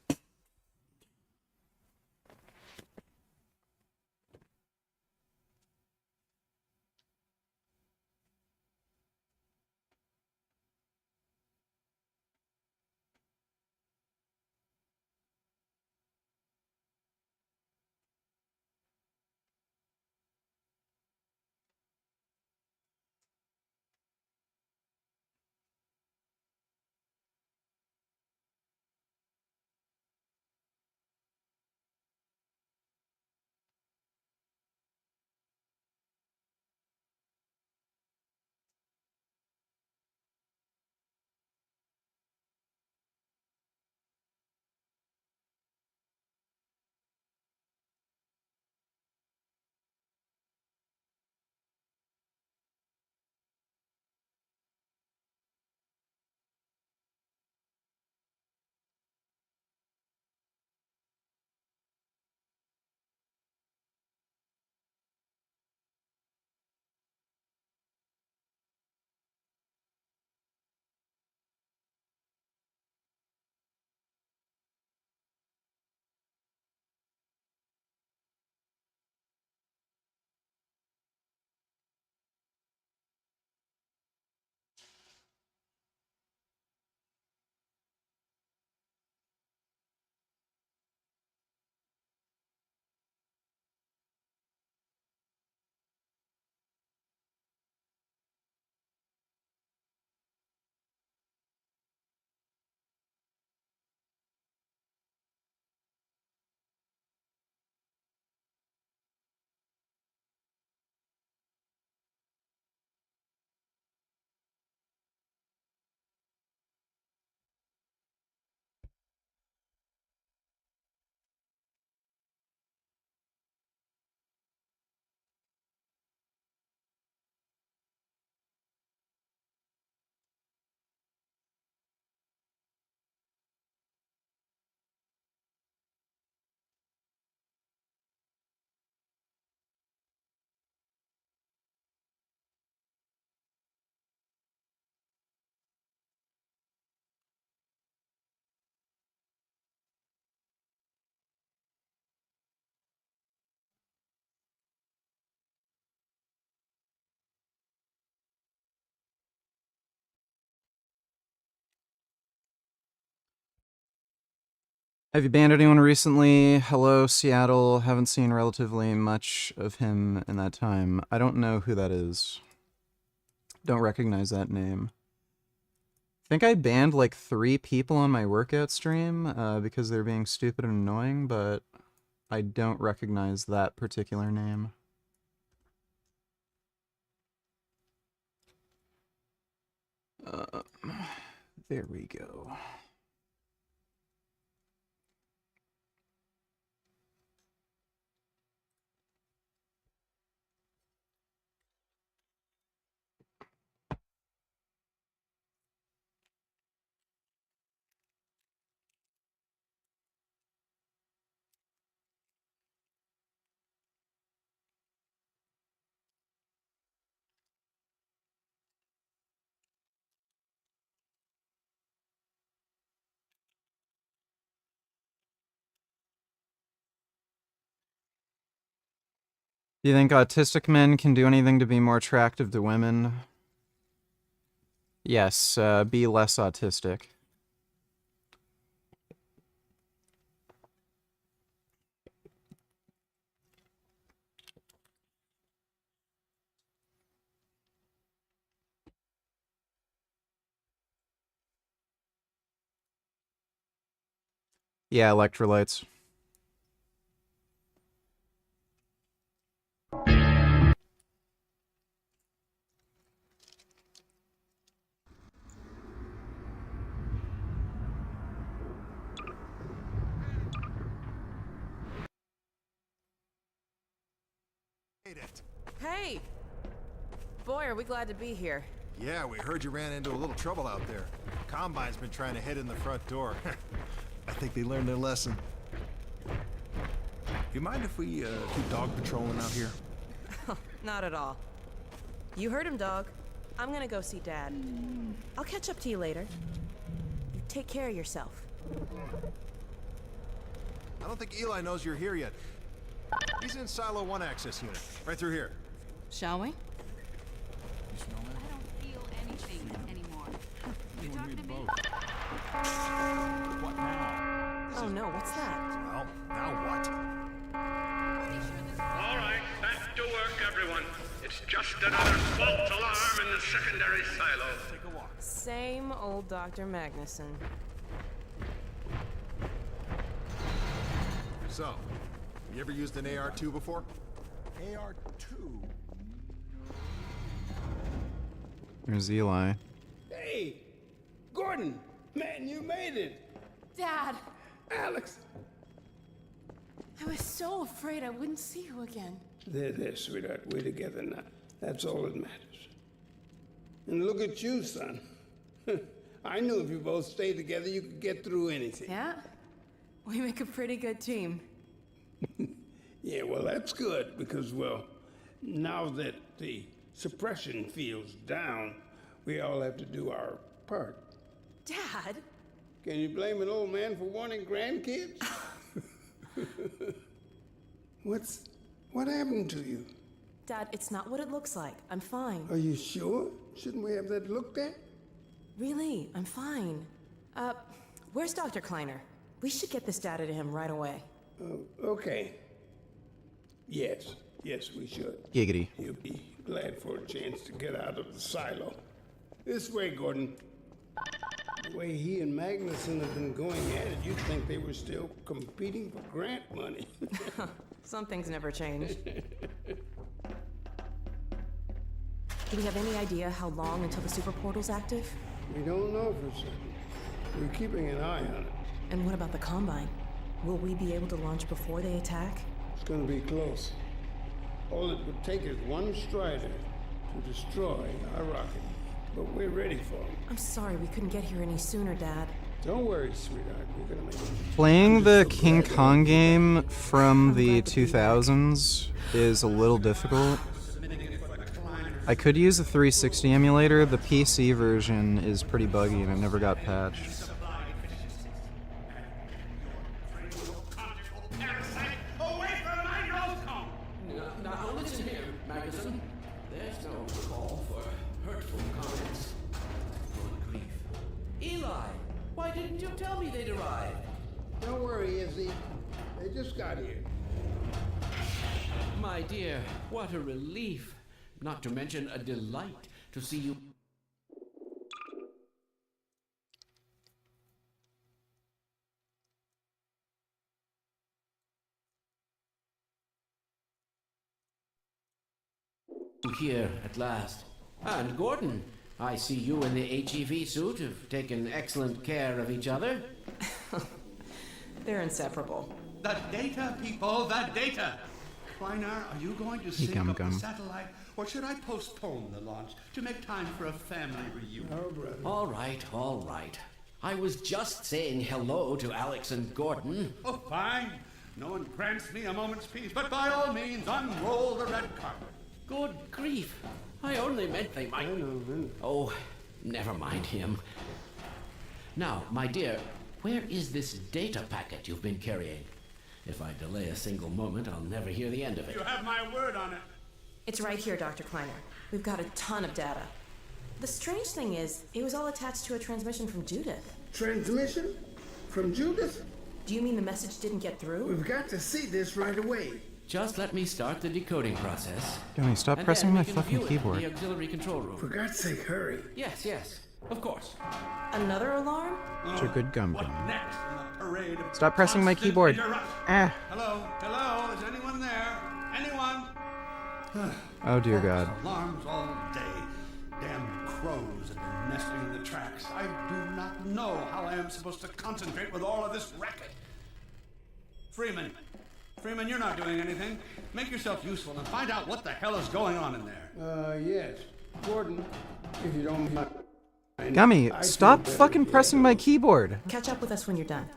Have you banned anyone recently? Hello, Seattle. Haven't seen relatively much of him in that time. I don't know who that is. Don't recognize that name. I think I banned like 3 people on my workout stream because they're being stupid and annoying, but I don't recognize that particular name. There we go. Do you think autistic men can do anything to be more attractive to women? Yes, be less autistic. Yeah, electrolytes. Hey! Boy, are we glad to be here. Yeah, we heard you ran into a little trouble out there. Combine's been trying to hit in the front door. I think they learned their lesson. You mind if we keep dog patrolling out here? Not at all. You heard him, dog. I'm gonna go see Dad. I'll catch up to you later. You take care of yourself. I don't think Eli knows you're here yet. He's in Silo 1 access unit, right through here. Shall we? You smell that? I don't feel anything anymore. You talking to me? What now? Oh no, what's that? Well, now what? All right, back to work, everyone. It's just another false alarm in the secondary silo. Take a walk. Same old Dr. Magnuson. So, you ever used an AR-2 before? AR-2? There's Eli. Hey, Gordon, man, you made it. Dad, Alex. I was so afraid I wouldn't see you again. There, sweetheart. We're together now. That's all that matters. And look at you, son. I knew if you both stayed together, you could get through anything. Yeah? We make a pretty good team. Yeah, well, that's good because, well, now that the suppression field's down, we all have to do our part. Dad? Can you blame an old man for wanting grandkids? What happened to you? Dad, it's not what it looks like. I'm fine. Are you sure? Shouldn't we have that looked at? Really, I'm fine. Where's Dr. Kleiner? We should get this data to him right away. Okay. Yes, we should. Giggity. He'll be glad for a chance to get out of the silo. This way, Gordon. The way he and Magnuson have been going at it, you'd think they were still competing for grant money. Some things never change. Do we have any idea how long until the super portal's active? We don't know for certain. We're keeping an eye on it. And what about the Combine? Will we be able to launch before they attack? It's gonna be close. All it would take is one Strider to destroy our rocket. But we're ready for him. I'm sorry we couldn't get here any sooner, Dad. Don't worry, sweetheart. We're gonna make it. Playing the King Kong game from the 2000s is a little difficult. I could use a 360 emulator. The PC version is pretty buggy and it never got patched. Now listen here, Magnuson. There's no call for hurtful comments. Good grief. Eli, why didn't you tell me they'd arrived? Don't worry, Izzy. They just got here. My dear, what a relief. Not to mention a delight to see you. Here at last. And Gordon, I see you in the HEV suit have taken excellent care of each other. They're inseparable. The data, people, the data! Kleiner, are you going to sync up the satellite, or should I postpone the launch to make time for a family reunion? Oh, brother. All right, all right. I was just saying hello to Alex and Gordon. Oh, fine. No one grants me a moment's peace, but by all means, unroll the red carpet. Good grief. I only meant they might... Oh, never mind him. Now, my dear, where is this data packet you've been carrying? If I delay a single moment, I'll never hear the end of it. You have my word on it. It's right here, Dr. Kleiner. We've got a ton of data. The strange thing is, it was all attached to a transmission from Judith. Transmission? From Judith? Do you mean the message didn't get through? We've got to see this right away. Just let me start the decoding process. Gummy, stop and pressing then my we can fucking view it in keyboard. the auxiliary control room. For God's sake, hurry. Yes, yes, of course. Another alarm? It's a good gum What gum. next in the parade of Stop pressing my constant keyboard. interrupt- Ah. Hello? Hello? Is anyone there? Anyone? Oh dear God. Alarms all day. Damn crows have been nesting in the tracks. I do not know how I am supposed to concentrate with all of this racket. Freeman, you're not doing anything. Make yourself useful and find out what the hell is going on in there. Yes. Gordon, if you don't mind. Gummy, I stop feel better fucking if you pressing my keyboard. Catch up with us when you're done.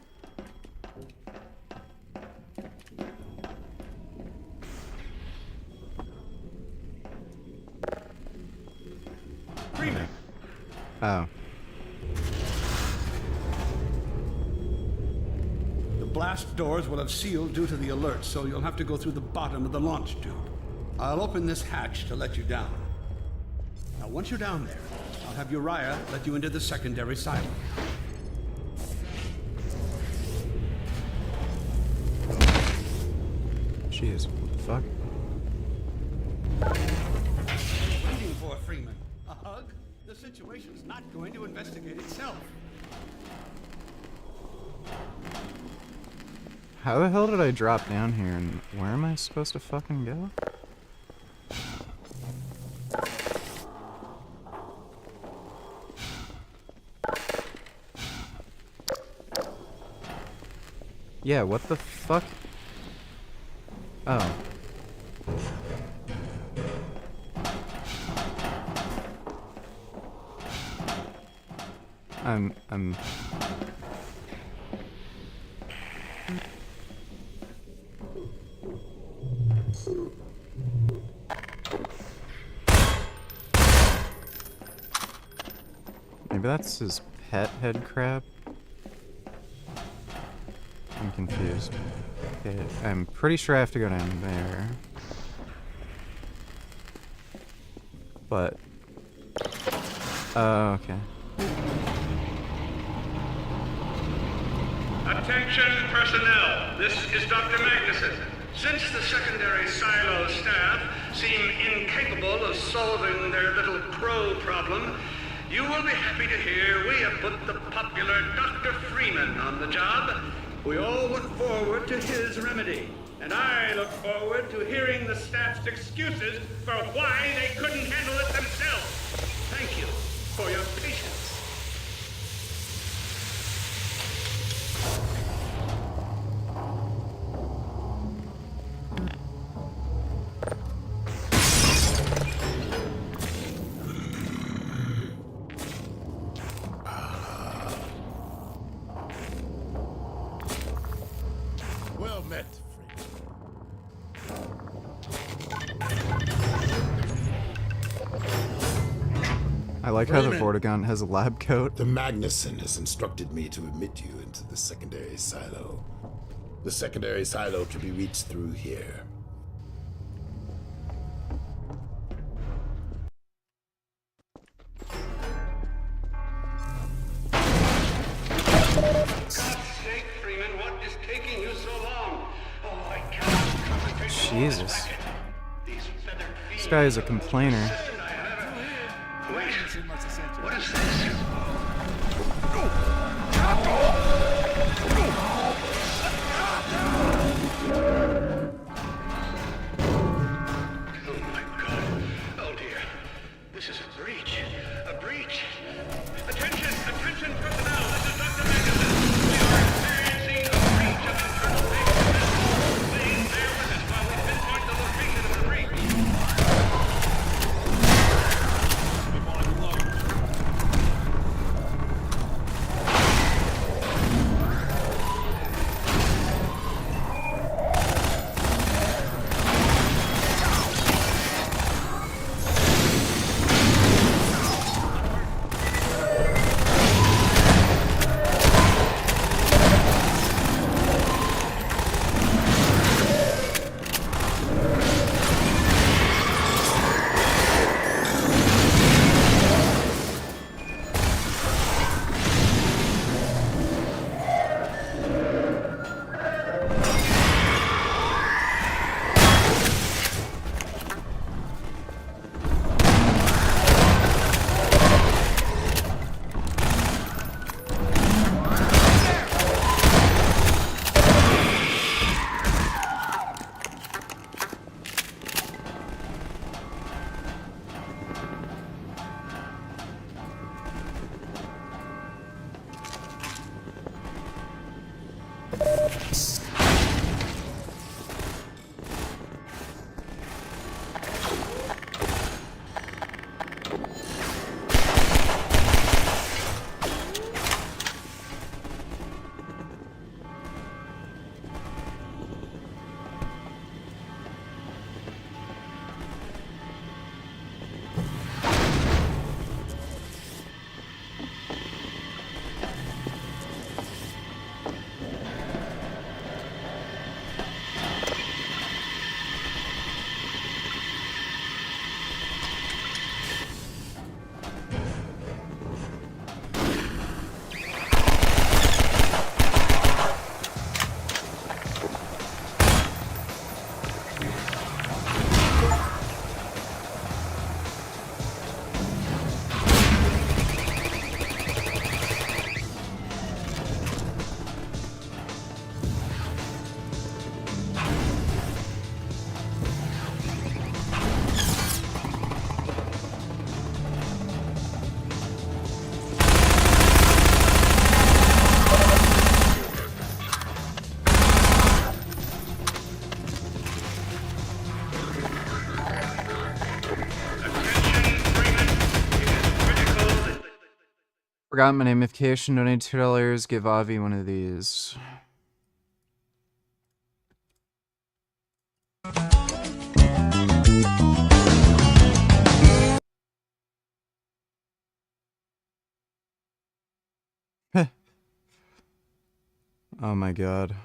Freeman! Oh. The blast doors will have sealed due to the alert, so you'll have to go through the bottom of the launch tube. I'll open this hatch to let you down. Now, once you're down there, I'll have Uriah let you into the secondary silo. Jeez, what the fuck? Waiting for Freeman. A hug? The situation's not going to investigate itself. How the hell did I drop down here and where am I supposed to fucking go? Yeah, what the fuck? Oh. I'm... Maybe that's his pet head crab? I'm confused. Okay, I'm pretty sure I have to go down there. But... oh, okay. Attention personnel, this is Dr. Magnuson. Since the secondary silo staff seem incapable of solving their little crow problem, you will be happy to hear we have put the popular Dr. Freeman on the job. We all look forward to his remedy, and I look forward to hearing the staff's excuses for why they couldn't handle it themselves. Thank you for your patience. Well met, I like how the Freeman. Vortigaunt has a lab coat. The Magnuson has instructed me to admit you into the secondary silo. The secondary silo can be reached through here. God's sake, Freeman, what Jesus. This guy is a complainer. Wait, what is this? Oh my God. Oh dear. This is a breach. A breach. Attention, attention personnel. This is Dr. Magnuson. We are experiencing a breach of internal safety. Please bear with us while we pinpoint the location of the breach. Forgot my namification. Donate $2. Give Avi one of these. Oh my god.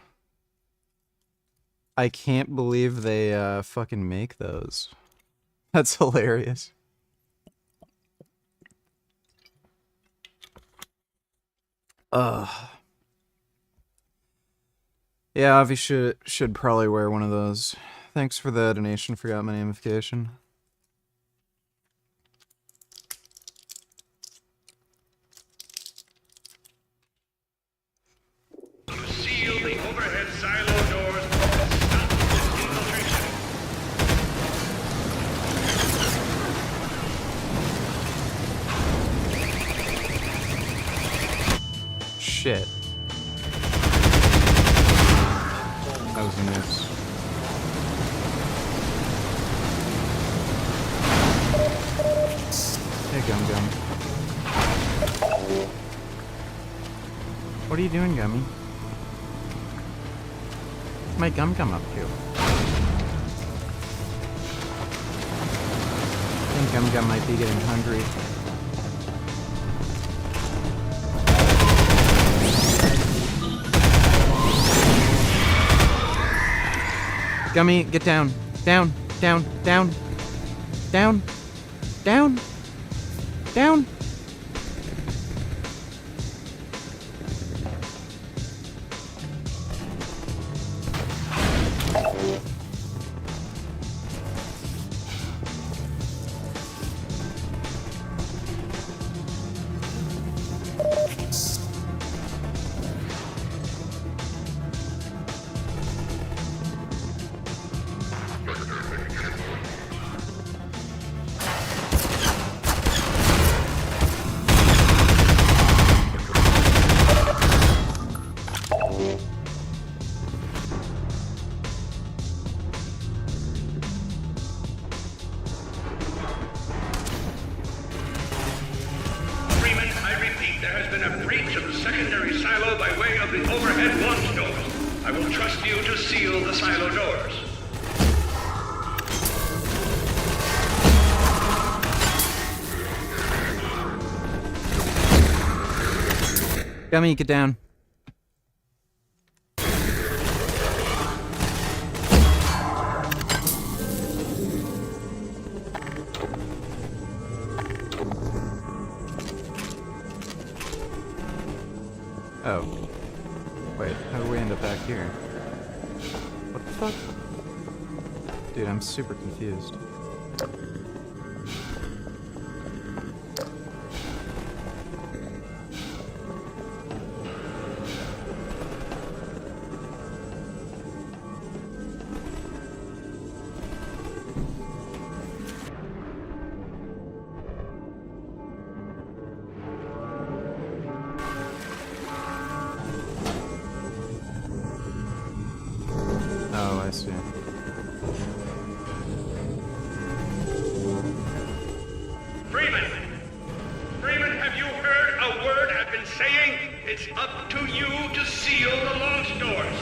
I can't believe they fucking make those. That's hilarious. Ugh. Yeah, Avi should probably wear one of those. Thanks for the donation. Forgot my namification. Seal the overhead silo doors and stop this infiltration. Shit. That was a miss. Hey, Gum. What are you doing, Gummy? What's my Gum up to? I think Gum might be getting hungry. Gummy, get down. Down. Down. Down. Down. Down. Down. there has been a breach of the secondary silo by way of the overhead launch doors. I will trust you to seal the silo doors. Gummy, get down. Oh. Wait, how do we end up back here? What the fuck? Dude, I'm super confused. Oh, I see. Freeman! Freeman, have you heard a word I've been saying? It's up to you to seal the launch doors.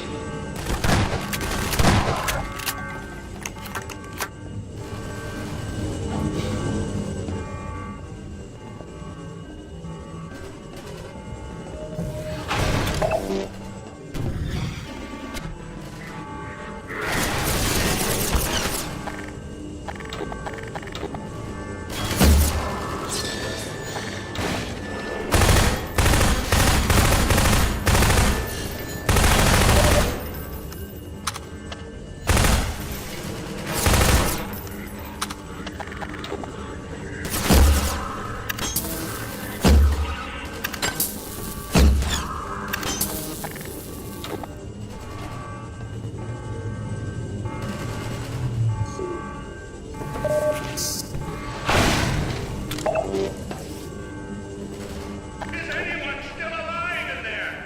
Is anyone still alive in there?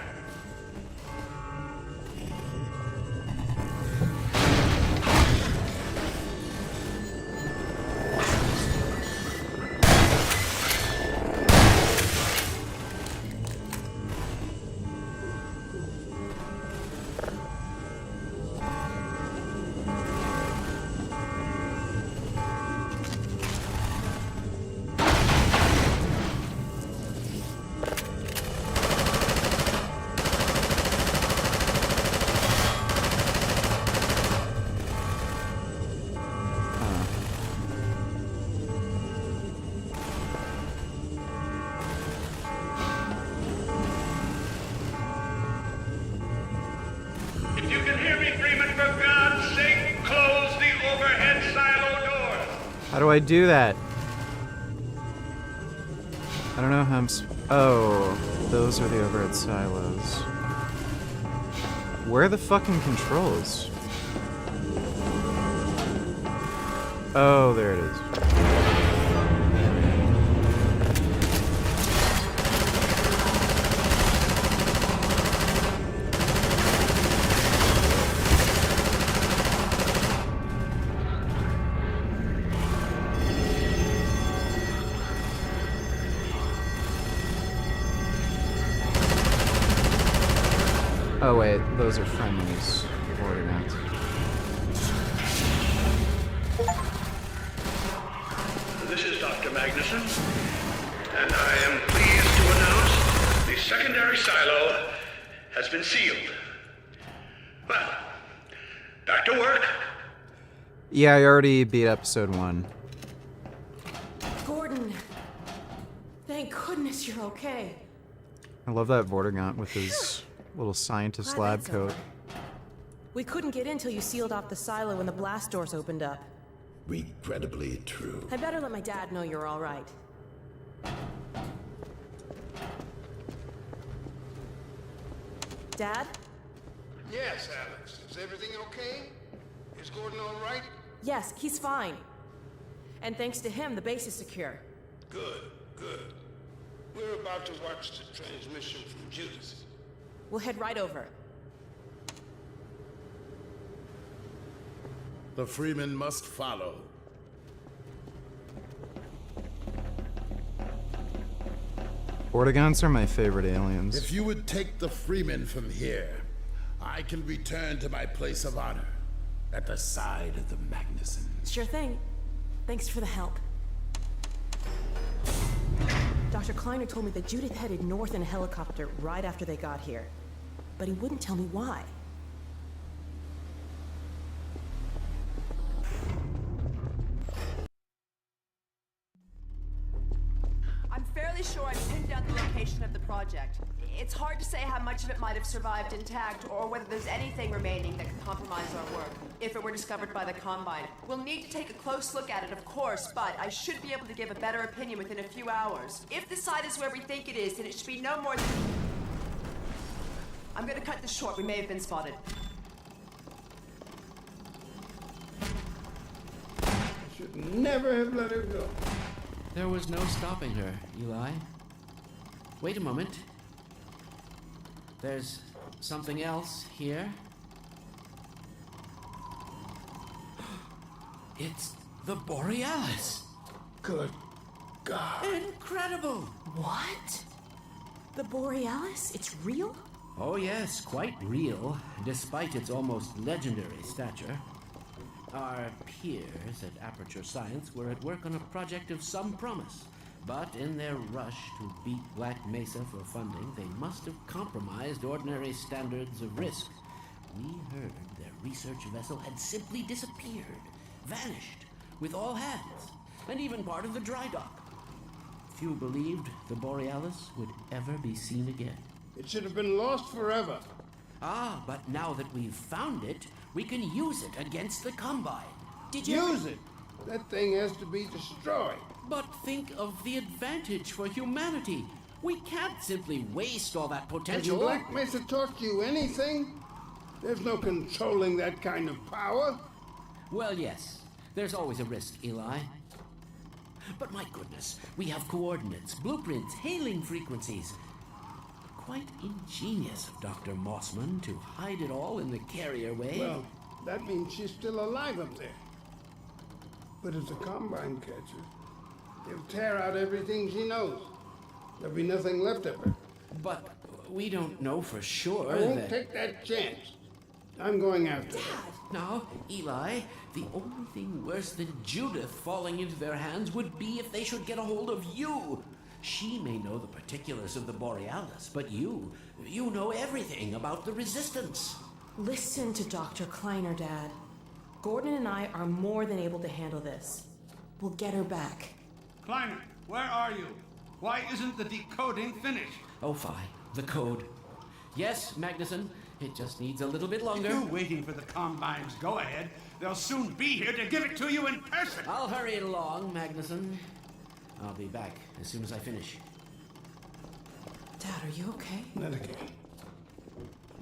If you can hear me, Freeman, for God's sake, close the overhead silo doors. How do I do that? I don't know how oh, those are the overhead silos. Where are the fucking controls? Oh, there it is. Oh wait, those are friendlies. Coordinates. This is Dr. Magnuson, and I am pleased to announce the secondary silo has been sealed. Well, back to work. Yeah, I already beat episode 1. Gordon, thank goodness you're okay. I love that Vortigaunt with his little scientist Glad lab that's coat. over. We couldn't get in till you sealed off the silo when the blast doors opened up. Regrettably true. I better let my dad know you're all right. Dad? Yes, Alex. Is everything okay? Is Gordon all right? Yes, he's fine. And thanks to him, the base is secure. Good, good. We're about to watch the transmission from Judas. We'll head right over. The Freeman must follow. Portagons are my favorite aliens. If you would take the Freeman from here, I can return to my place of honor at the side of the Magnuson. Sure thing. Thanks for the help. Dr. Kleiner told me that Judith headed north in a helicopter right after they got here. But he wouldn't tell me why. I'm fairly sure I've pinned down the location of the project. It's hard to say how much of it might have survived intact or whether there's anything remaining that could compromise our work if it were discovered by the Combine. We'll need to take a close look at it, of course, but I should be able to give a better opinion within a few hours. If the site is where we think it is, then it should be no more than... I'm gonna cut this short. We may have been spotted. I should never have let her go. There was no stopping her, Eli. Wait a moment. There's something else here. It's the Borealis. Good God. Incredible! What? The Borealis? It's real? Oh yes, quite real, despite its almost legendary stature. Our peers at Aperture Science were at work on a project of some promise, but in their rush to beat Black Mesa for funding, they must have compromised ordinary standards of risk. We heard their research vessel had simply disappeared, vanished, with all hands, and even part of the dry dock. Few believed the Borealis would ever be seen again. It should have been lost forever. Ah, but now that we've found it, we can use it against the Combine. Did you use it? That thing has to be destroyed. But think of the advantage for humanity. We can't simply waste all that potential. Has Black Mesa taught you anything? There's no controlling that kind of power. Well, yes. There's always a risk, Eli. But my goodness, we have coordinates, blueprints, hailing frequencies. Quite ingenious of Dr. Mossman to hide it all in the carrier way. Well, that means she's still alive up there. But as a Combine catcher, he'll tear out everything she knows. There'll be nothing left of her. But we don't know for sure I won't that... take that chance. I'm going after her. Now, Eli, the only thing worse than Judith falling into their hands would be if they should get a hold of you. She may know the particulars of the Borealis, but you know everything about the Resistance. Listen to Dr. Kleiner, Dad. Gordon and I are more than able to handle this. We'll get her back. Kleiner, where are you? Why isn't the decoding finished? Oh, fine. The code. Yes, Magnuson. It just needs a little bit longer. If you're waiting for the Combine's go-ahead, they'll soon be here to give it to you in person. I'll hurry it along, Magnuson. I'll be back as soon as I finish. Dad, are you okay? Not again.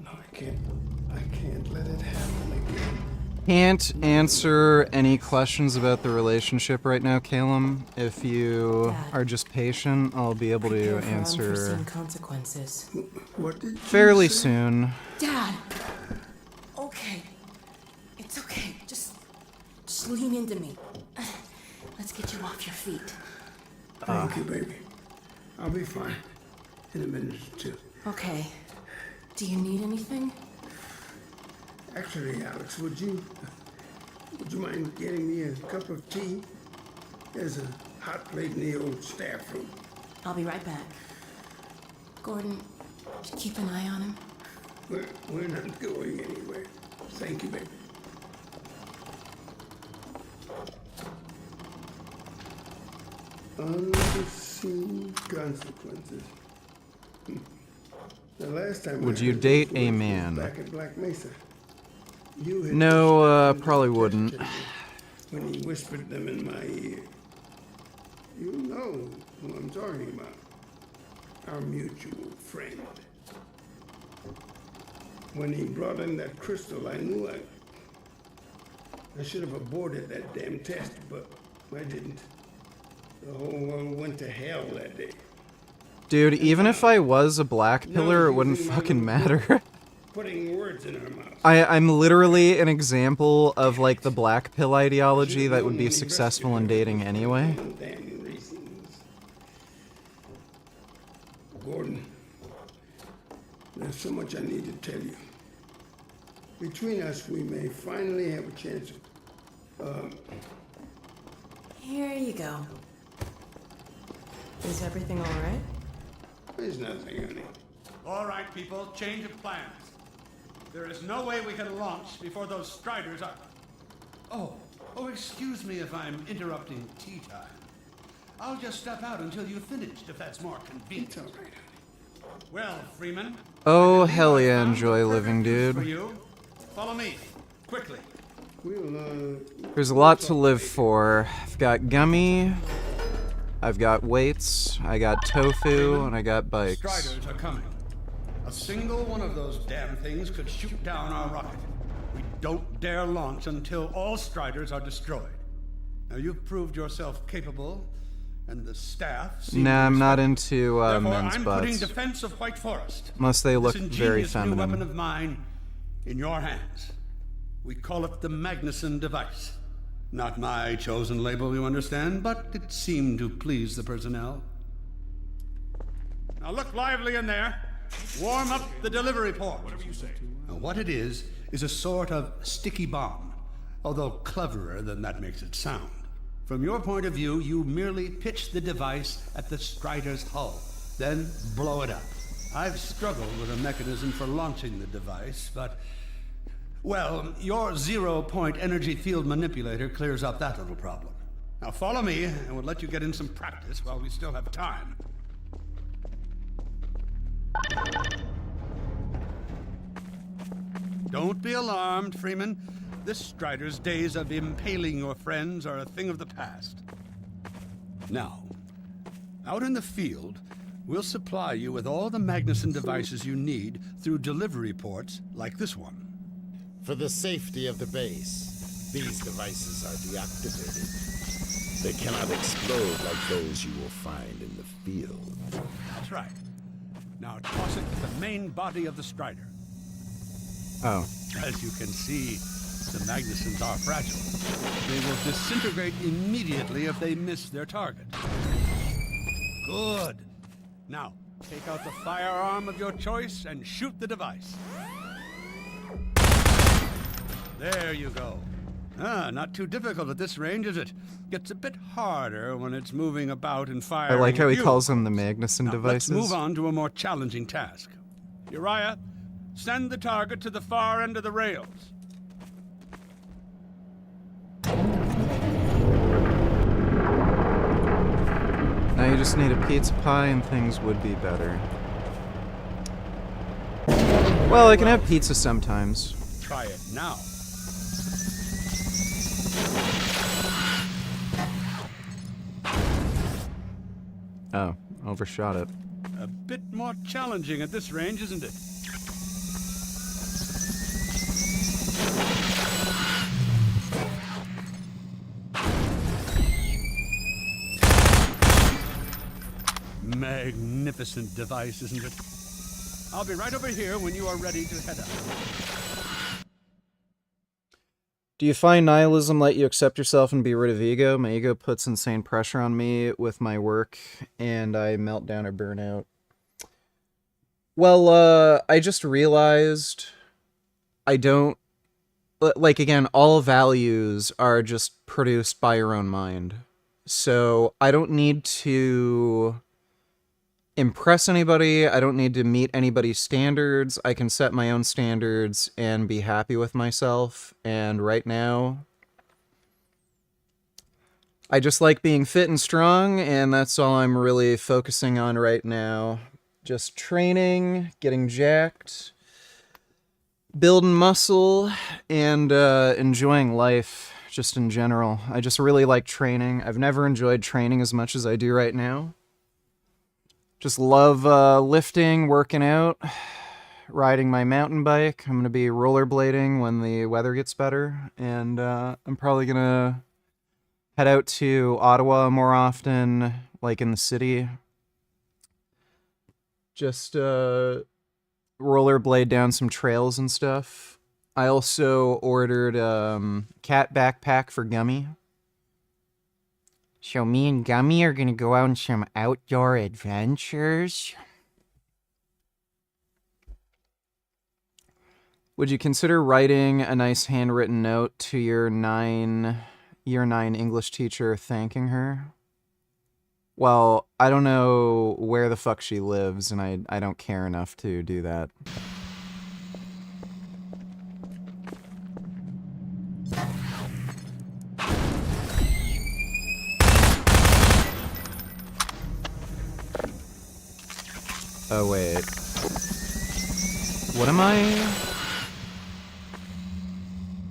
No, I can't let it happen again. Can't answer any questions about the relationship right now, Calum. If you are just patient, I'll be able to Prepare for answer unforeseen consequences. What did you fairly say? soon. Dad! Okay. It's okay. Just lean into me. Let's get you off your feet. Thank you, baby. I'll be fine in a minute or two. Okay. Do you need anything? Actually, Alex, would you mind getting me a cup of tea? There's a hot plate in the old staff room. I'll be right back. Gordon, keep an eye on him. We're not going anywhere. Thank you, baby. Unforeseen consequences. The last time Would I you heard date those a words was man? back at Black Mesa. You had No, just probably wouldn't. when he whispered them in my ear. You know who I'm talking about. Our mutual friend. When he brought in that crystal, I knew I should have aborted that damn test, but I didn't. The whole world went to hell that day. Dude, even if I was a black pillar, it wouldn't fucking matter. Putting words in our mouths. I'm literally an example of, like, the black pill ideology that would be successful in dating anyway. Damn reasons. Gordon, there's so much I need to tell you. Between us, we may finally have a chance of, Here you go. Is everything all right? There's nothing, honey. All right, people, change of plans. There is no way we can launch before those Striders are... Oh, excuse me if I'm interrupting tea time. I'll just step out until you've finished, if that's more convenient. It's all right, honey. Well, Freeman. Oh, hell yeah, enjoy living, For dude. you. Follow me, quickly. There's a lot to live for. I've got gummy, I've got weights, I got tofu, and I got bikes. Striders are coming. A single one of those damn things could shoot down our rocket. We don't dare launch until all Striders are destroyed. Now, you've proved yourself capable, and the staff seem Nah, to I'm not respect you. into Therefore, men's I'm putting butts. defense of White Forest. Unless they look this very ingenious new weapon feminine. of mine in your hands. We call it the Magnuson device. Not my chosen label, you understand, but it seemed to please the personnel. Now look lively in there. Warm up the delivery port. Whatever you say. Now, what it is a sort of sticky bomb, although cleverer than that makes it sound. From your point of view, you merely pitch the device at the Strider's hull, then blow it up. I've struggled with a mechanism for launching the device, but... well, your zero-point energy field manipulator clears up that little problem. Now follow me, and we'll let you get in some practice while we still have time. Don't be alarmed, Freeman. This Strider's days of impaling your friends are a thing of the past. Now, out in the field, we'll supply you with all the Magnuson devices you need through delivery ports like this one. For the safety of the base, these devices are deactivated. They cannot explode like those you will find in the field. That's right. Now toss it to the main body of the Strider. Oh. As you can see, the Magnusons are fragile. They will disintegrate immediately if they miss their target. Good. Now, take out the firearm of your choice and shoot the device. There you go. Not too difficult at this range, is it? Gets a bit harder when it's moving about and I firing. like how he at you. calls them the Magnuson Now, devices. let's move on to a more challenging task. Uriah, send the target to the far end of the rails. Now you just need a pizza pie and things would be better. Well, I can have pizza sometimes. Try it now. Oh, overshot it. A bit more challenging at this range, isn't it? Magnificent device, isn't it? I'll be right over here when you are ready to head out. Do you find nihilism let you accept yourself and be rid of ego? My ego puts insane pressure on me with my work, and I melt down or burn out. Well, I just realized I don't... Like, again, all values are just produced by your own mind. So I don't need to impress anybody. I don't need to meet anybody's standards. I can set my own standards and be happy with myself. And right now, I just like being fit and strong, and that's all I'm really focusing on right now. Just training, getting jacked, building muscle, and enjoying life just in general. I just really like training. I've never enjoyed training as much as I do right now. Just love lifting, working out, riding my mountain bike. I'm going to be rollerblading when the weather gets better. And I'm probably going to head out to Ottawa more often, like in the city. Just rollerblade down some trails and stuff. I also ordered cat backpack for Gummy. So me and Gummy are gonna go out on some outdoor adventures. Would you consider writing a nice handwritten note to your year 9 English teacher thanking her? Well, I don't know where the fuck she lives, and I don't care enough to do that. Oh, wait. What am I...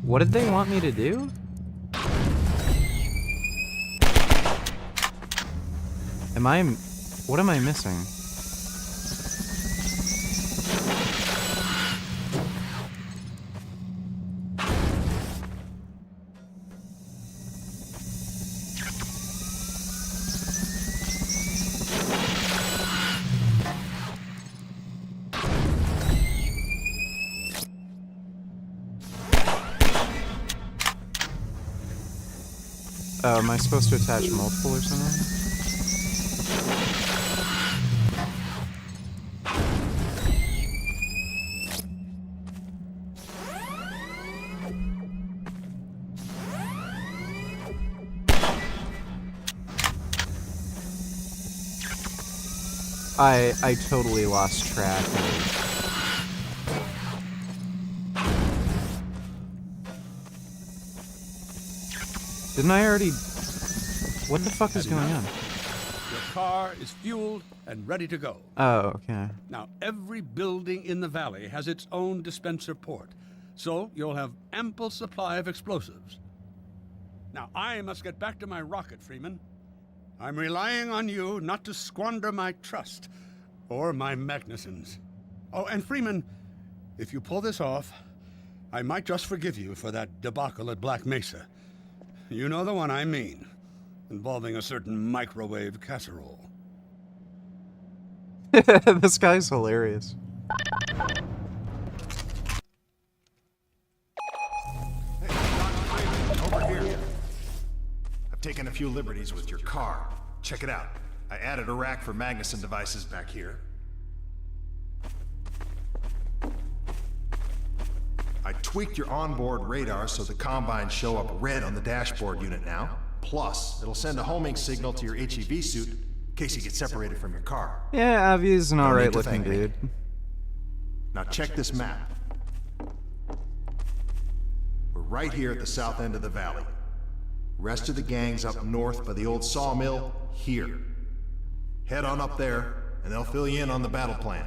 What did they want me to do? What am I missing? Oh, am I supposed to attach multiple or something? I totally lost track of... Didn't I already... What the fuck is going on? Your car is fueled and ready to go. Oh, okay. Now, every building in the valley has its own dispenser port, so you'll have ample supply of explosives. Now, I must get back to my rocket, Freeman. I'm relying on you not to squander my trust, or my Magnuson's. Oh, and Freeman, if you pull this off, I might just forgive you for that debacle at Black Mesa. You know the one I mean, involving a certain microwave casserole. This guy's hilarious. Over here. I've taken a few liberties with your car. Check it out. I added a rack for Magnuson devices back here. I tweaked your onboard radar so the combines show up red on the dashboard unit now. Plus, it'll send a homing signal to your HEV suit in case you get separated from your car. Yeah, Avi's an No need alright to looking thank me. dude. Now check this map. We're right here at the south end of the valley. Rest of the gang's up north by the old sawmill, here. Head on up there, and they'll fill you in on the battle plan.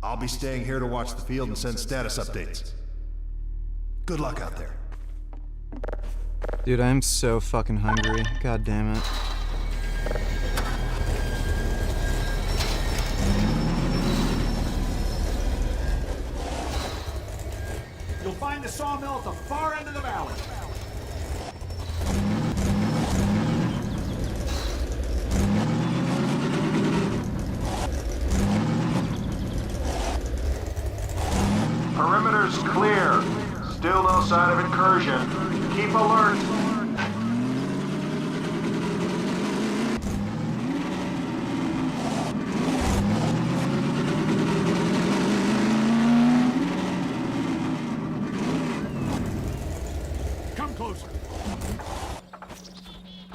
I'll be staying here to watch the field and send status updates. Good luck out there. Dude, I'm so fucking hungry. God damn it. You'll find the sawmill at the far end of the valley. Perimeter's clear. Still no sign of incursion. Keep alert. Come closer.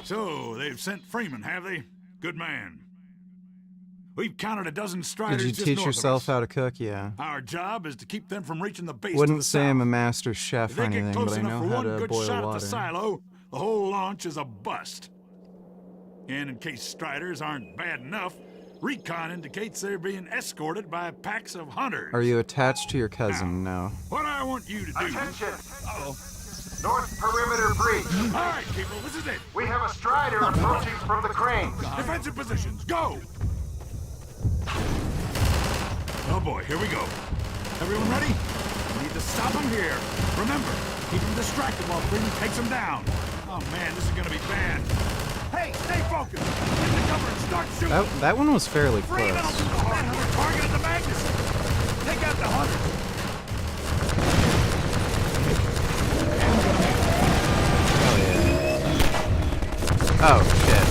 So, they've sent Freeman, have they? Good man. We've counted a dozen striders Did you just teach north of yourself us. how to cook? Yeah. Our job is to keep them from reaching the base to Wouldn't the say south. I'm a master chef If or they get anything, close but I enough know for how one to good boil shot at water. the silo, the whole launch is a bust. And in case striders aren't bad enough, recon indicates they're being escorted by packs of hunters. Are you attached to your cousin? No. What I want you to do... Attention! Uh-oh. North perimeter breach. All right, people, this is it. We have a strider approaching from the crane. Defensive positions, go! Oh boy, here we go. Everyone ready? We need to stop him here. Remember, keep him distracted while Freeman takes him down. Oh man, this is gonna be bad. Hey, stay focused! Get the cover and start shooting! That one was fairly Freeman will close. do the hard work. Targeted the Magnus. Take out the hunter. Oh, shit.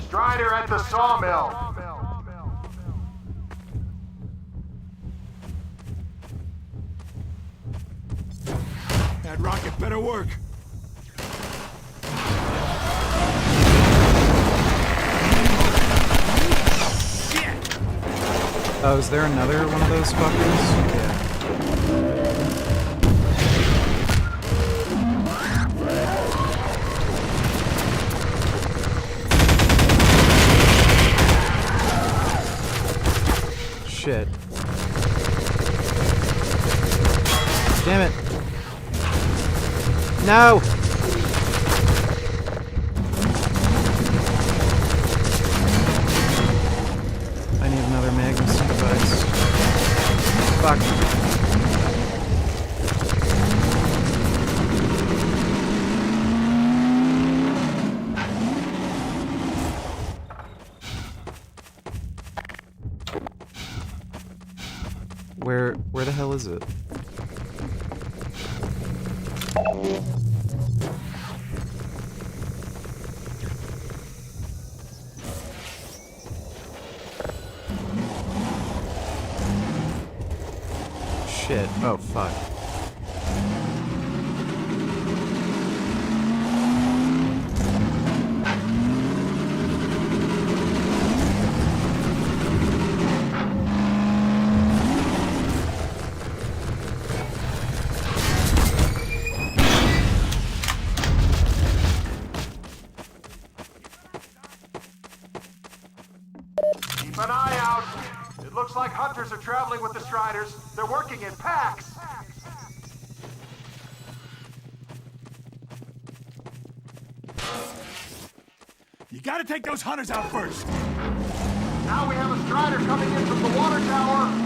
Strider at the sawmill. That rocket better work. Oh, is there another one of those fuckers? Yeah. Shit. Damn it. No! I need another Magnus device. Fuck. Where the hell is it? Shit. Oh, fuck. Keep an eye out. It looks like hunters are traveling with the Striders. They're working in packs. You gotta take those hunters out first. Now we have a Strider coming in from the water tower.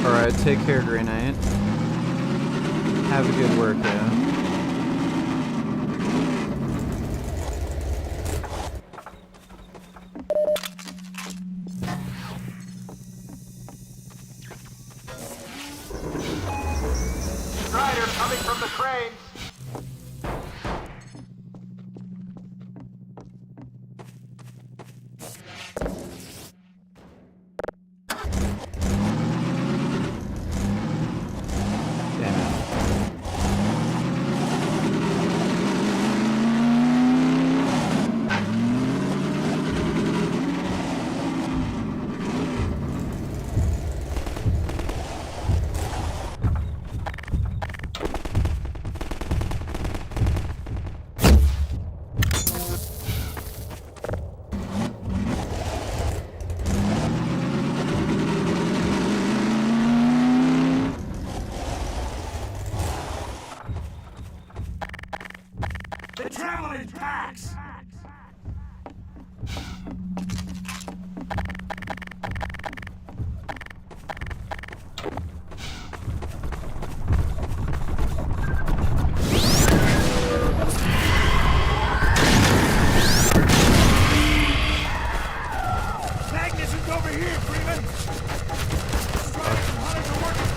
Alright, take care, Grey Knight. Have a good workout. Striders coming from the cranes. They travel in packs. Magnus is over here, Freeman. Striders and hunters are working.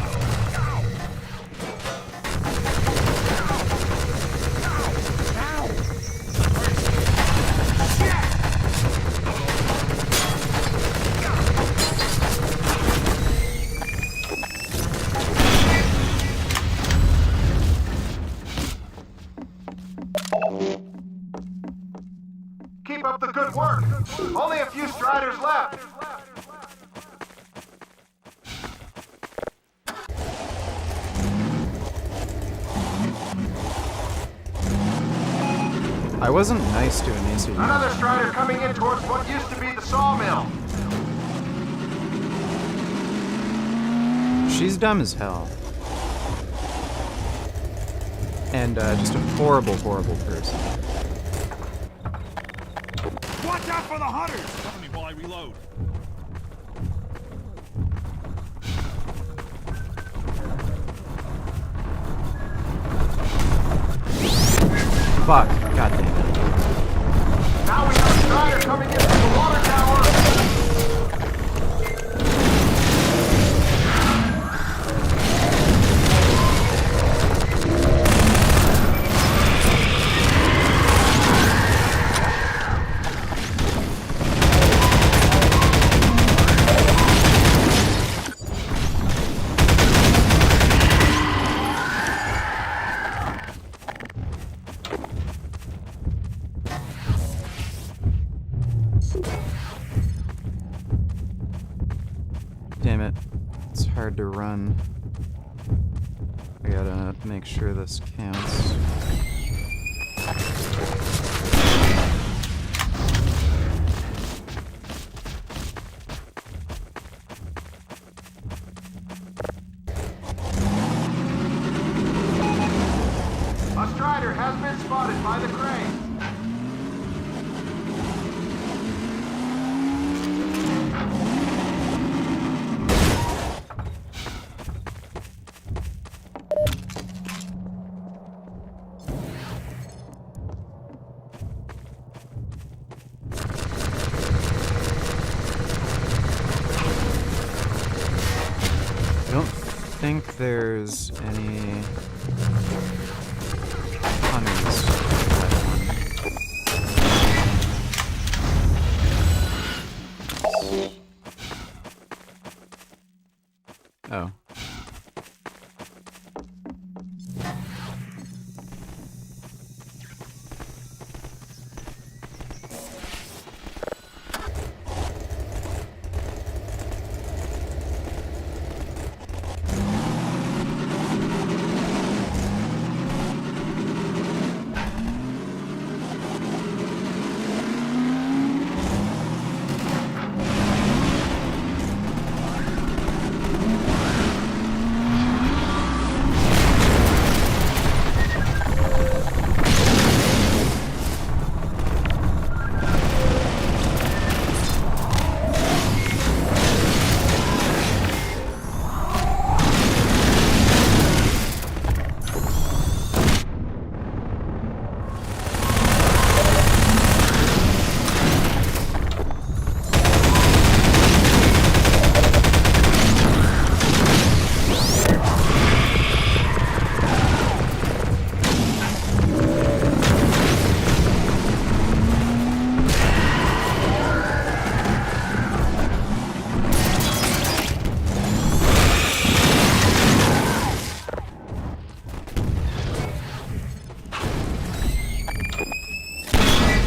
Keep up the good work. Only a few Striders left. I wasn't nice to Anissa. Another strider coming in towards what used to be the sawmill. She's dumb as hell. And just a horrible, horrible person. Watch out for the hunters! Cover me while I reload. Fuck. God damn it. Now we have a strider coming in from the water tower. Damn it. It's hard to run. I gotta make sure this counts. A strider has been spotted by the crane. I don't think there's any hunters for that one. Oh.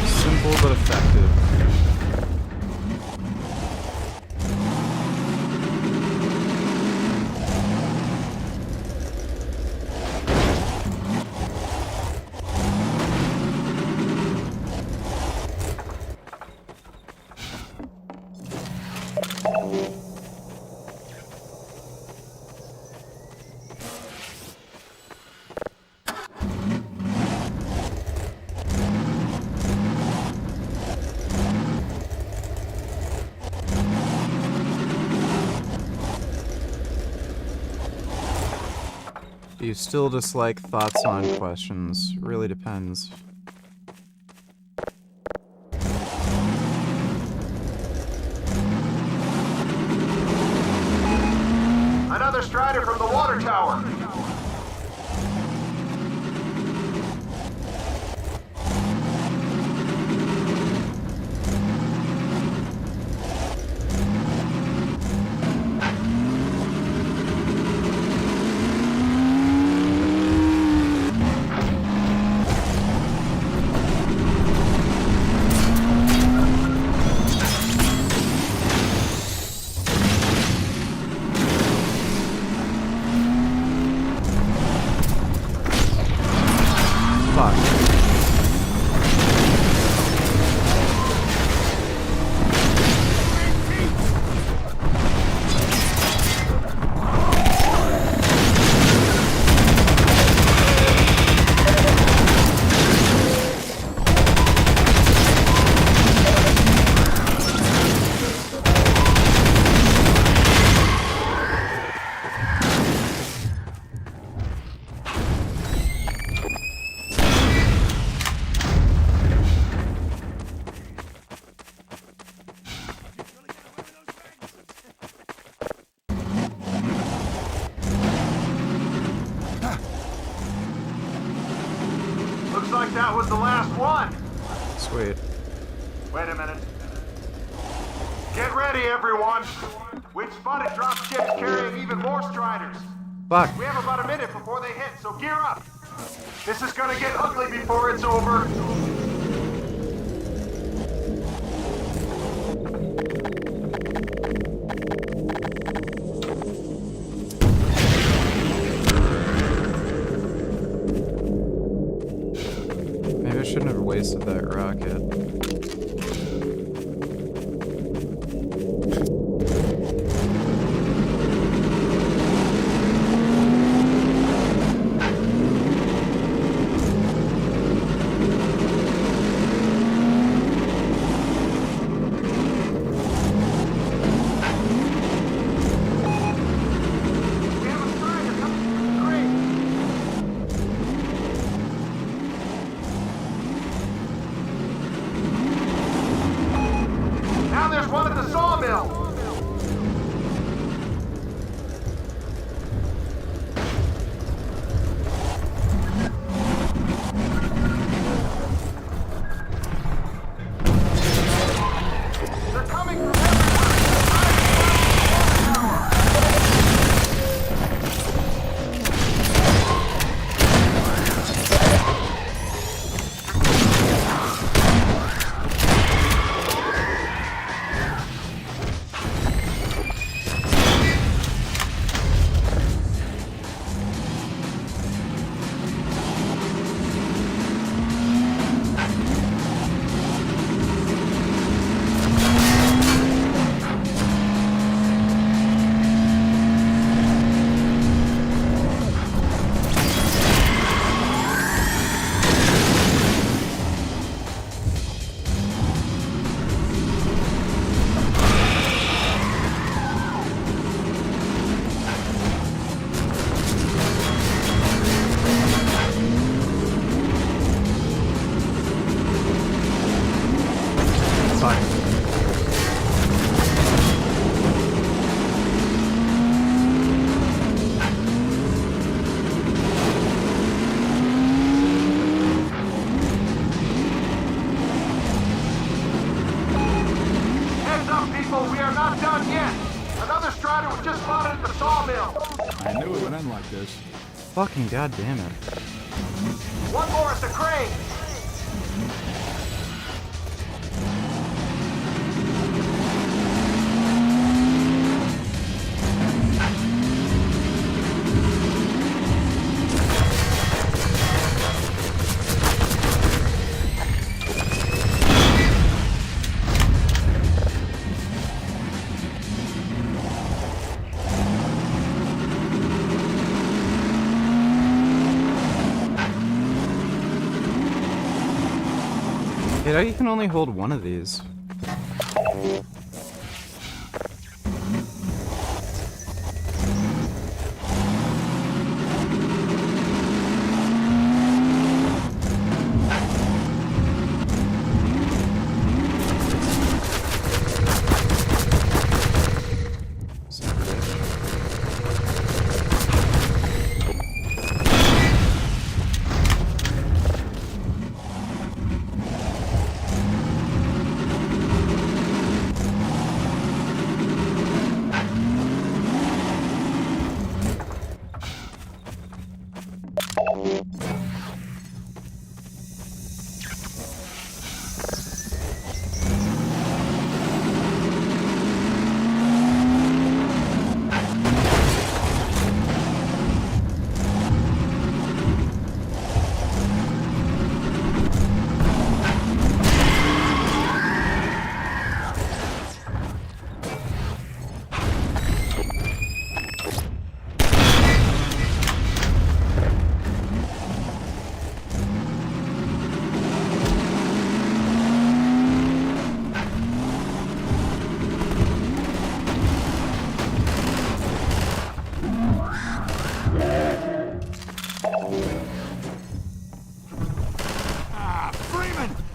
Simple but effective. Do you still dislike thoughts on questions? Really depends. Another strider from the water tower. Looks like that was the last one. Sweet. Wait a minute. Get ready, everyone. We've spotted dropships carrying even more striders. Fuck. We have about a minute before they hit, so gear up. This is gonna get ugly before it's over. Maybe I shouldn't have wasted that rocket. Now there's one at the sawmill. They're coming from Heads up, people, we are not done yet. Another strider was just spotted at the sawmill. I knew it would end like this. Fucking goddamn it. One more at the crane. You know, you can only hold one of these.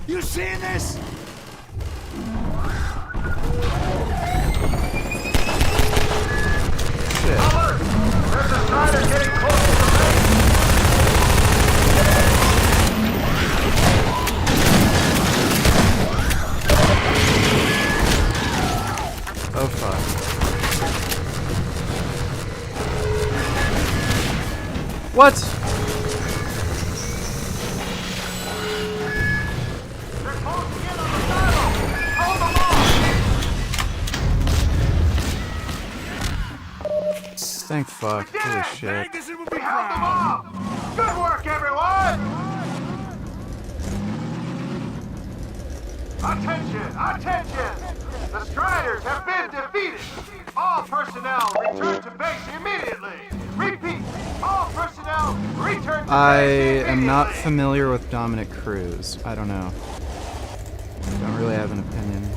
You seeing this? Alert! There's a strider getting close to the base! What? Thank fuck. Holy shit. Good work, everyone! Attention! Attention! The Striders have been defeated! All personnel return to base immediately! Repeat! All personnel return to I base am not familiar with Dominic Cruz. I don't know. Don't really have an opinion.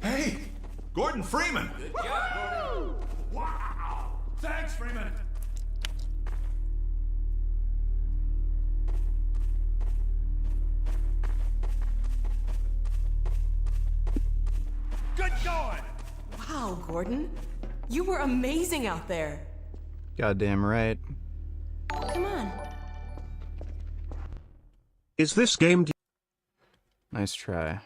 Hey, Gordon Freeman. Good job, Gordon. Wow! Thanks, Freeman. Good going! Wow, Gordon. You were amazing out there. Goddamn right. Come on. Is this game? Nice try.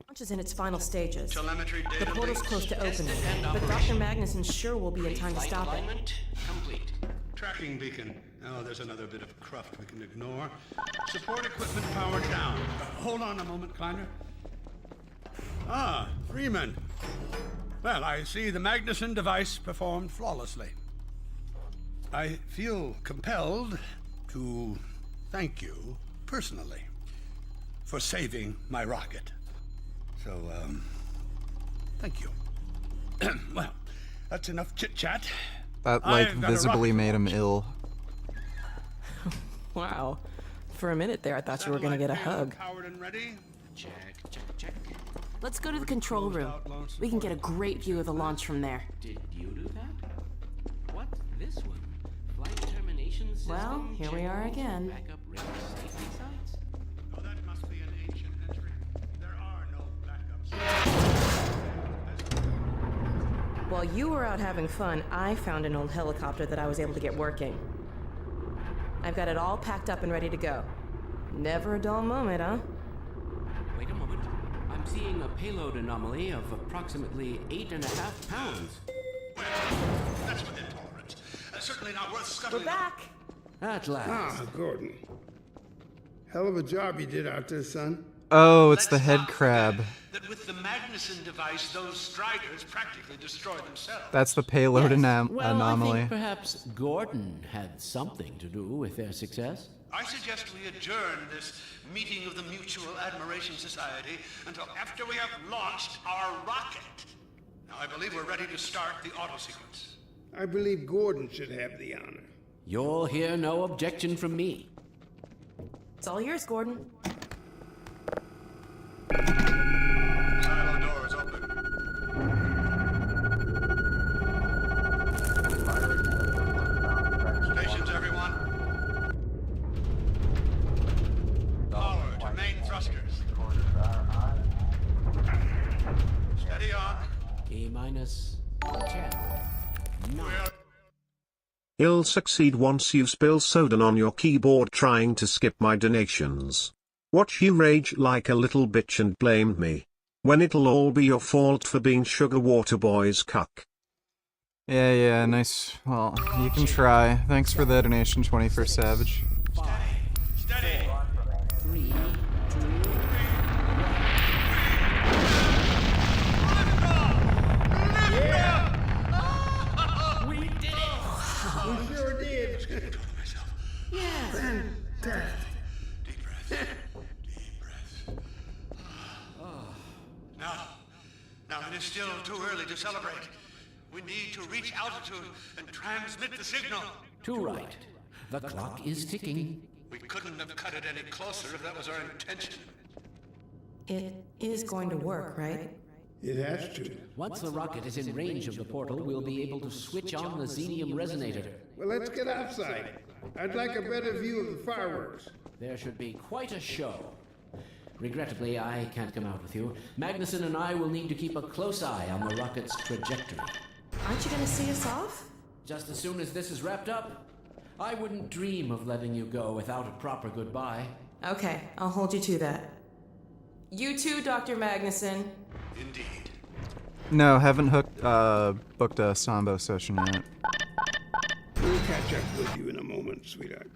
Launch is in its final stages. Telemetry The data portal's links. close to opening, but Dr. Magnuson sure will be in time to stop it. Complete. Tracking beacon. Oh, there's another bit of cruft we can ignore. Support equipment powered down. Hold on a moment, Kleiner. Ah, Freeman. Well, I see the Magnuson device performed flawlessly. I feel compelled to thank you personally for saving my rocket. So, thank you. Well, that's enough chit-chat. That, like, I've got a visibly rocket made him ill. Wow. For a minute there, I thought you were gonna get a hug. Powered and ready. Check, check, check. Let's go to the control room. We can get a great view of the launch from there. Did you do that? What's this one? Flight termination system. Well, here we are again. Backup ring safety sites. Oh, that must be an ancient entry. There are no backups. While you were out having fun, I found an old helicopter that I was able to get working. I've got it all packed up and ready to go. Never a dull moment, huh? Wait a moment. I'm seeing a payload anomaly of approximately 8.5 pounds. Well, that's within tolerance. Certainly not worth scuttling. We're back! At last. Ah, Gordon. Hell of a job you did out there, son. Oh, it's the head crab. That with the Magnuson device, those Striders practically destroy themselves. That's the payload Well, anomaly. I think perhaps Gordon had something to do with their success. I suggest we adjourn this meeting of the Mutual Admiration Society until after we have launched our rocket. Now, I believe we're ready to start the auto sequence. I believe Gordon should have the honor. You'll hear no objection from me. It's all yours, Gordon. Silo door is open. Stations, everyone. Power to main thrusters. Steady on. T-minus 10. 9. You'll succeed once you spill soda on your keyboard trying to skip my donations. Watch you rage like a little bitch and blame me. When it'll all be your fault for being Sugar Water Boy's cuck. Yeah, nice. Well, you can try. Thanks for the donation, 21st Savage. Steady. 3, 2, We did it! We sure did. Yes. Fantastic. Deep breath. Deep breath. Now it is still too early to celebrate. We need to reach altitude and transmit the signal. to right. The clock is ticking. We couldn't have cut it any closer if that was our intention. It is going to work, right? It has to. Once the rocket is in range of the portal, we'll be able to switch on the xenium resonator. Well, let's get outside. I'd like a better view of the fireworks. There should be quite a show. Regrettably, I can't come out with you. Magnuson and I will need to keep a close eye on the rocket's trajectory. Aren't you going to see us off? Just as soon as this is wrapped up. I wouldn't dream of letting you go without a proper goodbye. Okay, I'll hold you to that. You too, Dr. Magnuson. Indeed. No, haven't booked a Sambo session yet. We'll catch up with you in a moment, sweetheart.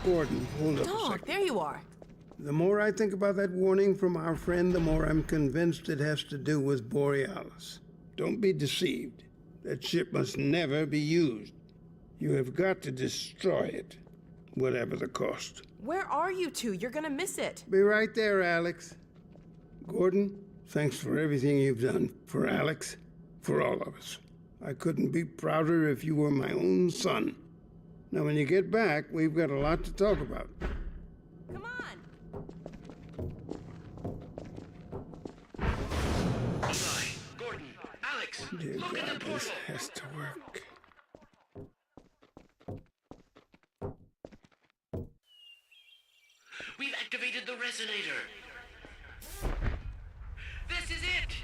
Gordon, hold up a Dog, second. there you are. The more I think about that warning from our friend, the more I'm convinced it has to do with Borealis. Don't be deceived. That ship must never be used. You have got to destroy it, whatever the cost. Where are you two? You're gonna miss it. Be right there, Alex. Gordon, thanks for everything you've done for Alex, for all of us. I couldn't be prouder if you were my own son. Now, when you get back, we've got a lot to talk about. Come on. Eli, Gordon, Alex, Dear look at God, the this portal. has to work. We've activated the resonator. This is it.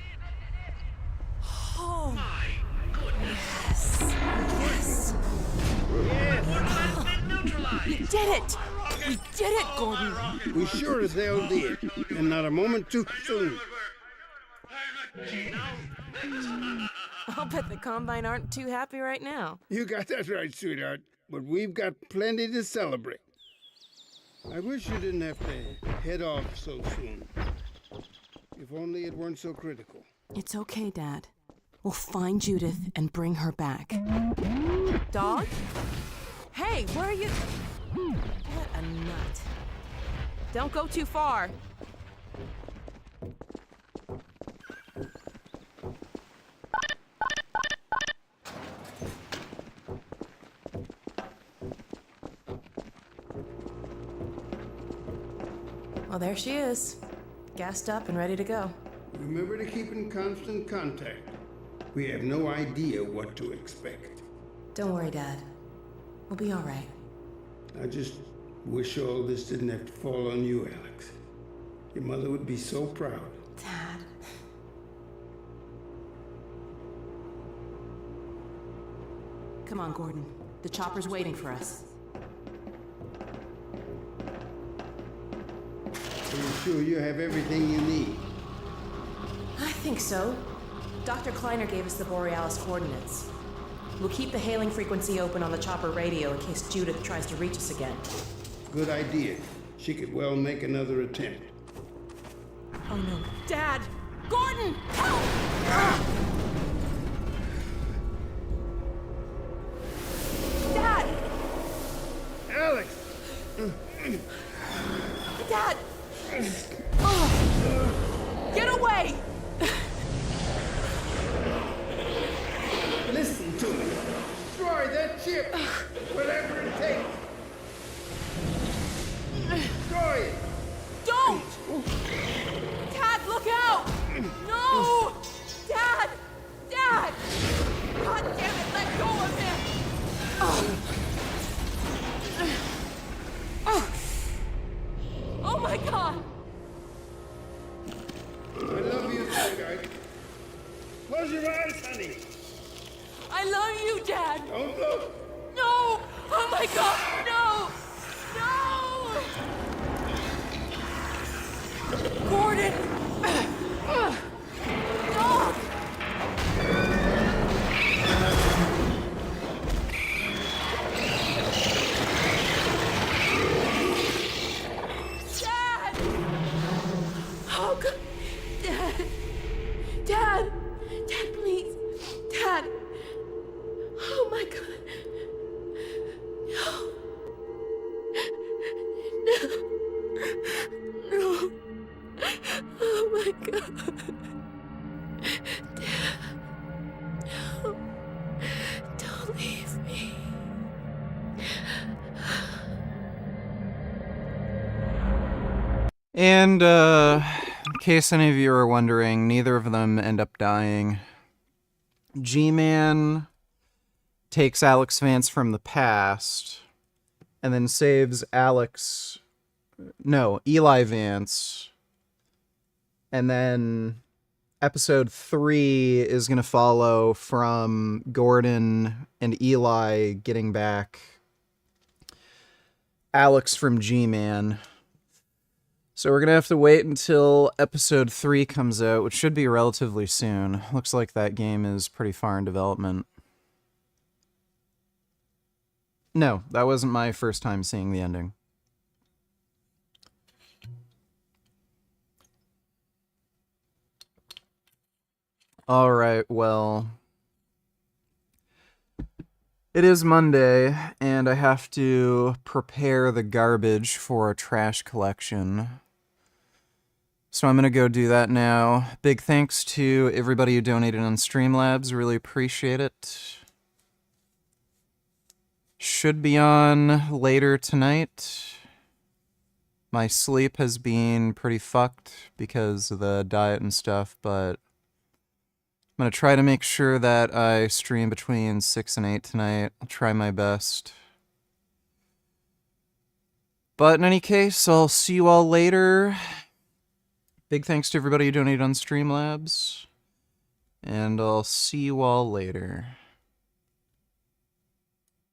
Oh. My goodness. Yes. Yes! The portal has been neutralized. We did it. We did it, Gordon. We sure as hell did, and not a moment too soon. I'll bet the Combine aren't too happy right now. You got that right, sweetheart. But we've got plenty to celebrate. I wish you didn't have to head off so soon. If only it weren't so critical. It's okay, Dad. We'll find Judith and bring her back. Dog? Hey, where are you? What a nut. Don't go too far. Well, there she is. Gassed up and ready to go. Remember to keep in constant contact. We have no idea what to expect. Don't worry, Dad. We'll be all right. I just wish all this didn't have to fall on you, Alex. Your mother would be so proud. Dad. Come on, Gordon. The chopper's waiting for us. Are you sure you have everything you need? I think so. Dr. Kleiner gave us the Borealis coordinates. We'll keep the hailing frequency open on the chopper radio in case Judith tries to reach us again. Good idea. She could well make another attempt. Oh no. Dad! Gordon! Help! Dad! Alex! Dad! Oh. Get away! Listen to me. Destroy that ship. Whatever it takes. Destroy it. Don't! Dad, look out! No! Dad! Dad! God damn it, let go of him! Oh. Oh my God! I love you, sweetheart. Close your eyes, honey. I love you, Dad! Don't look. No! Oh my God! No! No! Gordon! Dog! Dad! Oh God! Dad! Dad! Dad, please! Dad! Oh my God! No! No! Oh my God! Dad! No! Don't leave me! And, in case any of you are wondering, neither of them end up dying. G-Man takes Alex Vance from the past and then saves Eli Vance. And then episode 3 is going to follow from Gordon and Eli getting back Alex from G-Man. So we're going to have to wait until episode 3 comes out, which should be relatively soon. Looks like that game is pretty far in development. No, that wasn't my first time seeing the ending. All right, well, it is Monday, and I have to prepare the garbage for a trash collection. So I'm going to go do that now. Big thanks to everybody who donated on Streamlabs. Really appreciate it. Should be on later tonight. My sleep has been pretty fucked because of the diet and stuff, but I'm going to try to make sure that I stream between 6 and 8 tonight. I'll try my best. But in any case, I'll see you all later. Big thanks to everybody who donated on Streamlabs. And I'll see you all later.